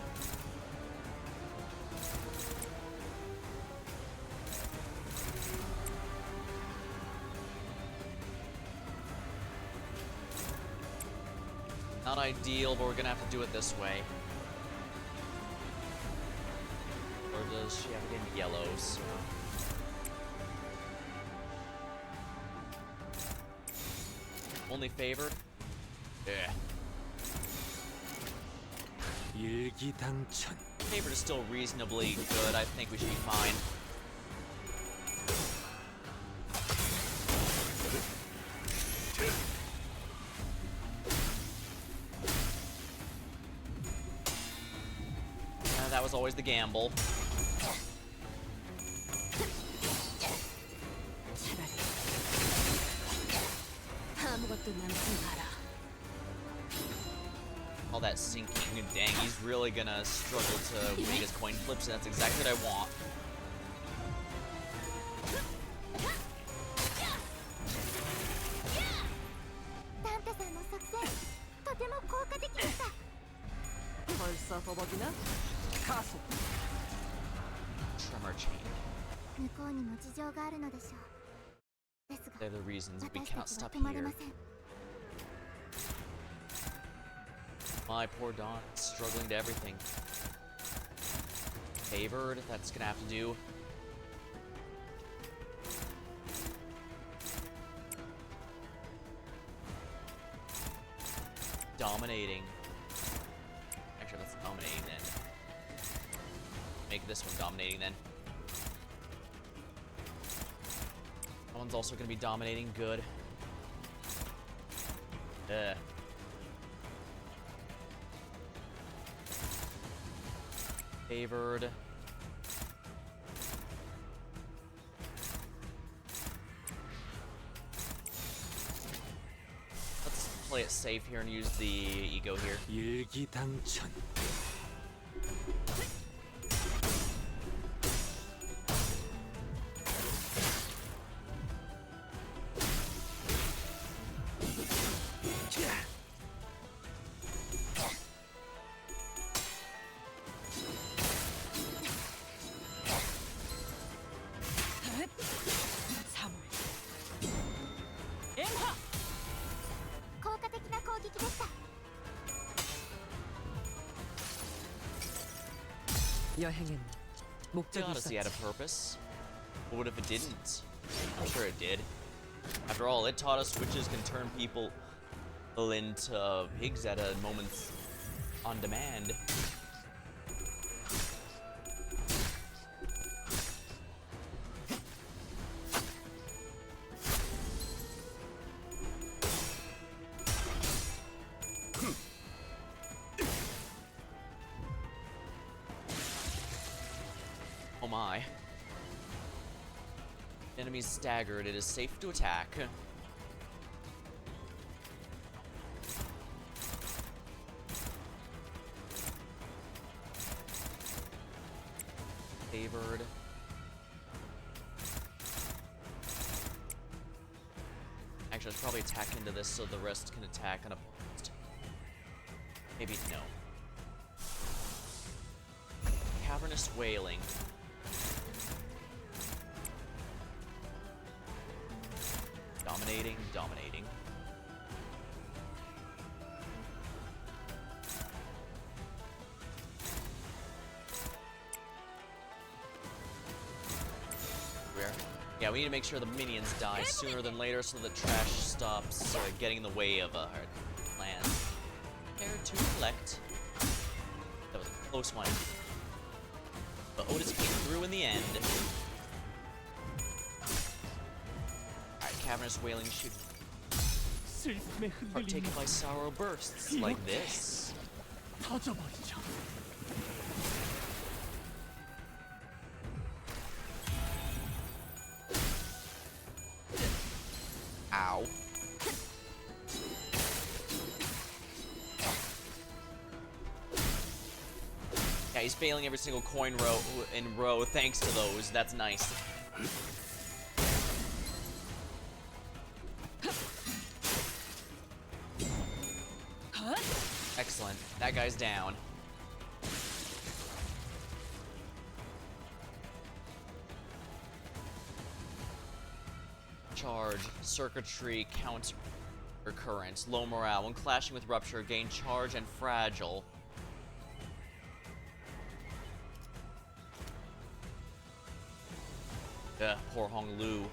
S1: Not ideal, but we're gonna have to do it this way. Or does she have it in yellow? So. Only favored? Yeah.
S6: 일기당천.
S1: Favored is still reasonably good. I think we should be fine. That was always the gamble.
S3: 아무것도 남지 마라.
S1: All that sinking. Dang, he's really gonna struggle to make his coin flips, and that's exactly what I want.
S5: 벌써 버벅이나? 가속.
S1: Tremor chain.
S7: 向こうにも事情があるのでしょう。ですが
S1: They're the reasons we
S7: 私た
S1: cannot
S7: ちは
S1: stop
S7: 止まれま
S1: here.
S7: せん。
S1: My poor Dawn, struggling to everything. Favored, that's gonna have to do. Dominating. Actually, that's dominating then. Make this one dominating then. That one's also gonna be dominating. Good. Favored. Let's play it safe here and use the ego here.
S6: 일기당천.
S5: 사물. 엠하.
S7: 効果的な攻撃でした。
S5: 여행엔
S1: It
S5: 목적이
S1: honestly had a
S5: 있었지.
S1: purpose. But what if it didn't? I'm sure it did. After all, it taught us witches can turn people into pigs at a moment's on demand. Oh my. Enemies staggered. It is safe to attack. Favored. Actually, let's probably attack into this so the rest can attack on a post. Maybe no. Cavernous wailing. Dominating, dominating. Where? Yeah, we need to make sure the minions die sooner than later so the trash stops getting in the way of our plan. Prepare to collect. That was a close one. But Otis came through in the end. Alright, Cavernous Wailing should
S6: 슬픔의
S1: partake
S6: 흔들림이
S1: by sorrow bursts like this.
S6: 터져버리죠.
S1: Ow. Yeah, he's failing every single coin row in row thanks to those. That's nice. Excellent. That guy's down. Charge, circuitry, counter current, low morale. When clashing with rupture, gain charge and fragile. Ugh, poor Hong Lu.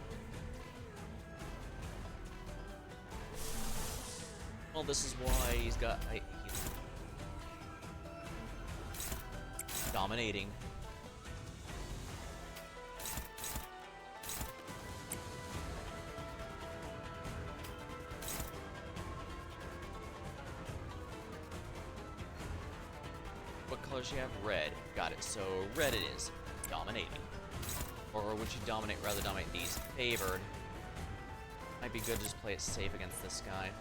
S1: Well, this is why he's got... he's dominating. What color does she have? Red. Got it. So red it is. Dominating. Or would she dominate, rather dominate these? Favored. Might be good to just play it safe against this guy.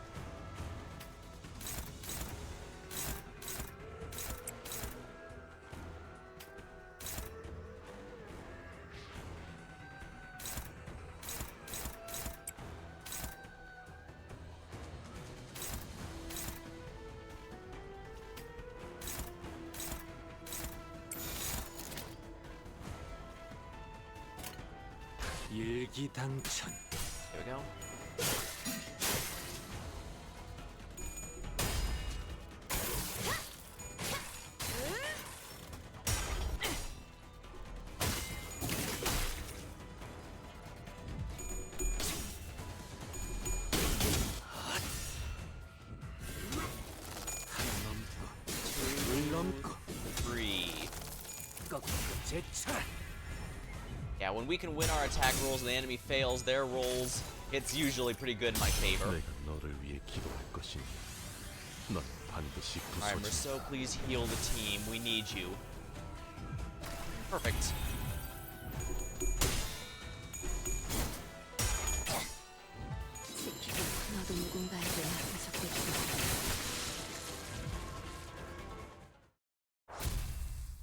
S6: 일기당천.
S1: There we go.
S6: 물 넘고
S1: 3.
S6: 꺾고 제철.
S1: Yeah, when we can win our attack rolls and the enemy fails their rolls, it's usually pretty good in my favor.
S9: 내가 너를 위해 기도할 것이니 넌 반드시
S1: Alright,
S9: 부서진다.
S1: Merceau, please heal the team. We need you. Perfect.
S3: 너도 누군가에게 맡겨졌겠지.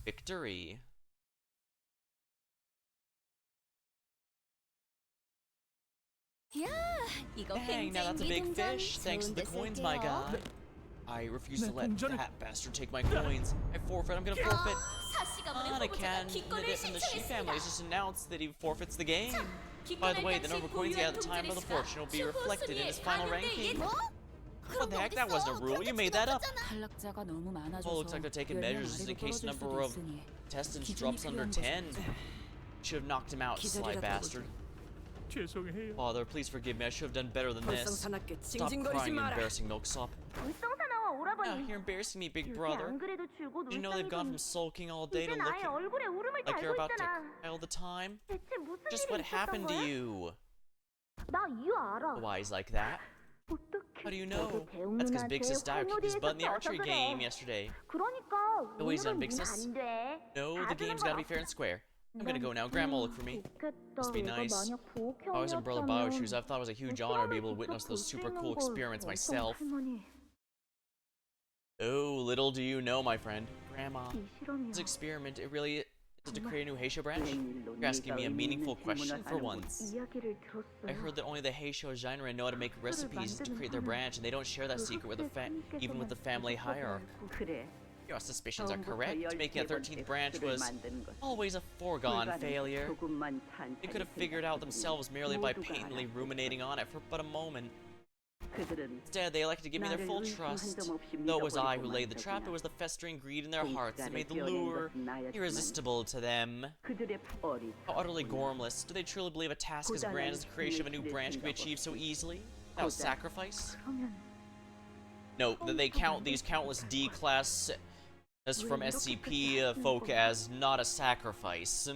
S1: Victory.
S3: 야, 이거
S1: Dang, now that's a big fish. Thanks to the coins, my guy. I refuse to let that bastard take my coins. I forfeit. I'm gonna forfeit. And a candidate from the Shi family has just announced that he forfeits the game. By the way, the number of coins he had at the time of the fortune will be reflected in his final ranking. What the heck? That wasn't a rule. You made that up.
S3: 탈락자가 너무 많아져서
S1: Well, looks like they're taking measures just in case the number of contestants drops under 10. Should have knocked him out, sly bastard.
S8: 죄송해요.
S1: Father, please forgive me. I should have done better than this.
S5: 사납게
S1: Stop
S5: 징징거리지
S1: crying, you
S5: 마라.
S1: embarrassing milksop. Ah, you're embarrassing me, big brother. Did you know they've gone from sulking all day to looking like you're about to cry all the time? Just what happened to you? Why he's like that? How do you know? That's because Big Sis died kicked his butt in the archery game yesterday. Oh, he's done, Big Sis. No, the game's gotta be fair and square. I'm gonna go now. Grandma, look for me. Must be nice. If I was in Brother Bio's shoes, I thought it was a huge honor to be able to witness those super cool experiments myself. Oh, little do you know, my friend. Grandma, this experiment, it really is to create a new Heisho branch? You're asking me a meaningful question for once. I heard that only the Heisho genre know how to make recipes to create their branch, and they don't share that secret with even with the family hierarchy. Your suspicions are correct. Making a 13th branch was always a foregone failure. They could have figured out themselves merely by painfully ruminating on it for but a moment. Instead, they elected to give me their full trust. Though it was I who laid the trap, it was the festering greed in their hearts that made the lure irresistible to them. How utterly gormless. Do they truly believe a task as grand as the creation of a new branch can be achieved so easily? Without sacrifice? Note that they count these countless D-class as from SCP folk as not a sacrifice.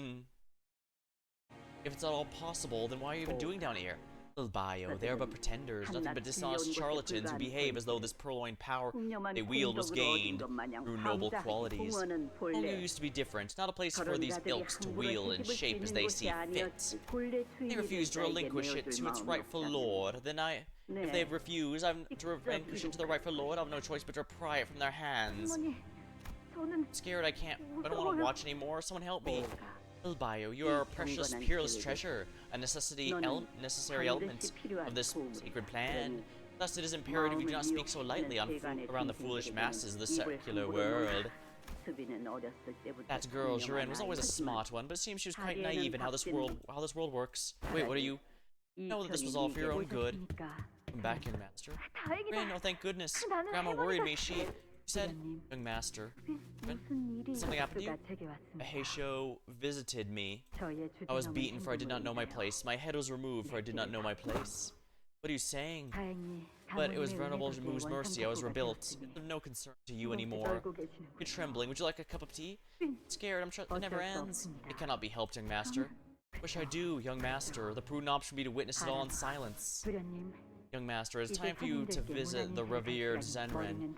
S1: If it's at all possible, then why are you even doing down here? Little bio, they are but pretenders, nothing but dishonest charlatans who behave as though this purloined power they wield was gained through noble qualities. Hongu used to be different, not a place for these ilks to wield and shape as they see fit. They refuse to relinquish it to its rightful lord. Then if they refuse to relinquish it to the rightful lord, I have no choice but to pry it from their hands. I'm scared I don't want to watch anymore. Someone help me. Bio, you are a precious, peerless treasure, a necessary element of this sacred plan. Thus, it is imperative you do not speak so lightly around the foolish masses of the secular world. That girl, Jiren, was always a smart one, but it seems she was quite naive in how this world works. Wait, what are you? Know that this was all for your own good. Come back, young master. Rin, oh thank goodness. Grandma worried me. She said, young master, something happened to you? A Heisho visited me. I was beaten for I did not know my place. My head was removed for I did not know my place. What are you saying? But it was Venerable Mu's mercy I was rebuilt. It's of no concern to you anymore. You're trembling. Would you like a cup of tea? Scared, I'm sure it never ends. It cannot be helped, young master. Wish I do, young master. The prudent option would be to witness it all in silence. Young master, it's time for you to visit the revered Zenren.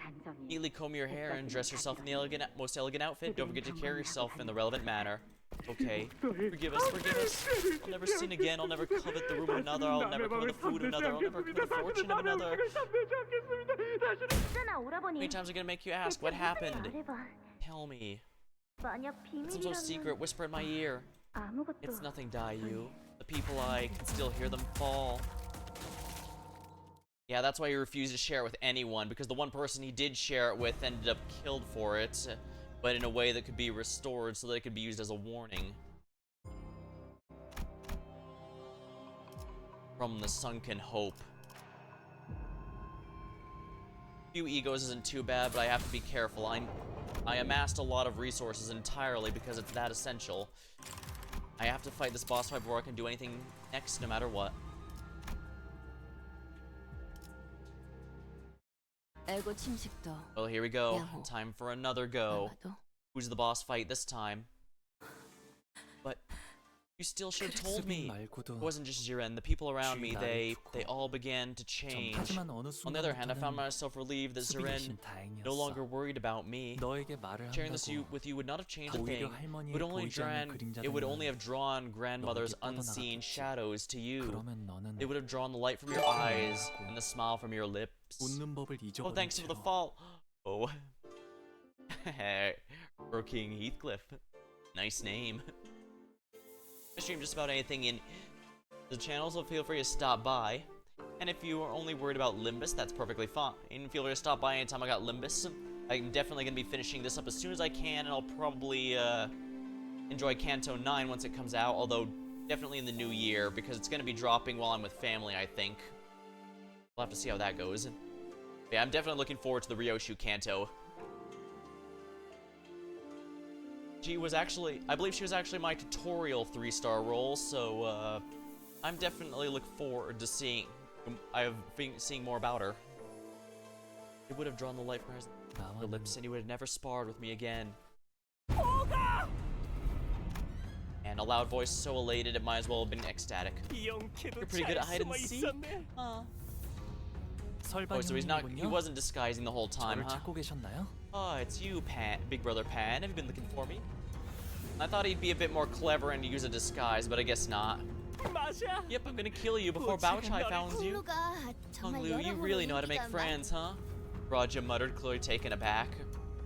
S1: Neatly comb your hair and dress yourself in the most elegant outfit. Don't forget to carry yourself in the relevant manner. Okay. Forgive us, forgive us. I'll never sin again. I'll never covet the room of another. I'll never covet the food of another. I'll never covet the fortune of another. How many times are gonna make you ask? What happened? Tell me. It's some sort of secret. Whisper in my ear. It's nothing, Dayu. The people, I can still hear them fall. Yeah, that's why he refused to share it with anyone, because the one person he did share it with ended up killed for it, but in a way that could be restored so that it could be used as a warning. From the Sunken Hope. Few egos isn't too bad, but I have to be careful. I amassed a lot of resources entirely because it's that essential. I have to fight this boss fight before I can do anything next, no matter what. Well, here we go. Time for another go. Who's the boss fight this time? But You still should have told me. It
S6: 말고도
S1: wasn't just Jiren. The people around me,
S6: 주위
S1: they
S6: 나를
S1: all began to change.
S6: 하지만 어느
S1: On the other hand, I found
S6: 순간부터는
S1: myself relieved that
S6: 수비
S1: Jiren
S6: 대신 다행이었어.
S1: no longer worried about me.
S6: 너에게 말을
S1: Sharing this
S6: 한다고
S1: with you would not have changed a
S6: 오히려
S1: thing.
S6: 할머니의
S1: It would only
S6: 그림자들만
S1: have drawn grandmother's
S6: 너에게
S1: unseen
S6: 뻗어나갔겠지.
S1: shadows to you.
S6: 그러면 너는
S1: It would have drawn the light from your eyes and the smile from your lips.
S6: 웃는 법을
S1: Oh,
S6: 잊어버린
S1: thanks for the
S6: 채로
S1: fall. Oh. King Heathcliff. Nice name. I stream just about anything in the channel, so feel free to stop by. And if you are only worried about Limbus, that's perfectly fine. Feel free to stop by anytime I got Limbus. I'm definitely going to be finishing this up as soon as I can, and I'll probably enjoy Canto 9 once it comes out, although definitely in the new year, because it's going to be dropping while I'm with family, I think. We'll have to see how that goes. Yeah, I'm definitely looking forward to the Ryoshu Canto. I believe she was actually my tutorial 3-star role, so I'm definitely looking forward to seeing more about her. It would have drawn the light from her lips, and he would have never sparred with me again. And a loud voice so elated it might as well have been ecstatic. You're pretty good at hide and seek. Oh, so he wasn't disguising the whole time,
S6: 저를
S1: huh?
S6: 찾고 계셨나요?
S1: Oh, it's you, Pan, Big Brother Pan. Have you been looking for me? I thought he'd be a bit more clever and use a disguise, but I guess not. Yep, I'm gonna kill you before Baochai founds you.
S2: 홍루가 정말
S1: Honglu, you
S2: 여러모로
S1: really know how to make
S2: 인기가
S1: friends, huh? Raja muttered, clearly taken aback.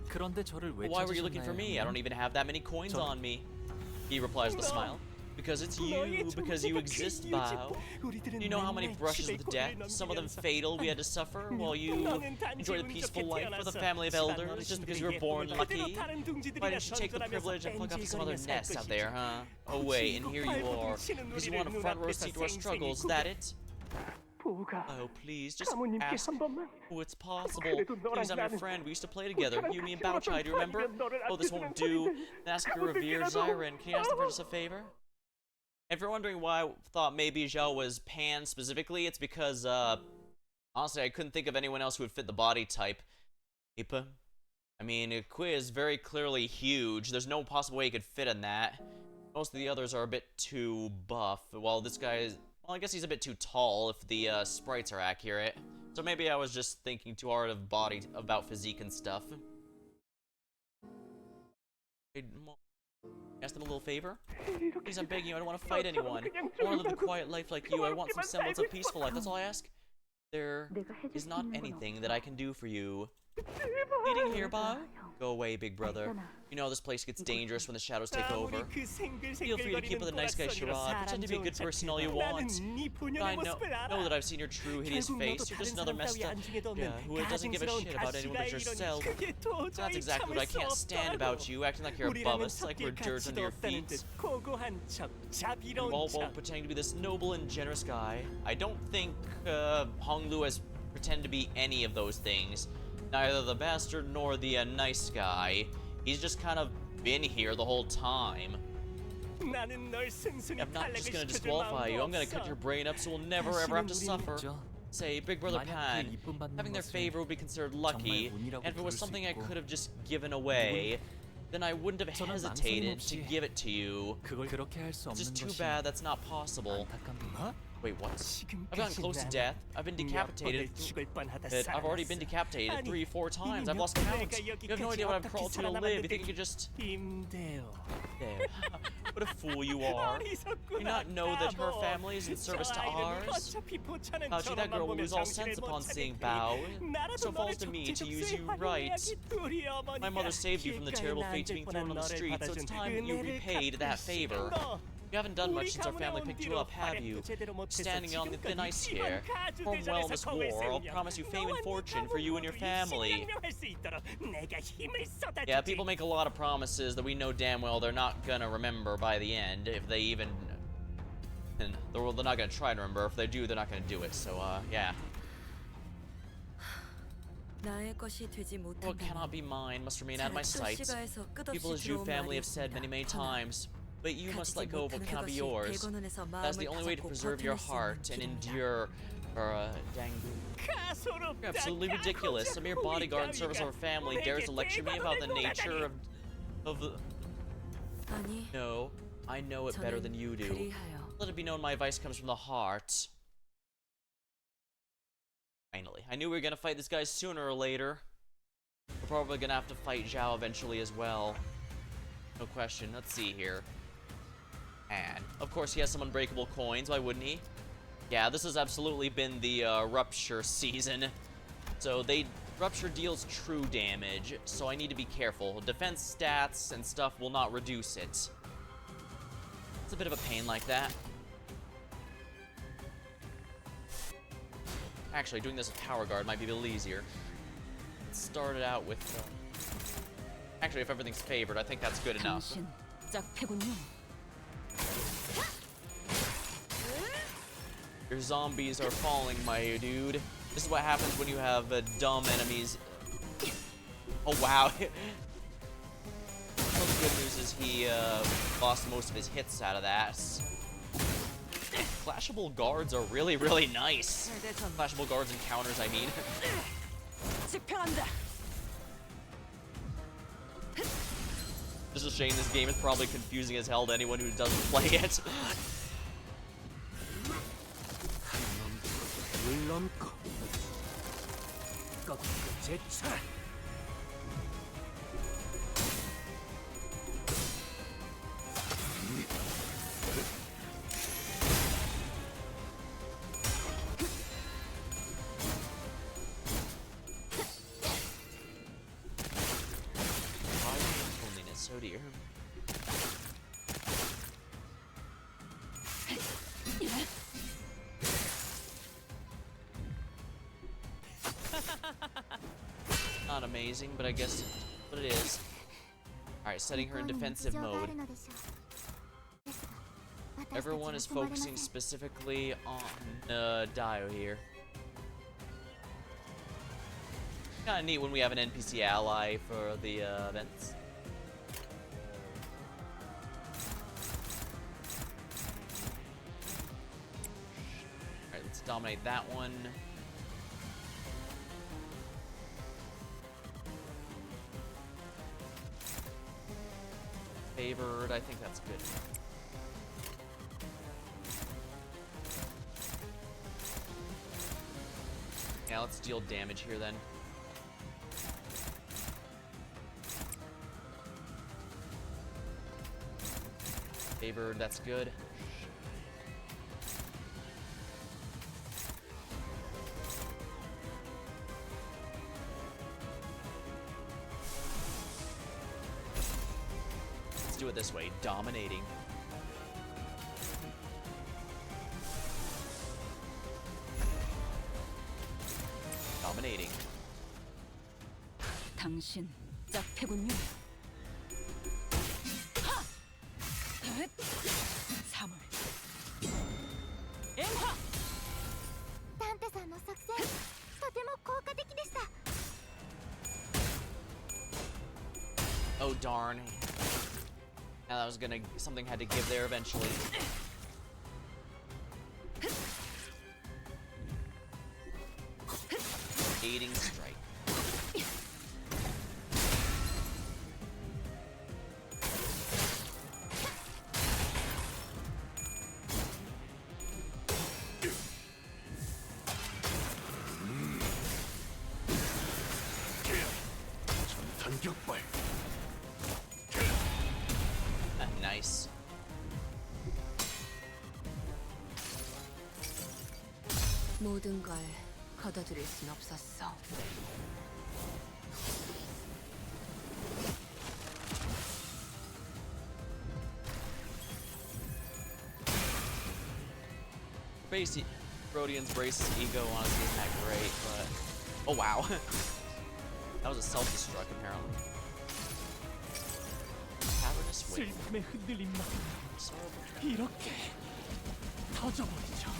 S6: 그런데 저를 왜
S1: Why were you looking for me? I don't even have that many coins on me. He replies with a smile. Because it's you, because you exist, Bao. You know how many brushes with death, some of them fatal, we had to suffer, while you enjoy the peaceful life with a family of elders, just because you were born lucky? Why didn't you take the privilege and plug up some other nest out there, huh? Oh wait, and here you are, because you want a front row seat to our struggles, is that it? Oh, please, just ask. Oh, it's possible. Please, I'm your friend. We used to play together. You, me, and Baochai, do you remember? Oh, this won't do. Ask your revered Zyren. Can you ask them for just a favor? If you're wondering why I thought maybe Zhao was Pan specifically, it's because, honestly, I couldn't think of anyone else who would fit the body type. Ipa? I mean, Kui is very clearly huge. There's no possible way he could fit in that. Most of the others are a bit too buff, while this guy is... Well, I guess he's a bit too tall if the sprites are accurate. So maybe I was just thinking too hard about physique and stuff. Ask them a little favor? Please, I'm begging you, I don't want to fight anyone. I want to live a quiet life like you. I want some semblance of peaceful life, that's all I ask. There is not anything that I can do for you. Eating here, Bao? Go away, big brother. You know this place gets dangerous when the shadows take over. Feel free to keep with the nice guy charade. Pretend to be a good person all you want. I know that I've seen your true hideous face. You're just another messed up who doesn't give a shit about anyone but yourself. That's exactly what I can't stand about you, acting like you're above us, like we're dirt under your feet. You all while pretending to be this noble and generous guy. I don't think Honglu has pretended to be any of those things. Neither the bastard nor the nice guy. He's just kind of been here the whole time. I'm not just gonna disqualify you, I'm gonna cut your brain up so we'll never ever have to suffer. Say, Big Brother Pan, having their favor would be considered lucky, and if it was something I could have just given away, then I wouldn't have hesitated to give it to you. It's just too bad that's not possible. Wait, what? I've gotten close to death. I've been decapitated. I've already been decapitated 3-4 times. I've lost count. You have no idea what I've crawled to live. You think you could just... There. What a fool you are. Do you not know that her family is in service to ours? Hachi, that girl will lose all sense upon seeing Bao. So it falls to me to use you right. My mother saved you from the terrible fate of being thrown on the street, so it's time you repaid that favor. You haven't done much since our family picked you up, have you? Standing on the thin ice here. Perform well in this war, I'll promise you fame and fortune for you and your family. Yeah, people make a lot of promises that we know damn well they're not gonna remember by the end, if they even... And they're not gonna try to remember. If they do, they're not gonna do it, so, yeah. What cannot be mine must remain out of my sight. People as you family have said many, many times. But you must let go of what cannot be yours. That's the only way to preserve your heart and endure You're absolutely ridiculous. A mere bodyguard in service of our family dares to lecture me about the nature of the... No. I know it better than you do.
S5: 그리하여
S1: Let it be known my advice comes from the heart. Finally. I knew we were gonna fight this guy sooner or later. We're probably gonna have to fight Zhao eventually as well. No question. Let's see here. And, of course, he has some unbreakable coins. Why wouldn't he? Yeah, this has absolutely been the Rupture season. So Rupture deals true damage, so I need to be careful. Defense stats and stuff will not reduce it. It's a bit of a pain like that. Actually, doing this with Power Guard might be a little easier. Let's start it out with... Actually, if everything's favored, I think that's good enough.
S5: 당신 짝패군요.
S1: Your zombies are falling, my dude. This is what happens when you have dumb enemies. Oh, wow. Well, the good news is he lost most of his hits out of that. Flashable guards are really, really nice. Flashable guards and counters, I mean.
S5: 집행한다.
S1: Just a shame this game is probably confusing as hell to anyone who doesn't play it. Loneliness, oh dear. Not amazing, but I guess what it is. Alright, setting her in defensive mode. Everyone is focusing specifically on Dio here. Kinda neat when we have an NPC ally for the events. Alright, let's dominate that one. Favored, I think that's good. Yeah, let's deal damage here then. Favored, that's good. Let's do it this way, dominating. Dominating.
S5: 당신 짝패군요. 3월 엔화
S7: ダンテさんの作戦とても効果的でした。
S1: Oh darn. Now that was gonna something had to give there eventually. Aiding strike. Nice.
S5: 모든 걸 거둬들일 순 없었어.
S1: Basically, Rodian's brace's ego honestly isn't that great, but... Oh wow. That was a self-destruct apparently. Cavernous Wave.
S8: 슬픔에 흔들린 마음 이렇게 터져버리죠.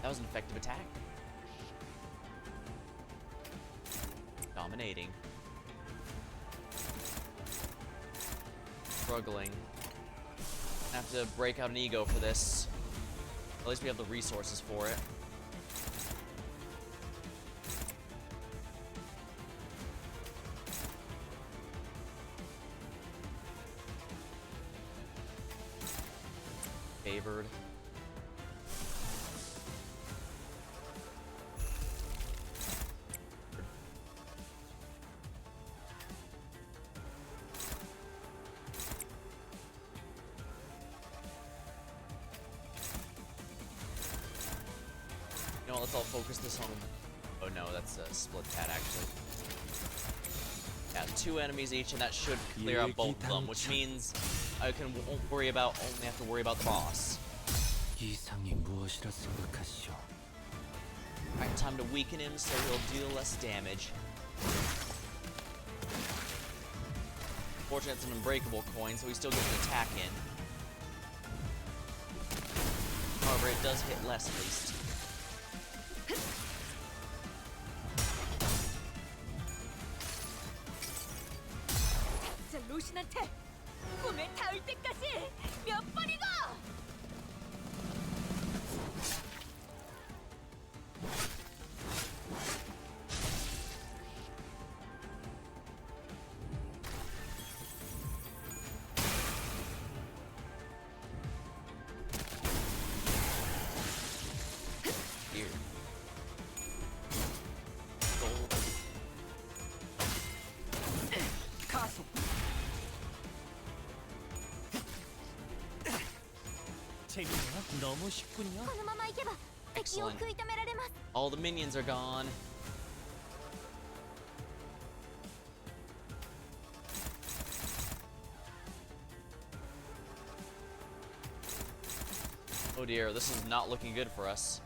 S1: That was an effective attack. Dominating. Struggling. Have to break out an ego for this. At least we have the resources for it. favored. You know what, let's all focus this on... Oh no, that's a split pad actually. Yeah, 2 enemies each, and that should clear out both of them, which means I only have to worry about the boss.
S4: 이상이 무엇이라 생각하시오?
S1: Alright, time to weaken him so he'll deal less damage. Fortunately, it's an unbreakable coin, so he still gets an attack in. However, it does hit less at least.
S3: 자, 로신한테 꿈에 닿을 때까지 몇 번이고!
S1: Here. Gold.
S5: 가속.
S8: 재밌네요. 너무 쉽군요.
S7: このまま行けば敵を
S1: Excellent.
S7: 食い止められます。
S1: All the minions are gone. Oh dear, this is not looking good for us.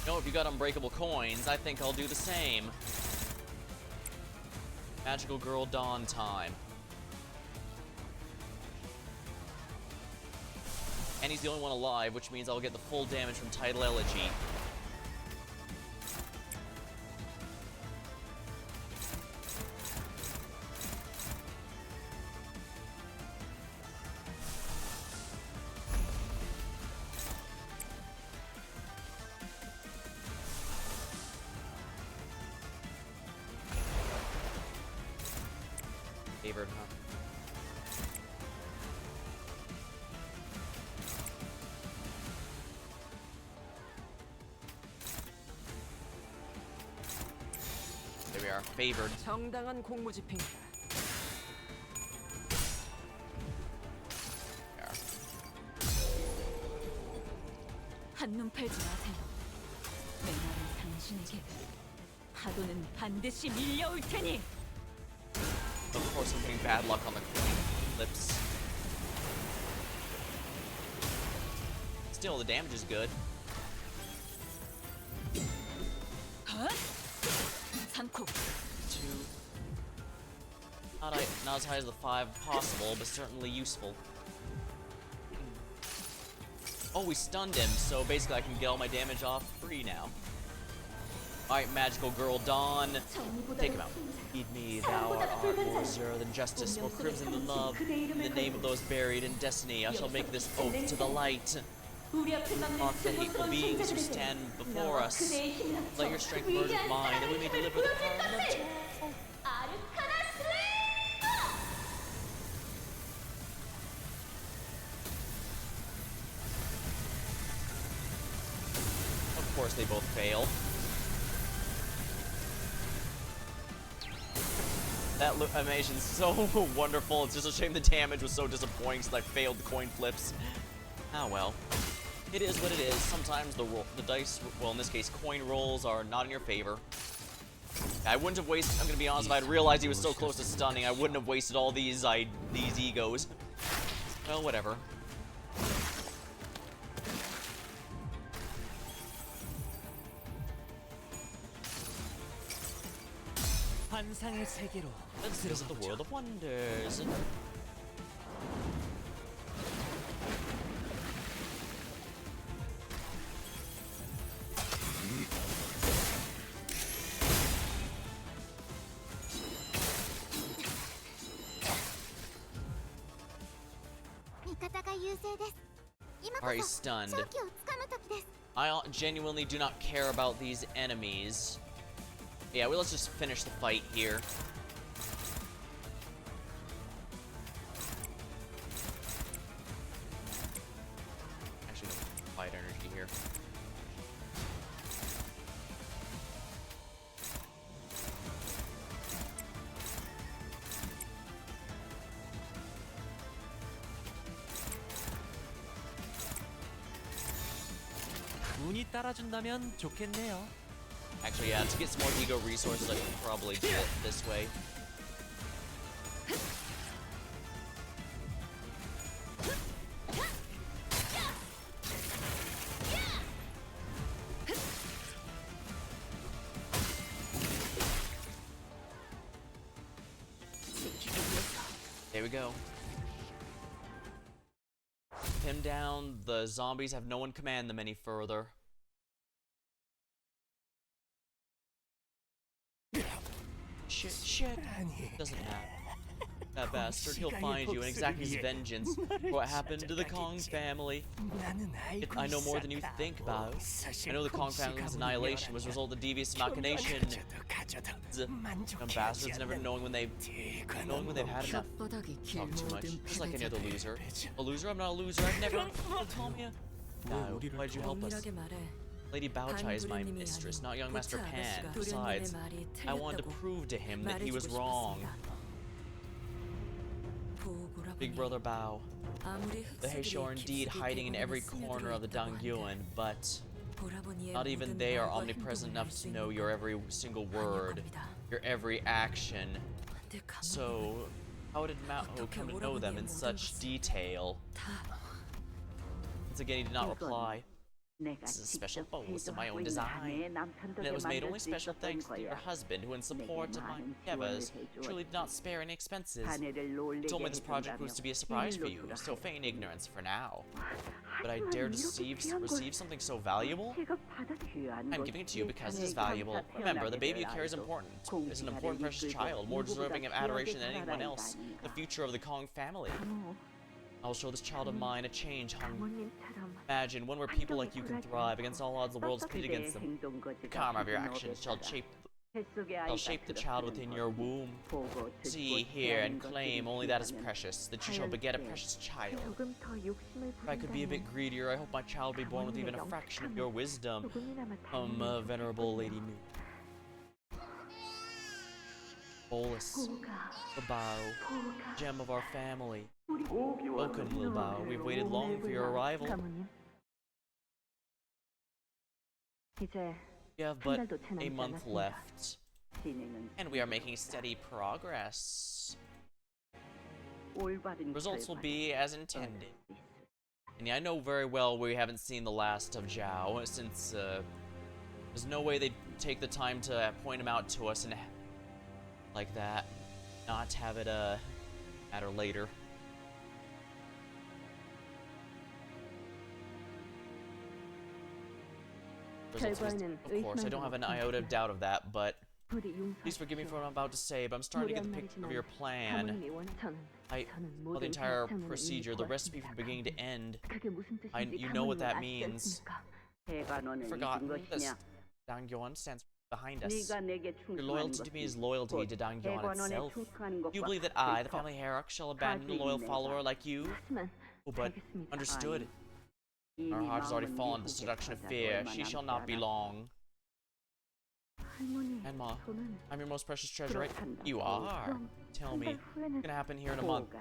S1: You know, if you got unbreakable coins, I think I'll do the same. Magical Girl Dawn time. And he's the only one alive, which means I'll get the full damage from Tidal Elegy. Favored, huh? There we are, favored.
S5: 정당한 공무 집행이다.
S1: There.
S3: 한눈 팔지 마세요. 메말은 당신에게 파도는 반드시 밀려올 테니.
S1: Of course, I'm getting bad luck on the lips. Still, the damage is good.
S3: 3코.
S1: 2. Not as high as the 5 possible, but certainly useful. Oh, we stunned him, so basically I can get all my damage off free now. Alright, Magical Girl Dawn. Take him out. Heed me, thou art more azure than justice, more crimson than love. In the name of those buried in destiny, I shall make this oath to the light. Mark the hateful beings who stand before us. Let your strength merge with mine, that we may deliver the power of love. Of course they both fail. That animation's so wonderful. It's just a shame the damage was so disappointing since I failed the coin flips. Ah well. It is what it is. Sometimes the dice, well in this case coin rolls, are not in your favor. I wouldn't have wasted, I'm gonna be honest, if I'd realized he was so close to stunning, I wouldn't have wasted all these egos. Well, whatever.
S8: 환상의 세계로
S1: Let's visit the world of wonders. Alright, he's stunned. I genuinely do not care about these enemies. Yeah, well, let's just finish the fight here. here.
S8: 운이 따라준다면 좋겠네요.
S1: Actually, yeah, to get some more ego resources, I can probably do it this way. There we go. Pin down. The zombies have no one command them any further. Shit. Doesn't matter. That bastard, he'll find you and exact his vengeance for what happened to the Kong family. I know more than you think about. I know the Kong family's annihilation was a result of devious machination. Dumb bastards never knowing when they've had enough. Talk too much, just like any other loser. A loser? I'm not a loser. I've never told me. No, why'd you help us? Lady Baochai is my mistress, not young Master Pan. Besides, I wanted to prove to him that he was wrong. Big Brother Bao. The Heisho are indeed hiding in every corner of the Dangyuan, but not even they are omnipresent enough to know your every single word, your every action. So, how did Mao come to know them in such detail? Once again, he did not reply. This is a special boast of my own design, and it was made only special thanks to your husband, who in support of my endeavors truly did not spare any expenses. He told me this project was to be a surprise for you, so feign ignorance for now. But I dare to receive something so valuable? I'm giving it to you because it is valuable. Remember, the baby you carry is important. It's an important, precious child, more deserving of adoration than anyone else. The future of the Kong family. I'll show this child of mine a change, Hung. Imagine one where people like you can thrive against all odds the world's pit against them. The karma of your actions shall shape the child within your womb. See, hear, and claim only that is precious, that you shall beget a precious child. If I could be a bit greedier, I hope my child be born with even a fraction of your wisdom. Venerable Lady Mu. Bolus, the Bao, gem of our family. Welcome, little Bao. We've waited long for your arrival. We have but a month left, and we are making steady progress. Results will be as intended. And yeah, I know very well we haven't seen the last of Zhao, since there's no way they'd take the time to point him out to us and like that, not have it matter later. Results, of course, I don't have an iota of doubt of that, but please forgive me for what I'm about to say, but I'm starting to get the picture of your plan. Well, the entire procedure, the recipe from beginning to end. You know what that means. I've forgotten this. Dangyuan stands behind us. Your loyalty to me is loyalty to Dangyuan itself. Do you believe that I, the family hierarch, shall abandon a loyal follower like you? Oh, but understood. Our heart has already fallen to the seduction of fear. She shall not be long. Enma, I'm your most precious treasure, right? You are. Tell me, what's gonna happen here in a month?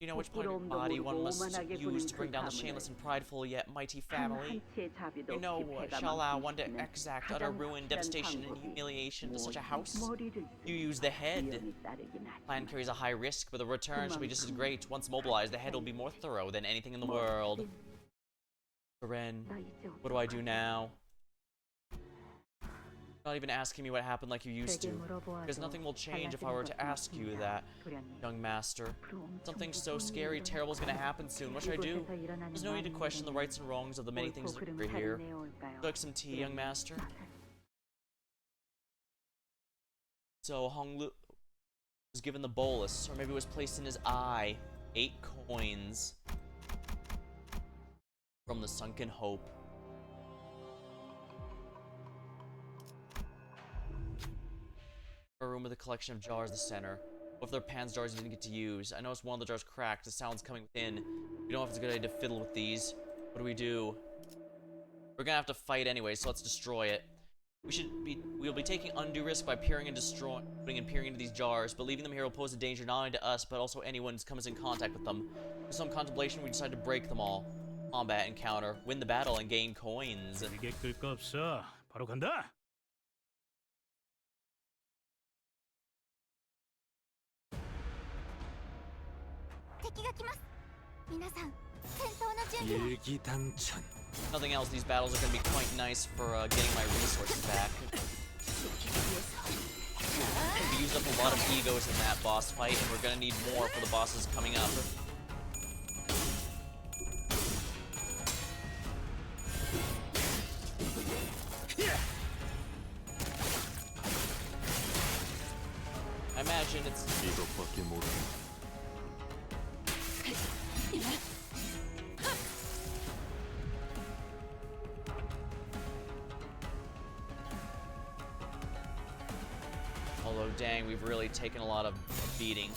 S1: You know which part of your body one must use to bring down the shameless and prideful yet mighty family? You know what shall allow one to exact utter ruin, devastation, and humiliation to such a house? You use the head. Plan carries a high risk, but the return shall be just as great. Once mobilized, the head will be more thorough than anything in the world. Ren, what do I do now? Not even asking me what happened like you used to, because nothing will change if I were to ask you that, young master. Something so scary, terrible is gonna happen soon. What should I do? There's no need to question the rights and wrongs of the many things that are here. Would you like some tea, young master? So Hong Lu was given the bolus, or maybe it was placed in his eye. 8 coins from the Sunken Hope. A room with a collection of jars in the center. What if they're Pan's jars you didn't get to use? I noticed one of the jars cracked. The sound's coming within. We don't know if it's a good idea to fiddle with these. What do we do? We're gonna have to fight anyway, so let's destroy it. We'll be taking undue risk by peering and putting and peering into these jars, but leaving them here will pose a danger not only to us, but also anyone who comes in contact with them. With some contemplation, we decide to break them all. Combat encounter, win the battle, and gain coins.
S10: 이게 끌 거 없어. 바로 간다.
S4: 일기당천.
S1: Nothing else, these battles are going to be quite nice for getting my resources back. We used up a lot of egos in that boss fight, and we're going to need more for the bosses coming up. I imagine it's...
S9: 이것밖에 모르.
S1: Although, dang, we've really taken a lot of beating.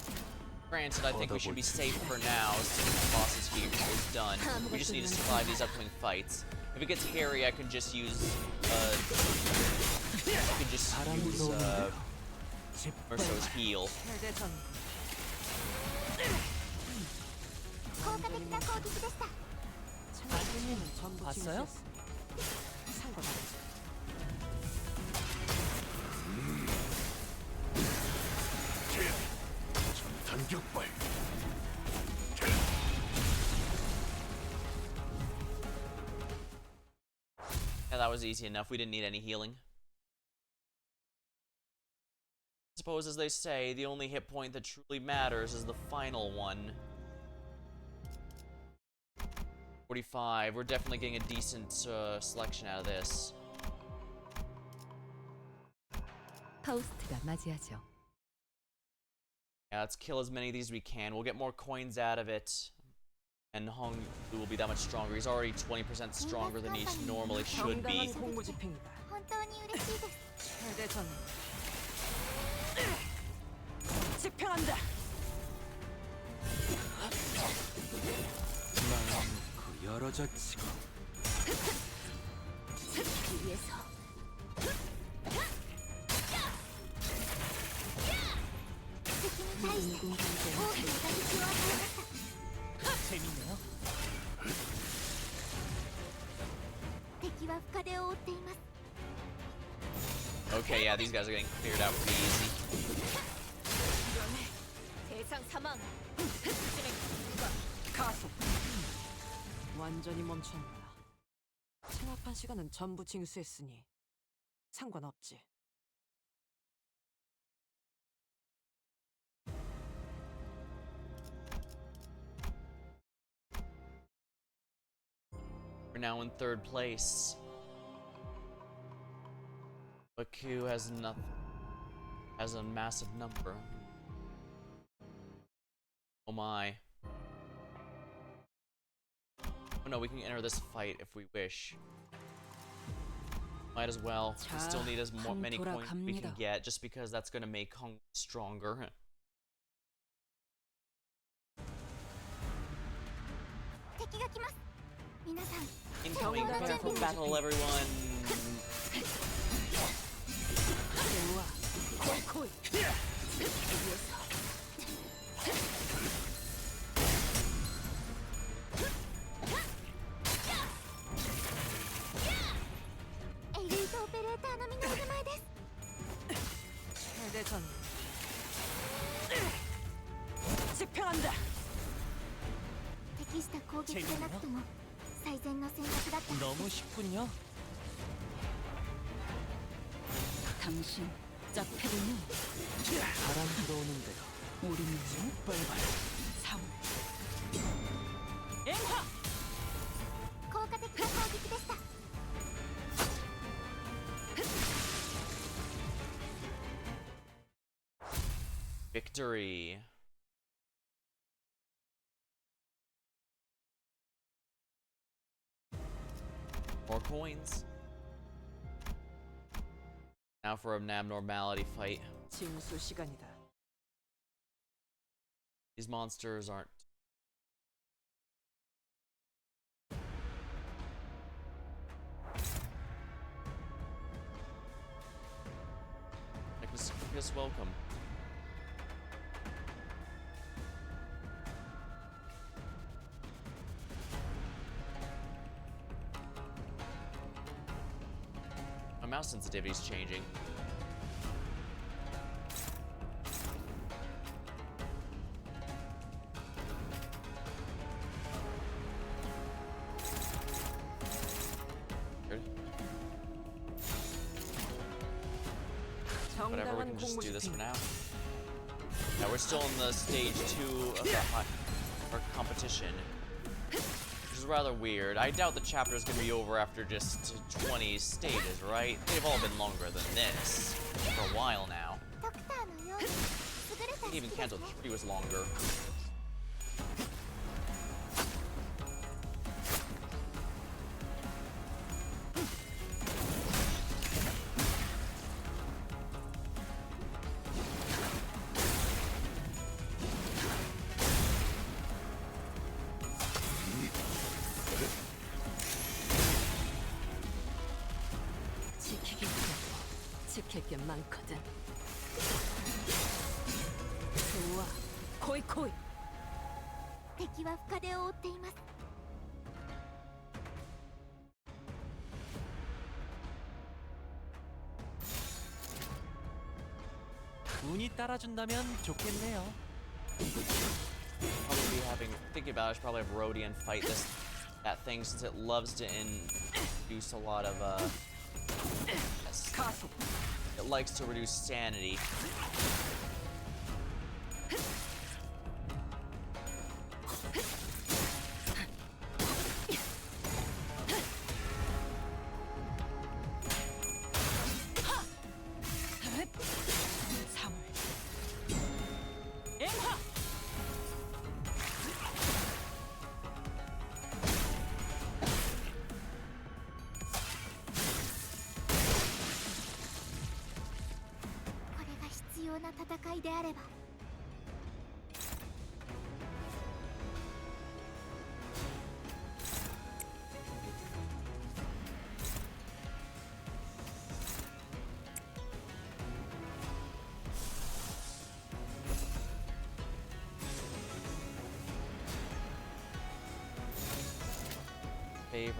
S1: Granted, I think we should be safe for now, since the boss is here, is done. We just need to survive these upcoming fights. If it gets hairy, I can just use, Merso's heal.
S8: 봤어요?
S9: 단격발.
S1: Yeah, that was easy enough. We didn't need any healing. I suppose, as they say, the only hit point that truly matters is the final one. 45. We're definitely getting a decent selection out of this.
S3: 파우스트가 맞이하죠.
S1: Yeah, let's kill as many of these as we can. We'll get more coins out of it. And Hong will be that much stronger. He's already 20% stronger than he normally should be.
S5: 집행한다.
S4: 많고 열어젖히고.
S8: 재밌네요.
S1: Okay, yeah, these guys are getting cleared out pretty easy.
S3: 대상 사망.
S5: 가속. 완전히 멈췄다. 체납한 시간은 전부 징수했으니 상관없지.
S1: We're now in 3rd place. Baku has nothing. Has a massive number. Oh my. Oh no, we can enter this fight if we wish. Might as well. We still need as many coins we can get, just because that's gonna make Hong stronger. Incoming for battle, everyone!
S5: 대전. 집행한다.
S8: 너무 쉽군요.
S3: 당신 짝패군요.
S8: 바람 들어오는 대로
S3: 우리는
S8: 빨빨.
S3: 사원.
S5: 엠파.
S1: Victory. More coins. Now for an abnormality fight.
S5: 징수 시간이다.
S1: These monsters aren't. us welcome. My mouse sensitivity's changing. Good. Whatever, we can just do this for now. Yeah, we're still in the stage 2 of our competition. Which is rather weird. I doubt the chapter is going to be over after just 20 stages, right? They've all been longer than this for a while now.
S7: ドクターのように優れた
S1: I think even
S7: 式です
S1: Canto
S7: ね
S1: 3 was longer.
S5: 지킬 게 많거든. 좋아, 코이.
S7: 敵は深手を負っています
S6: 운이 따라준다면 좋겠네요.
S1: Probably thinking about it, I should probably have Rodian fight that thing since it loves to induce a lot of yes.
S5: 가속.
S1: It likes to reduce sanity. Favor.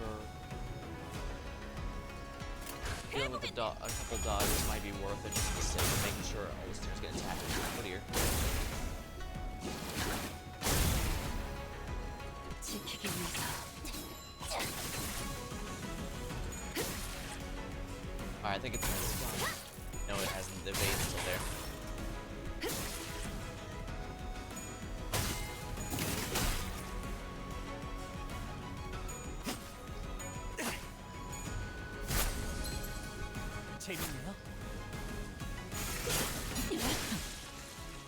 S1: Dealing with a couple dodges might be worth it just for the sake of making sure all the stairs get attacked with here. Alright, I think it's done. No, it hasn't. The evade's still there.
S6: 재밌네요.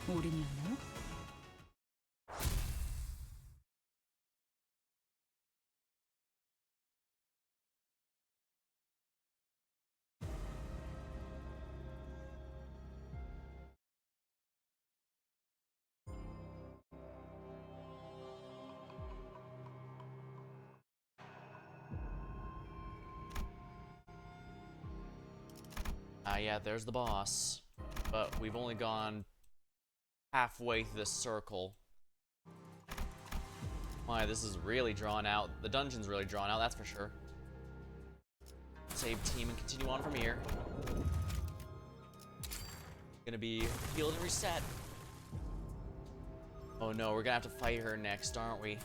S5: 우린이었나요?
S1: Yeah, there's the boss. But we've only gone halfway through the circle. My, this is really drawn out. The dungeon's really drawn out, that's for sure. Save team and continue on from here. Gonna be healed and reset. Oh no, we're gonna have to fight her next, aren't we?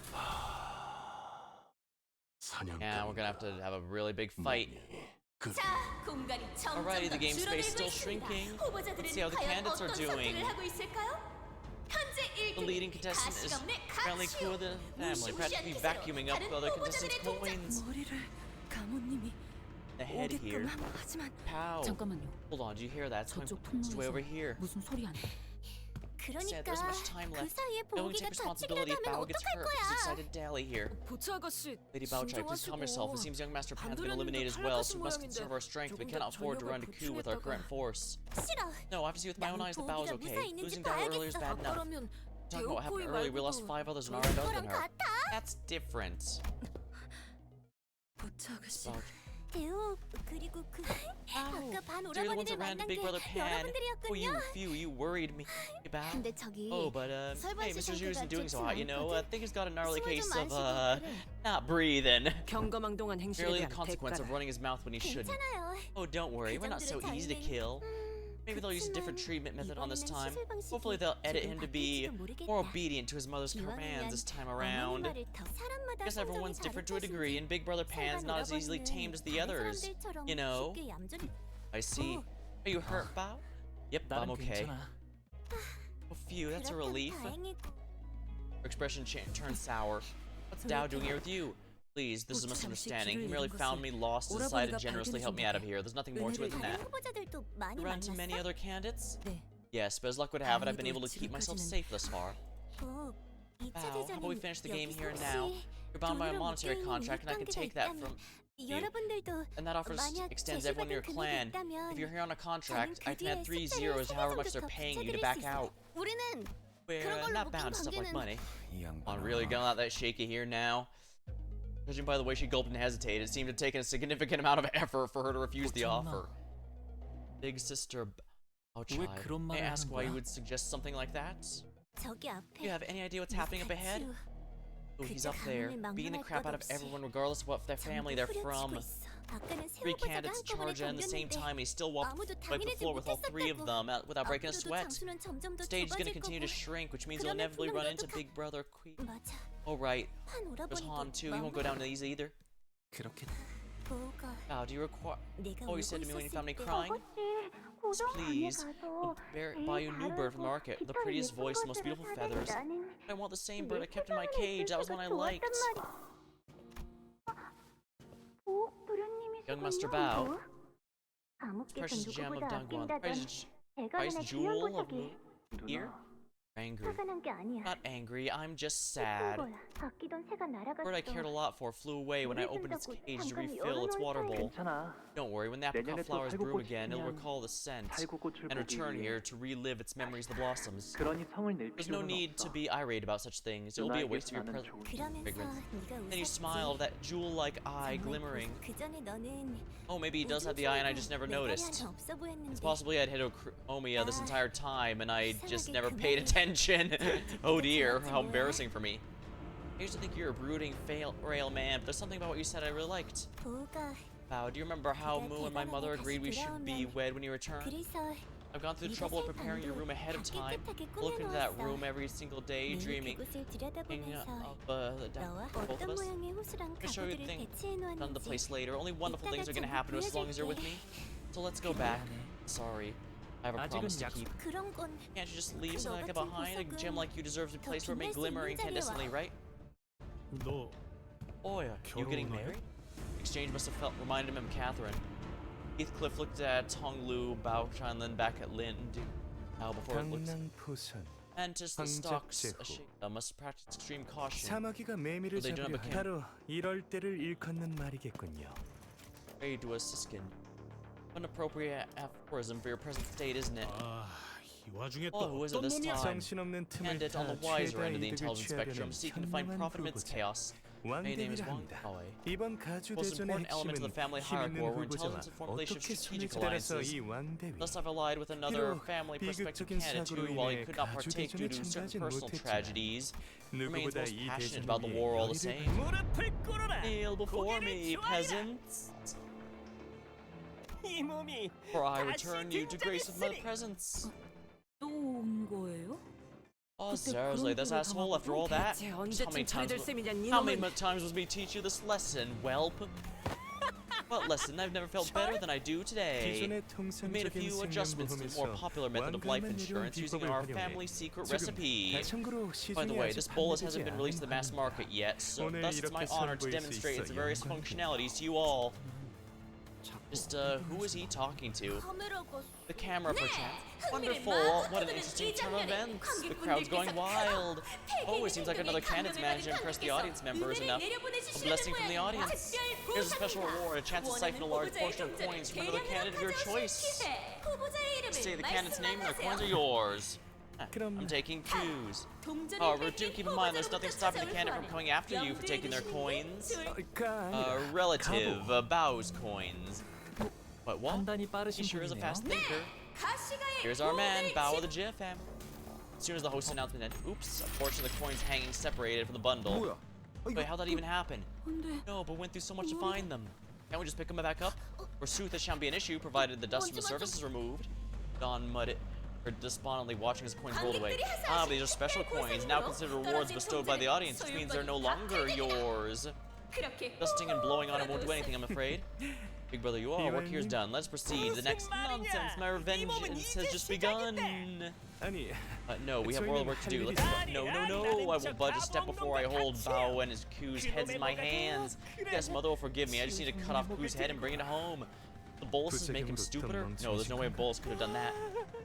S1: Yeah, we're gonna have to have a really big fight.
S3: 자, 공간이 점점
S1: Alrighty, the
S3: 더
S1: game space
S3: 줄어들고
S1: still
S3: 있습니다.
S1: shrinking.
S3: 후보자들은
S1: Let's see how the
S3: 과연
S1: candidates are
S3: 어떤
S1: doing.
S3: 선택을 하고 있을까요? 현재
S1: The
S3: 1등
S1: leading contestant is apparently cool with the family, practically vacuuming up the other contestants' coins.
S5: 머리를 가모님이
S1: The head here.
S5: 오게끔 하지만
S1: Pow.
S5: 잠깐만요.
S1: Hold on, do you hear that? It's
S5: 저쪽
S1: coming way over
S5: 통로에서
S1: here.
S5: 무슨 소리 하네.
S1: Said
S2: 그러니까
S1: there's much time
S2: 그
S1: left.
S2: 사이에
S1: No one take
S2: 보기가
S1: responsibility if
S2: 다치기라도 하면
S1: Bao gets
S2: 어떡할
S1: hurt. He's
S2: 거야?
S1: excited dally here.
S5: 보차 아가씨,
S1: Lady Baochai, please calm yourself. It seems young Master Pan's been eliminated as well, so we must conserve our strength. We cannot afford to run to coup with our current force.
S2: 싫어.
S1: No, I have to see with my own eyes that Bao is
S2: 보기가
S1: okay.
S2: 무사히 있는지
S1: Losing Bao earlier is
S2: 봐야겠어.
S1: bad enough.
S5: 그러면
S1: Talking about what happened earlier, we lost 5 others on our end other than
S2: 그거랑
S1: her.
S2: 같아?
S1: That's different.
S5: 보차 아가씨,
S1: Bao,
S7: 대호 그리고 그 아까 반
S1: So you're the ones
S7: 오라버니들
S1: around
S7: 만난
S1: Big
S7: 게
S1: Brother Pan. Oh,
S7: 여러분들이었군요.
S1: you worried me about.
S7: 근데 저기
S1: Oh, but hey, Mr. Zhu isn't doing so hot, you know. I think he's got a gnarly case of not breathing.
S5: 경거망동한 행실에
S1: Merely the
S5: 대한
S1: consequence of
S5: 대가다.
S1: running his mouth when he shouldn't.
S7: 괜찮아요.
S1: Oh, don't worry, we're not so easy to kill. Maybe they'll use a different treatment method on this time. Hopefully they'll edit him to be more obedient to his mother's commands this time around. I guess everyone's different to a degree, and Big Brother Pan's not as easily tamed as the others. You know? I see. Are you hurt, Bao? Yep, I'm
S6: 나는
S1: okay.
S6: 괜찮아.
S1: Oh, phew, that's a relief. Her
S7: 다행이고.
S1: expression turned sour. What's Dao doing here with you? Please, this is a misunderstanding. He merely found me lost and decided to generously help me out of here. There's nothing more to it than that.
S7: 다른 후보자들도 많이
S1: Run to
S7: 만났어?
S1: many other candidates?
S5: 네.
S1: Yes, but as luck would have it, I've been able to keep myself
S5: 지금까지는-
S1: safe thus far.
S7: 뭐, 2차
S1: Wow, how about we
S7: 대전은
S1: finish the game
S7: 여기서
S1: here and now?
S7: 혹시
S1: You're bound by a
S7: 돈으로
S1: monetary
S7: 묶여있는
S1: contract, and I can
S7: 이익관계가
S1: take that
S7: 있다면
S1: from you.
S7: 여러분들도
S1: And that offer
S7: 만약
S1: extends everyone in your
S7: 제시받은
S1: clan.
S7: 금액이 있다면
S1: If you're here on a
S7: 저는
S1: contract,
S7: 그
S1: I can
S7: 뒤에
S1: add 3
S7: 숫자를
S1: zeros,
S7: 3배
S1: however
S7: 정도
S1: much they're
S7: 더
S1: paying you to
S7: 붙여드릴
S1: back
S7: 수 있어요.
S1: out.
S7: 우리는
S1: We're
S7: 그런 걸로
S1: not
S7: 묶인
S1: bound to stuff like
S7: 관계는-
S1: money.
S4: 이
S1: I'm
S4: 양반아.
S1: really gonna let that shaky here now. Judging by the way she gulped and hesitated, it seemed to have taken a significant amount of effort for her to refuse the
S6: 어쩌나.
S1: offer. Big sister,
S6: 왜 그런
S1: May I
S6: 말을
S1: ask
S6: 하는
S1: why you
S6: 거야?
S1: would suggest something like that?
S7: 저기 앞에
S1: Do you have any idea what's happening up ahead?
S7: 미카츄,
S1: Oh, he's
S7: 그저
S1: up there,
S7: 가문을
S1: beating the
S7: 망명할
S1: crap
S7: 것
S1: out of
S7: 없이
S1: everyone regardless of what their family they're
S7: 전부
S1: from.
S7: 후려치고 있어. 아까는 세
S1: 3
S7: 후보자가
S1: candidates
S7: 한꺼번에
S1: charge in the same
S7: 덤볐는데
S1: time, and he still wiped
S7: 아무도
S1: the
S7: 당해내지
S1: floor with all 3 of
S7: 못했었다고.
S1: them without breaking a
S7: 앞으로도
S1: sweat.
S7: 장수는 점점 더
S1: Stage is going to
S7: 좁아질
S1: continue to
S7: 거고.
S1: shrink, which means you'll
S7: 그러면
S1: inevitably
S7: 분명
S1: run into
S7: 너도
S1: Big Brother Queen.
S7: 맞아.
S1: Oh, right.
S7: 한
S1: There's Han,
S7: 오라버니도
S1: too. He won't go down easy either.
S4: 그렇게
S7: 뭐가
S1: Wow, do you require...
S7: 내가
S1: Oh, you
S7: 울고
S1: said to me when you found me
S7: 있었을 때
S1: crying? Please, buy you a new bird from the market. The prettiest voice, the most beautiful feathers. I want the same bird I kept in my cage. That was one I liked. Young Master Bao. Precious gem of Dangguan. Price jewel of Moon. Here? Angry. Not angry, I'm just sad. The bird I cared a lot for flew away when I opened its cage to refill its water bowl. Don't worry, when the apricot flowers bloom again, it'll recall the scent and return here to relive its memories of the blossoms. There's no need to be irate about such things. It will be a waste of your fragrance. Then you smile, that jewel-like eye glimmering.
S7: 그 전에 너는
S1: Oh, maybe he does have the eye and I just never noticed. It's possibly I'd hit Omia this entire time and I just never paid attention. Oh dear, how embarrassing for me. I used to think you're a brooding, frail man, but there's something about what you said I really liked.
S7: 보가
S1: Bao, do you remember how Moo and my mother agreed we should be wed when you return?
S7: 그래서
S1: I've gone through the trouble of preparing your room ahead of time. Look into that room every single day, dreaming
S7: 그곳을
S1: of
S7: 들여다보면서
S1: the
S7: 너와
S1: both of
S7: 어떤
S1: us.
S7: 모양의 호수랑
S1: I'll show you
S7: 가구들을
S1: things
S7: 배치해
S1: done the
S7: 놓았는지
S1: place later. Only wonderful things are gonna happen to us as long as you're with me. So let's go back. Sorry, I have a promise to keep.
S7: 그런 건
S1: Can't you just leave something like that behind? A gem like you deserves a place where it may glimmer incandescently, right?
S10: 너
S1: Oh yeah, you getting married? Exchange must have reminded him of Catherine. Heathcliff looked at Tong Lu, Bao Chan, then back at Lin. Now before it looks.
S4: 강낭포선
S1: Enters the stocks. Must practice extreme caution.
S4: 사마귀가 매미를
S1: They don't
S4: 잡으려
S1: have a
S4: 바로 이럴 때를 일컫는 말이겠군요.
S1: Trade to a siskin. What an appropriate aphorism for your present state, isn't it?
S10: 이 와중에
S1: Oh, who
S10: 또
S1: is it
S10: 어떤
S1: this
S10: 놈이야?
S1: time?
S4: 정신없는 틈을
S1: Candid on
S4: 타
S1: the wiser
S4: 최다
S1: end of the
S4: 이득을
S1: intelligence spectrum,
S4: 취하려는
S1: seeking to find
S4: 현명한
S1: profit amidst
S4: 후보자.
S1: chaos. My name is
S4: 왕대비라
S1: Wang
S4: 합니다.
S1: Kaoi.
S4: 이번 가주
S1: Most
S4: 대전의
S1: important element of the
S4: 핵심은
S1: family
S4: 힘
S1: hierarchy
S4: 있는
S1: were
S4: 후보자와
S1: intelligence to formulation of
S4: 어떻게
S1: strategic
S4: 손을 따라서
S1: alliances.
S4: 이 왕대위
S1: Thus I've allied with another
S4: 비록
S1: family prospective
S4: 비극적인
S1: candidate
S4: 사고로
S1: who, while he
S4: 인해
S1: could not
S4: 가주
S1: partake due
S4: 대전에
S1: to certain
S4: 참가하진
S1: personal
S4: 못했지만
S1: tragedies, remains
S4: 누구보다
S1: most
S4: 이
S1: passionate
S4: 대전을
S1: about the
S4: 위해
S1: war all the
S4: 열의를
S1: same.
S10: 무릎을 꿇어라.
S1: Kneel before
S10: 고개를
S1: me,
S10: 조아리라.
S1: peasants,
S10: 이 몸이
S1: for I
S10: 다시
S1: return you to grace with my
S10: 등장했으니.
S1: presence.
S5: 또 온 거예요?
S1: Oh,
S5: 그때
S1: seriously,
S5: 그런
S1: this
S5: 꼴을
S1: asshole after all
S5: 당하고
S1: that?
S5: 대체
S1: How many
S5: 언제쯤 차례될
S1: times?
S5: 셈이냐
S1: How many
S5: 이놈은.
S1: times was me teach you this lesson, whelp? What lesson? I've never felt better than I do today.
S4: 기존의
S1: We made a
S4: 통상적인
S1: few adjustments to the more
S4: 생명보험에서
S1: popular method of life
S4: 왕관만 내려온
S1: insurance using
S4: 비법을
S1: our
S4: 활용해
S1: family secret
S4: 지금
S1: recipe.
S4: 참고로
S1: By the
S4: 시중에
S1: way,
S4: 아직
S1: this bolus
S4: 판매되지
S1: hasn't been released to the mass
S4: 않은
S1: market yet, so
S4: 오늘
S1: thus it's my
S4: 이렇게
S1: honor to
S4: 선보일 수
S1: demonstrate its
S4: 있어
S1: various
S4: 영광입니다.
S1: functionalities to you all. Just, who is he talking to?
S7: 카메라가
S1: The camera, perchance. Wonderful! What an interesting turn of events! The crowd's going wild! Oh, it seems like another candidate's managed to impress the audience members enough. A blessing from the audience. Here's a special reward, a chance to siphon a large portion of coins from another candidate of your choice. Say the candidate's name and the coins are yours. I'm taking twos.
S3: 동전을
S1: However,
S3: 빼기
S1: do keep in mind there's nothing stopping the Canto from coming after you for taking their coins. Relative, Bow's coins. What?
S6: 판단이
S1: He
S6: 빠르신
S1: sure is a
S6: 분이네요.
S1: fast thinker.
S3: 가시가의
S1: Here's our man,
S3: 도움을
S1: Bow of the GFM. As soon as the host announcement ended, oops, unfortunately the coins hanging separated from the bundle. Wait, how'd that even happen? No, but went through so much to find them. Can't we just pick them back up? Forsooth, this shan't be an issue, provided the dust from the surface is removed. Don mudded, or despondently watching his coins rolled away. Ah, but these are special coins, now considered rewards bestowed by the audience, which means they're no longer yours.
S3: 그렇게
S1: Dusting and blowing on it won't do anything, I'm afraid. Big brother, you are. Work here's done. Let's proceed. The next nonsense. My revenge has just begun. No, we have royal work to do. Let's no. I won't budge a step before I hold Bao and his Ku's heads in my hands. Yes, mother will forgive me. I just need to cut off Ku's head and bring it home. The boluses make him stupider? No, there's no way a bolus could have done that.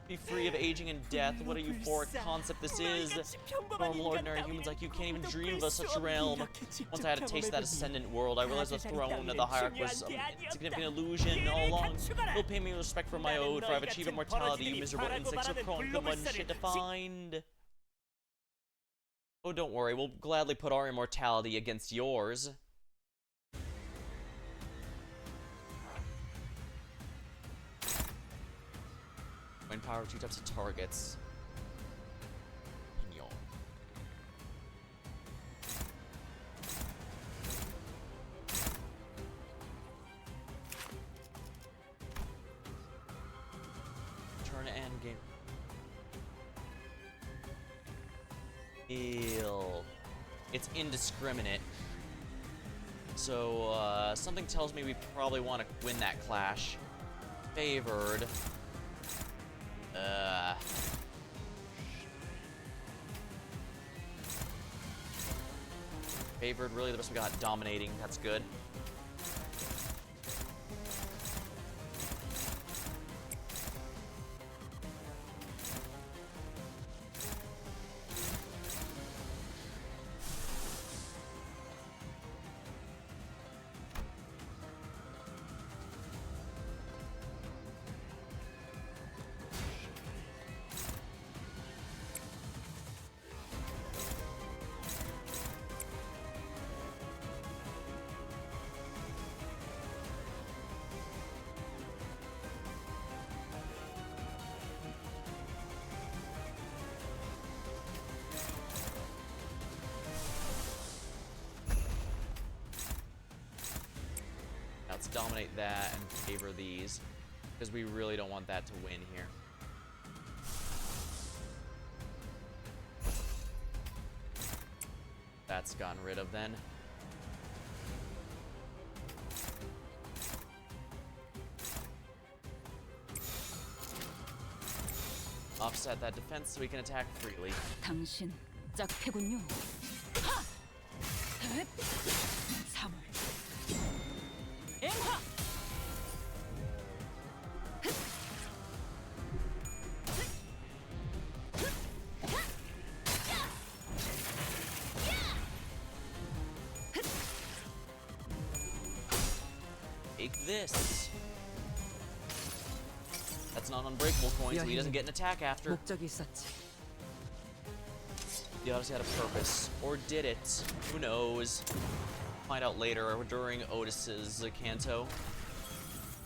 S1: Be free of aging and death. What a euphoric concept this is. Normal, ordinary humans like you can't even dream of such a realm. Once I had a taste of that ascendant world, I realized the throne of the hierarch was a significant illusion all along. You'll pay me respect for my ode, for I've achieved immortality. You miserable insects are prone to the one shit to find. Oh, don't worry. We'll gladly put our immortality against yours. Coin power, 2 types of targets. Pignon. Turn and game. Ew. It's indiscriminate. So, something tells me we probably want to win that clash. Favored. Favored, really, the best we got. Dominating, that's good. Let's dominate that and favor these, because we really don't want that to win here. That's gotten rid of then. Offset that defense so we can attack freely.
S3: 당신 짝패군요. 하! 헥! 3월. 엠하!
S1: Take this. That's not unbreakable coin, so he doesn't get an attack after.
S5: 목적이 있었지.
S1: The Odyssey had a purpose. Or did it? Who knows? Find out later or during Otis's Canto.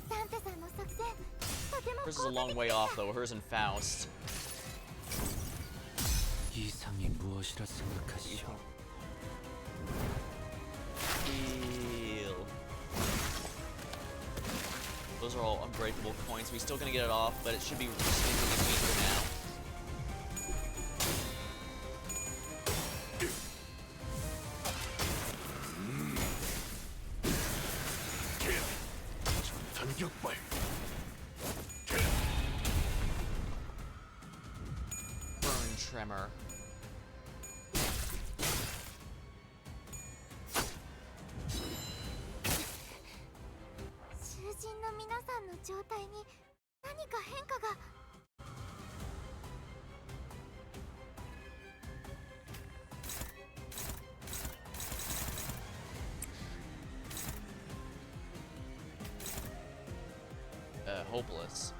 S7: サンタさんの作戦とても
S1: Hers is a long way off though, hers and Faust.
S8: 이상이 무엇이라 생각하시오?
S1: Heal. Those are all unbreakable coins. We're still gonna get it off, but it should be significantly weaker now.
S9: 전격발.
S1: Burn Tremor.
S7: 囚人の皆さんの状態に何か変化が。
S1: Hopeless.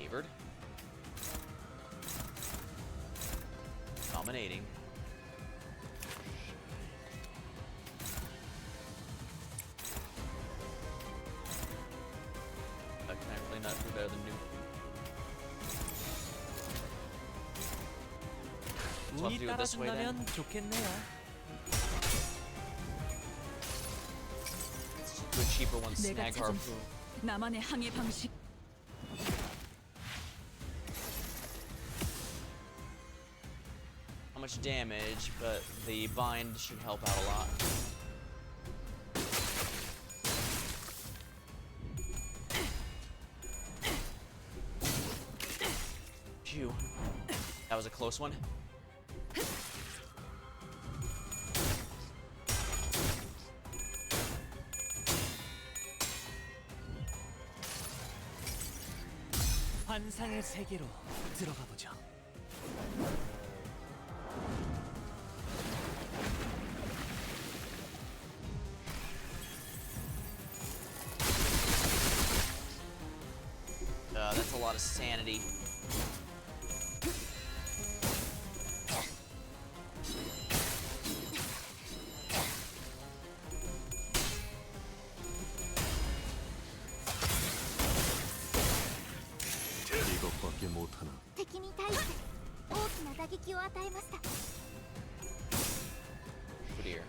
S1: Favored. Dominating. Can I really not do better than new? So I'll
S6: 운이
S1: do it this way then.
S6: 따라준다면 좋겠네요.
S1: Let's just do a cheaper one.
S3: 내가
S1: Snag
S3: 찾은
S1: harpoon.
S3: 나만의 항해 방식.
S1: How much damage, but the bind should help out a lot. Phew. That was a close one.
S6: 환상의 세계로 들어가 보죠.
S1: That's a lot of sanity.
S9: 이것밖에 못하나.
S7: 敵に対して大きな打撃を与えました。
S1: Oh dear.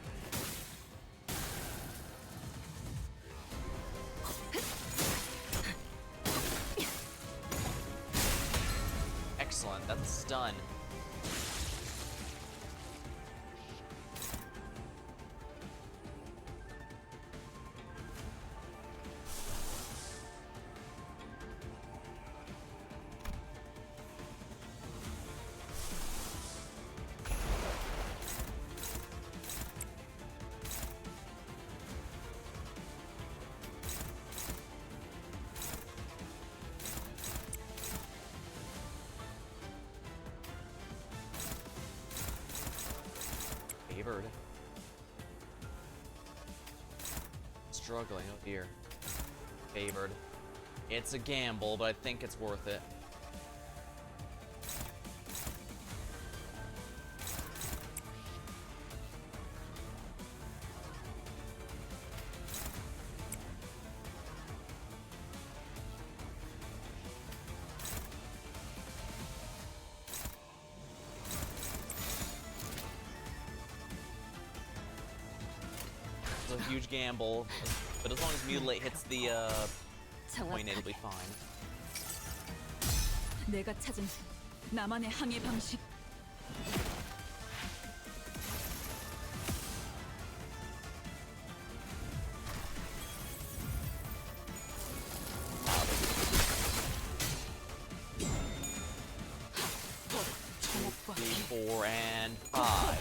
S1: Excellent, that's done. Favored. Struggling, oh dear. Favored. It's a gamble, but I think it's worth it. It's a huge gamble, but as long as Mutilate hits the point, it'll be fine.
S3: 내가 찾은 나만의 항해 방식.
S1: Three, 4, and 5.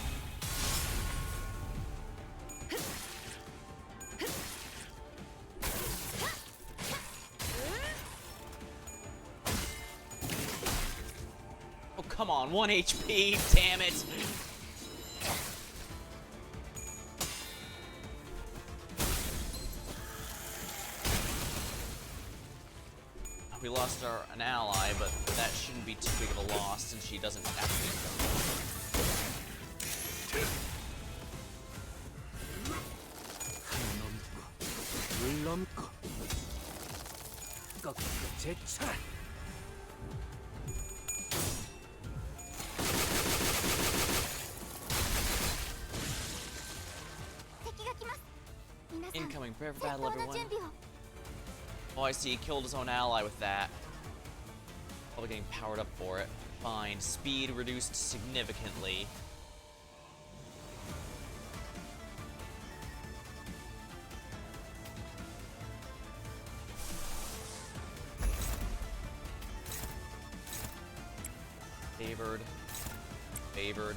S1: Oh, come on, 1 HP, damn it! We lost an ally, but that shouldn't be too big of a loss since she doesn't actually.
S4: 물넘고 꺾고 제쳐라.
S1: Incoming, prepare for battle,
S7: 戦闘の
S1: everyone.
S7: 準備を。
S1: Oh, I see. He killed his own ally with that. Probably getting powered up for it. Fine. Speed reduced significantly. Favored. Favored.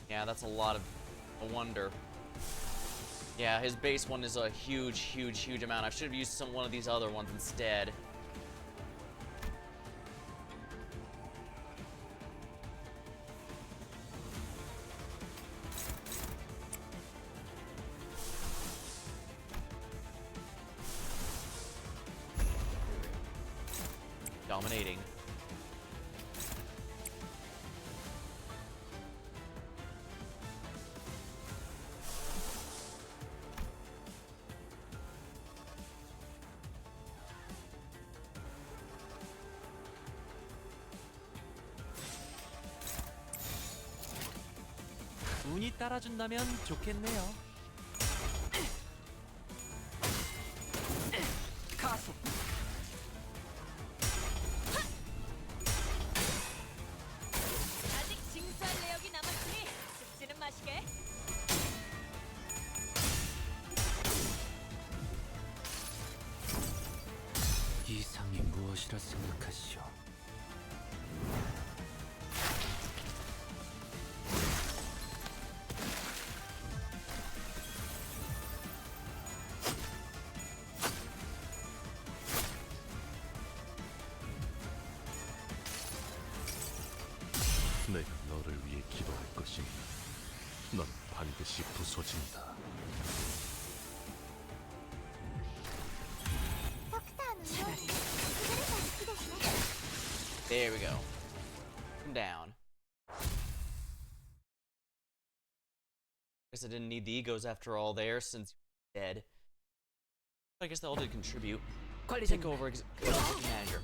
S1: Yeah, that's a lot of a wonder. Yeah, his base one is a huge amount. I should have used one of these other ones instead. Dominating.
S6: 운이 따라준다면 좋겠네요.
S5: 가소.
S3: 아직 징수할 내역이 남았으니 습지는 마시게.
S8: 이상이 무엇이라 생각하시오?
S9: 내가 너를 위해 기도할 것이니 넌 반드시 부서진다.
S7: ドクターのように優れた武器ですね。
S1: There we go. Come down. Guess I didn't need the egos after all there, since you're dead. I guess they all did contribute. Take over manager.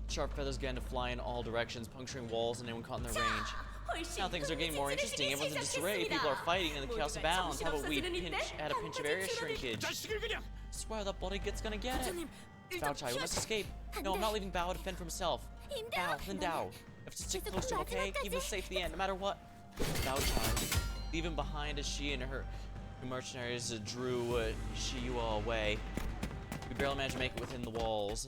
S1: Sharp feathers began to fly in all directions, puncturing walls and anyone caught in their range. Now things are getting more interesting. Everyone's in disarray. People are fighting, and the chaos abounds. How about we add a pinch of area shrinkage? Swear that bloody git's gonna get it. Bao Chai, we must escape. No, I'm not leaving Bao to fend for himself. Bao, then Dao. You have to stick close to him, okay? Keep him safe to the end, no matter what. Bao Chai, leave him behind as she and her mercenaries drew Shiyua away. We barely managed to make it within the walls.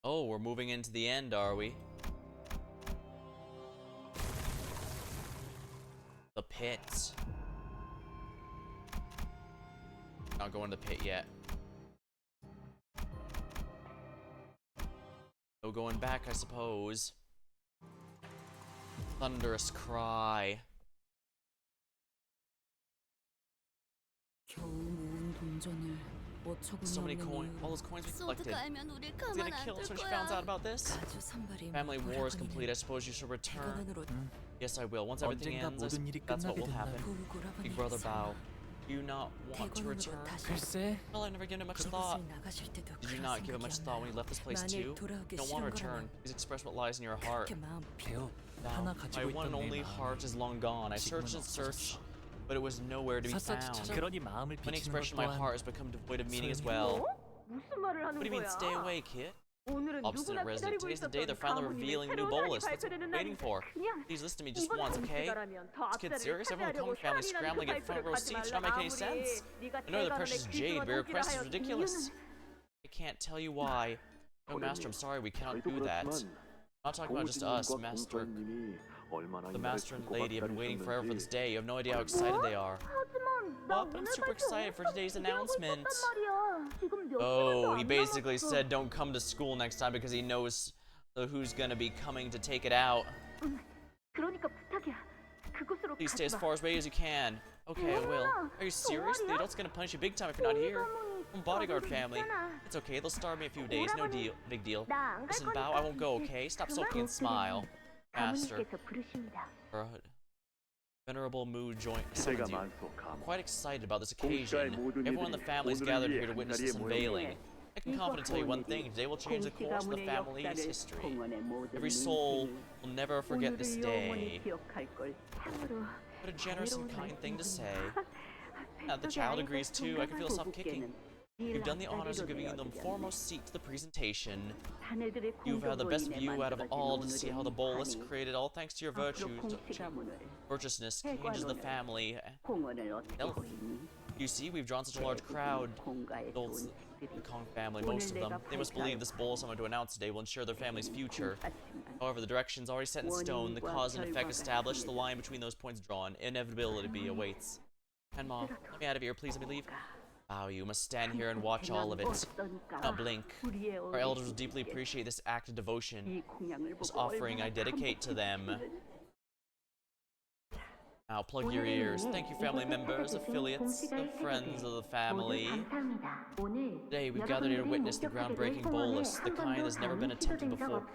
S1: Oh, we're moving into the end, are we? The pits. Not going to the pit yet. No going back, I suppose. Thunderous cry. So many coins, all those coins we collected. It's gonna kill us when she finds out about this. Family war is complete. I suppose you should return. Yes, I will. Once everything ends, that's what will happen. Big brother Bao, do you not want to return?
S6: 글쎄,
S1: Well, I've never given it much thought. Did you not give it much thought when you left this place too? You don't want to return. Please express what lies in your heart.
S6: 배우
S1: Now,
S6: 하나
S1: my
S6: 가지고
S1: one and
S6: 있던
S1: only
S6: 내 마음.
S1: heart is long gone. I searched and searched, but it was nowhere to be found.
S6: 그러니 마음을
S1: Any
S6: 비치는
S1: expression
S6: 것
S1: of my
S6: 또한
S1: heart has become devoid of meaning as well.
S3: 무슨 말을 하는
S1: What do you mean,
S3: 거야?
S1: stay away, kid?
S3: 오늘은
S1: Obstinate
S3: 누구나
S1: resident.
S3: 기다리고
S1: Today's the day they're
S3: 있었던
S1: finally
S3: 가문님의
S1: revealing the new
S3: 새로운
S1: bolus.
S3: 사랑이
S1: What's
S3: 발표되는
S1: waiting for?
S3: 그냥
S1: Please listen to me just
S3: 이번
S1: once, okay?
S3: 공시가라면 더
S1: This kid's
S3: 앞자리를
S1: serious? Everyone
S3: 차지하려고
S1: calling family
S3: 혈안이라는
S1: scrambling to get front
S3: 발표를
S1: row
S3: 가지
S1: seats.
S3: 말라
S1: Not making any
S3: 아무리
S1: sense.
S3: 네가
S1: I know the
S3: 대가론의
S1: precious
S3: 귀중한
S1: jade, but your
S3: 도끼라
S1: request is
S3: 하였던
S1: ridiculous.
S3: 이유는
S1: I can't tell you why. No, Master, I'm sorry, we cannot do that. I'm not talking about just us, Master. The Master and Lady have been waiting forever for this day. You have no idea how excited they are.
S3: 하지만 나
S1: What? I'm
S3: 오늘
S1: super
S3: 발표
S1: excited for today's
S3: 기대하고
S1: announcement.
S3: 있었단 말이야. 지금 몇
S1: Oh,
S3: 시간도
S1: he
S3: 안
S1: basically
S3: 남았어.
S1: said don't come to school next time because he knows who's gonna be coming to take it out.
S3: 그러니까 부탁이야. 그곳으로
S1: Please stay
S3: 가지
S1: as
S3: 마.
S1: far away as you can. Okay, I will. Are you serious? The adult's gonna punish you big time if you're not here. I'm a bodyguard family. It's okay, they'll starve me a few days, no deal. Big deal.
S3: 나안 갈
S1: Listen,
S3: 거니까.
S1: Bao, I won't go, okay? Stop sulking and smile. Master.
S3: 가문님께서 부르십니다.
S1: Her venerable mood joint
S9: 기대가
S1: summons you.
S9: 많소.
S1: I'm quite excited about this occasion. Everyone in the family is gathered here to witness this unveiling. I can confidently tell you one thing, today will change the course of the family's history. Every soul will never forget this day. What a generous and kind thing to say. Now the child agrees too, I can feel myself kicking. You've done the honors of giving them foremost seat to the presentation. You've had the best view out of all to see how the bolus created, all thanks to your virtuousness changes the family. You see, we've drawn such a large crowd. The Kong family, most of them. They must believe this bolus I'm going to announce today will ensure their family's future. However, the direction's already set in stone, the cause and effect established, the line between those points drawn. Inevitability awaits. Grandma, let me out of here, please, let me leave. Wow, you must stand here and watch all of it. Not blink. Our elders will deeply appreciate this act of devotion. This offering I dedicate to them. Now plug your ears. Thank you, family members, affiliates, friends of the family. Today we've gathered here to witness the groundbreaking bolus, the kind that's never been attempted before.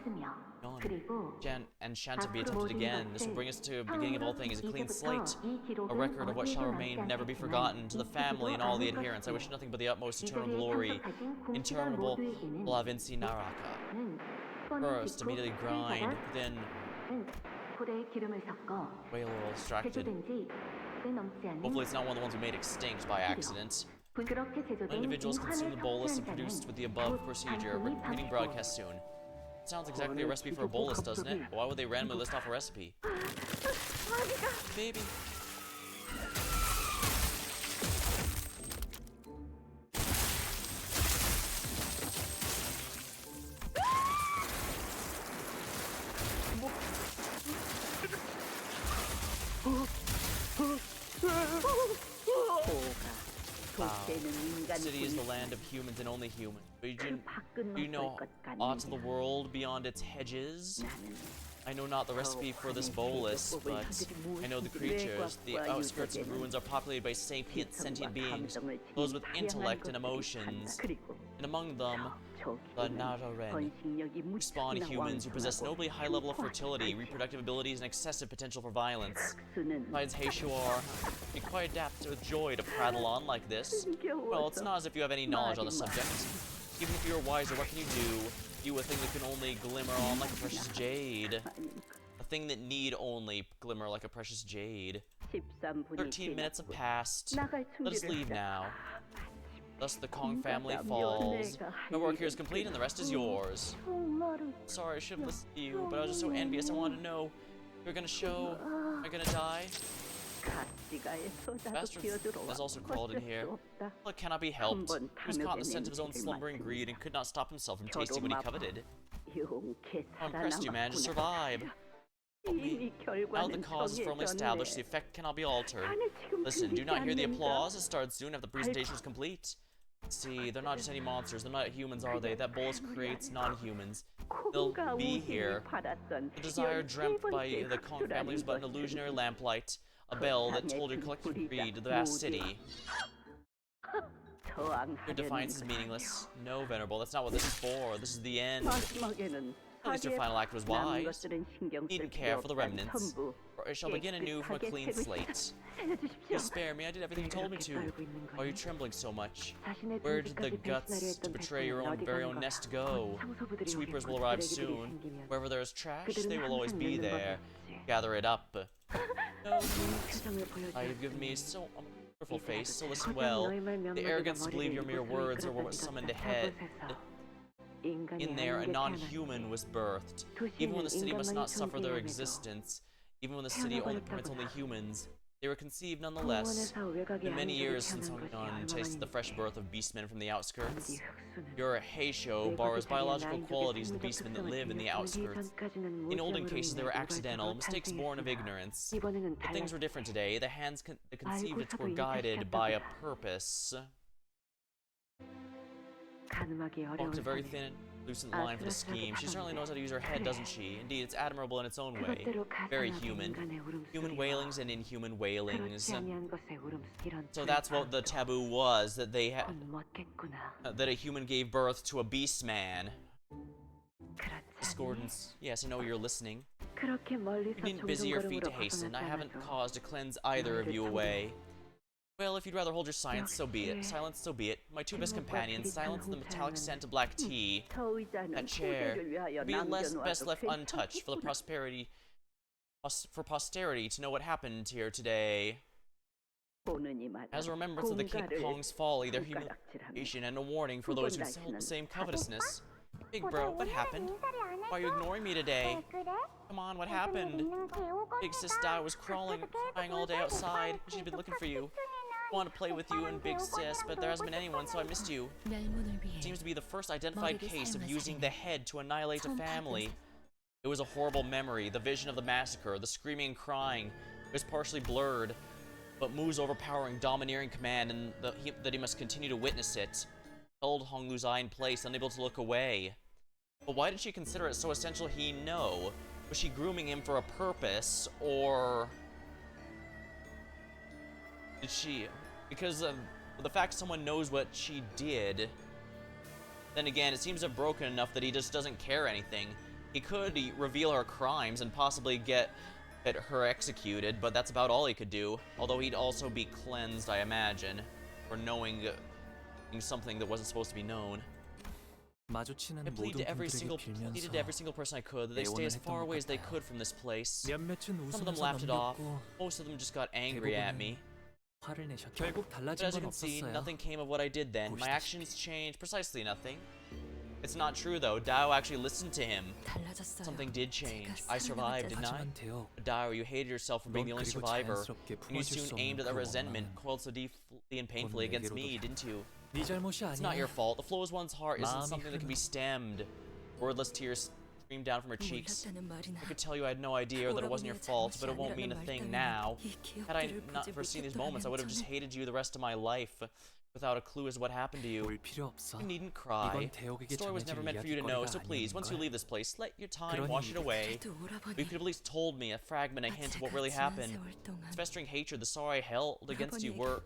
S1: And shan't to be attempted again. This will bring us to the beginning of all things, a clean slate, a record of what shall remain, never be forgotten. To the family and all the adherents, I wish nothing but the utmost eternal glory, interminable Blavinci Naraka. First, immediately grind, then whale oil extracted. Hopefully it's not one of the ones we made extinct by accident. When individuals consume the bolus and produced with the above procedure, repeating broadcast soon. Sounds exactly a recipe for a bolus, doesn't it? Why would they randomly list off a recipe? Baby. Wow. The city is the land of humans and only humans. Do you know aught of the world beyond its hedges? I know not the recipe for this bolus, but I know the creatures. The outskirts and ruins are populated by sapient, sentient beings, those with intellect and emotions. And among them, the Nararen, who spawn humans who possess nobly high level of fertility, reproductive abilities, and excessive potential for violence. Besides, Heishuar, be quite adapted with joy to prattle on like this. Well, it's not as if you have any knowledge on the subject. Even if you are wiser, what can you do? You, a thing that can only glimmer on like a precious jade. A thing that need only glimmer like a precious jade. 13 minutes have passed. Let us leave now. Thus the Kong family falls. My work here is complete and the rest is yours. Sorry, I should have listened to you, but I was just so envious. I wanted to know. You're gonna show. Am I gonna die? Bastard has also crawled in here. Well, it cannot be helped. He was caught in the scent of his own slumbering greed and could not stop himself from tasting what he coveted. How impressed you managed to survive. Now the cause is firmly established, the effect cannot be altered. Listen, do not hear the applause. It starts soon after the presentation is complete. See, they're not just any monsters. They're not humans, are they? That bolus creates non-humans. They'll be here. The desire dreamt by the Kong family was but an illusionary lamplight. A bell that told your collective greed to the vast city. Your defiance is meaningless. No, Venerable, that's not what this is for. This is the end. At least your final act was wise. Needn't care for the remnants. For I shall begin anew from a clean slate. Please spare me, I did everything you told me to. Why are you trembling so much? Where did the guts to betray your very own nest go? Sweepers will arrive soon. Wherever there is trash, they will always be there. Gather it up. No, you've given me so a wonderful face, so listen well. The arrogance to believe your mere words are what summoned ahead. In there, a non-human was birthed. Even when the city must not suffer their existence, even when the city only permits only humans, they were conceived nonetheless. Been many years since Hongyeon tasted the fresh birth of beastmen from the outskirts. Your Heisho borrows biological qualities of the beastmen that live in the outskirts. In olden cases, they were accidental, mistakes born of ignorance. But things were different today. The hands that conceived it were guided by a purpose. Walked a very thin, lucent line for the scheme. She certainly knows how to use her head, doesn't she? Indeed, it's admirable in its own way. Very human. Human wailings and inhuman wailings. So that's what the taboo was, that they had... that a human gave birth to a beast man. Discordance. Yes, I know you're listening. You needn't busy your feet to hasten. I haven't cause to cleanse either of you away. Well, if you'd rather hold your silence, so be it. Silence, so be it. My two best companions, silence the metallic scent of black tea. That chair would be best left untouched for posterity to know what happened here today. As a remembrance of the King Kong's folly, their humiliation, and a warning for those who held the same covetousness. Big bro, what happened? Why are you ignoring me today? Come on, what happened? Big sis Dai was crying all day outside. She's been looking for you. I want to play with you and Big Sis, but there hasn't been anyone, so I missed you. Seems to be the first identified case of using the head to annihilate a family. It was a horrible memory, the vision of the massacre, the screaming and crying. It was partially blurred, but Mu's overpowering, domineering command and that he must continue to witness it held Honglu's eye in place, unable to look away. But why did she consider it so essential he know? Was she grooming him for a purpose, or did she... Because of the fact someone knows what she did, then again, it seems to have broken enough that he just doesn't care anything. He could reveal her crimes and possibly get her executed, but that's about all he could do. Although he'd also be cleansed, I imagine, for knowing something that wasn't supposed to be known. I pleaded to every single person I could that they stay as far away as they could from this place. Some of them laughed it off. Most of them just got angry at me. But as you can see, nothing came of what I did then. My actions changed precisely nothing. It's not true though. Dao actually listened to him. Something did change. I survived, didn't I? But Dao, you hated yourself for being the only survivor. And you soon aimed at that resentment, coiled so deeply and painfully against me, didn't you? It's not your fault. The flow's one's heart isn't something that can be stemmed. Wordless tears streamed down from her cheeks. I could tell you I had no idea or that it wasn't your fault, but it won't mean a thing now. Had I not foreseen these moments, I would have just hated you the rest of my life, without a clue as to what happened to you. You needn't cry. The story was never meant for you to know, so please, once you leave this place, let your time wash it away. You could have at least told me a fragment, a hint of what really happened. This festering hatred, the sorrow I held against you were...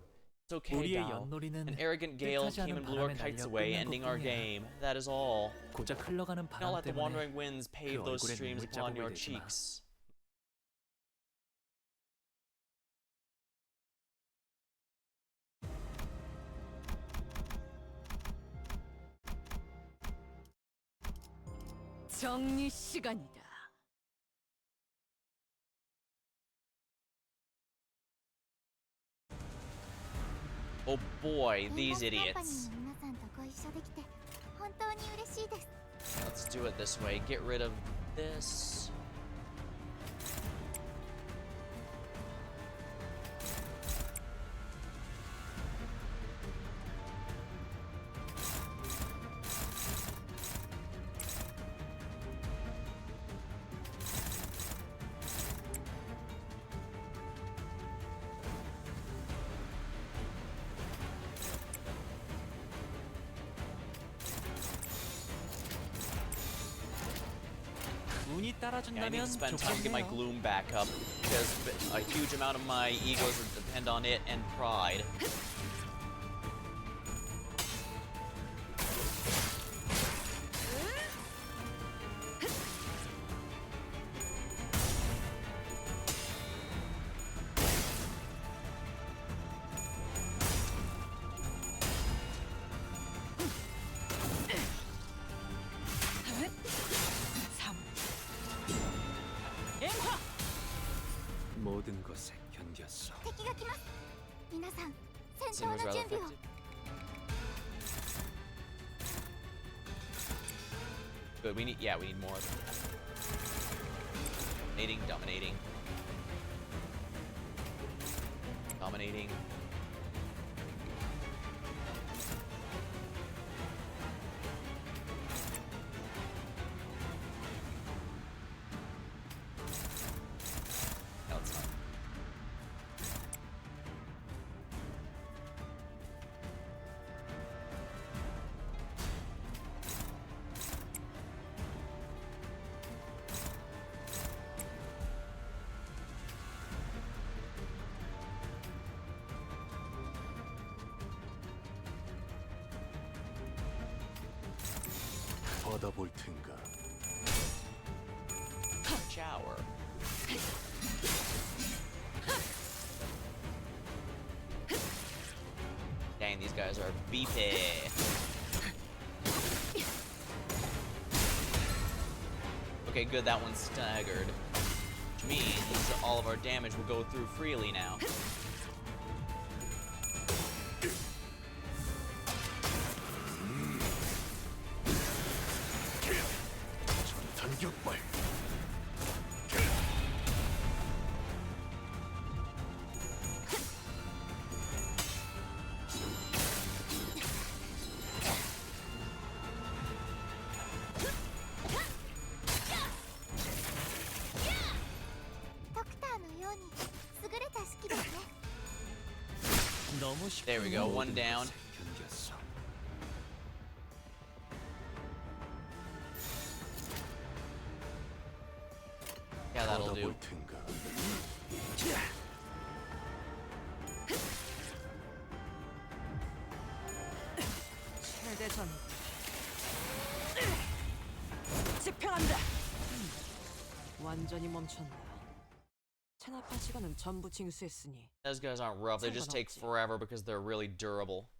S1: It's okay, Dao. An arrogant gale came and blew our kites away, ending our game. That is all. Now let the wandering winds pave those streams upon your cheeks.
S5: 정리 시간이다.
S1: Oh boy, these idiots. Let's do it this way. Get rid of this. I need to spend time to get my gloom back up, because a huge amount of my egos would depend on it and pride.
S8: 모든 것에 견뎠어.
S1: Seems rather effective. Good, we need more of it. Dominating. No, it's not.
S9: 받아볼 텐가.
S1: Shower. Dang, these guys are beefy. Okay, good, that one's staggered. Which means all of our damage will go through freely now.
S9: 전탄격발.
S6: 너무 쉽게
S1: There we go, one
S8: 모든
S1: down.
S8: 것에 견뎠어.
S1: Yeah, that'll do.
S9: 받아볼 텐가.
S5: 최대전 집행한다. 완전히 멈췄나. 체납할 시간은 전부 징수했으니
S1: Those guys aren't rough, they just take forever because they're really durable.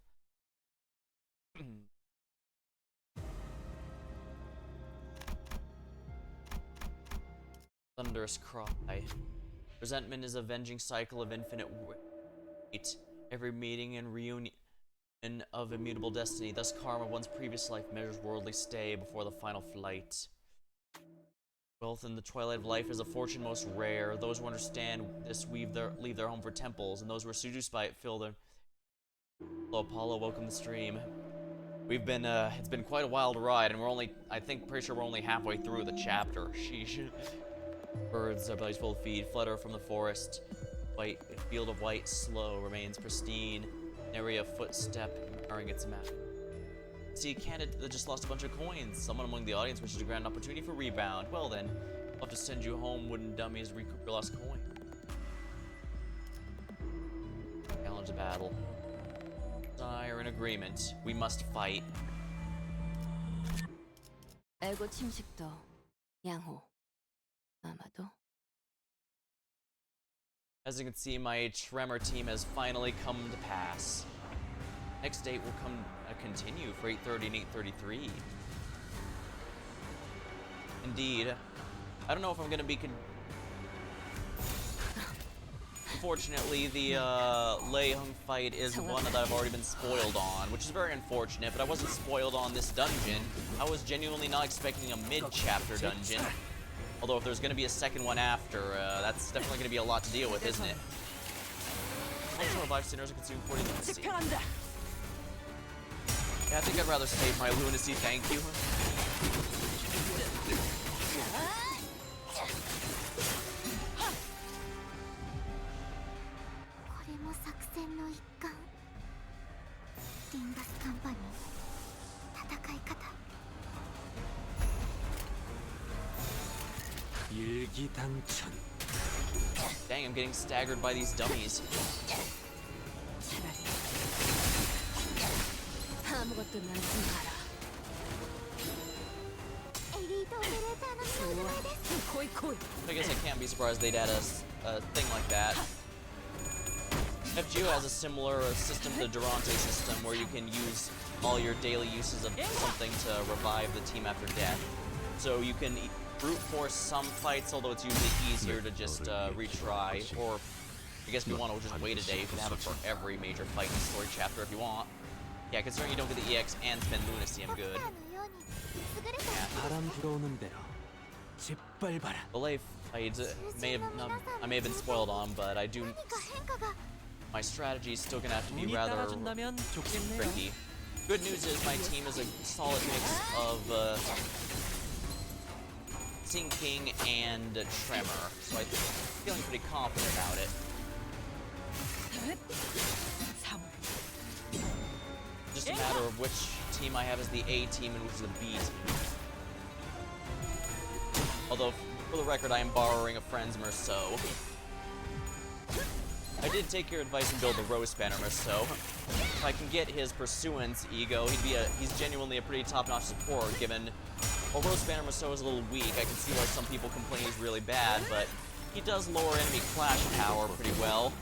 S1: Thunderous cry. Resentment is a venging cycle of infinite weight. Every meeting and reunion of immutable destiny. Thus karma, one's previous life, measures worldly stay before the final flight. Wealth in the twilight of life is a fortune most rare. Those who understand this leave their home for temples, and those who are seduced by it fill their... Hello, Apollo, welcome to the stream. We've been, it's been quite a wild ride, and we're only, pretty sure we're only halfway through the chapter. Sheesh. Birds, their bellies full of feed, flutter from the forest. White field of white slow remains pristine. Nary a footstep marring its map. See, Canto just lost a bunch of coins. Someone among the audience wishes a grand opportunity for rebound. Well then, I'll have to send you home, wooden dummies, to recoup your lost coin. Challenge the battle. I are in agreement. We must fight.
S3: 알고 침식도 양호. 아마도.
S1: As you can see, my Tremor team has finally come to pass. Next date will continue for 8:30 and 8:33. Indeed. I don't know if I'm gonna be Unfortunately, the Lei Hung fight is one that I've already been spoiled on, which is very unfortunate, but I wasn't spoiled on this dungeon. I was genuinely not expecting a mid-chapter dungeon. Although if there's gonna be a second one after, that's definitely gonna be a lot to deal with, isn't it? Also, revive sinners and consume 40 lunacy. Yeah, I think I'd rather save my lunacy, thank you.
S4: 일기당천.
S1: Dang, I'm getting staggered by these dummies.
S3: 아무것도 나지 마라.
S1: I guess I can't be surprised they'd add a thing like that. FGO has a similar system to the Durante system where you can use all your daily uses of something to revive the team after death. So you can brute force some fights, although it's usually easier to just retry. Or I guess if you want to just wait a day, you can have it for every major fight in the story chapter if you want. Yeah, considering you don't get the EX and spend lunacy, I'm good.
S4: 바람 불어오는 대로 짓밟아라.
S1: The Lei fight I may have been spoiled on, but I do. My strategy is still gonna have to be
S6: 운이
S1: rather
S6: 따라준다면 좋겠네요.
S1: tricky. Good news is my team is a solid mix of Sinking and Tremor, so I'm feeling pretty confident about it. Just a matter of which team I have as the A team and which is the B team. Although, for the record, I am borrowing a friend's Merceau. I did take your advice and build the Rose Banner Merceau. If I can get his Pursuance ego, he's genuinely a pretty top-notch support, given... While Rose Banner Merceau is a little weak, I can see why some people complain he's really bad, but he does lower enemy clash power pretty well.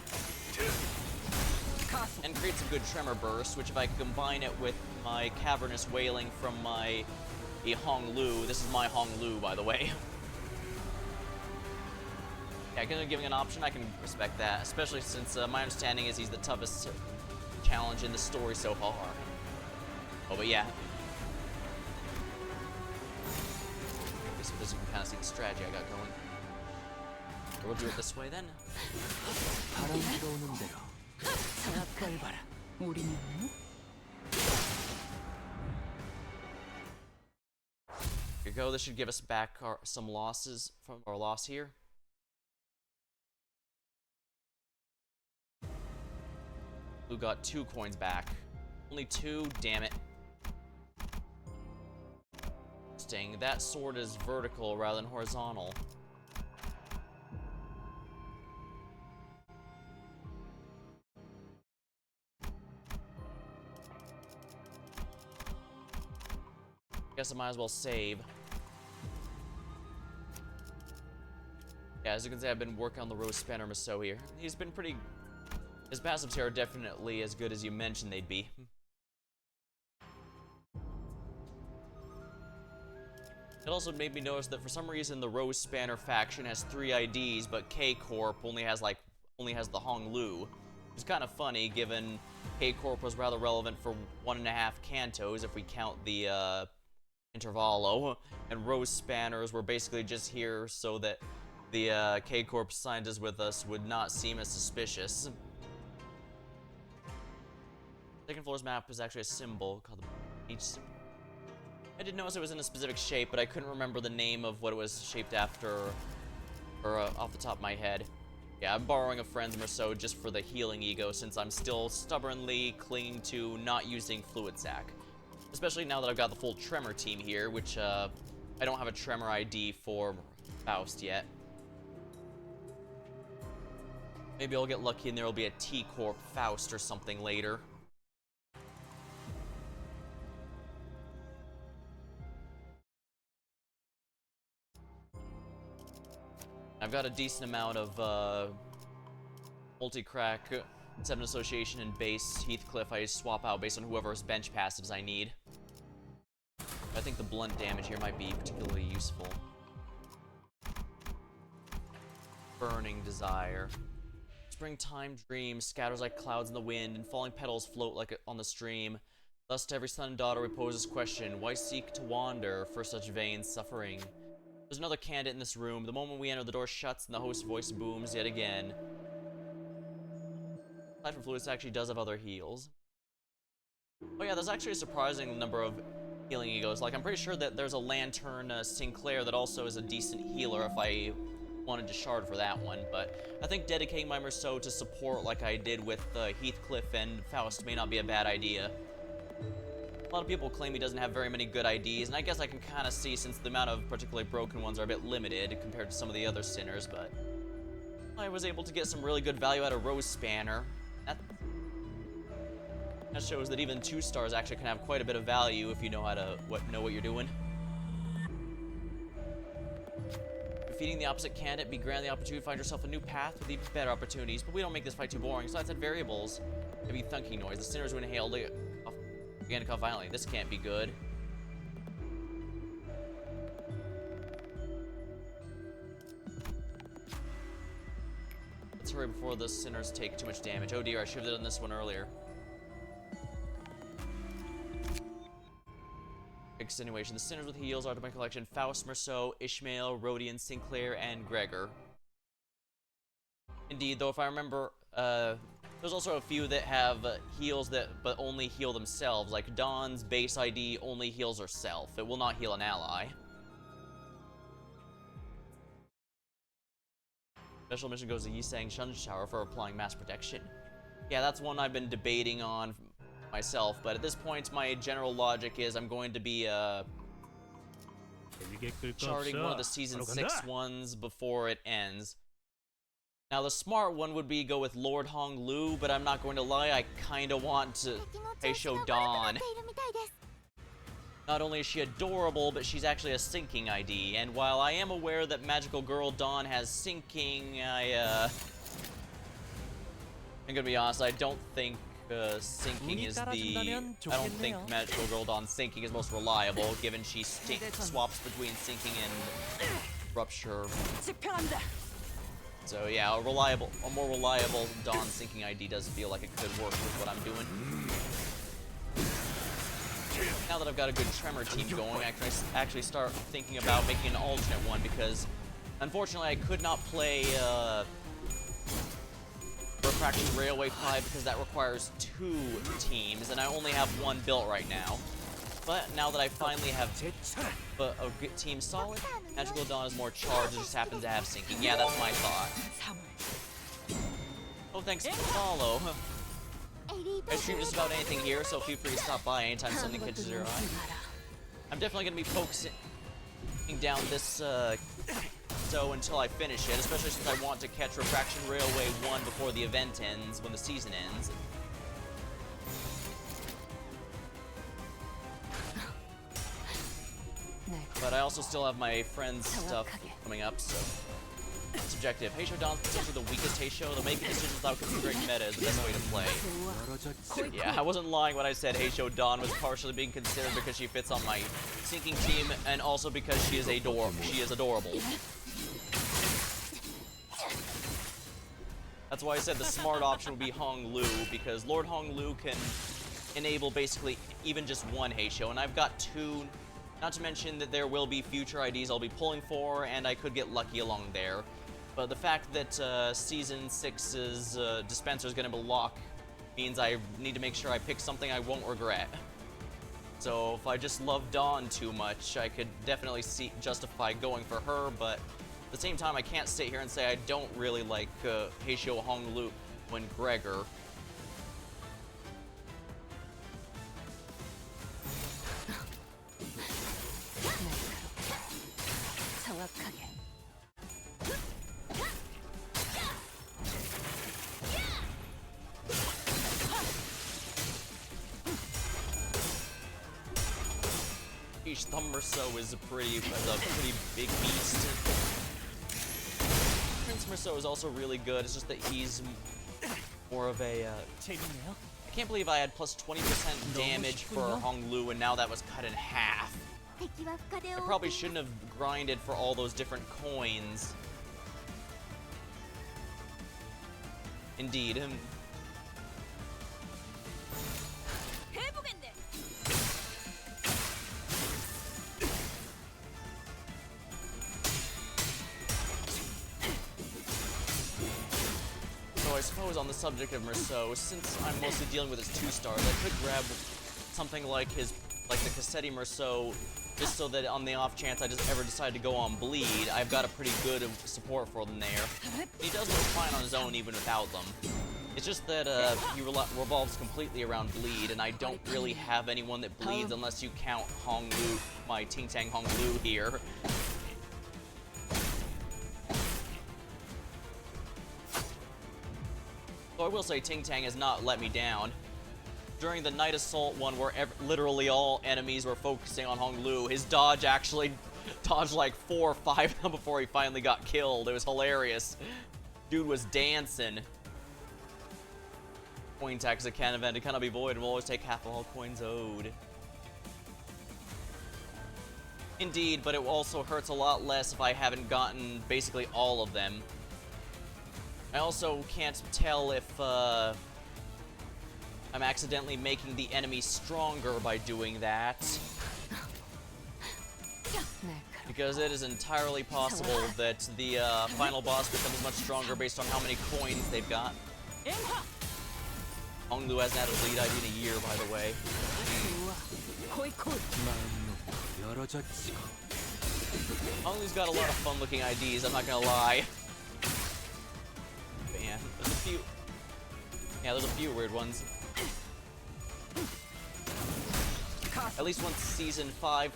S1: And creates a good Tremor Burst, which if I combine it with my Cavernous Wailing from my Hong Lu, this is my Hong Lu, by the way. Yeah, giving an option, I can respect that, especially since my understanding is he's the toughest challenge in the story so far. Oh, but yeah. I guess you can kind of see the strategy I got going. We'll do it this way then.
S4: 바람 불어오는 대로 짓밟아라.
S5: 우리는
S1: Here you go. This should give us back some losses from our loss here. Blue got 2 coins back. Only 2, damn it. Interesting. That sword is vertical rather than horizontal. Guess I might as well save. Yeah, as you can see, I've been working on the Rose Spanner Maso here. He's been pretty... His passives here are definitely as good as you mentioned they'd be. It also made me notice that for some reason the Rose Spanner faction has 3 IDs, but K-Corp only has the Hong Lu. It's kind of funny, given K-Corp was rather relevant for 1.5 Cantos, if we count the, Intervallo, and Rose Spanners were basically just here so that the K-Corp scientists with us would not seem as suspicious. Second floor's map is actually a symbol called the H symbol. I did notice it was in a specific shape, but I couldn't remember the name of what it was shaped after, or off the top of my head. Yeah, I'm borrowing a friend's Merceau just for the healing ego, since I'm still stubbornly clinging to not using Fluid Sac. Especially now that I've got the full Tremor team here, which, I don't have a Tremor ID for Faust yet. Maybe I'll get lucky and there'll be a T-Corp Faust or something later. I've got a decent amount of, multi-crack, 7 Association, and base Heathcliff I swap out based on whoever's bench passives I need. I think the blunt damage here might be particularly useful. Burning Desire. Springtime dream scatters like clouds in the wind, and falling petals float like on the stream. Thus to every son and daughter reposes question, why seek to wander for such vain suffering? There's another candidate in this room. The moment we enter, the door shuts and the host's voice booms yet again. Aside from Fluids, actually does have other heals. Oh yeah, there's actually a surprising number of healing egos. Like, I'm pretty sure that there's a Lantern Sinclair that also is a decent healer if I wanted to shard for that one, but I think dedicating my Merceau to support like I did with Heathcliff and Faust may not be a bad idea. A lot of people claim he doesn't have very many good IDs, and I guess I can kind of see since the amount of particularly broken ones are a bit limited compared to some of the other sinners, but I was able to get some really good value out of Rose Spanner. That shows that even 2 stars actually can have quite a bit of value if you know how to know what you're doing. Defeating the opposite candidate be granted the opportunity to find yourself a new path with even better opportunities, but we don't make this fight too boring, so I said variables. Maybe thunking noise. The sinners who inhaled began to cough violently. This can't be good. Let's hurry before the sinners take too much damage. Oh dear, I should have done this one earlier. Extenuation. The sinners with heals are to my collection Faust, Merceau, Ishmael, Rodian, Sinclair, and Gregor. Indeed, though, if I remember, there's also a few that have heals but only heal themselves. Like Dawn's base ID only heals herself. It will not heal an ally. Special mission goes to Yisang Shun Shower for applying mass protection. Yeah, that's one I've been debating on myself, but at this point my general logic is I'm going to be charting one of the season 6 ones before it ends. Now the smart one would be go with Lord Hong Lu, but I'm not going to lie, I kinda want to show Dawn. Not only is she adorable, but she's actually a sinking ID, and while I am aware that Magical Girl Dawn has sinking, I'm gonna be honest, I don't think sinking is I don't think Magical Girl Dawn's sinking is most reliable, given she swaps between sinking and rupture. So yeah, a more reliable Dawn sinking ID does feel like it could work with what I'm doing. Now that I've got a good Tremor team going, I can actually start thinking about making an alternate one, because unfortunately I could not play Refraction Railway 5 because that requires 2 teams, and I only have 1 built right now. But now that I finally have a good team solid, Magical Dawn is more charged, it just happens to have sinking. Yeah, that's my thought. Oh, thanks for the follow. I stream just about anything here, so feel free to stop by anytime something catches your eye. I'm definitely going to be focusing down this so until I finish it, especially since I want to catch Refraction Railway 1 before the event ends, when the season ends. But I also still have my friend's stuff coming up, so it's subjective. Heisho Don's potentially the weakest Heisho, though making decisions without considering meta is the best way to play. Yeah, I wasn't lying when I said Heisho Don was partially being considered because she fits on my sinking team, and also because she is adorable. That's why I said the smart option would be Hong Lu, because Lord Hong Lu can enable basically even just one Heisho, and I've got two. Not to mention that there will be future IDs I'll be pulling for, and I could get lucky along there. But the fact that Season 6's dispenser is going to block means I need to make sure I pick something I won't regret. So if I just love Dawn too much, I could definitely justify going for her, but at the same time I can't sit here and say I don't really like Heisho Hong Lu when Gregor. Thumb Merceau is a pretty big beast. Prince Merceau is also really good. It's just that he's more of a. I can't believe I had plus 20% damage for Hong Lu, and now that was cut in half. I probably shouldn't have grinded for all those different coins. Indeed. I suppose on the subject of Merceau, since I'm mostly dealing with his 2-stars, I could grab something like the Cassetti Merceau, just so that on the off chance I just ever decide to go on bleed, I've got a pretty good support for them there. He does look fine on his own even without them. It's just that he revolves completely around bleed, and I don't really have anyone that bleeds unless you count Hong Lu, my Ting Tang Hong Lu here. So I will say Ting Tang has not let me down. During the Night Assault one where literally all enemies were focusing on Hong Lu, his dodge actually dodged like 4 or 5 of them before he finally got killed. It was hilarious. Dude was dancing. Coin tax at can event, it cannot be void and will always take half of all coins owed. Indeed, but it also hurts a lot less if I haven't gotten basically all of them. I also can't tell if I'm accidentally making the enemy stronger by doing that. Because it is entirely possible that the final boss becomes much stronger based on how many coins they've got. Hong Lu hasn't had a bleed ID in a year, by the way. Hong Lu's got a lot of fun-looking IDs, I'm not gonna lie. Yeah, there's a few weird ones. At least once Season 5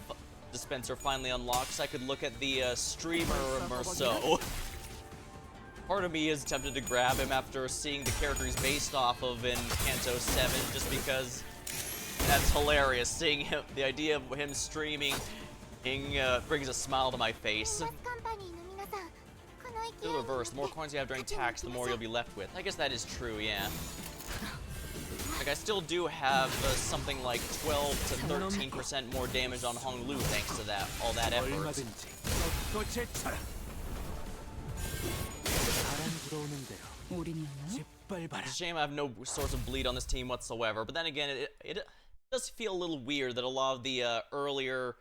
S1: dispenser finally unlocks, I could look at the streamer Merceau. Part of me is tempted to grab him after seeing the character he's based off of in Canto 7, just because that's hilarious. Seeing him, the idea of him streaming brings a smile to my face. The reverse, the more coins you have during tax, the more you'll be left with. I guess that is true, yeah. Like, I still do have something like 12 to 13% more damage on Hong Lu thanks to that, all that effort. It's a shame I have no source of bleed on this team whatsoever, but then again, it does feel a little weird that a lot of the earlier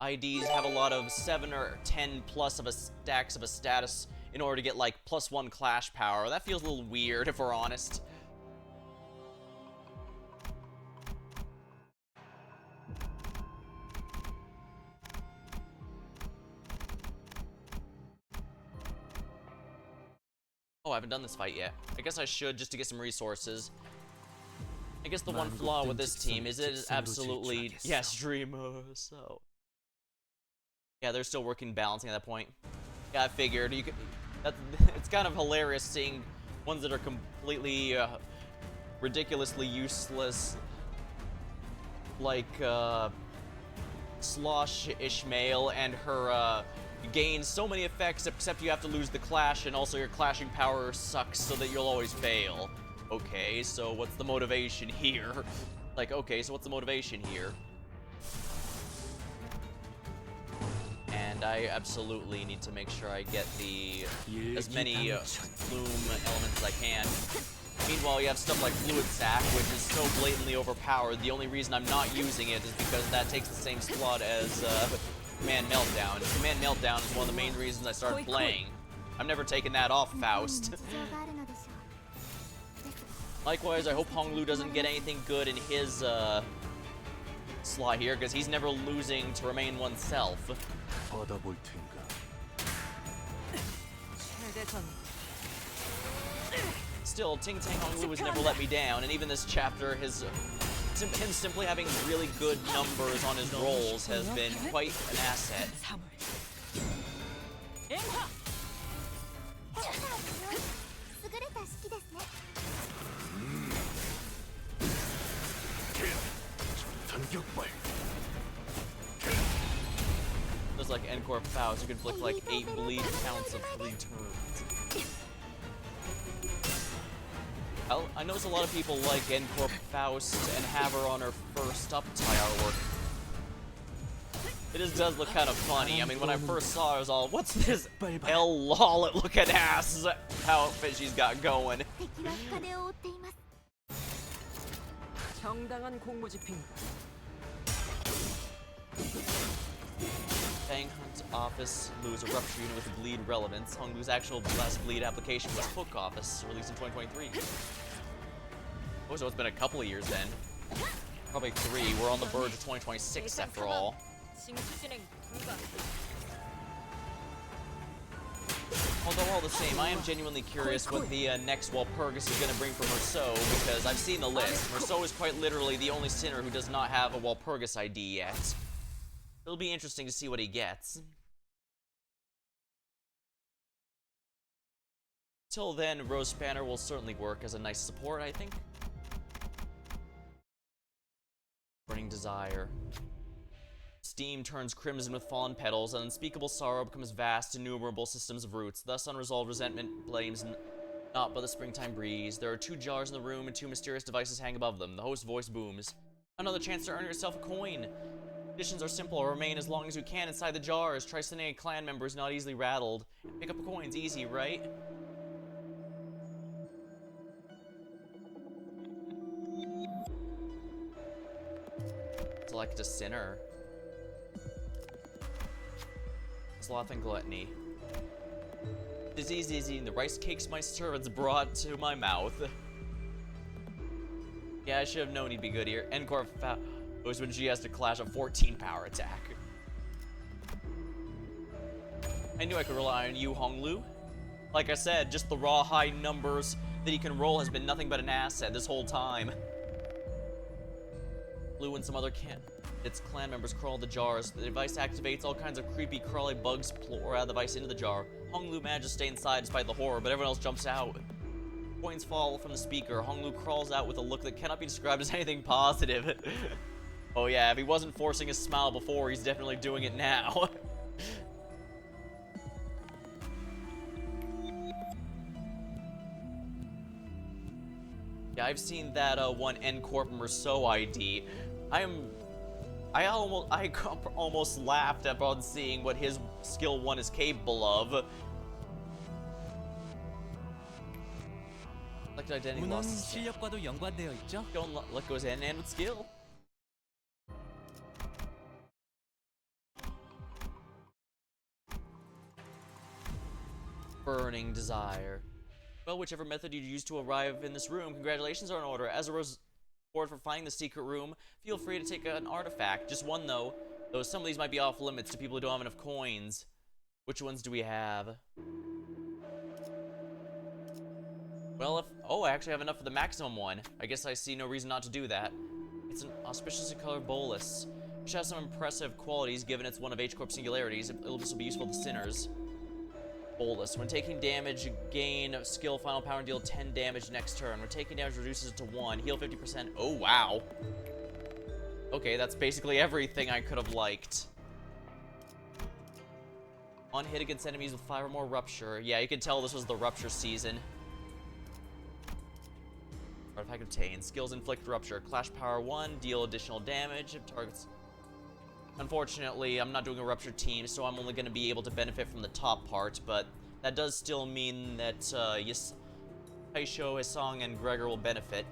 S1: IDs have a lot of 7 or 10 plus of a stacks of a status in order to get like +1 clash power. That feels a little weird if we're honest. Oh, I haven't done this fight yet. I guess I should just to get some resources. I guess the one flaw with this team is it is absolutely streamer. So yeah, they're still working balancing at that point. Yeah, I figured you could. It's kind of hilarious seeing ones that are completely ridiculously useless, like Slosh Ishmael and her gain so many effects, except you have to lose the clash, and also your clashing power sucks so that you'll always fail. Okay, so what's the motivation here? Like, okay, so what's the motivation here? And I absolutely need to make sure I get as many Bloom elements as I can. Meanwhile, you have stuff like Fluid Sac, which is so blatantly overpowered. The only reason I'm not using it is because that takes the same slot as Command Meltdown. Command Meltdown is one of the main reasons I started playing. I've never taken that off Faust. Likewise, I hope Honglu doesn't get anything good in his slot here, because he's never losing to remain oneself. Still, Ting Tang Honglu has never let me down, and even this chapter, him simply having really good numbers on his rolls has been quite an asset. Just like Encore Faust, you can inflict like 8 bleed counts of 3 turns. I notice a lot of people like Encore Faust and have her on her first up tie artwork. It just does look kind of funny. I mean, when I first saw her, I was all, what's this L-lol at looking ass outfit she's got going? Fang Hunt's office lose a rupture unit with bleed relevance. Honglu's actual last bleed application was Hook Office, released in 2023. Oh, so it's been a couple of years then. Probably 3. We're on the verge of 2026 after all. Although all the same, I am genuinely curious what the next Walpurgis is going to bring for Merceau, because I've seen the list. Merceau is quite literally the only sinner who does not have a Walpurgis ID yet. It'll be interesting to see what he gets. Till then, Rose Spanner will certainly work as a nice support, I think. Burning Desire. Steam turns crimson with fallen petals, and unspeakable sorrow becomes vast, innumerable systems of roots. Thus, unresolved resentment blames not but the springtime breeze. There are 2 jars in the room, and 2 mysterious devices hang above them. The host's voice booms. Another chance to earn yourself a coin. Conditions are simple. Remain as long as you can inside the jars. Try sending a clan member is not easily rattled. Pick up coins, easy, right? Select a sinner. Sloth and gluttony. Disease easy, the rice cakes my servants brought to my mouth. Yeah, I should have known he'd be good here. Encore was when she has to clash a 14 power attack. I knew I could rely on you, Honglu. Like I said, just the raw high numbers that he can roll has been nothing but an asset this whole time. Blue and some other its clan members crawl the jars. The device activates, all kinds of creepy, crawly bugs pour out of the device into the jar. Honglu manages to stay inside despite the horror, but everyone else jumps out. Coins fall from the speaker. Honglu crawls out with a look that cannot be described as anything positive. Oh yeah, if he wasn't forcing his smile before, he's definitely doing it now. Yeah, I've seen that one N-Corp Merceau ID. I almost laughed upon seeing what his skill 1 is capable of. Selected identity lost. Don't let goes hand in hand with skill. Burning Desire. Well, whichever method you use to arrive in this room, congratulations are in order. As a reward for finding the secret room, feel free to take an artifact. Just one, though some of these might be off limits to people who don't have enough coins. Which ones do we have? Well, oh, I actually have enough for the maximum one. I guess I see no reason not to do that. It's an auspiciously colored bolus, which has some impressive qualities given it's one of H-Corp singularities. It'll just be useful to sinners. Bolus. When taking damage, gain skill final power and deal 10 damage next turn. When taking damage, reduces it to 1. Heal 50%. Oh, wow. Okay, that's basically everything I could have liked. On hit against enemies with 5 or more rupture. Yeah, you can tell this was the rupture season. Artifact obtained. Skills inflict rupture. Clash power 1, deal additional damage if targets. Unfortunately, I'm not doing a rupture team, so I'm only going to be able to benefit from the top part, but that does still mean that Taisho, Hisong, and Gregor will benefit.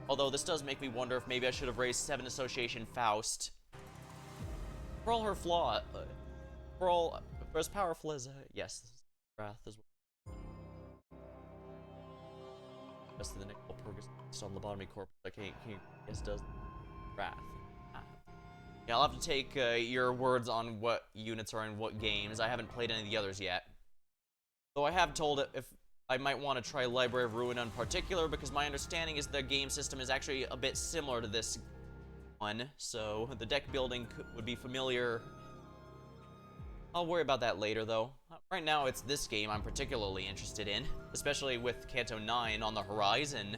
S1: Although this does make me wonder if maybe I should have raised 7 Association Faust. For all her flaw, for as powerful as, yes, Wrath as well. Rest of the Nickel Purgus on Lobotomy Corp. I can't guess does Wrath. Yeah, I'll have to take your words on what units are in what games. I haven't played any of the others yet. Though I have told it if I might want to try Library of Ruin in particular, because my understanding is the game system is actually a bit similar to this one, so the deck building would be familiar. I'll worry about that later, though. Right now, it's this game I'm particularly interested in, especially with Canto 9 on the horizon.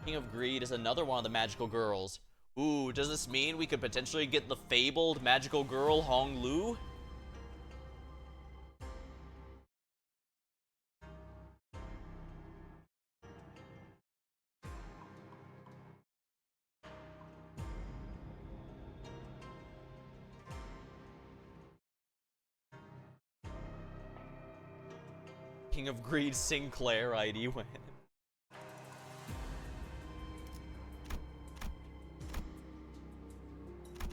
S1: King of Greed is another one of the magical girls. Ooh, does this mean we could potentially get the fabled magical girl Hong Lu? King of Greed Sinclair ID win.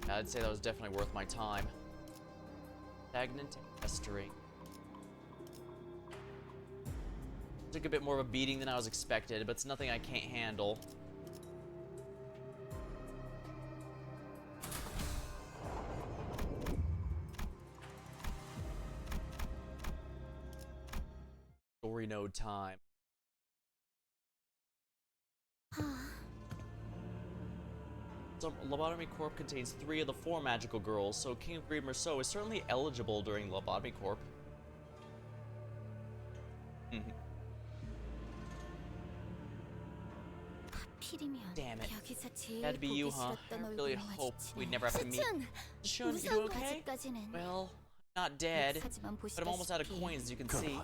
S1: I'd say that was definitely worth my time. Stagnant Festering. Took a bit more of a beating than I was expected, but it's nothing I can't handle. Story node time. So, Lobotomy Corp contains 3 of the 4 magical girls, so King of Greed Merceau is certainly eligible during Lobotomy Corp. Damn it. Had to be you, huh? I really hope we'd never have to meet. Shun, you doing okay? Well, not dead, but I'm almost out of coins, as you can see.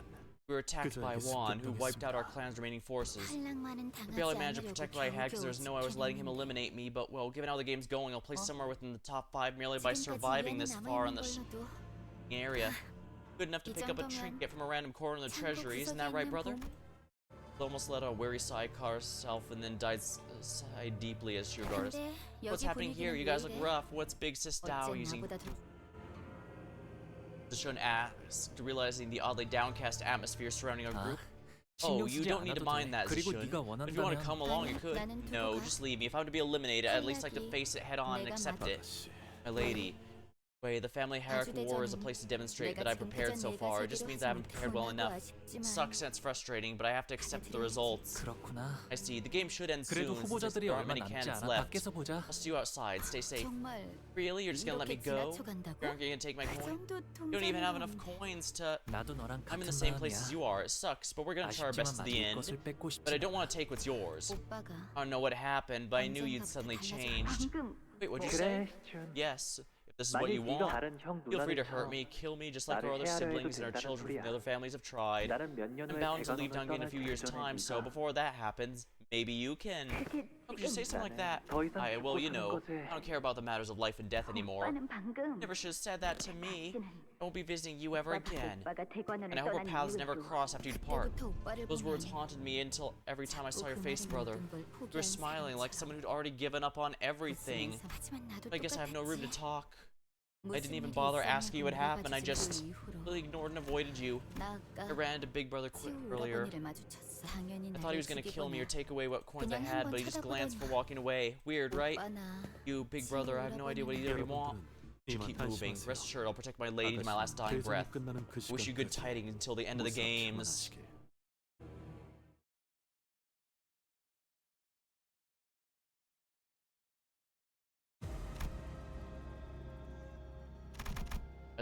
S1: We were attacked by Juan, who wiped out our clan's remaining forces. I barely managed to protect what I had because there was no way I was letting him eliminate me, but well, given how the game's going, I'll place somewhere within the top 5 merely by surviving this far in the area. Good enough to pick up a trinket from a random corner in the treasury, isn't that right, brother? Almost let a weary sigh car herself and then sighed deeply as she regarded us. What's happening here? You guys look rough. What's Big Sis Dao using? Shun asked, realizing the oddly downcast atmosphere surrounding our group. Oh, you don't need to mind that, Shun. If you want to come along, you could. No, just leave me. If I'm to be eliminated, I'd at least like to face it head on and accept it. My lady. Wait, the family hierarchy war is a place to demonstrate that I've prepared so far. It just means I haven't prepared well enough. It sucks and it's frustrating, but I have to accept the results. I see. The game should end soon, since there aren't many cannons left. I'll see you outside. Stay safe. Really? You're just gonna let me go? You're not gonna take my coin? You don't even have enough coins to... I'm in the same place as you are. It sucks, but we're gonna try our best to the end. But I don't want to take what's yours. I don't know what happened, but I knew you'd suddenly changed. Wait, what'd you say? Yes. If this is what you want, feel free to hurt me, kill me, just like our other siblings and our children from the other families have tried. I'm bound to leave Dunga in a few years' time, so before that happens, maybe you can. How could you say something like that? Well, you know, I don't care about the matters of life and death anymore. Never should have said that to me. I won't be visiting you ever again. And I hope our paths never cross after you depart. Those words haunted me until every time I saw your face, brother. You were smiling like someone who'd already given up on everything. I guess I have no room to talk. I didn't even bother asking you what happened. I just really ignored and avoided you. I ran into Big Brother quick earlier. I thought he was gonna kill me or take away what coins I had, but he just glanced before walking away. Weird, right? You, Big Brother, I have no idea what either of you want. You keep moving. Rest assured, I'll protect my lady to my last dying breath. Wish you good tidings until the end of the games.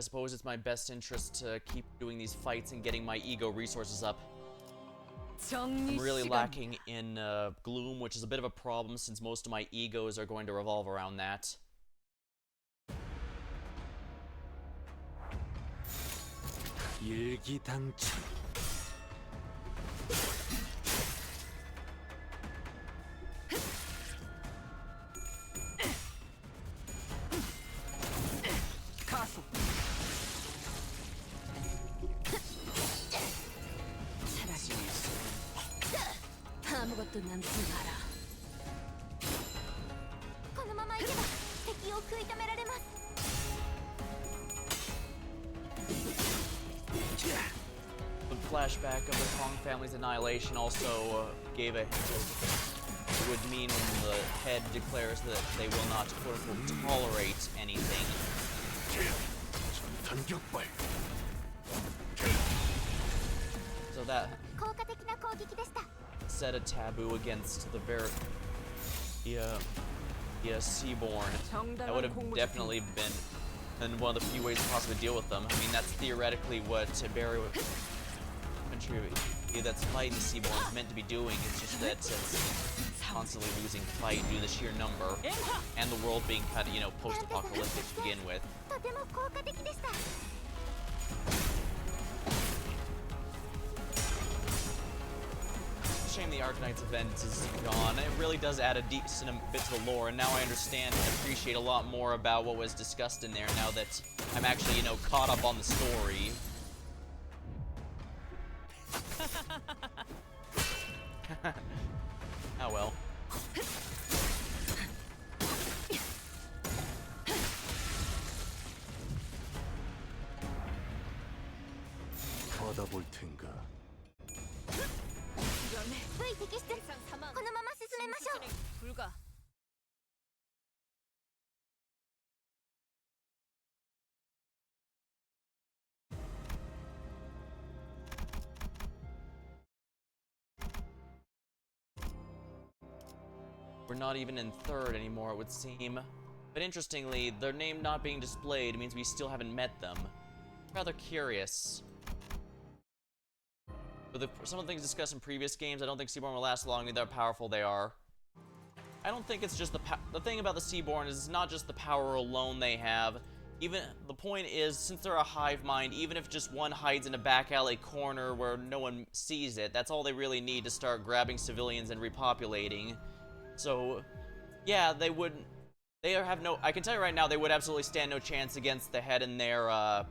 S1: I suppose it's my best interest to keep doing these fights and getting my ego resources up. I'm really lacking in gloom, which is a bit of a problem since most of my egos are going to revolve around that.
S4: 일기당천.
S5: 가소. 차라리 아무것도 남지 마라.
S7: このままいけば敵を食い止められます。
S1: The flashback of the Kong family's annihilation also gave a hint of what it would mean when the head declares that they will not, quote-unquote, tolerate anything. So that
S7: 効果的な攻撃でした。
S1: set a taboo against the Seaborn. That would have definitely been one of the few ways to possibly deal with them. I mean, that's theoretically what Barry, that's fighting Seaborn is meant to be doing. It's just that it's constantly losing fight due to the sheer number, and the world being kind of, you know, post-apocalyptic to begin with.
S7: とても効果的でした。
S1: Shame the Arknights event is gone. It really does add a decent bit to the lore, and now I understand and appreciate a lot more about what was discussed in there now that I'm actually, you know, caught up on the story. Oh well.
S8: 받아볼 텐가.
S7: V 摘出。このまま進めましょう。
S3: 불가.
S1: We're not even in third anymore, it would seem. But interestingly, their name not being displayed means we still haven't met them. Rather curious. With some of the things discussed in previous games, I don't think Seaborn will last long, neither how powerful they are. I don't think it's just the thing about the Seaborn is it's not just the power alone they have. Even the point is, since they're a hive mind, even if just one hides in a back alley corner where no one sees it, that's all they really need to start grabbing civilians and repopulating. So, yeah, they wouldn't. They have no. I can tell you right now, they would absolutely stand no chance against the head and their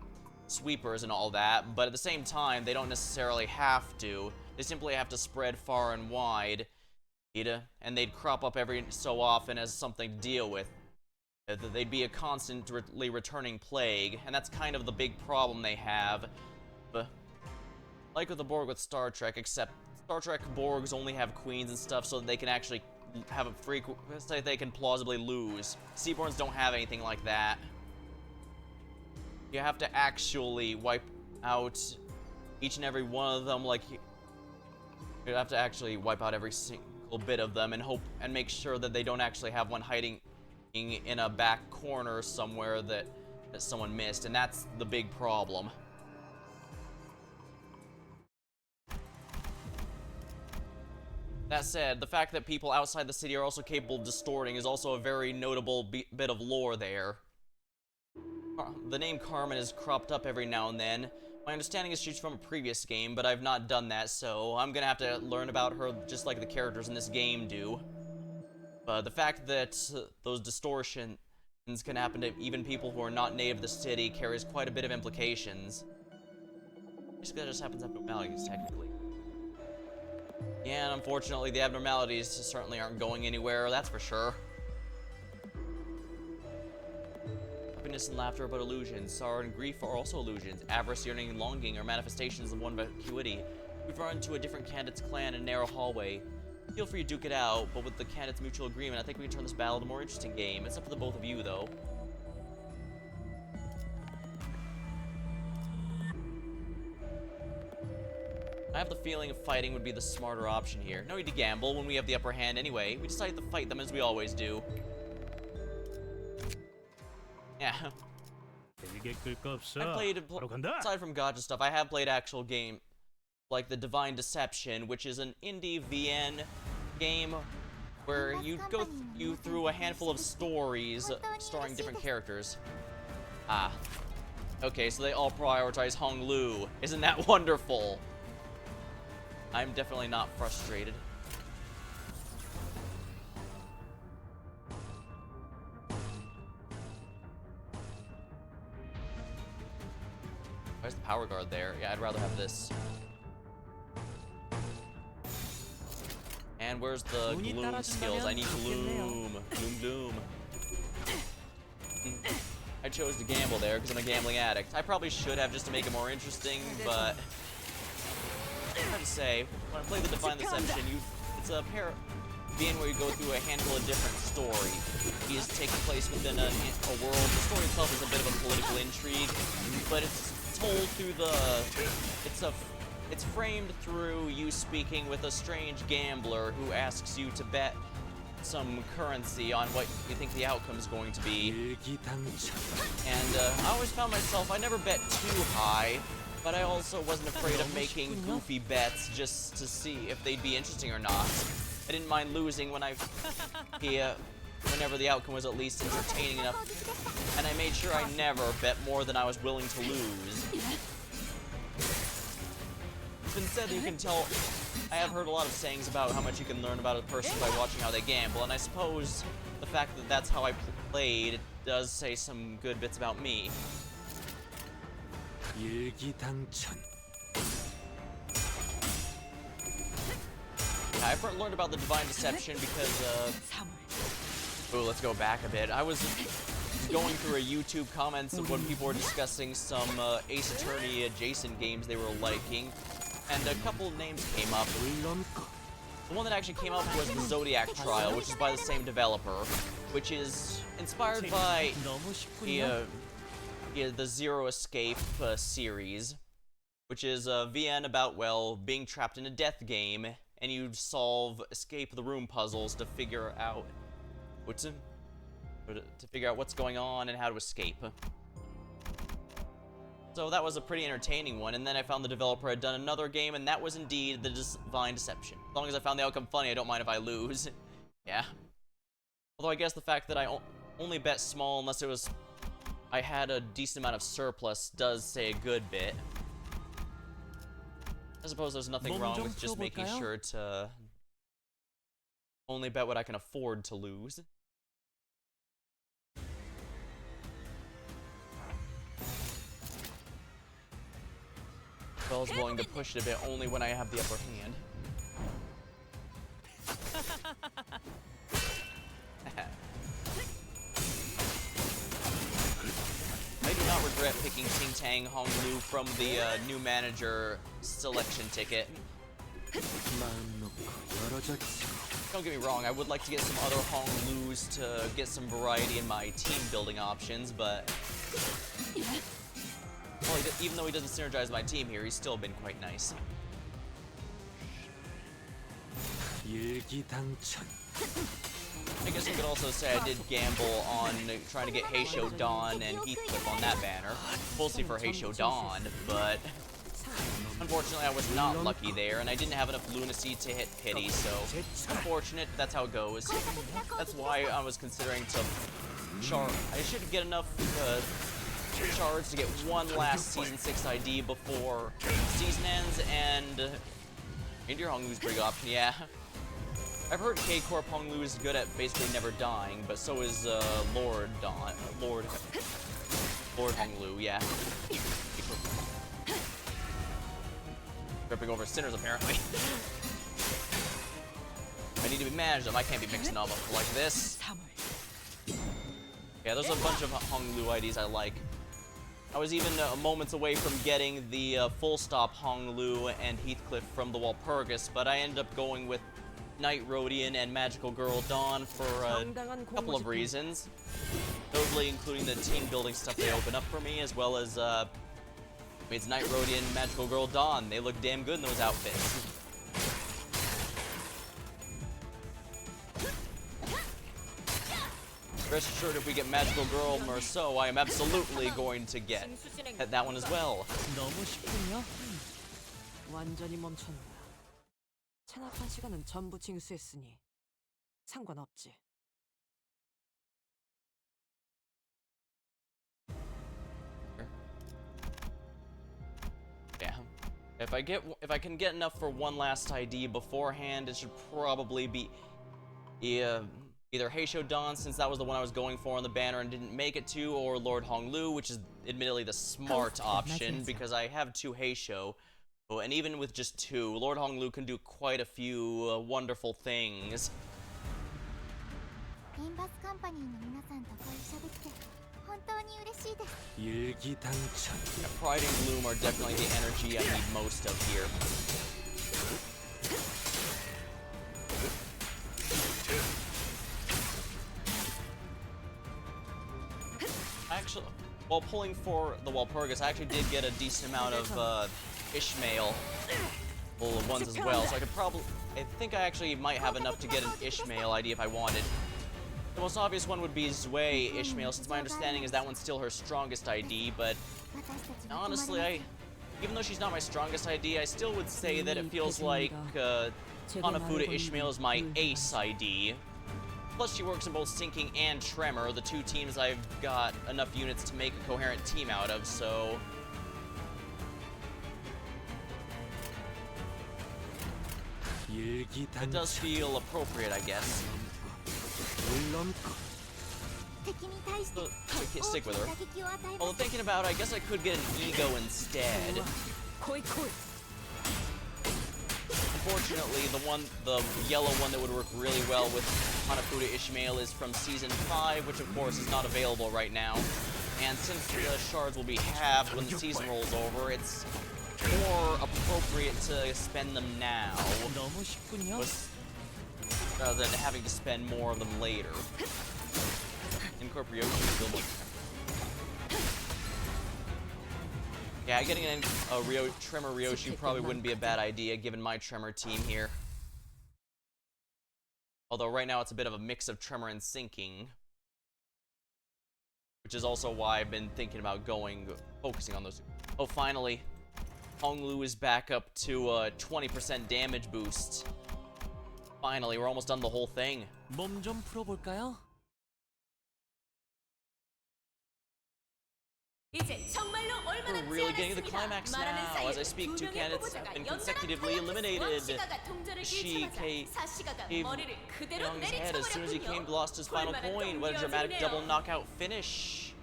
S1: sweepers and all that. But at the same time, they don't necessarily have to. They simply have to spread far and wide, and they'd crop up every so often as something to deal with. They'd be a constantly returning plague, and that's kind of the big problem they have. But like with the Borg with Star Trek, except Star Trek Borgs only have queens and stuff so that they can actually have a so they can plausibly lose. Seaborns don't have anything like that. You have to actually wipe out each and every one of them, like you have to actually wipe out every single bit of them and hope and make sure that they don't actually have one hiding in a back corner somewhere that someone missed, and that's the big problem. That said, the fact that people outside the city are also capable of distorting is also a very notable bit of lore there. The name Carmen is cropped up every now and then. My understanding is she's from a previous game, but I've not done that, so I'm gonna have to learn about her just like the characters in this game do. But the fact that those distortions can happen to even people who are not native to the city carries quite a bit of implications. Basically, that just happens to have abnormalities, technically. Yeah, and unfortunately, the abnormalities certainly aren't going anywhere, that's for sure. Happiness and laughter are but illusions. Sorrow and grief are also illusions. Avarice, yearning, and longing are manifestations of one vacuity. We've run into a different candidate's clan in a narrow hallway. Feel free to duke it out, but with the candidate's mutual agreement, I think we can turn this battle into a more interesting game. It's up to the both of you, though. I have the feeling fighting would be the smarter option here. No need to gamble when we have the upper hand anyway. We decided to fight them as we always do. Yeah.
S10: 길게 끌 거 없어.
S1: I played,
S10: 바로 간다.
S1: aside from gacha stuff, I have played actual game, like the Divine Deception, which is an indie VN game where you go through a handful of stories starring different characters. Ah. Okay, so they all prioritize Hong Lu. Isn't that wonderful? I'm definitely not frustrated. Where's the power guard there? Yeah, I'd rather have this. And where's the gloom skills? I need gloom. Gloom. I chose to gamble there because I'm a gambling addict. I probably should have just to make it more interesting, but hard to say. When I play the Divine Deception, it's a being where you go through a handful of different stories. These taking place within a world. The story itself is a bit of a political intrigue, but it's told through it's framed through you speaking with a strange gambler who asks you to bet some currency on what you think the outcome is going to be. And I always found myself, I never bet too high, but I also wasn't afraid of making goofy bets just to see if they'd be interesting or not. I didn't mind losing when whenever the outcome was at least entertaining enough, and I made sure I never bet more than I was willing to lose. It's been said that you can tell. I have heard a lot of sayings about how much you can learn about a person by watching how they gamble, and I suppose the fact that that's how I played, it does say some good bits about me. I've learned about the Divine Deception because, ooh, let's go back a bit. I was going through a YouTube comments of when people were discussing some Ace Attorney adjacent games they were liking, and a couple names came up. The one that actually came up was the Zodiac Trial, which is by the same developer, which is inspired by the Zero Escape series, which is a VN about, well, being trapped in a death game, and you solve escape the room puzzles to figure out what's going on and how to escape. So that was a pretty entertaining one, and then I found the developer had done another game, and that was indeed the Divine Deception. As long as I found the outcome funny, I don't mind if I lose. Yeah. Although I guess the fact that I only bet small unless I had a decent amount of surplus does say a good bit. I suppose there's nothing wrong with just making sure to only bet what I can afford to lose. I was willing to push it a bit only when I have the upper hand. I do not regret picking Ting Tang Hong Lu from the new manager selection ticket. Don't get me wrong, I would like to get some other Hong Lus to get some variety in my team building options, but well, even though he doesn't synergize my team here, he's still been quite nice. I guess I could also say I did gamble on trying to get Heisho Dawn and Heathcliff on that banner, mostly for Heisho Dawn, but unfortunately I was not lucky there, and I didn't have enough lunacy to hit pity, so unfortunate, that's how it goes. That's why I was considering to I should get enough charge to get one last Season 6 ID before season ends, and Reindeer Hong Lu's a pretty good option, yeah. I've heard K-Corp Hong Lu is good at basically never dying, but so is Lord Hong Lu, yeah. Tripping over sinners, apparently. I need to be managed them. I can't be mixing them up like this. Yeah, there's a bunch of Hong Lu IDs I like. I was even moments away from getting the full stop Hong Lu and Heathcliff from the Walpurgis, but I ended up going with Knight Rodian and Magical Girl Dawn for a couple of reasons. Notably including the team building stuff they open up for me, as well as it's Knight Rodian and Magical Girl Dawn. They look damn good in those outfits. Rest assured, if we get Magical Girl Merceau, I am absolutely going to get that one as well.
S6: 너무 쉽군요.
S5: 완전히 멈췄나. 체납한 시간은 전부 징수했으니 상관없지.
S1: Yeah. If I can get enough for one last ID beforehand, it should probably be either Heisho Dan, since that was the one I was going for on the banner and didn't make it to, or Lord Honglu, which is admittedly the smart option because I have 2 Heisho. Oh, and even with just 2, Lord Honglu can do quite a few wonderful things.
S7: リンバスカンパニーの皆さんとご一緒できて本当に嬉しいです。
S4: 일기당천.
S1: Yeah, Pride and Gloom are definitely the energy I need most of here. Actually, while pulling for the Walpurgis, I actually did get a decent amount of Ishmael ones as well, so I could probably... I think I actually might have enough to get an Ishmael ID if I wanted. The most obvious one would be Zwei Ishmael, since my understanding is that one's still her strongest ID, but honestly, even though she's not my strongest ID, I still would say that it feels like Hanafuda Ishmael is my ace ID. Plus, she works in both Sinking and Tremor, the 2 teams I've got enough units to make a coherent team out of, so... It does feel appropriate, I guess. So, stick with her. Although thinking about it, I guess I could get an Ego instead. Unfortunately, the yellow one that would work really well with Hanafuda Ishmael is from Season 5, which of course is not available right now. And since the shards will be halved when the season rolls over, it's more appropriate to spend them now, rather than having to spend more of them later. Incorporate still more. Yeah, getting a Tremor Ryoshi probably wouldn't be a bad idea given my Tremor team here. Although right now it's a bit of a mix of Tremor and Sinking, which is also why I've been thinking about focusing on those. Oh, finally, Honglu is back up to a 20% damage boost. Finally, we're almost done the whole thing.
S6: 몸 좀 풀어볼까요?
S1: We're really getting to the climax now. As I speak, 2 candidates have been consecutively eliminated. She gave Young's head as soon as he lost his final coin. What a dramatic double knockout finish.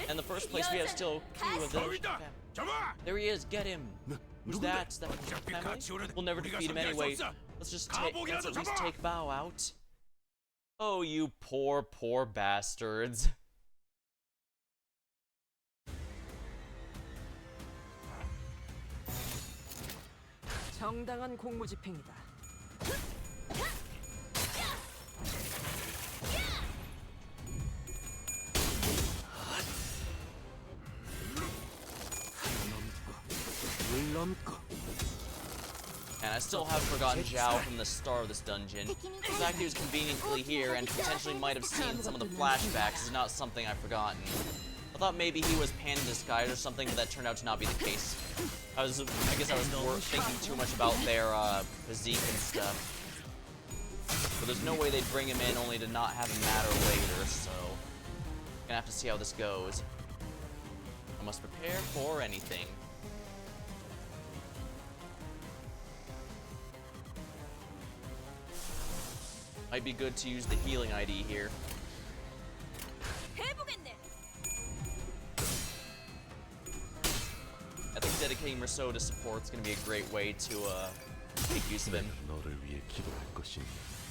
S1: And the first place we have still 2 of them. There he is, get him. Who's that? Is that family? We'll never defeat him anyway. Let's at least take Bao out. Oh, you poor, poor bastards.
S5: 정당한 공무집행이다.
S1: And I still haven't forgotten Zhao from the start of this dungeon. The fact he was conveniently here and potentially might have seen some of the flashbacks is not something I've forgotten. I thought maybe he was Pan in disguise or something, but that turned out to not be the case. I guess I was thinking too much about their physique and stuff. But there's no way they'd bring him in only to not have him matter later, so... Gonna have to see how this goes. I must prepare for anything. Might be good to use the healing ID here. I think dedicating Merceau to support is going to be a great way to make use of him.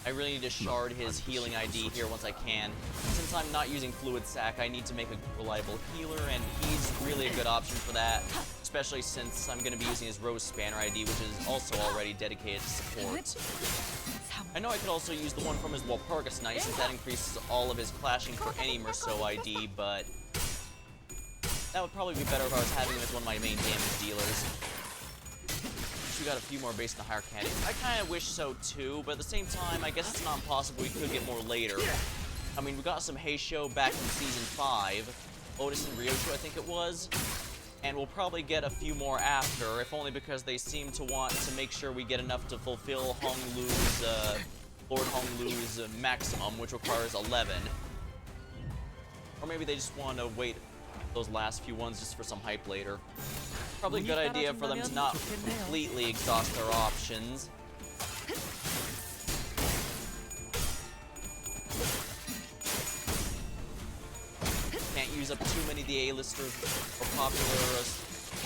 S1: I really need to shard his healing ID here once I can. Since I'm not using Fluid Sac, I need to make a reliable healer, and he's really a good option for that, especially since I'm going to be using his Rose Spanner ID, which is also already dedicated to support. I know I could also use the one from his Walpurgis Knight, since that increases all of his clashing for any Merceau ID, but that would probably be better if I was having him as one of my main damage dealers. We got a few more based on the higher candidates. I kind of wish so too, but at the same time, I guess it's not impossible we could get more later. I mean, we got some Heisho back in Season 5. Otis and Ryosho, I think it was. And we'll probably get a few more after, if only because they seem to want to make sure we get enough to fulfill Lord Honglu's maximum, which requires 11. Or maybe they just want to wait those last few ones just for some hype later. Probably a good idea for them to not completely exhaust their options. Can't use up too many of the A-listers or popular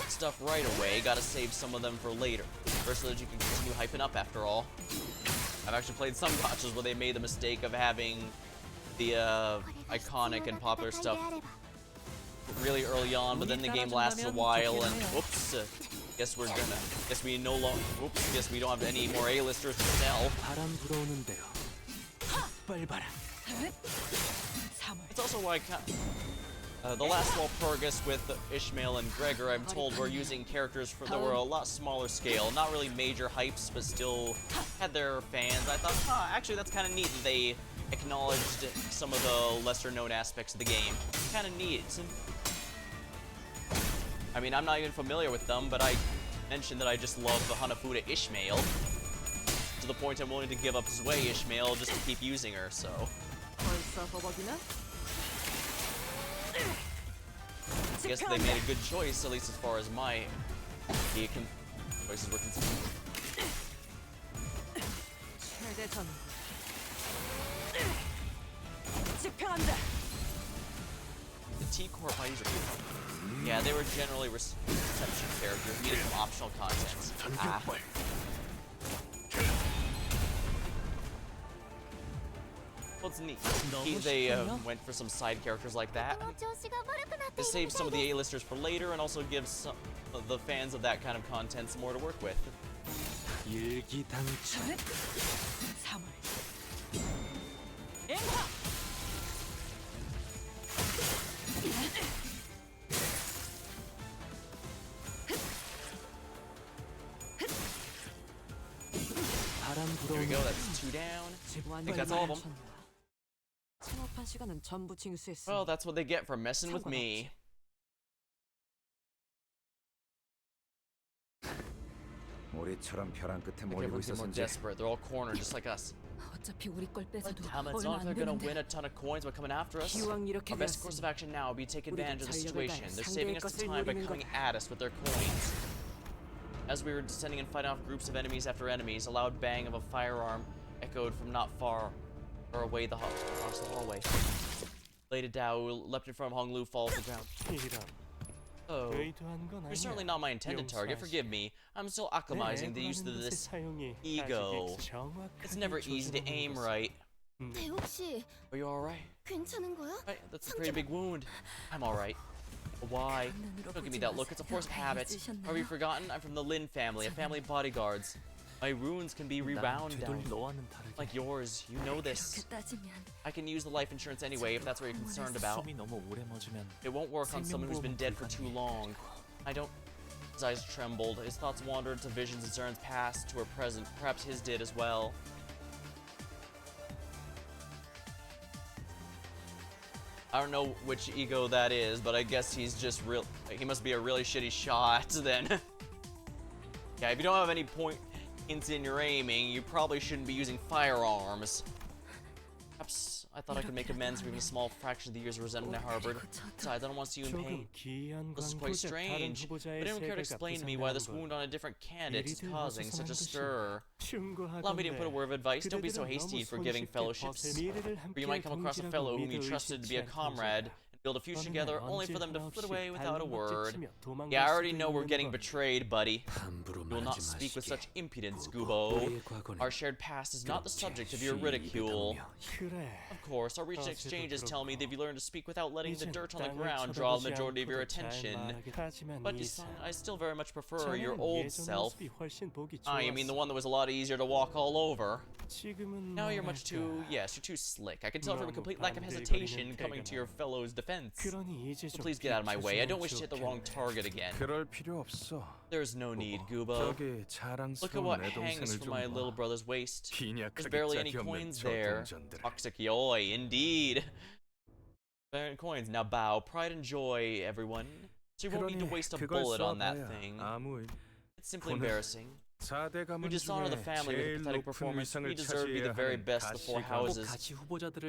S1: stuff right away. Gotta save some of them for later, or so that you can continue hyping up after all. I've actually played some gachas where they made the mistake of having the iconic and popular stuff really early on, but then the game lasted a while and whoops, guess we don't have any more A-listers to sell. It's also why the last Walpurgis with Ishmael and Gregor, I'm told, were using characters that were a lot smaller scale, not really major hypes, but still had their fans. I thought, actually that's kind of neat that they acknowledged some of the lesser known aspects of the game. Kind of neat. I mean, I'm not even familiar with them, but I mentioned that I just love the Hanafuda Ishmael, to the point I'm willing to give up Zwei Ishmael just to keep using her, so. I guess they made a good choice, at least as far as my choices were concerned. The T-Corp I use are yeah, they were generally reception characters, needed some optional content. Well, it's neat. They went for some side characters like that. It saves some of the A-listers for later and also gives some of the fans of that kind of content some more to work with. There we go, that's 2 down. I think that's all of them. Well, that's what they get for messing with me. Everyone's more desperate. They're all cornered, just like us. Damn, it's not like they're gonna win a ton of coins by coming after us. Our best course of action now would be to take advantage of the situation. They're saving us the time by coming at us with their coins. As we were descending and fighting off groups of enemies after enemies, a loud bang of a firearm echoed from not far away across the hallway. Lady Dao leapt in front of Honglu, fall to the ground. Oh, you're certainly not my intended target, forgive me. I'm still acclimatizing the use of this ego. It's never easy to aim right. Are you alright? Right, that's a pretty big wound. I'm alright. Why? Don't give me that look, it's a force of habit. Have you forgotten? I'm from the Lin family, a family of bodyguards. My runes can be rebound down. Like yours, you know this. I can use the life insurance anyway if that's what you're concerned about. It won't work on someone who's been dead for too long. I don't... His eyes trembled. His thoughts wandered to visions of Zern's past to her present. Perhaps his did as well. I don't know which ego that is, but I guess he's just he must be a really shitty shot then. Yeah, if you don't have any points in your aiming, you probably shouldn't be using firearms. Perhaps I thought I could make amends for even a small fraction of the years of resentment I harbored. Besides, I don't want to see you in pain. This is quite strange, but anyone care to explain to me why this wound on a different candidate is causing such a stir? Allow me to put a word of advice. Don't be so hasty in forgiving fellowships, for you might come across a fellow whom you trusted to be a comrade, build a future together, only for them to flit away without a word. Yeah, I already know we're getting betrayed, buddy. You will not speak with such impudence, Gubo. Our shared past is not the subject of your ridicule. Of course, our recent exchanges tell me that if you learn to speak without letting the dirt on the ground draw the majority of your attention. But I still very much prefer your old self. You mean the one that was a lot easier to walk all over. Now you're much too, yes, you're too slick. I can tell from a complete lack of hesitation coming to your fellow's defense. So please get out of my way. I don't wish to hit the wrong target again. There's no need, Goobo. Look at what hangs from my little brother's waist. There's barely any coins there. Toxic yoy, indeed. Barely any coins. Now bow. Pride and joy, everyone. So you won't need to waste a bullet on that thing. It's simply embarrassing. You dishonor the family with a pathetic performance. We deserve to be the very best of the four houses.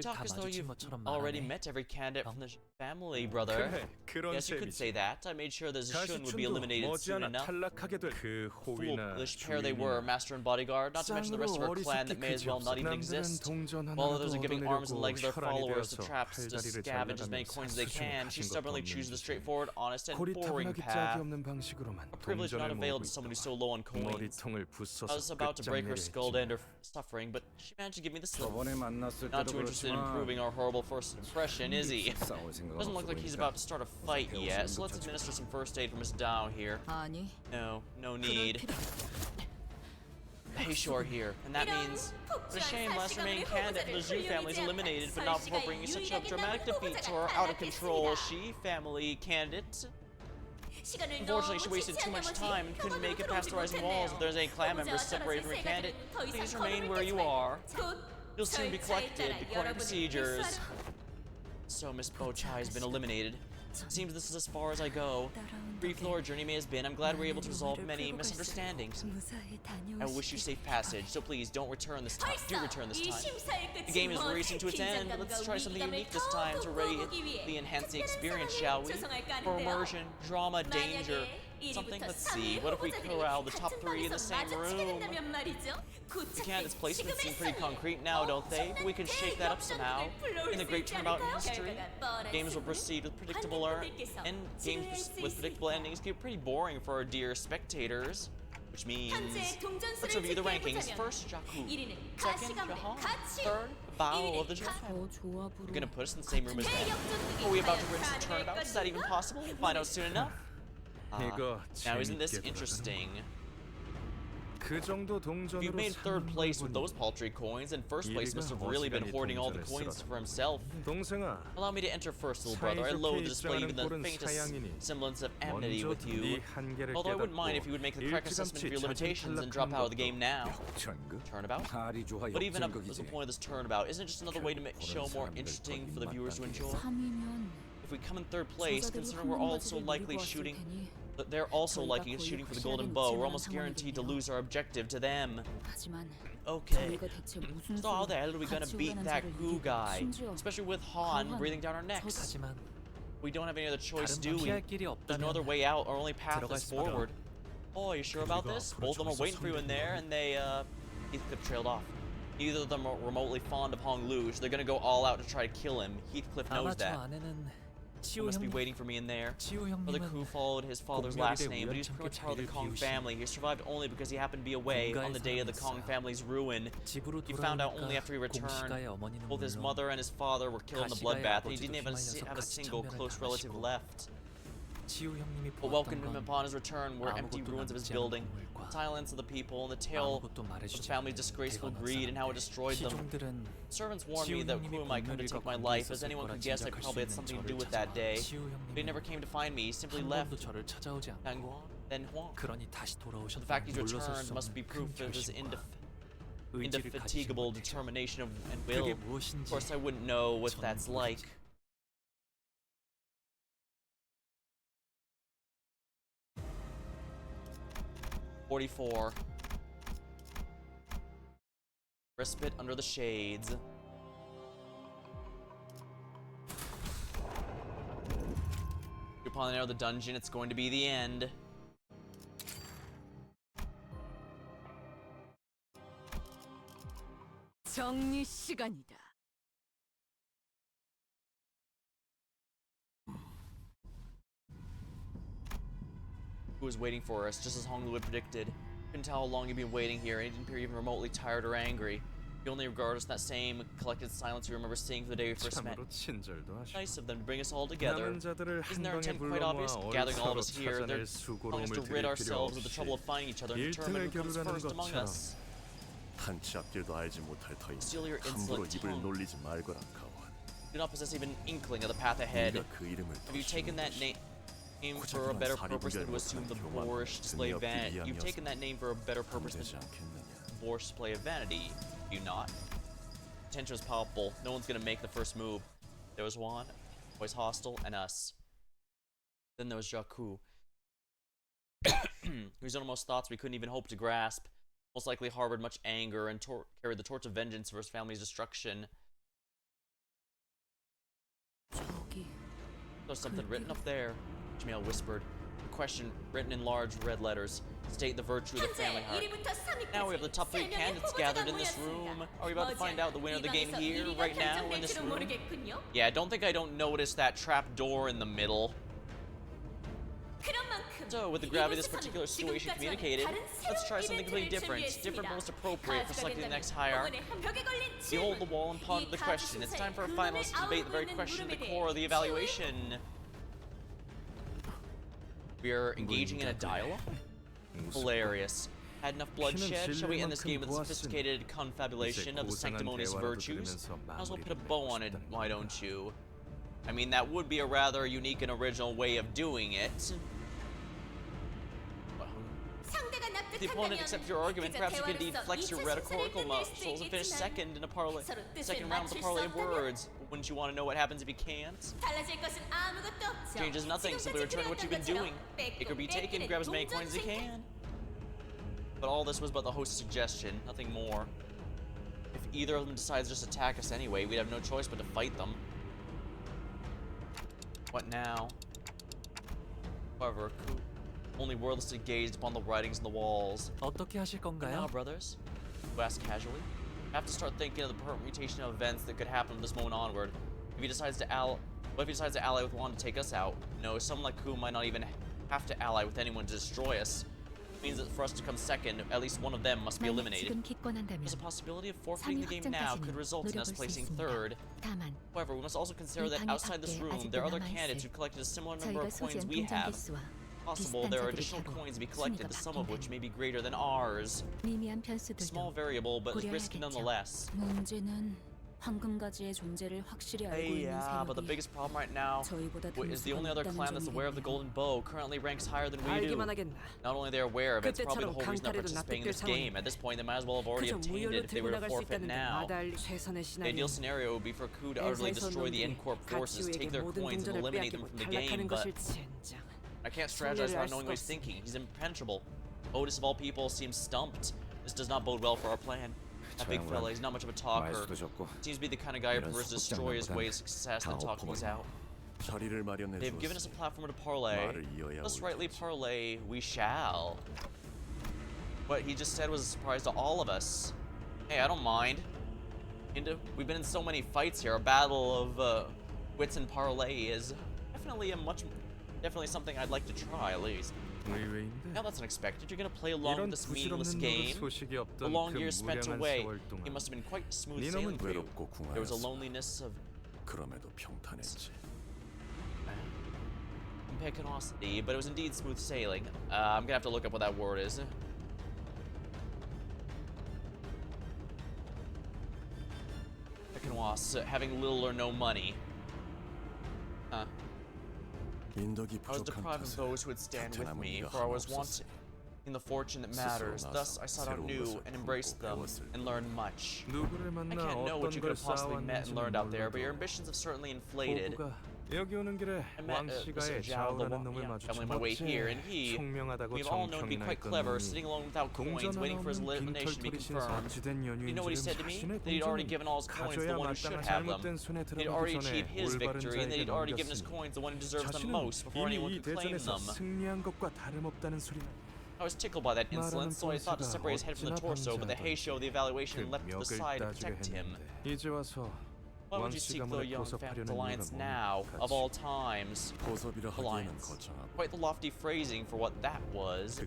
S1: Talk as though you've already met every candidate from the family, brother. Yes, you could say that. I made sure the Shun would be eliminated soon enough. Foolish pair they were, master and bodyguard, not to mention the rest of our clan that may as well not even exist. While others are giving arms and legs to their followers to traps to scavenge as many coins as they can, she stubbornly chooses the straightforward, honest, and boring path. A privilege not availed to someone who's so low on coins. I was about to break her skull to end her suffering, but she managed to give me the slip. Not too interested in improving our horrible first impression, is he? Doesn't look like he's about to start a fight yet, so let's administer some first aid for Miss Dow here. No, no need. Hey, Shore here, and that means it's a shame last remaining candidate for the Zhu family is eliminated, but not before bringing such a dramatic defeat to our out-of-control Shi family candidate. Unfortunately, she wasted too much time and couldn't make it past the rising walls. If there's any clan members separated from your candidate, please remain where you are. You'll soon be collected according to procedures. So Miss Bochai has been eliminated. Seems this is as far as I go. Brief lore journey may have been. I'm glad we're able to resolve many misunderstandings. I wish you safe passage, so please don't return this time. Do return this time. The game is racing to its end. Let's try something unique this time to really enhance the experience, shall we? For immersion, drama, danger. Something, let's see. What if we corral the top 3 in the same room? The candidates' placements seem pretty concrete now, don't they? But we can shake that up somehow. In the great turnabout in history, games will proceed with predictable games with predictable endings get pretty boring for our dear spectators. Which means, let's review the rankings. First, Jakku. Second, Jahan. Third, Bao of the Zhou family. You're gonna put us in the same room as them? Are we about to rinse the turnabout? Is that even possible? We'll find out soon enough. Now isn't this interesting? If you made 3rd place with those paltry coins, then 1st place must have really been hoarding all the coins for himself. Allow me to enter first, little brother. I loathe to display even the faintest semblance of amity with you. Although I wouldn't mind if you would make the correct assessment of your limitations and drop out of the game now. Turnabout? But even up to the point of this turnabout, isn't it just another way to make show more interesting for the viewers to enjoy? If we come in 3rd place, considering we're also likely shooting... They're also liking us shooting for the golden bow. We're almost guaranteed to lose our objective to them. Okay. So how the hell are we gonna beat that goo guy? Especially with Han breathing down our necks. We don't have any other choice, do we? There's no other way out. Our only path is forward. Oh, are you sure about this? Both of them are waiting for you in there, and they, Heathcliff trailed off. Neither of them are remotely fond of Hong Luge. They're gonna go all out to try to kill him. Heathcliff knows that. He must be waiting for me in there. Brother Ku followed his father's last name, but he was pretty much part of the Kong family. He survived only because he happened to be away on the day of the Kong family's ruin. He found out only after he returned. Both his mother and his father were killed in the bloodbath, and he didn't even have a single close relative left. What welcomed him upon his return were empty ruins of his building, silence of the people, and the tale of the family's disgraceful greed and how it destroyed them. Servants warned me that Ku might come to take my life. As anyone could guess, I probably had something to do with that day. But he never came to find me. He simply left. Then Huang. The fact he's returned must be proof of his indefatigable determination and will. Of course, I wouldn't know what that's like. .44. Respite under the shades. Upon the narrow of the dungeon, it's going to be the end.
S5: 정리 시간이다.
S1: Who was waiting for us, just as Hong Lu had predicted. Couldn't tell how long he'd been waiting here, and he didn't appear even remotely tired or angry. He only regarded us in that same collected silence we remember seeing from the day we first met. Nice of them to bring us all together. Isn't their intent quite obvious? Gathering all of us here, they're telling us to rid ourselves of the trouble of finding each other and determine who comes first among us.
S9: 한치 앞길도 알지 못할 터이니
S1: Steal your
S9: 함부로
S1: insolent
S9: 입을
S1: tongue.
S9: 놀리지 말거라 가원.
S1: Do not possess even an inkling of the path ahead.
S9: 네가 그 이름을
S1: Have you taken that name for a better purpose than to assume the boorish display of vanity? You've taken that name for a better purpose than
S9: 되지 않겠느냐.
S1: boorish display of vanity. Do you not? Potential is palpable. No one's gonna make the first move. There was Juan, Boys Hostile, and us. Then there was Jakku, whose innermost thoughts we couldn't even hope to grasp. Most likely harbored much anger and carried the torch of vengeance for his family's destruction. There's something written up there, Jamil whispered. The question written in large red letters state the virtue of the family heart. Now we have the top 3 candidates gathered in this room. Are we about to find out the winner of the game here, right now, in this room? Yeah, I don't notice that trap door in the middle. So, with the gravity of this particular situation communicated, let's try something completely different. Different, most appropriate for selecting the next hierarch. Behold the wall and ponder the question. It's time for our finalists to debate the very question at the core of the evaluation. We are engaging in a dialogue? Hilarious. Had enough bloodshed? Shall we end this game with a sophisticated confabulation of the sanctimonious virtues? Might as well put a bow on it, why don't you? I mean, that would be a rather unique and original way of doing it. If the opponent accepts your argument, perhaps you can indeed flex your rhetorical muscles and finish second in a second round of the parlay of words. But wouldn't you want to know what happens if you can't? Changes nothing, simply return to what you've been doing. Take or be taken, grab as many coins as you can. But all this was but the host's suggestion, nothing more. If either of them decides to just attack us anyway, we'd have no choice but to fight them. What now? However, only wordlessly gazed upon the writings on the walls.
S6: 어떻게 하실
S1: Now,
S6: 건가요?
S1: brothers? Who asked casually. I have to start thinking of the permutation of events that could happen from this moment onward. If he decides to what if he decides to ally with Juan to take us out? No, someone like Ku might not even have to ally with anyone to destroy us. It means that for us to come second, at least one of them must be eliminated. There's a possibility of forfeiting the game now could result in us placing third. However, we must also consider that outside this room, there are other candidates who've collected a similar number of coins we have. Possible there are additional coins to be collected, the sum of which may be greater than ours. Small variable, but risky nonetheless. Yeah, but the biggest problem right now is the only other clan that's aware of the Golden Bow currently ranks higher than we do. Not only they're aware of it, it's probably the whole reason they're participating in this game. At this point, they might as well have already obtained it if they were to forfeit now. The ideal scenario would be for Ku to utterly destroy the N-Corp forces, take their coins, and eliminate them from the game, but I can't strategize without knowing what he's thinking. He's impenetrable. Otis, of all people, seems stumped. This does not bode well for our plan. That big fella, he's not much of a talker. Seems to be the kind of guy who prefers to destroy his way of success than talk things out. They've given us a platform to parlay. Let's rightly parlay we shall. What he just said was a surprise to all of us. Hey, I don't mind. We've been in so many fights here. A battle of wits and parlay is definitely something I'd like to try at least. Now that's unexpected. You're gonna play along with this meaningless game. The long years spent away, it must have been quite smooth sailing for you. There was a loneliness of impetuosity, but it was indeed smooth sailing. I'm gonna have to look up what that word is. Impetuous, having little or no money. Huh. I was deprived of those who would stand with me, for I was wanting the fortune that matters. Thus, I sought out new and embraced them and learned much. I can't know what you could have possibly met and learned out there, but your ambitions have certainly inflated. I met Mr. Zhao, the family on my way here, and we've all known to be quite clever, sitting alone without coins, waiting for his elimination to be confirmed. You know what he said to me? That he'd already given all his coins to the one who should have them. He'd already achieved his victory, and that he'd already given his coins to the one who deserves them most before anyone could claim them. I was tickled by that insolence, so I thought to separate his head from the torso, but the Heisho of the evaluation leapt to the side to protect him. Why would you seek the young Phantom Alliance now, of all times? Alliance. Quite the lofty phrasing for what that was.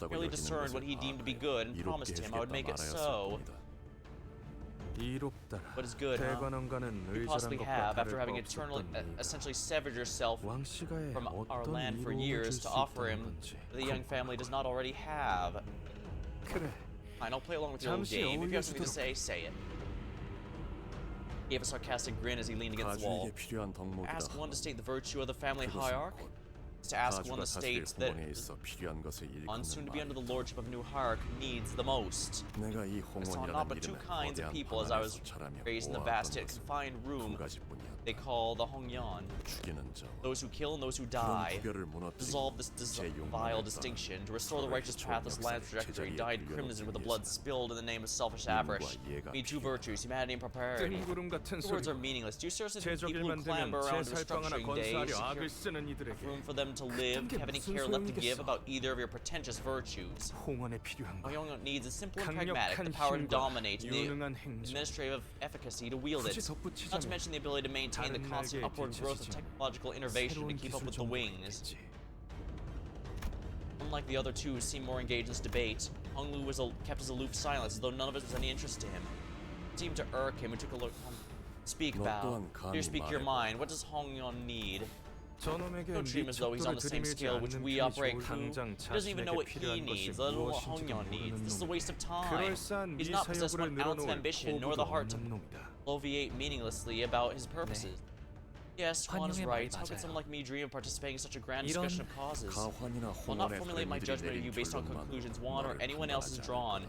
S1: Merely discerned what he deemed to be good and promised him I would make it so. What is good, huh? You possibly have, after having essentially severed yourself from our land for years to offer him that the young family does not already have. Fine, I'll play along with your little game. If you have something to say, say it. He gave a sarcastic grin as he leaned against the wall. Ask one to state the virtue of the family hierarch. To ask one that states that one soon to be under the lordship of a new hierarch needs the most. I saw not but two kinds of people as I was raised in the vast yet confined room they call the Hongyan. Those who kill and those who die. Dissolve this vile distinction. To restore the righteous path, this land's trajectory dyed crimson with the blood spilled in the name of selfish avarice. Me two virtues, humanity and prosperity. The words are meaningless. Do you seriously think people who clamber around restructuring days have room for them to live? Have any care left to give about either of your pretentious virtues? Hongyan needs is simple and pragmatic, the power to dominate, and the administrative efficacy to wield it. Not to mention the ability to maintain the constant upward growth of technological innovation to keep up with the wings. Unlike the other two who seemed more engaged in this debate, Hong Lu kept his aloof silence as though none of it was any interest to him. It seemed to irk him and took a look. Speak, Bao. Here, speak your mind. What does Hongyan need? Don't treat him as though he's on the same scale which we operate. He doesn't even know what he needs, let alone what Hongyan needs. This is a waste of time. He's not possessed one ounce of ambition, nor the heart to bloviate meaninglessly about his purposes. Yes, Juan is right. How could someone like me dream of participating in such a grand discussion of causes? I'll not formulate my judgment of you based on conclusions Juan or anyone else has drawn.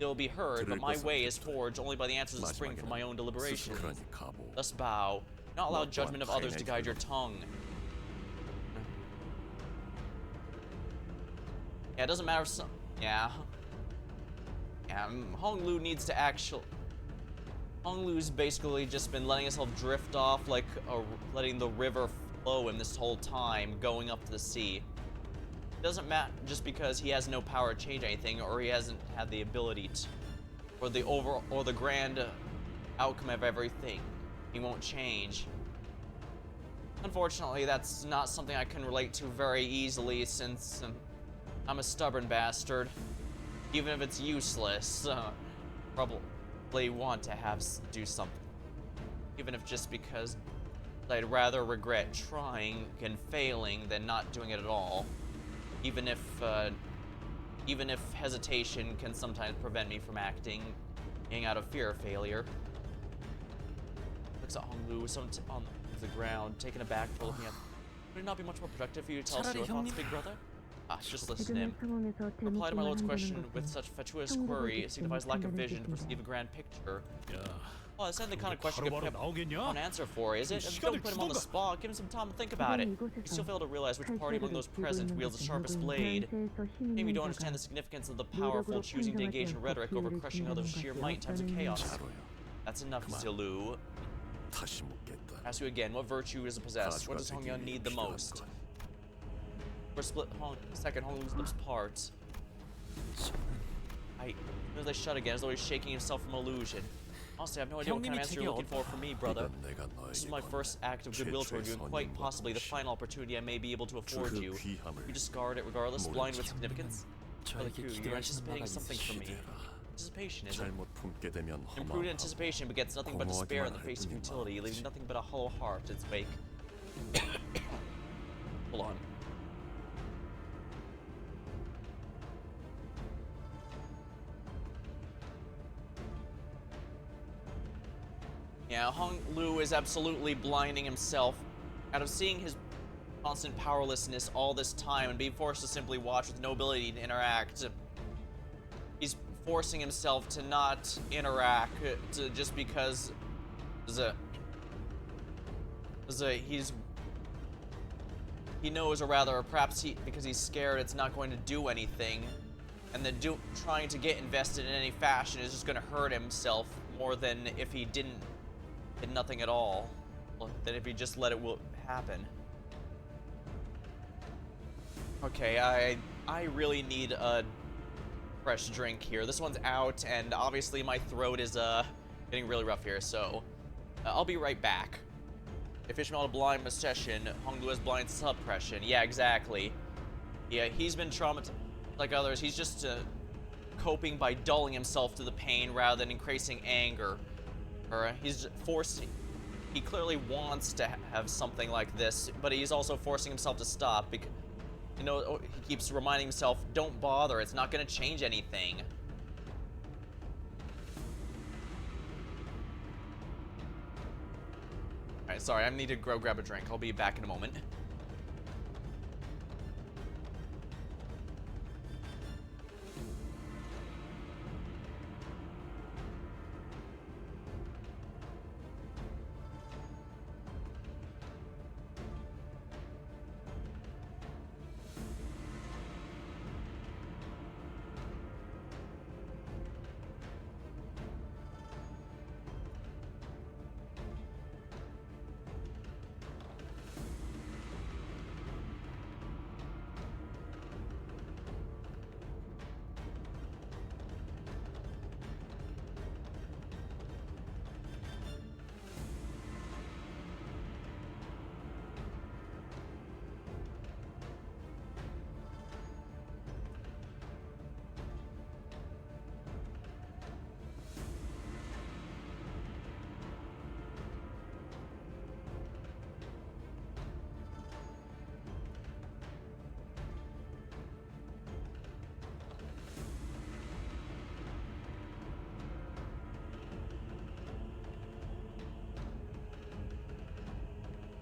S1: They will be heard, but my way is forged only by the answers that spring from my own deliberations. Thus, Bao, not allow judgment of others to guide your tongue. Yeah, it doesn't matter if some... Yeah, Hong Lu needs to actually... Hong Lu's basically just been letting himself drift off, like letting the river flow him this whole time, going up to the sea. It doesn't matter just because he has no power to change anything, or he hasn't had the ability to, or the grand outcome of everything. He won't change. Unfortunately, that's not something I can relate to very easily, since I'm a stubborn bastard. Even if it's useless, probably want to do something. Even if just because I'd rather regret trying and failing than not doing it at all. Even if hesitation can sometimes prevent me from acting out of fear of failure. Looks at Hong Lu on the ground, taken aback for looking at. Would it not be much more productive for you to tell us your thoughts, big brother? Just listen to him. Reply to my lord's question with such fatuous query, it signifies lack of vision to perceive a grand picture. Well, that's not the kind of question you can have an answer for, is it? Don't put him on the spot, give him some time to think about it. You still fail to realize which party among those present wields the sharpest blade. Maybe you don't understand the significance of the powerful choosing to engage in rhetoric over crushing others' sheer might in times of chaos. That's enough, Zilu. Ask you again, what virtue is possessed? What does Hongyan need the most? For split second, Hong Lu's lips part. As I shut again, as though he's shaking himself from illusion. Honestly, I have no idea what kind of answer you're looking for from me, brother. This is my first act of goodwill toward you, and quite possibly the final opportunity I may be able to afford you. You discard it regardless, blind with significance? Brother Q, you're anticipating something from me. Anticipation, is it? Imprudent anticipation begets nothing but despair in the face of futility, leaving nothing but a hollow heart in its wake. Hold on. Yeah, Hong Lu is absolutely blinding himself out of seeing his constant powerlessness all this time and being forced to simply watch with no ability to interact. He's forcing himself to not interact just because he knows, or rather perhaps because he's scared it's not going to do anything, and then trying to get invested in any fashion is just going to hurt himself more than if he did nothing at all, than if he just let it happen. Okay, I really need a fresh drink here. This one's out, and obviously my throat is getting really rough here, so I'll be right back. If Ishmael had blind obsession, Hong Lu has blind suppression. Yeah, exactly. Yeah, he's been traumatized like others. He's just coping by dulling himself to the pain rather than increasing anger. Or he's forcing. He clearly wants to have something like this, but he's also forcing himself to stop because, he keeps reminding himself, "Don't bother. It's not going to change anything." sorry, I need to go grab a drink. I'll be back in a moment.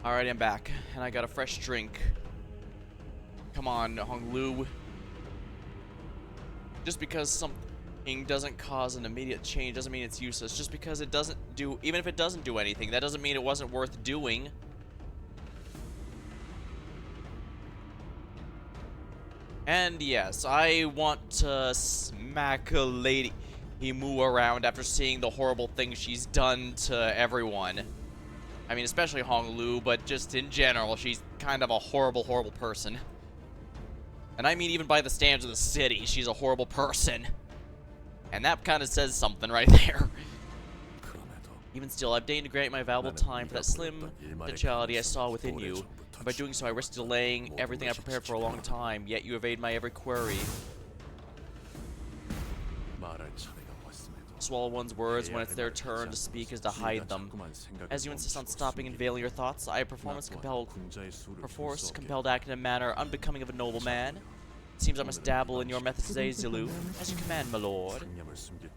S1: Alright, I'm back, and I got a fresh drink. Come on, Honglu. Just because something doesn't cause an immediate change doesn't mean it's useless. Just because it doesn't do, even if it doesn't do anything, that doesn't mean it wasn't worth doing. And yes, I want to smack a lady Himu around after seeing the horrible things she's done to everyone. I mean, especially Honglu, but just in general, she's kind of a horrible, horrible person. And I mean, even by the standards of the city, she's a horrible person. And that kind of says something right there. Even still, I've deigned to grant my valuable time for that slim potentiality I saw within you. And by doing so, I risk delaying everything I prepared for a long time, yet you evade my every query. Swallow one's words when it's their turn to speak is to hide them. As you insist on stopping and veiling your thoughts, I have perforce compelled to act in a manner unbecoming of a noble man. It seems I must dabble in your methods today, Zilu. As you command, my lord.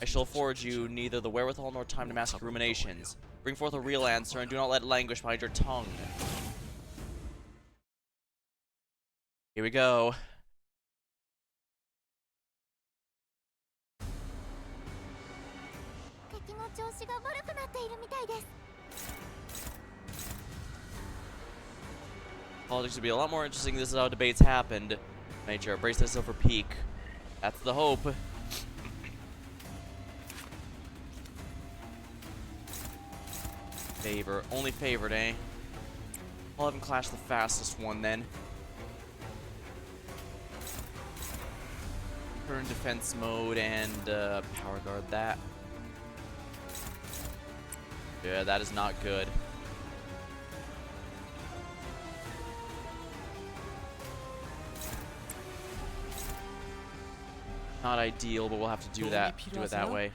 S1: I shall afford you neither the wherewithal nor time to mask ruminations. Bring forth a real answer, and do not let it languish behind your tongue. Here we go. Politics would be a lot more interesting. This is how debates happened. Major, brace thyself for peak. That's the hope. Favor. Only favored, eh? I'll have him clash the fastest one then. Turn defense mode and power guard that. Yeah, that is not good. Not ideal, but we'll have to do that. Do it that way.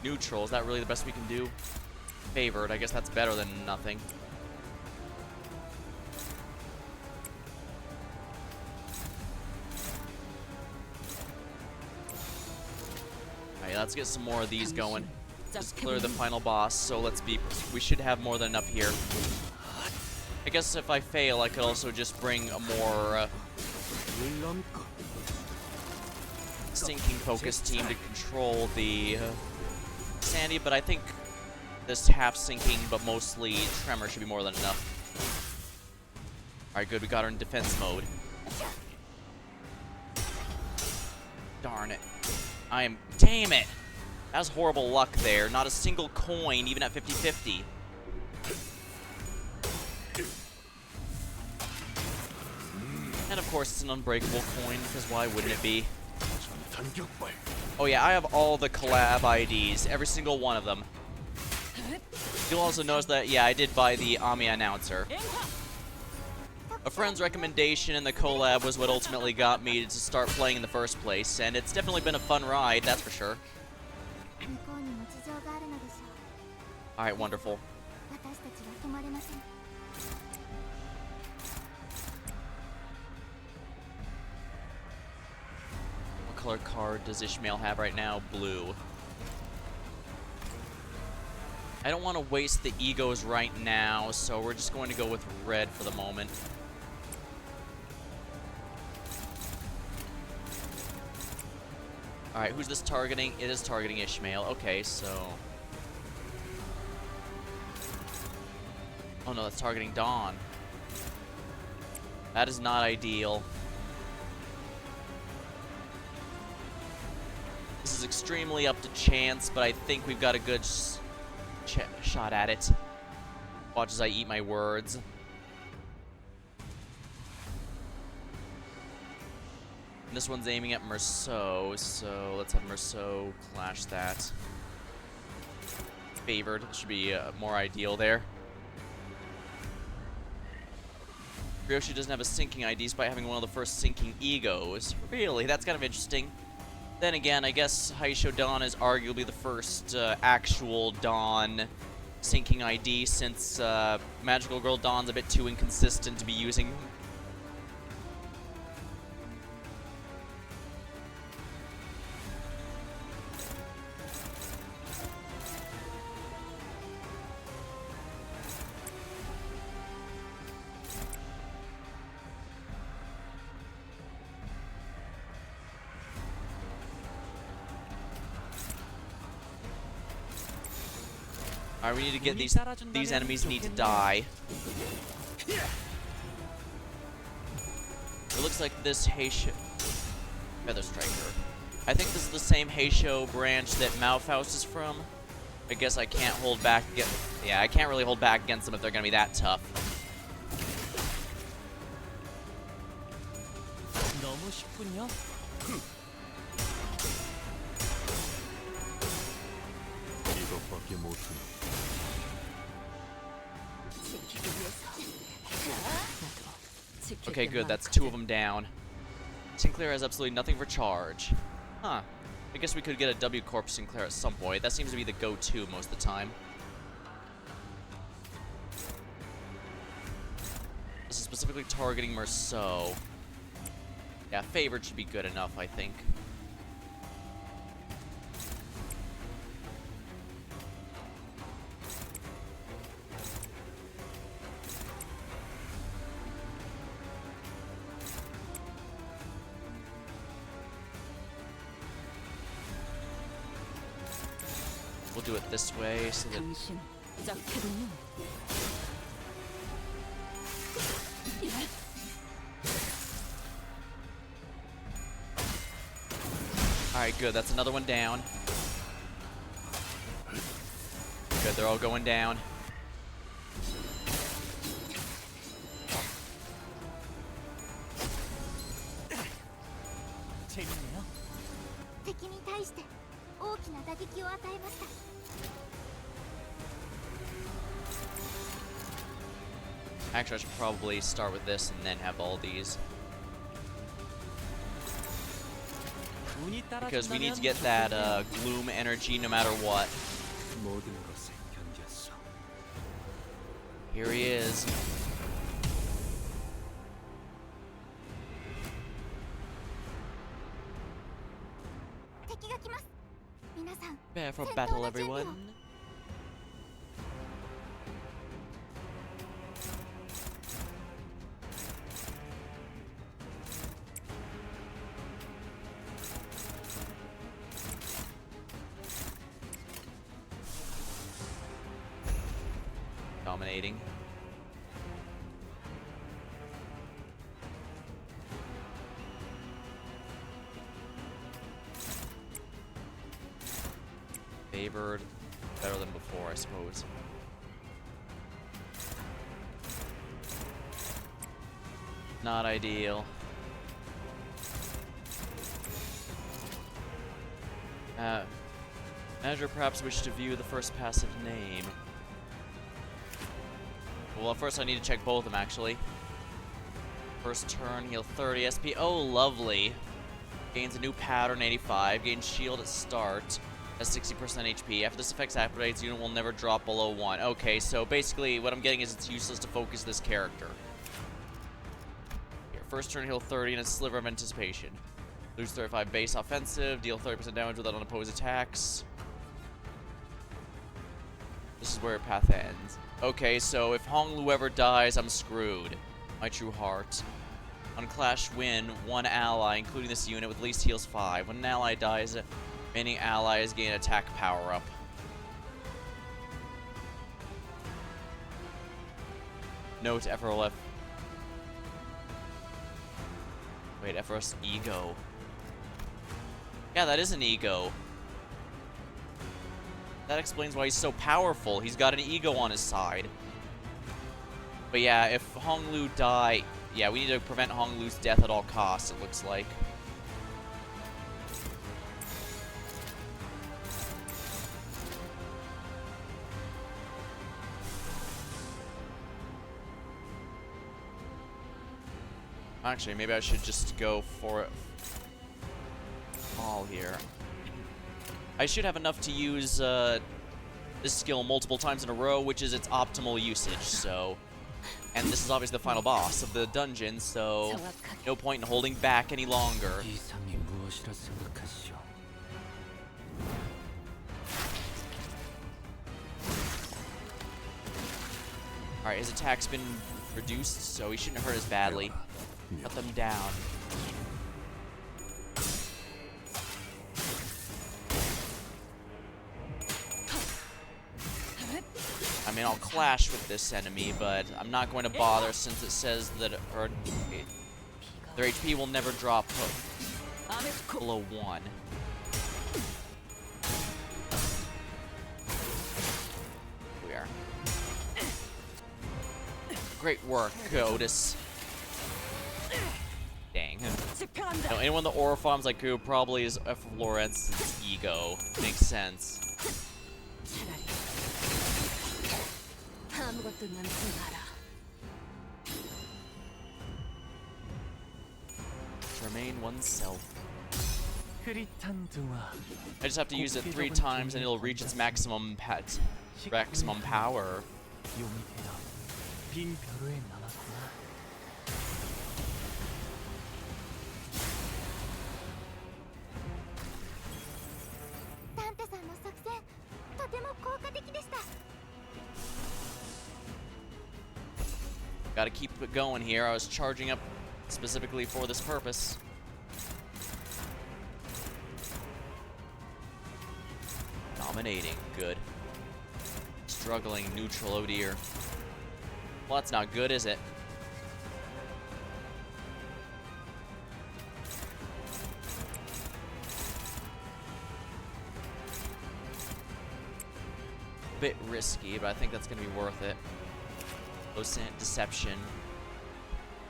S1: Neutral, is that really the best we can do? Favored, I guess that's better than nothing. Alright, let's get some more of these going. Just clear the final boss, so we should have more than enough here. I guess if I fail, I could also just bring a more sinking focus team to control the Sandy, but I think this half sinking but mostly tremor should be more than enough. Alright, good, we got her in defense mode. Darn it. Damn it! That was horrible luck there. Not a single coin, even at 50-50. And of course, it's an unbreakable coin, because why wouldn't it be? Oh yeah, I have all the collab IDs, every single one of them. You'll also notice that, yeah, I did buy the Ami announcer. A friend's recommendation and the collab was what ultimately got me to start playing in the first place, and it's definitely been a fun ride, that's for sure. Alright, wonderful. color card does Ishmael have right now? Blue. I don't want to waste the egos right now, so we're just going to go with red for the moment. Alright, who's this targeting? It is targeting Ishmael. Okay, so... Oh no, that's targeting Dawn. That is not ideal. This is extremely up to chance, but I think we've got a good shot at it. Watch as I eat my words. And this one's aiming at Merceau, so let's have Merceau clash that. Favored should be more ideal there. Ryoshi doesn't have a sinking ID despite having one of the first sinking egos. Really? That's kind of interesting. Then again, I guess Haisho Dawn is arguably the first actual Dawn sinking ID, since Magical Girl Dawn's a bit too inconsistent to be using. Alright, we need to get these enemies need to die. It looks like this Heisho... Feather Striker. I think this is the same Heisho branch that Malfaust is from. I guess I can't hold back against... Yeah, I can't really hold back against them if they're gonna be that tough.
S6: 너무 쉽군요.
S9: 이것밖에 못하네.
S1: Okay, good. That's 2 of them down. Sinclair has absolutely nothing for charge. Huh. I guess we could get a W Corp Sinclair at some point. That seems to be the go-to most of the time. This is specifically targeting Merceau. Yeah, favored should be good enough, I think. We'll do it this way so that... Alright, good. That's another one down. Good, they're all going down.
S6: 재밌네요.
S7: 敵に対して大きな打撃を与えました。
S1: Actually, I should probably start with this and then have all these. Because we need to get that gloom energy no matter what.
S8: 모든 것을 견뎠어.
S1: Here he is. Prepare for battle, everyone. Dominating. Favored. Better than before, I suppose. Not ideal. Manager perhaps wish to view the first passive name. Well, first I need to check both of them, actually. First turn, heal 30 SP. Oh, lovely. Gains a new pattern, 85. Gains shield at start. Has 60% HP. After this effect activates, unit will never drop below 1. Okay, so basically what I'm getting is it's useless to focus this character. Here, first turn, heal 30 and a sliver of anticipation. Lose 35 base offensive, deal 30% damage without unopposed attacks. This is where path ends. Okay, so if Honglu ever dies, I'm screwed. My true heart. On Clash Win, one ally, including this unit, with least heals 5. When an ally dies, many allies gain attack power-up. Note FRLF. Wait, FRS Ego. Yeah, that is an ego. That explains why he's so powerful. He's got an ego on his side. But yeah, if Honglu die... Yeah, we need to prevent Honglu's death at all costs, it looks like. Actually, maybe I should just go for all here. I should have enough to use this skill multiple times in a row, which is its optimal usage, so... And this is obviously the final boss of the dungeon, so no point in holding back any longer.
S4: 이상이 무엇이라 생각하시오?
S1: Alright, his attack's been reduced, so he shouldn't hurt as badly. Cut them down. I mean, I'll clash with this enemy, but I'm not going to bother since it says that their HP will never drop below 1. We are. Great work, Otis. Dang. No, anyone that aura farms like you probably is F. Lawrence's ego. Makes sense. Remain oneself. I just have to use it 3 times and it'll reach its maximum power. Gotta keep it going here. I was charging up specifically for this purpose. Dominating, good. Struggling, neutral, oh dear. Well, that's not good, is it? Bit risky, but I think that's gonna be worth it. Osant Deception.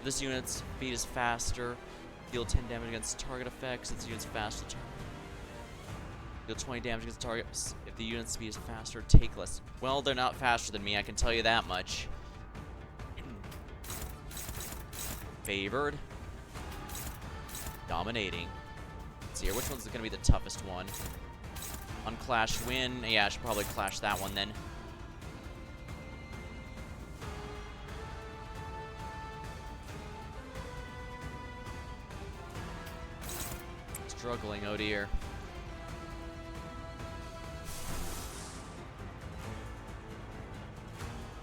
S1: This unit's speed is faster. Deal 10 damage against target effects. Its unit's faster. Deal 20 damage against target. If the unit's speed is faster, take less. Well, they're not faster than me, I can tell you that much. Favored. Dominating. Let's see here, which one's gonna be the toughest one? On Clash Win. Yeah, I should probably clash that one then. Struggling, oh dear.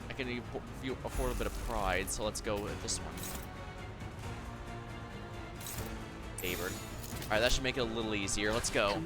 S1: I can afford a bit of pride, so let's go with this one. Favored. Alright, that should make it a little easier. Let's go.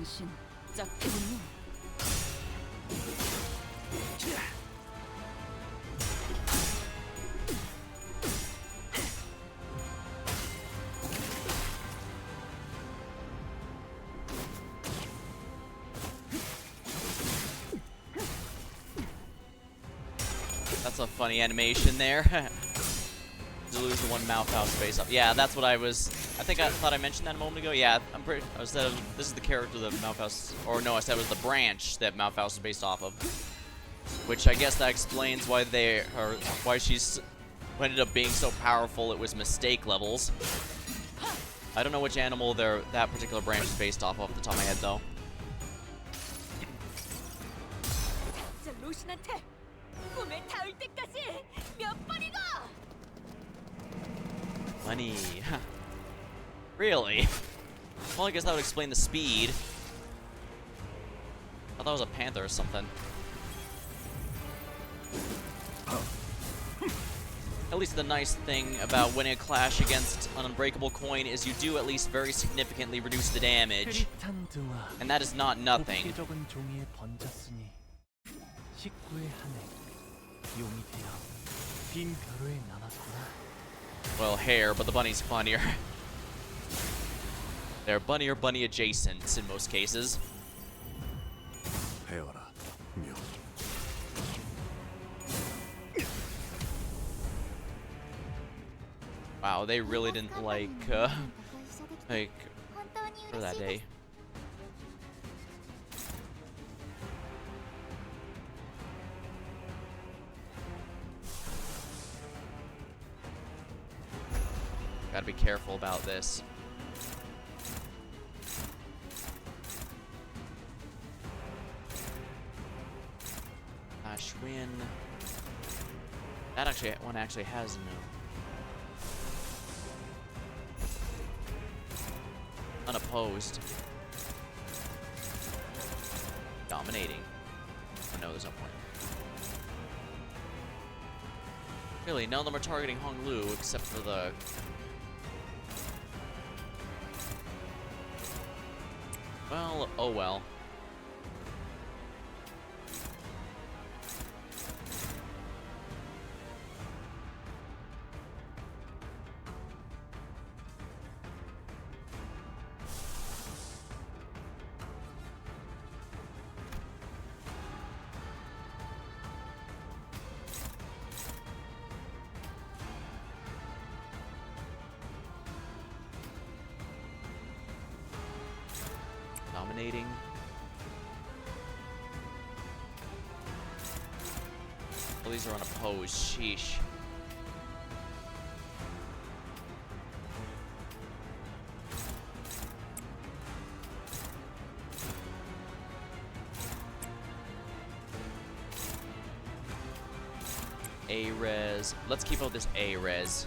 S1: That's a funny animation there. To lose the one Malphite face up. Yeah, that's what I was. I thought I mentioned that a moment ago. Yeah, I'm pretty. I said this is the character that Malphite, or no, I said it was the branch that Malphite is based off of. Which I guess that explains why why she's ended up being so powerful. It was mistake levels. I don't know which animal that particular branch is based off the top of my head though. Money. Really? Well, I guess that would explain the speed. I thought it was a panther or something. At least the nice thing about winning a clash against an unbreakable coin is you do at least very significantly reduce the damage.
S6: 흐릿한 등화
S1: And that is not nothing.
S6: 곱게 적은 종이에 번졌으니 식구의 한해 용이 되어 빈 벼루에 남았구나.
S1: Well, hair, but the bunny's funnier. They're bunny or bunny adjacent in most cases.
S9: 배워라, 묘.
S1: Wow, they really didn't like for that day. Gotta be careful about this. Ashwin. That one actually has no. Unopposed. Dominating. Oh, no, there's no point. Really, none of them are targeting Hong Lu except for the. Well, oh well. Dominating. Well, these are unopposed. Sheesh. A-res. Let's keep out this A-res.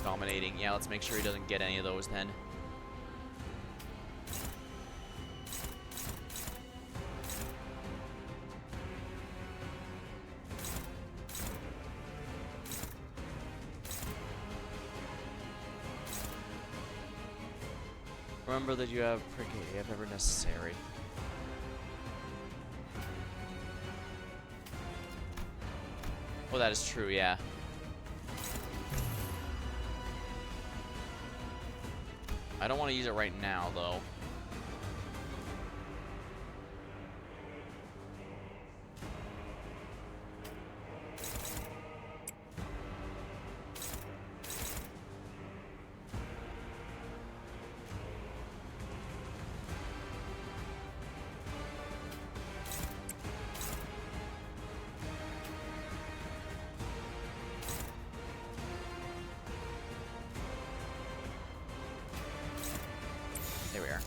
S1: Dominating. Yeah, let's make sure he doesn't get any of those then. Remember that you have prickly if ever necessary. Oh, that is true, yeah. I don't want to use it right now, though. There we are.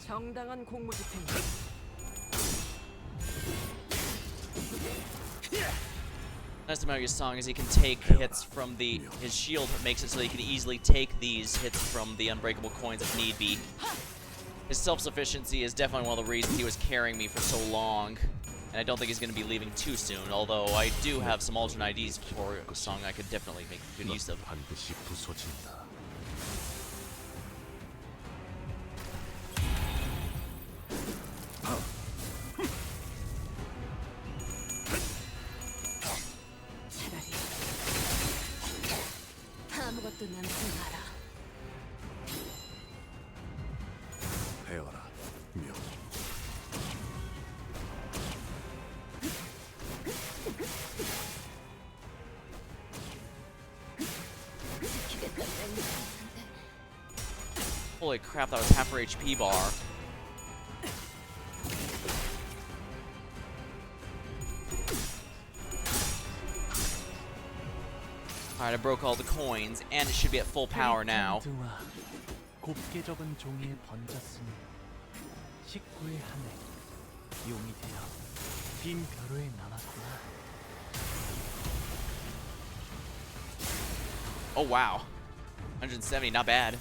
S5: 정당한 공무집행.
S1: Nice about your song is he can take hits from his shield makes it so he can easily take these hits from the unbreakable coins if need be. His self-sufficiency is definitely one of the reasons he was carrying me for so long. And I don't think he's going to be leaving too soon, although I do have some alternate IDs for a song I could definitely make good use of.
S9: 반드시 부서진다.
S5: 차라리 아무것도 남지 마라.
S9: 배워라, 묘.
S1: Holy crap, that was half her HP bar. Alright, I broke all the coins, and it should be at full power now.
S6: 등화 곱게 적은 종이에 번졌으니 식구의 한해 용이 되어 빈 벼루에 나눴구나.
S1: Oh wow, 170, not bad.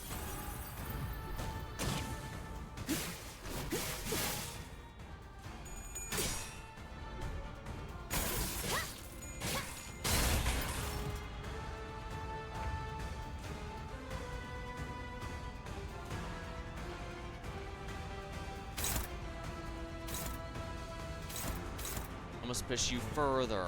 S1: Almost push you further.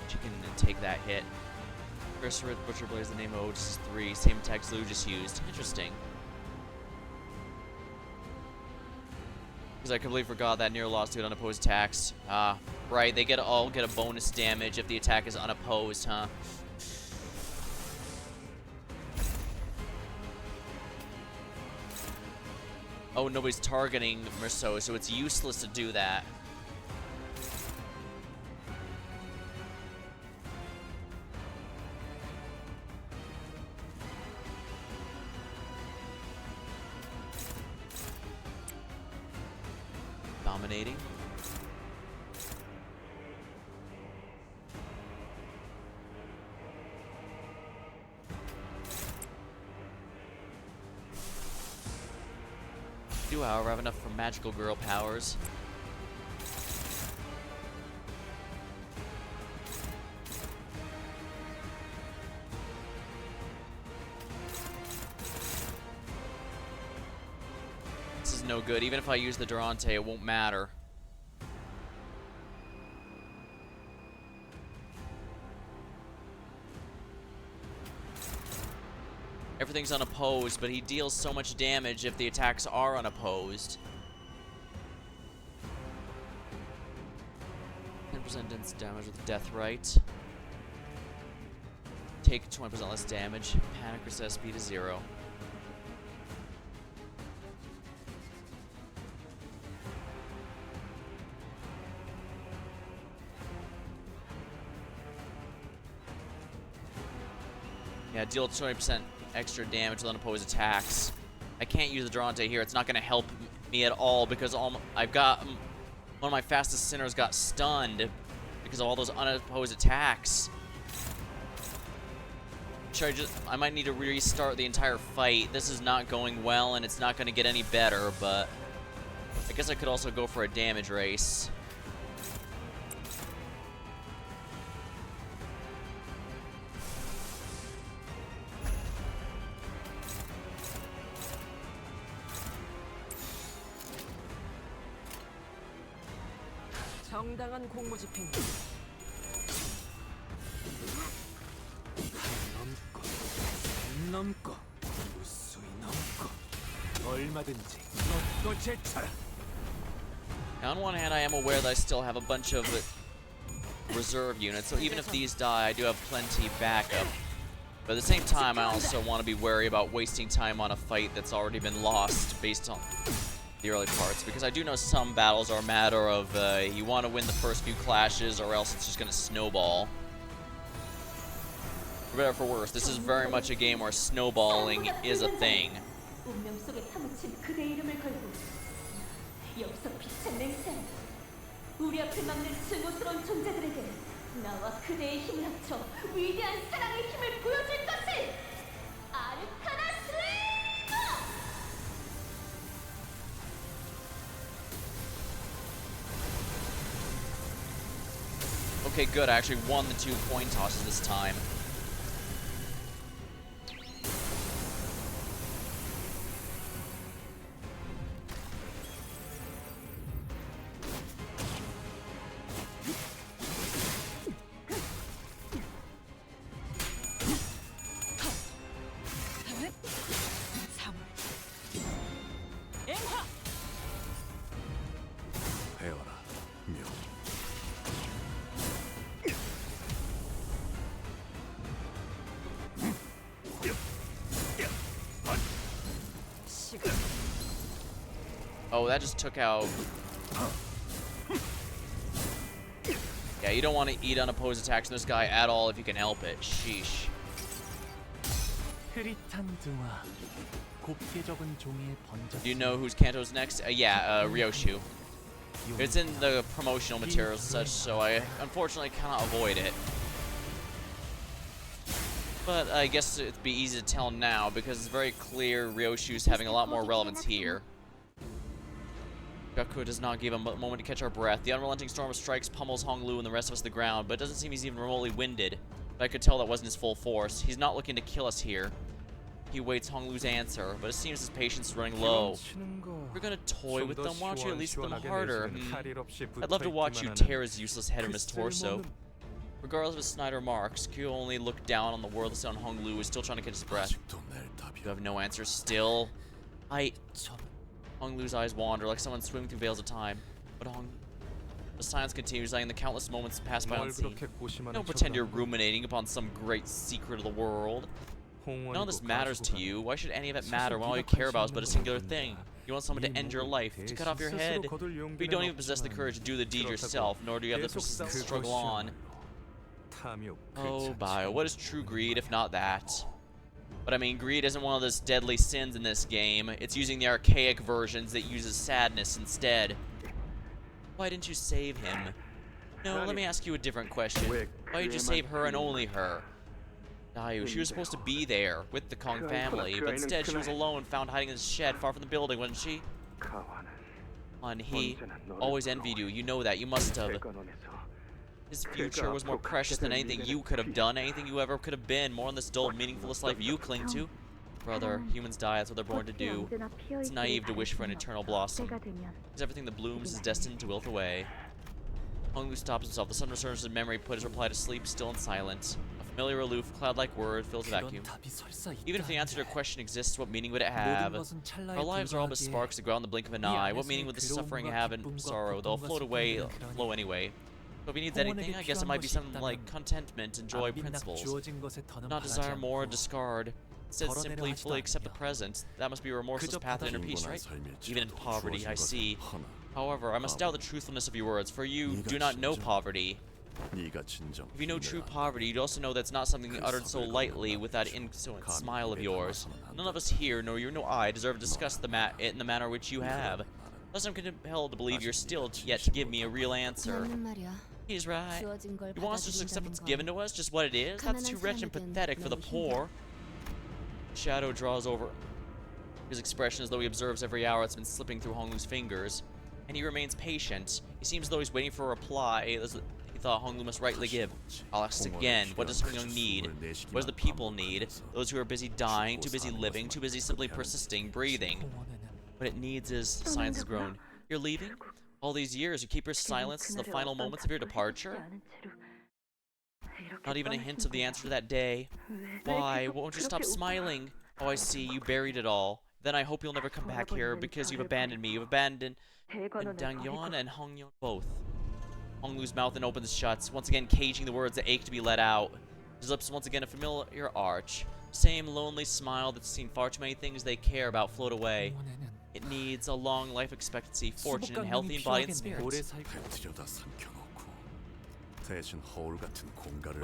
S1: She can take that hit. Chrysalis Butcher Blade is the name of Otis 3. Same text Lou just used. Interesting. Because I completely forgot that near lost to it unopposed attacks. Right, they all get a bonus damage if the attack is unopposed, huh? Oh, nobody's targeting Merceau, so it's useless to do that. Dominating. Do, however, have enough for magical girl powers. This is no good. Even if I use the Durante, it won't matter. Everything's unopposed, but he deals so much damage if the attacks are unopposed. 10% dense damage with Death Right. Take 20% less damage. Panic reset speed to 0. Yeah, deal 20% extra damage with unopposed attacks. I can't use the Durante here. It's not going to help me at all because I've got one of my fastest sinners got stunned because of all those unopposed attacks. I might need to restart the entire fight. This is not going well and it's not going to get any better, but I guess I could also go for a damage race.
S5: 정당한 공모 집행.
S8: 넘고 무수히 넘고 얼마든지 너도 제쳐라.
S1: Now, on one hand, I am aware that I still have a bunch of reserve units, so even if these die, I do have plenty backup. But at the same time, I also want to be wary about wasting time on a fight that's already been lost based on the early parts, because I do know some battles are a matter of you want to win the first few clashes or else it's just going to snowball. For better or for worse, this is very much a game where snowballing is a thing.
S3: 운명 속에 타묻힌 그대 이름을 걸고 여기서 빛의 맹세 우리 앞을 막는 증오스러운 존재들에게 나와 그대의 힘을 합쳐 위대한 사랑의 힘을 보여줄 것을 아르카나 슬레이머!
S1: Okay, good. I actually won the 2 coin tosses this time.
S9: 배워라, 묘.
S1: Oh, that just took out... Yeah, you don't want to eat unopposed attacks on this guy at all if you can help it. Sheesh.
S6: 흐릿한 등화, 곱게 적은 종이에 번졌으니
S1: Do you know who's Canto's next? Yeah, Ryoshu. It's in the promotional materials such, so I unfortunately cannot avoid it. But I guess it'd be easy to tell now because it's very clear Ryoshu's having a lot more relevance here. Gaku does not give a moment to catch our breath. The unrelenting storm of strikes pummels Honglu and the rest of us to the ground, but it doesn't seem he's even remotely winded. But I could tell that wasn't his full force. He's not looking to kill us here. He waits Honglu's answer, but it seems his patience is running low. If you're gonna toy with them, why don't you at least hit them harder? I'd love to watch you tear his useless head from his torso. Regardless of his snide remarks, Kyo only looked down on the wordless on Honglu, who is still trying to catch his breath. You have no answer still. Honglu's eyes wander like someone swimming through veils of time. But the silence continues, letting the countless moments pass by unseen. Don't pretend you're ruminating upon some great secret of the world. None of this matters to you. Why should any of it matter when all you care about is but a singular thing? You want someone to end your life, to cut off your head. But you don't even possess the courage to do the deed yourself, nor do you have the persistence to struggle on. Oh, Bio, what is true greed if not that? But I mean, greed isn't one of those deadly sins in this game. It's using the archaic versions that uses sadness instead. Why didn't you save him? No, let me ask you a different question. Why did you save her and only her? Dayu, she was supposed to be there with the Kong family, but instead she was alone, found hiding in a shed far from the building, wasn't she? And he always envied you. You know that. You must have. His future was more precious than anything you could have done, anything you ever could have been, more than this dull, meaningless life you cling to. Brother, humans die, that's what they're born to do. It's naive to wish for an eternal blossom, because everything that blooms is destined to wilt away. Honglu stops himself. The sun returns to memory, put his reply to sleep, still and silent. A familiar, aloof, cloud-like word fills the vacuum. Even if the answer to your question exists, what meaning would it have? Our lives are all but sparks that grow in the blink of an eye. What meaning would the suffering have and sorrow? They'll float away, flow anyway. So if he needs anything, I guess it might be something like contentment and joy principles. Not desire more or discard. Instead, simply fully accept the present. That must be a remorseless path to inner peace, right? Even in poverty, I see. However, I must doubt the truthfulness of your words, for you do not know poverty. If you know true poverty, you'd also know that's not something uttered so lightly with that insolent smile of yours. None of us here, nor you nor I, deserve to discuss it in the manner which you have. Thus I'm compelled to believe you're still yet to give me a real answer. He's right. You want us to just accept what's given to us, just what it is? That's too wretched and pathetic for the poor. Shadow draws over his expression as though he observes every hour that's been slipping through Honglu's fingers. And he remains patient. He seems as though he's waiting for a reply he thought Honglu must rightly give. I'll ask again, what does Hongyong need? What does the people need? Those who are busy dying, too busy living, too busy simply persisting, breathing. What it needs is, silence has grown. You're leaving? All these years, you keep your silence to the final moments of your departure? Not even a hint of the answer to that day. Why? Won't you stop smiling? Oh, I see. You buried it all. Then I hope you'll never come back here because you've abandoned me. You've abandoned Dangyeon and Hongyeon both. Honglu's mouth then opens shut, once again caging the words that ache to be let out. His lips once again a familiar arch. Same lonely smile that's seen far too many things they care about float away. It needs a long life expectancy, fortune, and healthy in body and spirit. Wouldn't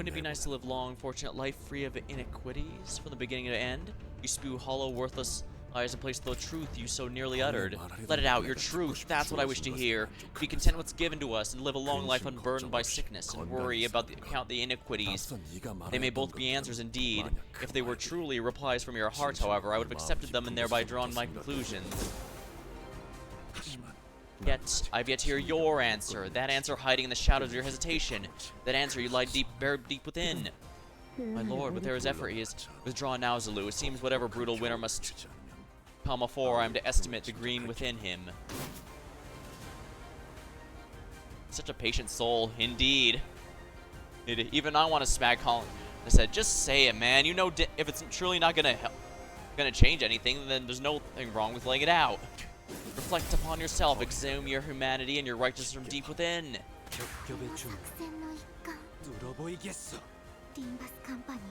S1: it be nice to live long, fortunate life free of iniquities from the beginning to end? You spew hollow, worthless lies in place of the truth you so nearly uttered. Let it out, your truth. That's what I wish to hear. Be content with what's given to us and live a long life unburdened by sickness and worry about the iniquities. They may both be answers indeed. If they were truly replies from your heart, however, I would have accepted them and thereby drawn my conclusions. Yet, I've yet to hear your answer. That answer hiding in the shadows of your hesitation. That answer you lie buried deep within. My lord, with there is effort, he is withdrawn now, Zulu. It seems whatever brutal winter must come afore, I am to estimate the green within him. Such a patient soul, indeed. Even I want to smack Colin. I said, just say it, man. You know, if it's truly not gonna change anything, then there's nothing wrong with laying it out. Reflect upon yourself, examine your humanity and your righteousness from deep within.
S7: 作戦の一環リンバスカンパニーの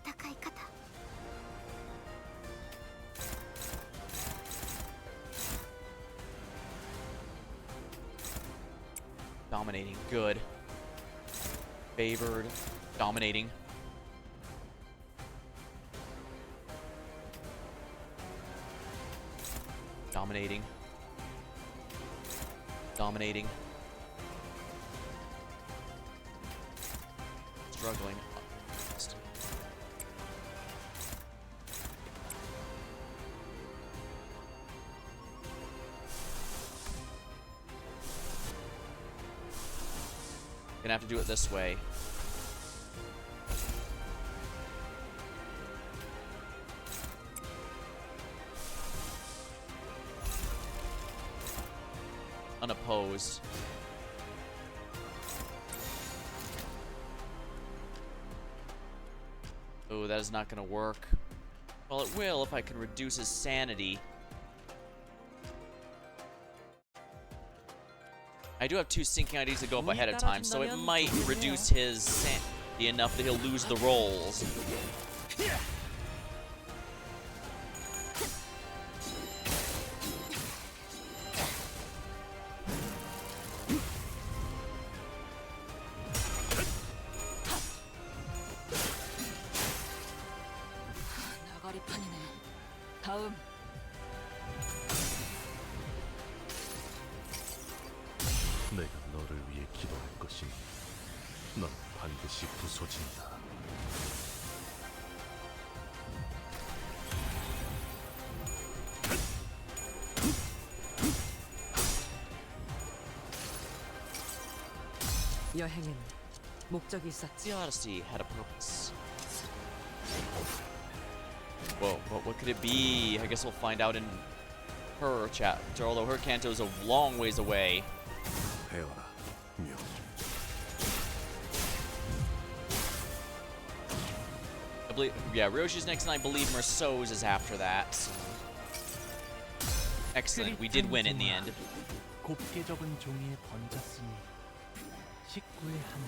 S7: 戦い方
S1: What Dominating. Good. Favored. Dominating. Dominating. Dominating. Struggling. Gonna have to do it this way. Unopposed. Oh, that is not gonna work. Well, it will if I can reduce his sanity. I do have 2 syncing IDs to go up ahead of time, so it might reduce his sanity enough that he'll lose the rolls.
S5: 나가리판이네. 다음.
S9: 내가 너를 위해 기도할 것이니 넌 반드시 부서진다.
S5: 여행엔 목적이 있었지.
S1: The Odyssey had a purpose. Whoa, what could it be? I guess we'll find out in her chapter, although her Canto is a long ways away.
S9: 헤어라, 명.
S1: I believe, yeah, Ryoshi's next, and I believe Merceau's is after that. So. Excellent, we did win in the end.
S6: 곱게 적은 종이에 번졌으니 식구의 하늘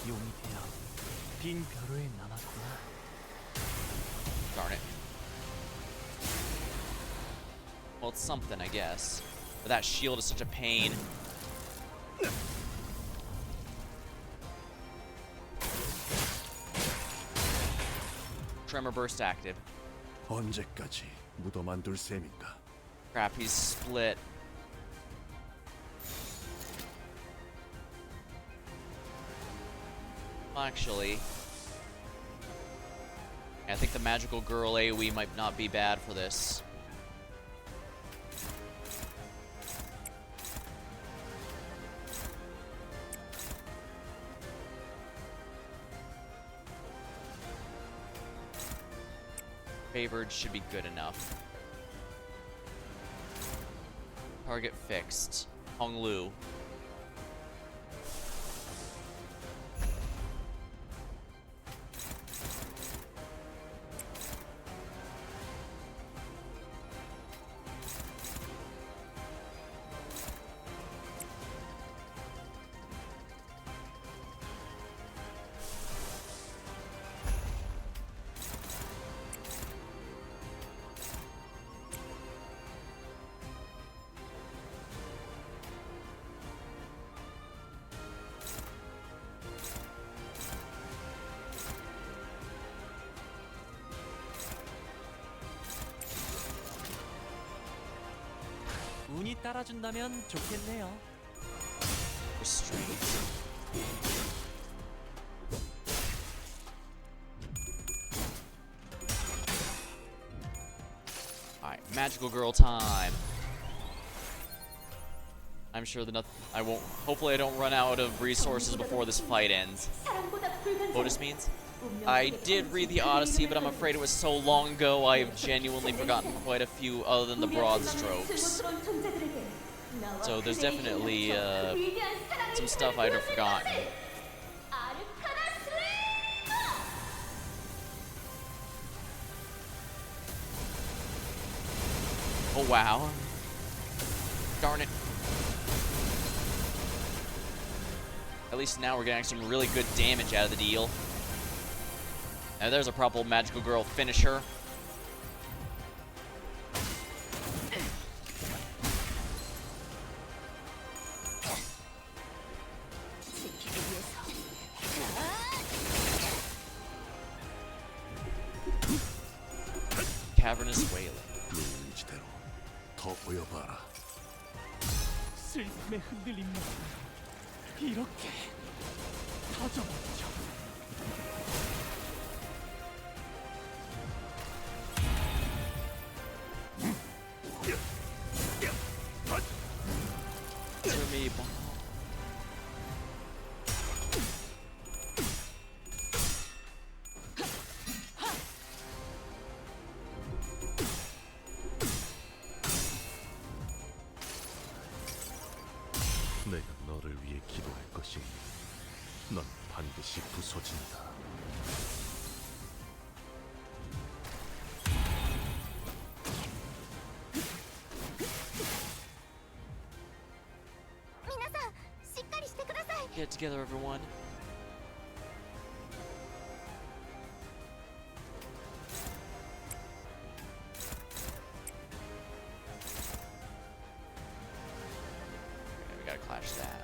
S6: 용이 되어 빈 벼루에 남았구나.
S1: Darn it. Well, it's something, I guess. But that shield is such a pain. Tremor burst active.
S9: 언제까지 묻어만 둘 셈인가?
S1: Crap, he's split. Actually, I think the magical girl AoE might not be bad for this. Favored should be good enough. Target fixed. Hong Lu.
S6: 운이 따라준다면 좋겠네요.
S1: Restraint. Alright, magical girl time. I'm sure that I won't. Hopefully, I don't run out of resources before this fight ends. What this means? I did read the Odyssey, but I'm afraid it was so long ago I've genuinely forgotten quite a few other than the broad strokes. So there's definitely some stuff I'd have forgotten. Oh wow. Darn it. At least now we're getting some really good damage out of the deal. Now there's a proper magical girl finisher. cavernous wailing.
S9: 의지대로 더 보여봐라.
S6: 슬픔에 흔들린 마음 이렇게 터져버리죠.
S1: To me, ball.
S9: 내가 너를 위해 기도할 것이니 넌 반드시 부서진다.
S1: Get together, everyone. Okay, we gotta clash that.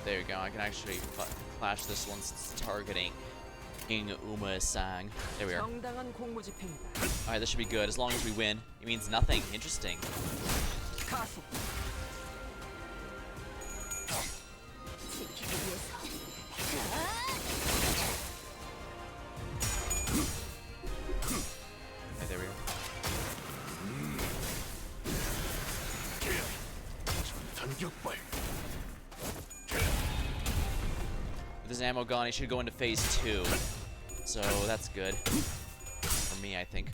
S1: There you go, I can actually clash this one since it's targeting King Uma-sang. There we are.
S5: 정당한 공무집행이다.
S1: Alright, this should be good, as long as we win. It means nothing. Interesting.
S5: 가속.
S1: Okay, there we are.
S9: 전격발.
S1: With his ammo gone, he should go into phase 2. So that's good. For me, I think.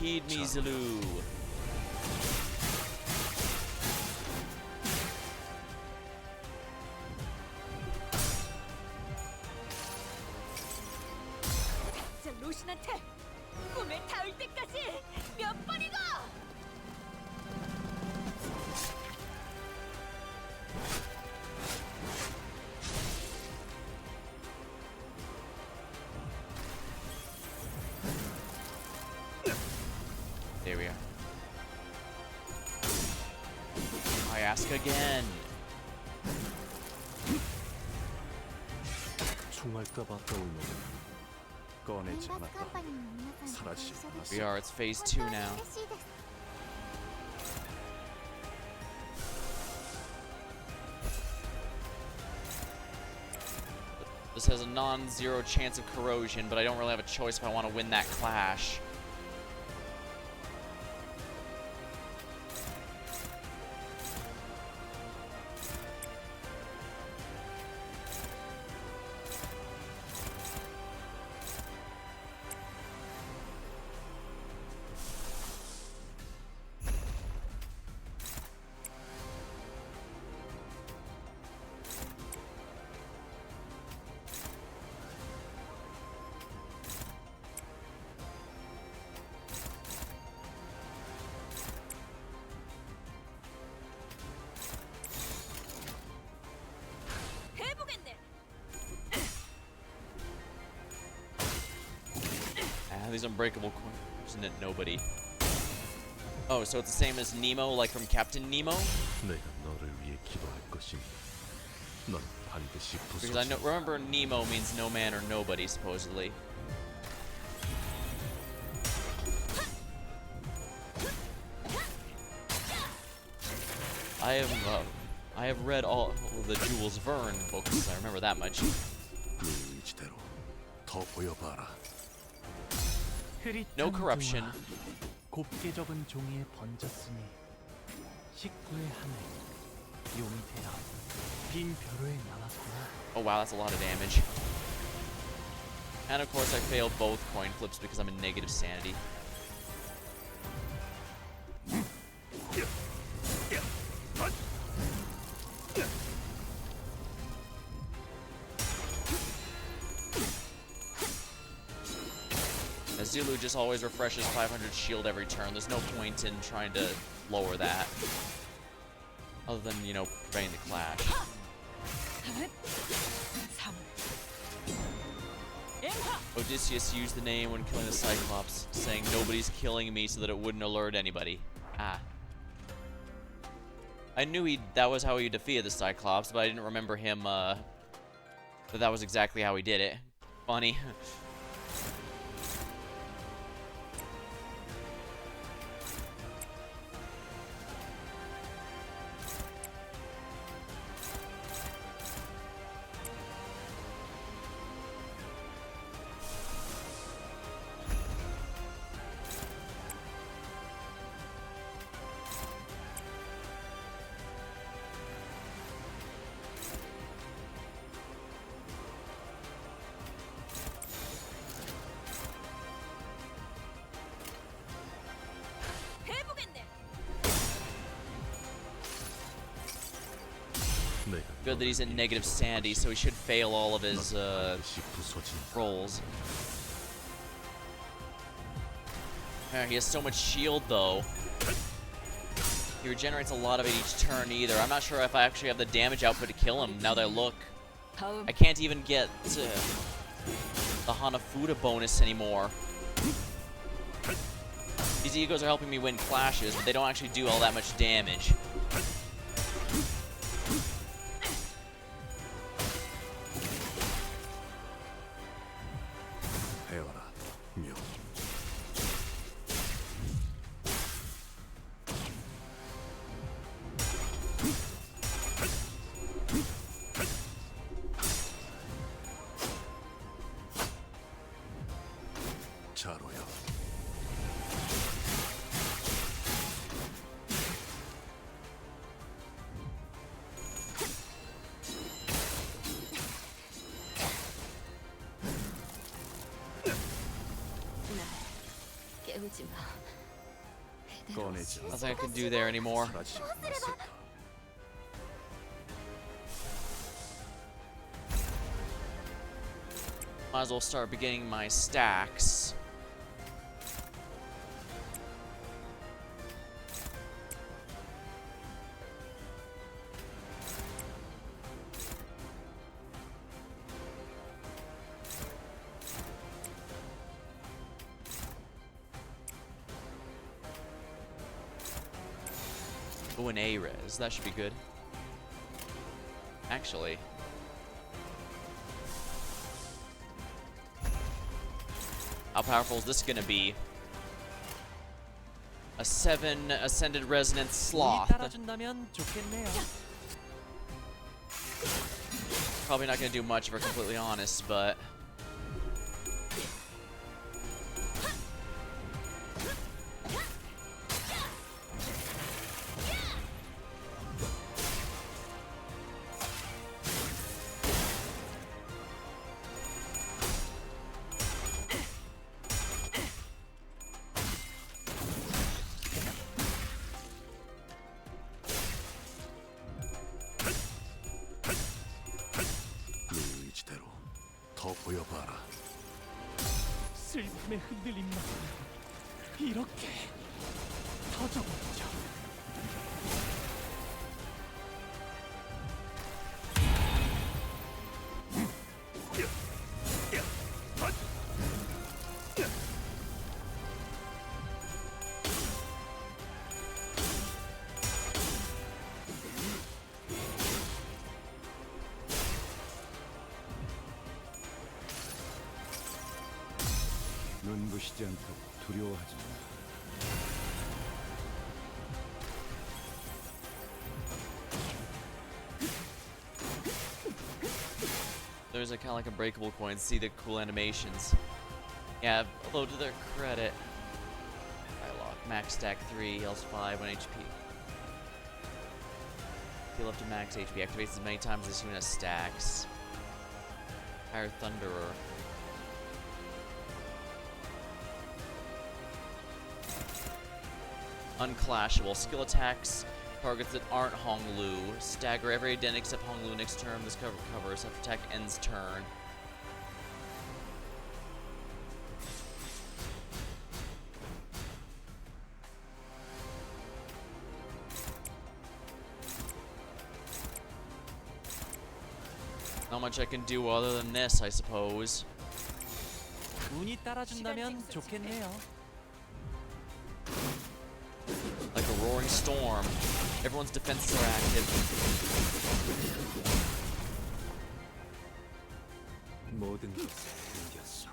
S1: Heed me, Zulu.
S3: 자, 로신한테 꿈에 닿을 때까지 몇 번이고!
S1: There we are. I ask again.
S9: 총알까봐 떠올려 꺼내지 않았다. 사라지지 않았어.
S1: We are. It's phase 2 now. This has a non-zero chance of corrosion, but I don't really have a choice if I want to win that clash. These unbreakable corners, isn't it? Nobody. Oh, so it's the same as Nemo, like from Captain Nemo?
S9: 내가 너를 위해 기도할 것이니 넌 반드시
S1: Because I know,
S9: 부서진다.
S1: remember Nemo means no man or nobody, supposedly. I have read all the Jules Verne books. I remember that much.
S9: 의지대로 더 보여봐라.
S1: No corruption.
S6: 곱게 접은 종이에 번졌으니 식구의 하늘 용이 되라 빈 벼로에 나눠서라.
S1: Oh wow, that's a lot of damage. And of course I failed both coin flips because I'm in negative sanity. As Zulu just always refreshes 500 shield every turn. There's no point in trying to lower that. Other than, you know, preventing the clash. Odysseus used the name when killing the Cyclops, saying nobody's killing me so that it wouldn't alert anybody. Ah. I knew that was how he defeated the Cyclops, but I didn't remember him, that was exactly how he did it. Funny. Good that he's in negative sanity, so he should fail all of his rolls. He has so much shield, though. He regenerates a lot of it each turn, either. I'm not sure if I actually have the damage output to kill him, now that I look. I can't even get the Hanafuda bonus anymore. These egos are helping me win clashes, but they don't actually do all that much damage. Nothing I can do there anymore. Might as well start beginning my stacks. Oh, an A-res. That should be good. Actually. How powerful is this gonna be? A 7 Ascended Resonance Sloth. Probably not gonna do much if we're completely honest, but...
S6: 슬픔에 흔들린 마음을 이렇게 터져버리죠.
S8: 눈부시지 않다고 두려워하지 마.
S1: There's a kind of like a breakable coin. See the cool animations. Yeah, although to their credit, Dialogue, max stack 3, heals 5, 1 HP. Heal up to max HP. Activates as many times as unit stacks. Higher Thunderer. Unclashable. Skill attacks targets that aren't Honglu. Stagger every identity except Honglu next turn. This covers after attack ends turn. Not much I can do other than this, I suppose.
S6: 운이 따라준다면 좋겠네요.
S1: Like a roaring storm. Everyone's defenses are active.
S8: 모든 것을 이겼어.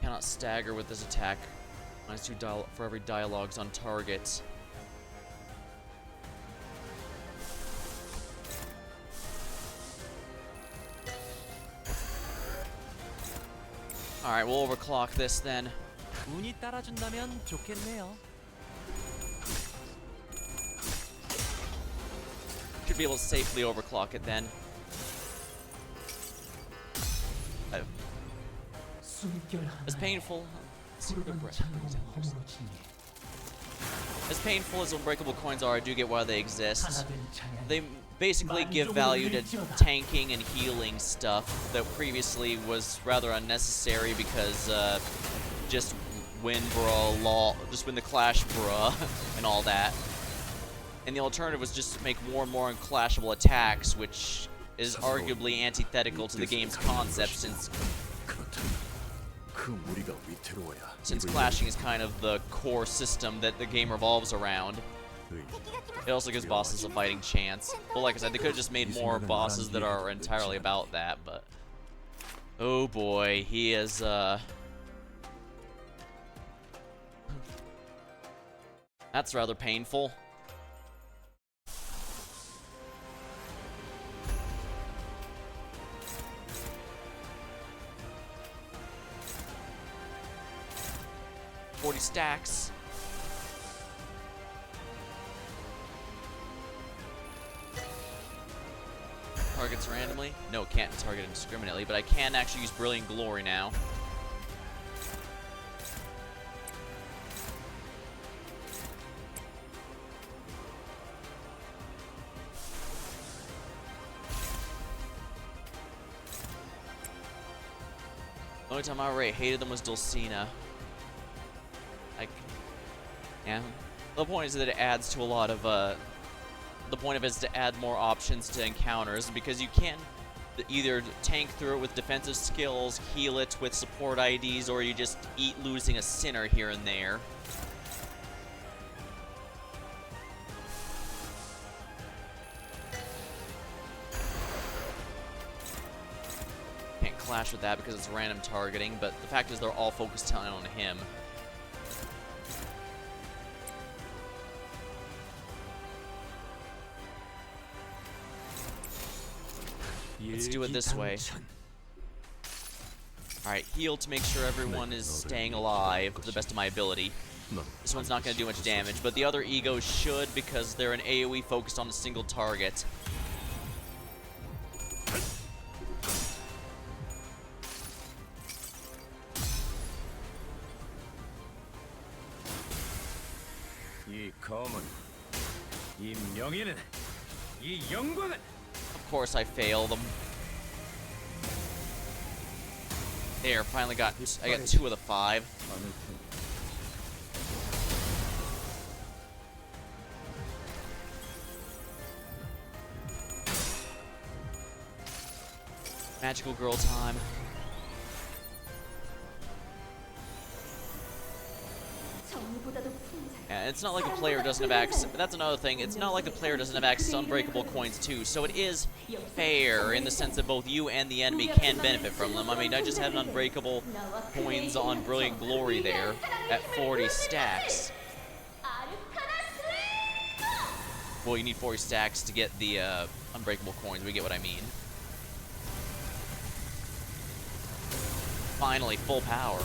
S1: Cannot stagger with this attack. -2 for every dialogues on target. Alright, we'll overclock this then.
S6: 운이 따라준다면 좋겠네요.
S1: Should be able to safely overclock it then. As painful. As painful as unbreakable coins are, I do get why they exist. They basically give value to tanking and healing stuff that previously was rather unnecessary because just win bruh, just win the clash bruh and all that. And the alternative was just make more and more unclashable attacks, which is arguably antithetical to the game's concept since clashing is kind of the core system that the game revolves around. It also gives bosses a fighting chance. But like I said, they could have just made more bosses that are entirely about that, but... Oh boy, he is, That's rather painful. $40 stacks. Targets randomly? No, can't target indiscriminately, but I can actually use Brilliant Glory now. The only time I already hated them was Dulcina. Like, yeah. The point is that it adds to a lot of, the point of it is to add more options to encounters, because you can either tank through it with defensive skills, heal it with support IDs, or you just eat losing a sinner here and there. Can't clash with that because it's random targeting, but the fact is they're all focused on him. Let's do it this way. Alright, heal to make sure everyone is staying alive to the best of my ability. This one's not going to do much damage, but the other egos should because they're an AoE focused on a single target. Of course I fail them. There, finally got, I got 2 of the 5. Magical girl time. Yeah, it's not like the player doesn't have access. That's another thing. It's not like the player doesn't have access to unbreakable coins too. So it is fair in the sense that both you and the enemy can benefit from them. I mean, I just had an unbreakable coins on Brilliant Glory there at 40 stacks. Well, you need 40 stacks to get the unbreakable coins. We get what I mean. Finally, full power.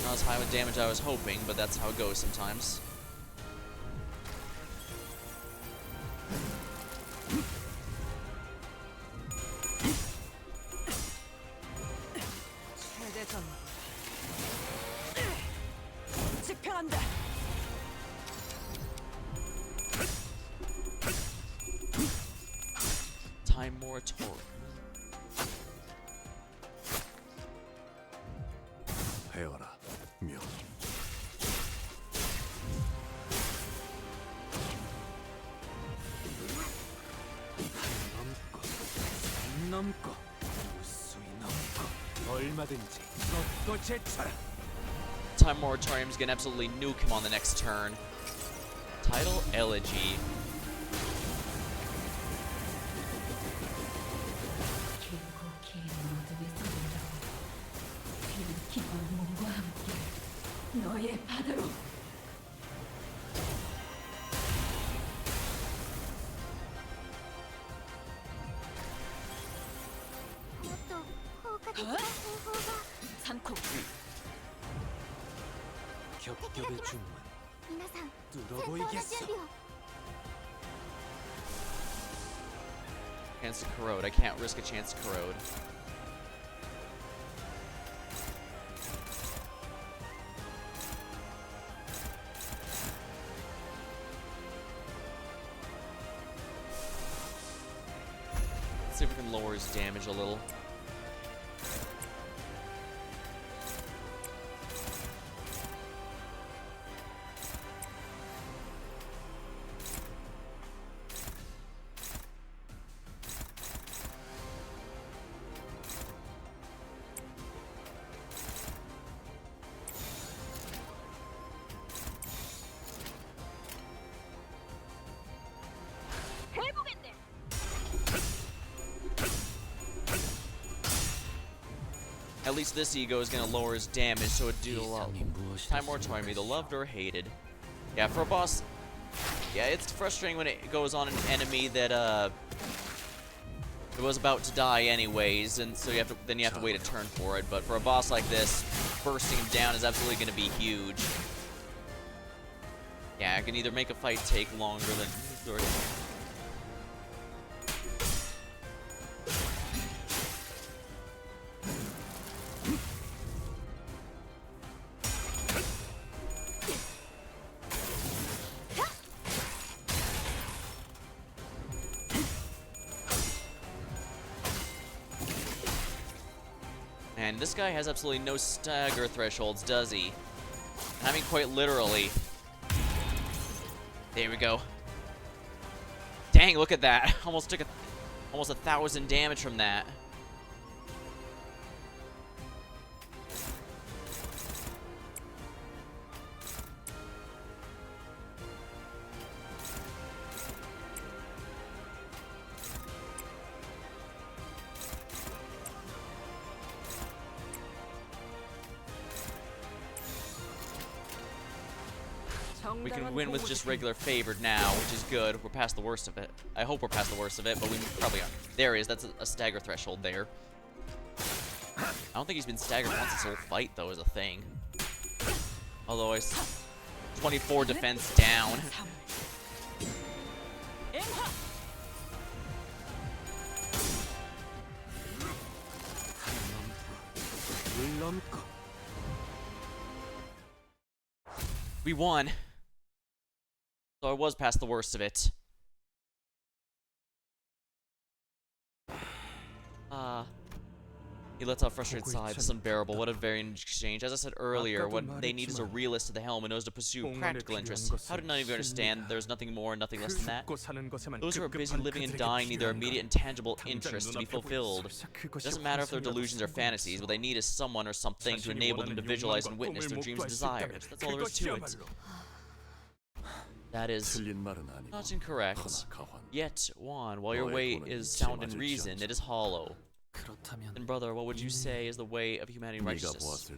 S1: Not as high with damage I was hoping, but that's how it goes sometimes. Time moratorium.
S8: 넘고 무수히 넘고 얼마든지 걷고 제쳐라.
S1: Time Moratorium's gonna absolutely nuke him on the next turn. Title Elegy.
S3: 길고 긴 어둠의 소리라고 그는 기쁜 몸과 함께 너의 바다로 삼코
S8: 겹겹의 중문
S7: 皆さん
S8: 뚫어보이겠어.
S1: Chance to corrode. I can't risk a chance to corrode. Let's see if we can lower his damage a little. At least this ego is gonna lower his damage, so it do a lot. Time Moratorium, either loved or hated. Yeah, for a boss, yeah, it's frustrating when it goes on an enemy that it was about to die anyways, and so you have to wait a turn for it. But for a boss like this, bursting him down is absolutely gonna be huge. Yeah, I can either make a fight take longer than. Or, and this guy has absolutely no stagger thresholds, does he? I mean, quite literally. There we go. Dang, look at that. Almost took almost 1,000 damage from that. We can win with just regular favored now, which is good. We're past the worst of it. I hope we're past the worst of it, but we probably are. There he is. That's a stagger threshold there. I don't think he's been staggered once this whole fight, though, is a thing. Although 24 defense down. We won. So I was past the worst of it. He lets out frustrated sighs. It's unbearable. What a variant exchange. As I said earlier, what they need is a realist at the helm who knows to pursue practical interests. How did none of you understand there's nothing more and nothing less than that? Those who are busy living and dying need their immediate and tangible interests to be fulfilled. It doesn't matter if their delusions or fantasies. What they need is someone or something to enable them to visualize and witness their dreams and desires. That's all there is to it. That is not incorrect. Yet, Juan, while your way is sound in reason, it is hollow. Then, brother, what would you say is the way of humanity and righteousness?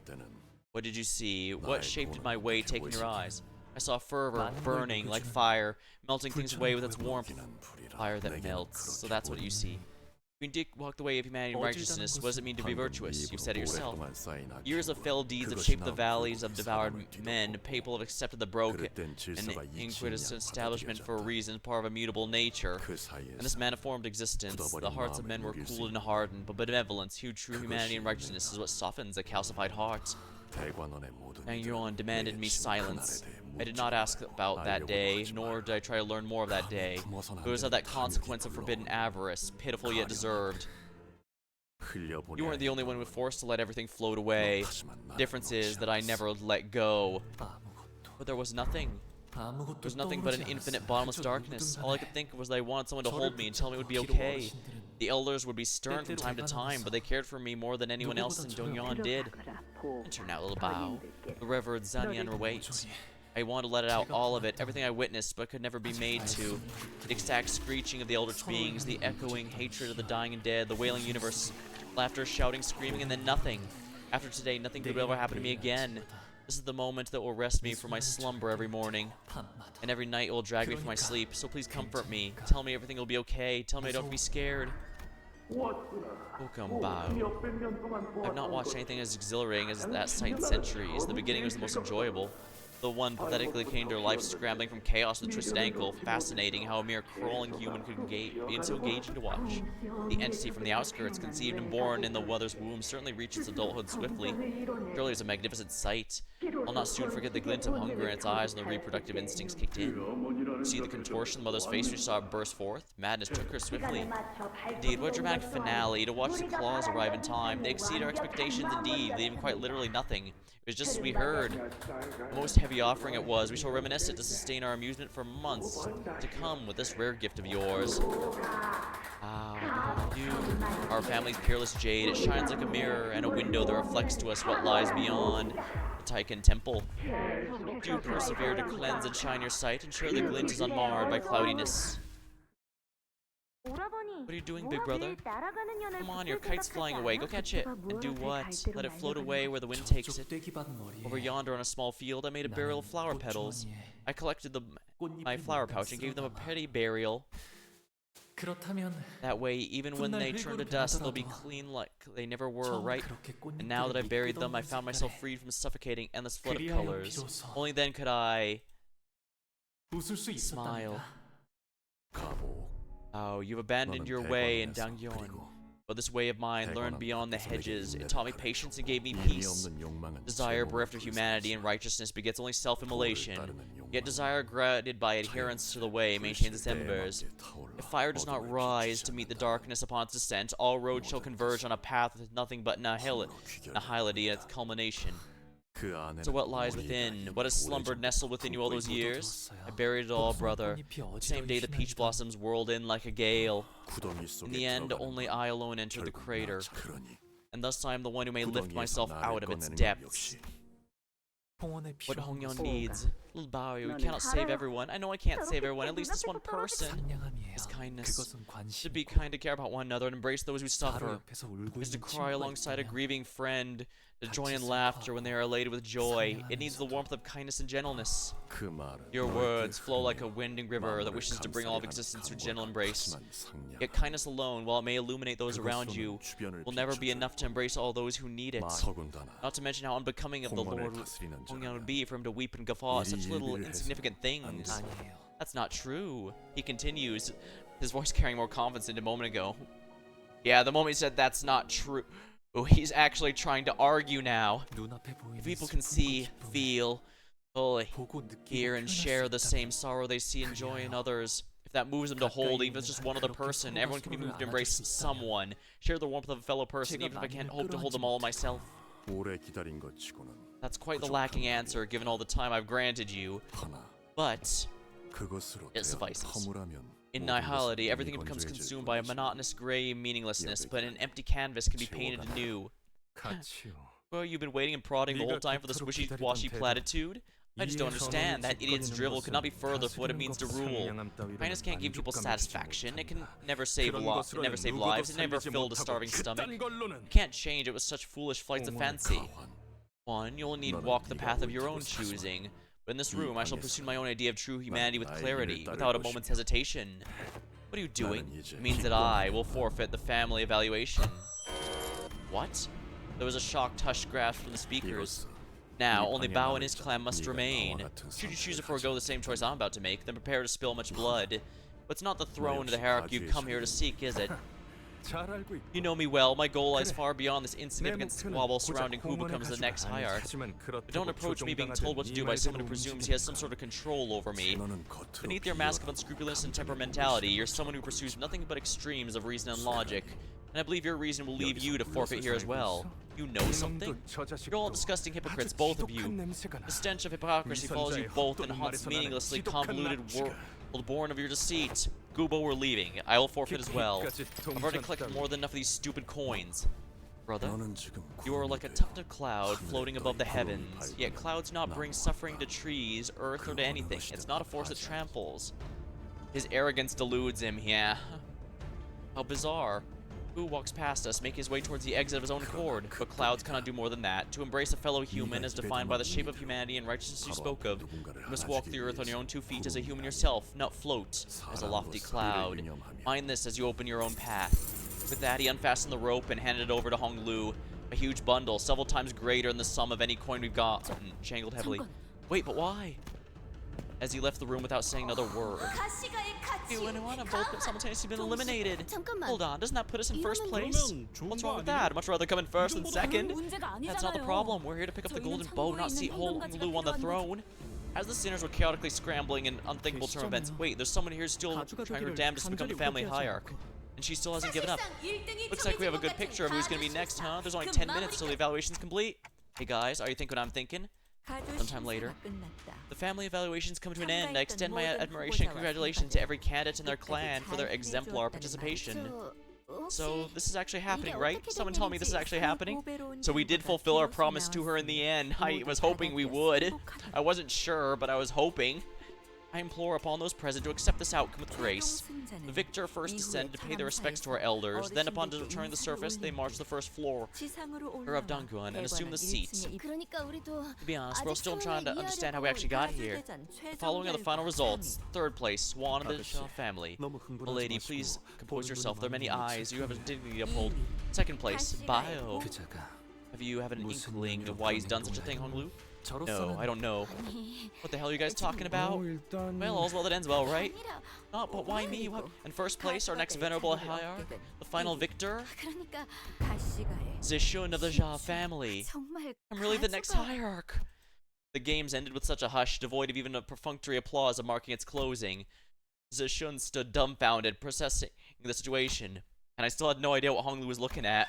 S1: What did you see? What shape did my way take in your eyes? I saw fervor, burning like fire, melting things away with its warmth. Fire that melts. So that's what you see. When Dick walked the way of humanity and righteousness, what does it mean to be virtuous? You've said it yourself. Years of failed deeds have shaped the valleys of devoured men. People have accepted the broken and iniquitous establishment for a reason, part of a mutable nature. In this maniformed existence, the hearts of men were cooled and hardened, but benevolence, true humanity and righteousness is what softens a calcified heart. Yuan demanded me silence. I did not ask about that day, nor did I try to learn more of that day. It was of that consequence of forbidden avarice, pitiful yet deserved. You weren't the only one who was forced to let everything float away. The difference is that I never let go. But there was nothing. There's nothing but an infinite bottomless darkness. All I could think was that I wanted someone to hold me and tell me it would be okay. The elders would be stern from time to time, but they cared for me more than anyone else in Dongyeon did. Enter now, little Bao. The Reverend Zanyan awaits. I wanted to let it out, all of it, everything I witnessed, but could never be made to. The exact screeching of the eldritch beings, the echoing hatred of the dying and dead, the wailing universe, laughter, shouting, screaming, and then nothing. After today, nothing could ever happen to me again. This is the moment that will rest me from my slumber every morning. And every night it will drag me from my sleep, so please comfort me. Tell me everything will be okay. Tell me I don't be scared. Welcome, Bao. I've not watched anything as exhilarating as that sight in centuries. The beginning was the most enjoyable. The one pathetically came to her life scrambling from chaos with a twisted ankle. Fascinating how a mere crawling human could be so engaging to watch. The entity from the outskirts, conceived and born in the mother's womb, certainly reached its adulthood swiftly. Surely it was a magnificent sight. I'll not soon forget the glint of hunger in its eyes when the reproductive instincts kicked in. See the contortion of the mother's face when she saw it burst forth? Madness took her swiftly. Indeed, what a dramatic finale, to watch the claws arrive in time. They exceed our expectations indeed, leaving quite literally nothing. It was just as we heard. The most heavy offering it was. We shall reminisce it to sustain our amusement for months to come with this rare gift of yours. You, our family's peerless jade, it shines like a mirror and a window that reflects to us what lies beyond the Taiken Temple. Do persevere to cleanse and shine your sight, ensure the glint is unmarred by cloudiness. What are you doing, big brother? Come on, your kite's flying away. Go catch it. And do what? Let it float away where the wind takes it. Over yonder on a small field, I made a burial of flower petals. I collected my flower pouch and gave them a petty burial. That way, even when they turn to dust, they'll be clean like they never were, right? And now that I buried them, I found myself freed from suffocating endless flood of colors. Only then could I smile. Oh, you've abandoned your way in Dangyeon. But this way of mine learned beyond the hedges. It taught me patience and gave me peace. Desire bereft of humanity and righteousness begets only self-immolation. Yet desire guided by adherence to the way maintains its embers. If fire does not rise to meet the darkness upon its descent, all roads shall converge on a path with nothing but nihility at its culmination. So what lies within? What has slumbered nestled within you all those years? I buried it all, brother. The same day the peach blossoms whirled in like a gale. In the end, only I alone entered the crater. And thus I am the one who may lift myself out of its depths. What Hongyeon needs. Little Bao, we cannot save everyone. I know I can't save everyone, at least this one person. His kindness. To be kind, to care about one another, and embrace those who suffer. Is to cry alongside a grieving friend. To join in laughter when they are elated with joy. It needs the warmth of kindness and gentleness. Your words flow like a winding river that wishes to bring all of existence to a gentle embrace. Yet kindness alone, while it may illuminate those around you, will never be enough to embrace all those who need it. Not to mention how unbecoming of the Lord Hongyeon would be for him to weep and guffaw at such little insignificant things. That's not true. He continues, his voice carrying more confidence than a moment ago. Yeah, the moment he said that's not true. Oh, he's actually trying to argue now. If people can see, feel, fully hear, and share the same sorrow they see and joy in others, if that moves them to hold, even if it's just one other person, everyone can be moved to embrace someone. Share the warmth of a fellow person, even if I can't hope to hold them all myself. That's quite the lacking answer, given all the time I've granted you. But it suffices. In nihility, everything becomes consumed by a monotonous gray meaninglessness, but an empty canvas can be painted anew. Well, you've been waiting and prodding the whole time for this wishy-washy platitude? I just don't understand. That idiot's drivel could not be further for what it means to rule. Kindness can't give people satisfaction. It can never save lives. It never filled a starving stomach. You can't change it with such foolish flights of fancy. One, you'll need walk the path of your own choosing. But in this room, I shall pursue my own idea of true humanity with clarity, without a moment's hesitation. What are you doing? It means that I will forfeit the family evaluation. What? There was a shocked hush grasp from the speakers. Now, only Bao and his clan must remain. Should you choose to forego the same choice I'm about to make, then prepare to spill much blood. But it's not the throne or the hierarchy you've come here to seek, is it? You know me well. My goal lies far beyond this insignificant squabble surrounding who becomes the next hierarch. But don't approach me being told what to do by someone who presumes he has some sort of control over me. Beneath your mask of unscrupulous and temperamentality, you're someone who pursues nothing but extremes of reason and logic. And I believe your reason will leave you to forfeit here as well. You know something? You're all disgusting hypocrites, both of you. The stench of hypocrisy follows you both and haunts the meaninglessly convoluted world born of your deceit. Gubo, we're leaving. I will forfeit as well. I've already collected more than enough of these stupid coins. Brother, you are like a tuft of cloud floating above the heavens, yet clouds do not bring suffering to trees, earth, or to anything. It's not a force that tramples. His arrogance deludes him, yeah. How bizarre. Who walks past us, making his way towards the exit of his own accord, but clouds cannot do more than that. To embrace a fellow human as defined by the shape of humanity and righteousness you spoke of, you must walk the earth on your own 2 feet as a human yourself, not float as a lofty cloud. Mind this as you open your own path. With that, he unfastened the rope and handed it over to Hong Lu, a huge bundle, several times greater than the sum of any coin we've got, jangled heavily. Wait, but why? As he left the room without saying another word. You and Juan have both simultaneously been eliminated. Hold on, doesn't that put us in first place? What's wrong with that? I'd much rather come in first than second. That's not the problem. We're here to pick up the golden bow, not see Hong Lu on the throne. As the sinners were chaotically scrambling in unthinkable turn events, wait, there's someone here still trying her damnedest to become the family hierarch. And she still hasn't given up. Looks like we have a good picture of who's gonna be next, huh? There's only 10 minutes till the evaluation's complete. Hey guys, are you thinking what I'm thinking? Sometime later. The family evaluations come to an end. I extend my admiration and congratulations to every candidate in their clan for their exemplar participation. So, this is actually happening, right? Someone tell me this is actually happening? So we did fulfill our promise to her in the end. I was hoping we would. I wasn't sure, but I was hoping. I implore upon those present to accept this outcome with grace. The victor first descend to pay their respects to our elders, then upon returning to the surface, they march to the first floor of Dongguan and assume the seat. To be honest, we're still trying to understand how we actually got here. Following are the final results. 3rd place, Swan of the Shaw family. Milady, please compose yourself. There are many eyes. You have a dignity to uphold. 2nd place, Bio. Have you an inkling of why he's done such a thing, Hong Lu? No, I don't know. What the hell are you guys talking about? Well, all's well that ends well, right? Oh, but why me? What? In 1st place, our next venerable hierarch? The final victor? Zishun of the Jia family. I'm really the next hierarch. The games ended with such a hush, devoid of even a perfunctory applause of marking its closing. Zishun stood dumbfounded, processing the situation. And I still had no idea what Hong Lu was looking at.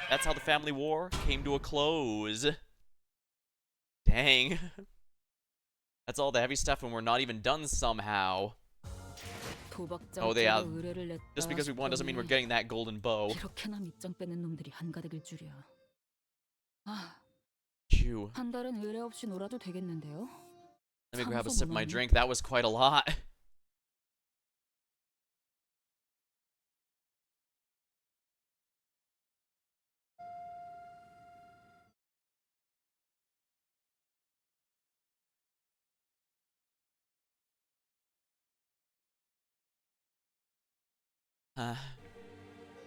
S1: That's how the family war came to a close. Dang. That's all the heavy stuff and we're not even done somehow. Oh, they just because we won doesn't mean we're getting that golden bow. Phew. Let me grab a sip of my drink. That was quite a lot.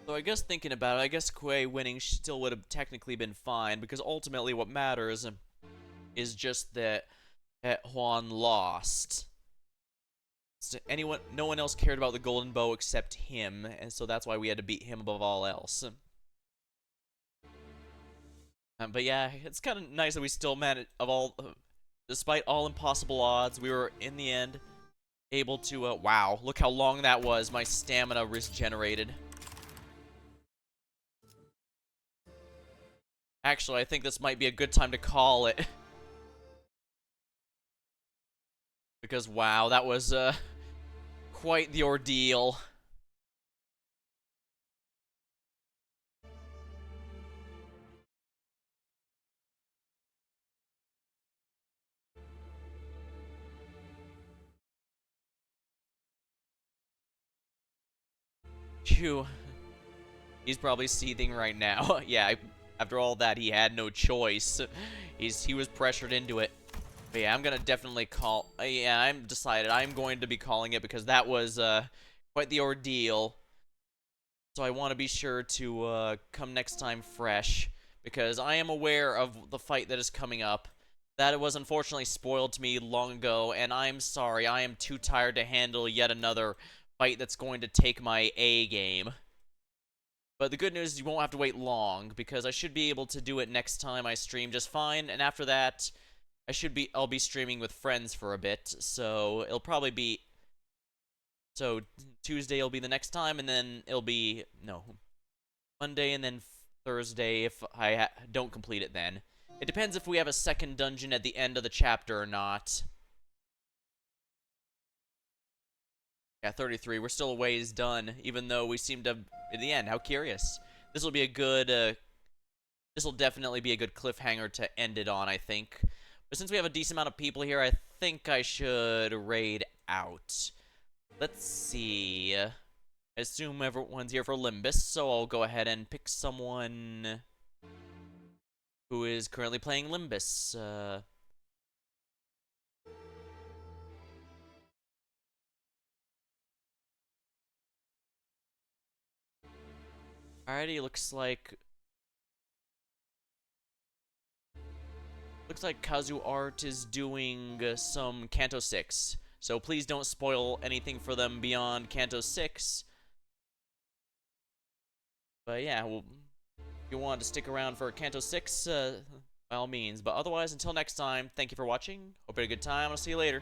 S1: So I guess thinking about it, I guess Kuei winning still would have technically been fine, because ultimately what matters is just that Juan lost. So no one else cared about the golden bow except him, and so that's why we had to beat him above all else. But yeah, it's kind of nice that we still managed, despite all impossible odds, we were in the end able to, wow, look how long that was. My stamina regenerated. Actually, I think this might be a good time to call it. Because, wow, that was, quite the ordeal. Phew. He's probably seething right now. Yeah, after all that, he had no choice. He was pressured into it. But yeah, I'm gonna definitely call... yeah, I'm decided. I'm going to be calling it because that was quite the ordeal. So I want to be sure to come next time fresh, because I am aware of the fight that is coming up. That it was unfortunately spoiled to me long ago, and I'm sorry. I am too tired to handle yet another fight that's going to take my A game. But the good news is you won't have to wait long, because I should be able to do it next time I stream just fine, and after that, I'll be streaming with friends for a bit, so it'll probably be... So, Tuesday will be the next time, and then it'll be... No. Monday and then Thursday if I don't complete it then. It depends if we have a second dungeon at the end of the chapter or not. Yeah, 33. We're still a ways done, even though we seem to in the end. How curious. This will be a good this will definitely be a good cliffhanger to end it on, I think. But since we have a decent amount of people here, I think I should raid out. Let's see. I assume everyone's here for Limbus, so I'll go ahead and pick someone who is currently playing Limbus. Alrighty, looks like Kazu Art is doing some Canto 6. So please don't spoil anything for them beyond Canto 6. But yeah, well, if you want to stick around for Canto 6, by all means. But otherwise, until next time, thank you for watching. Hope you had a good time. I'll see you later.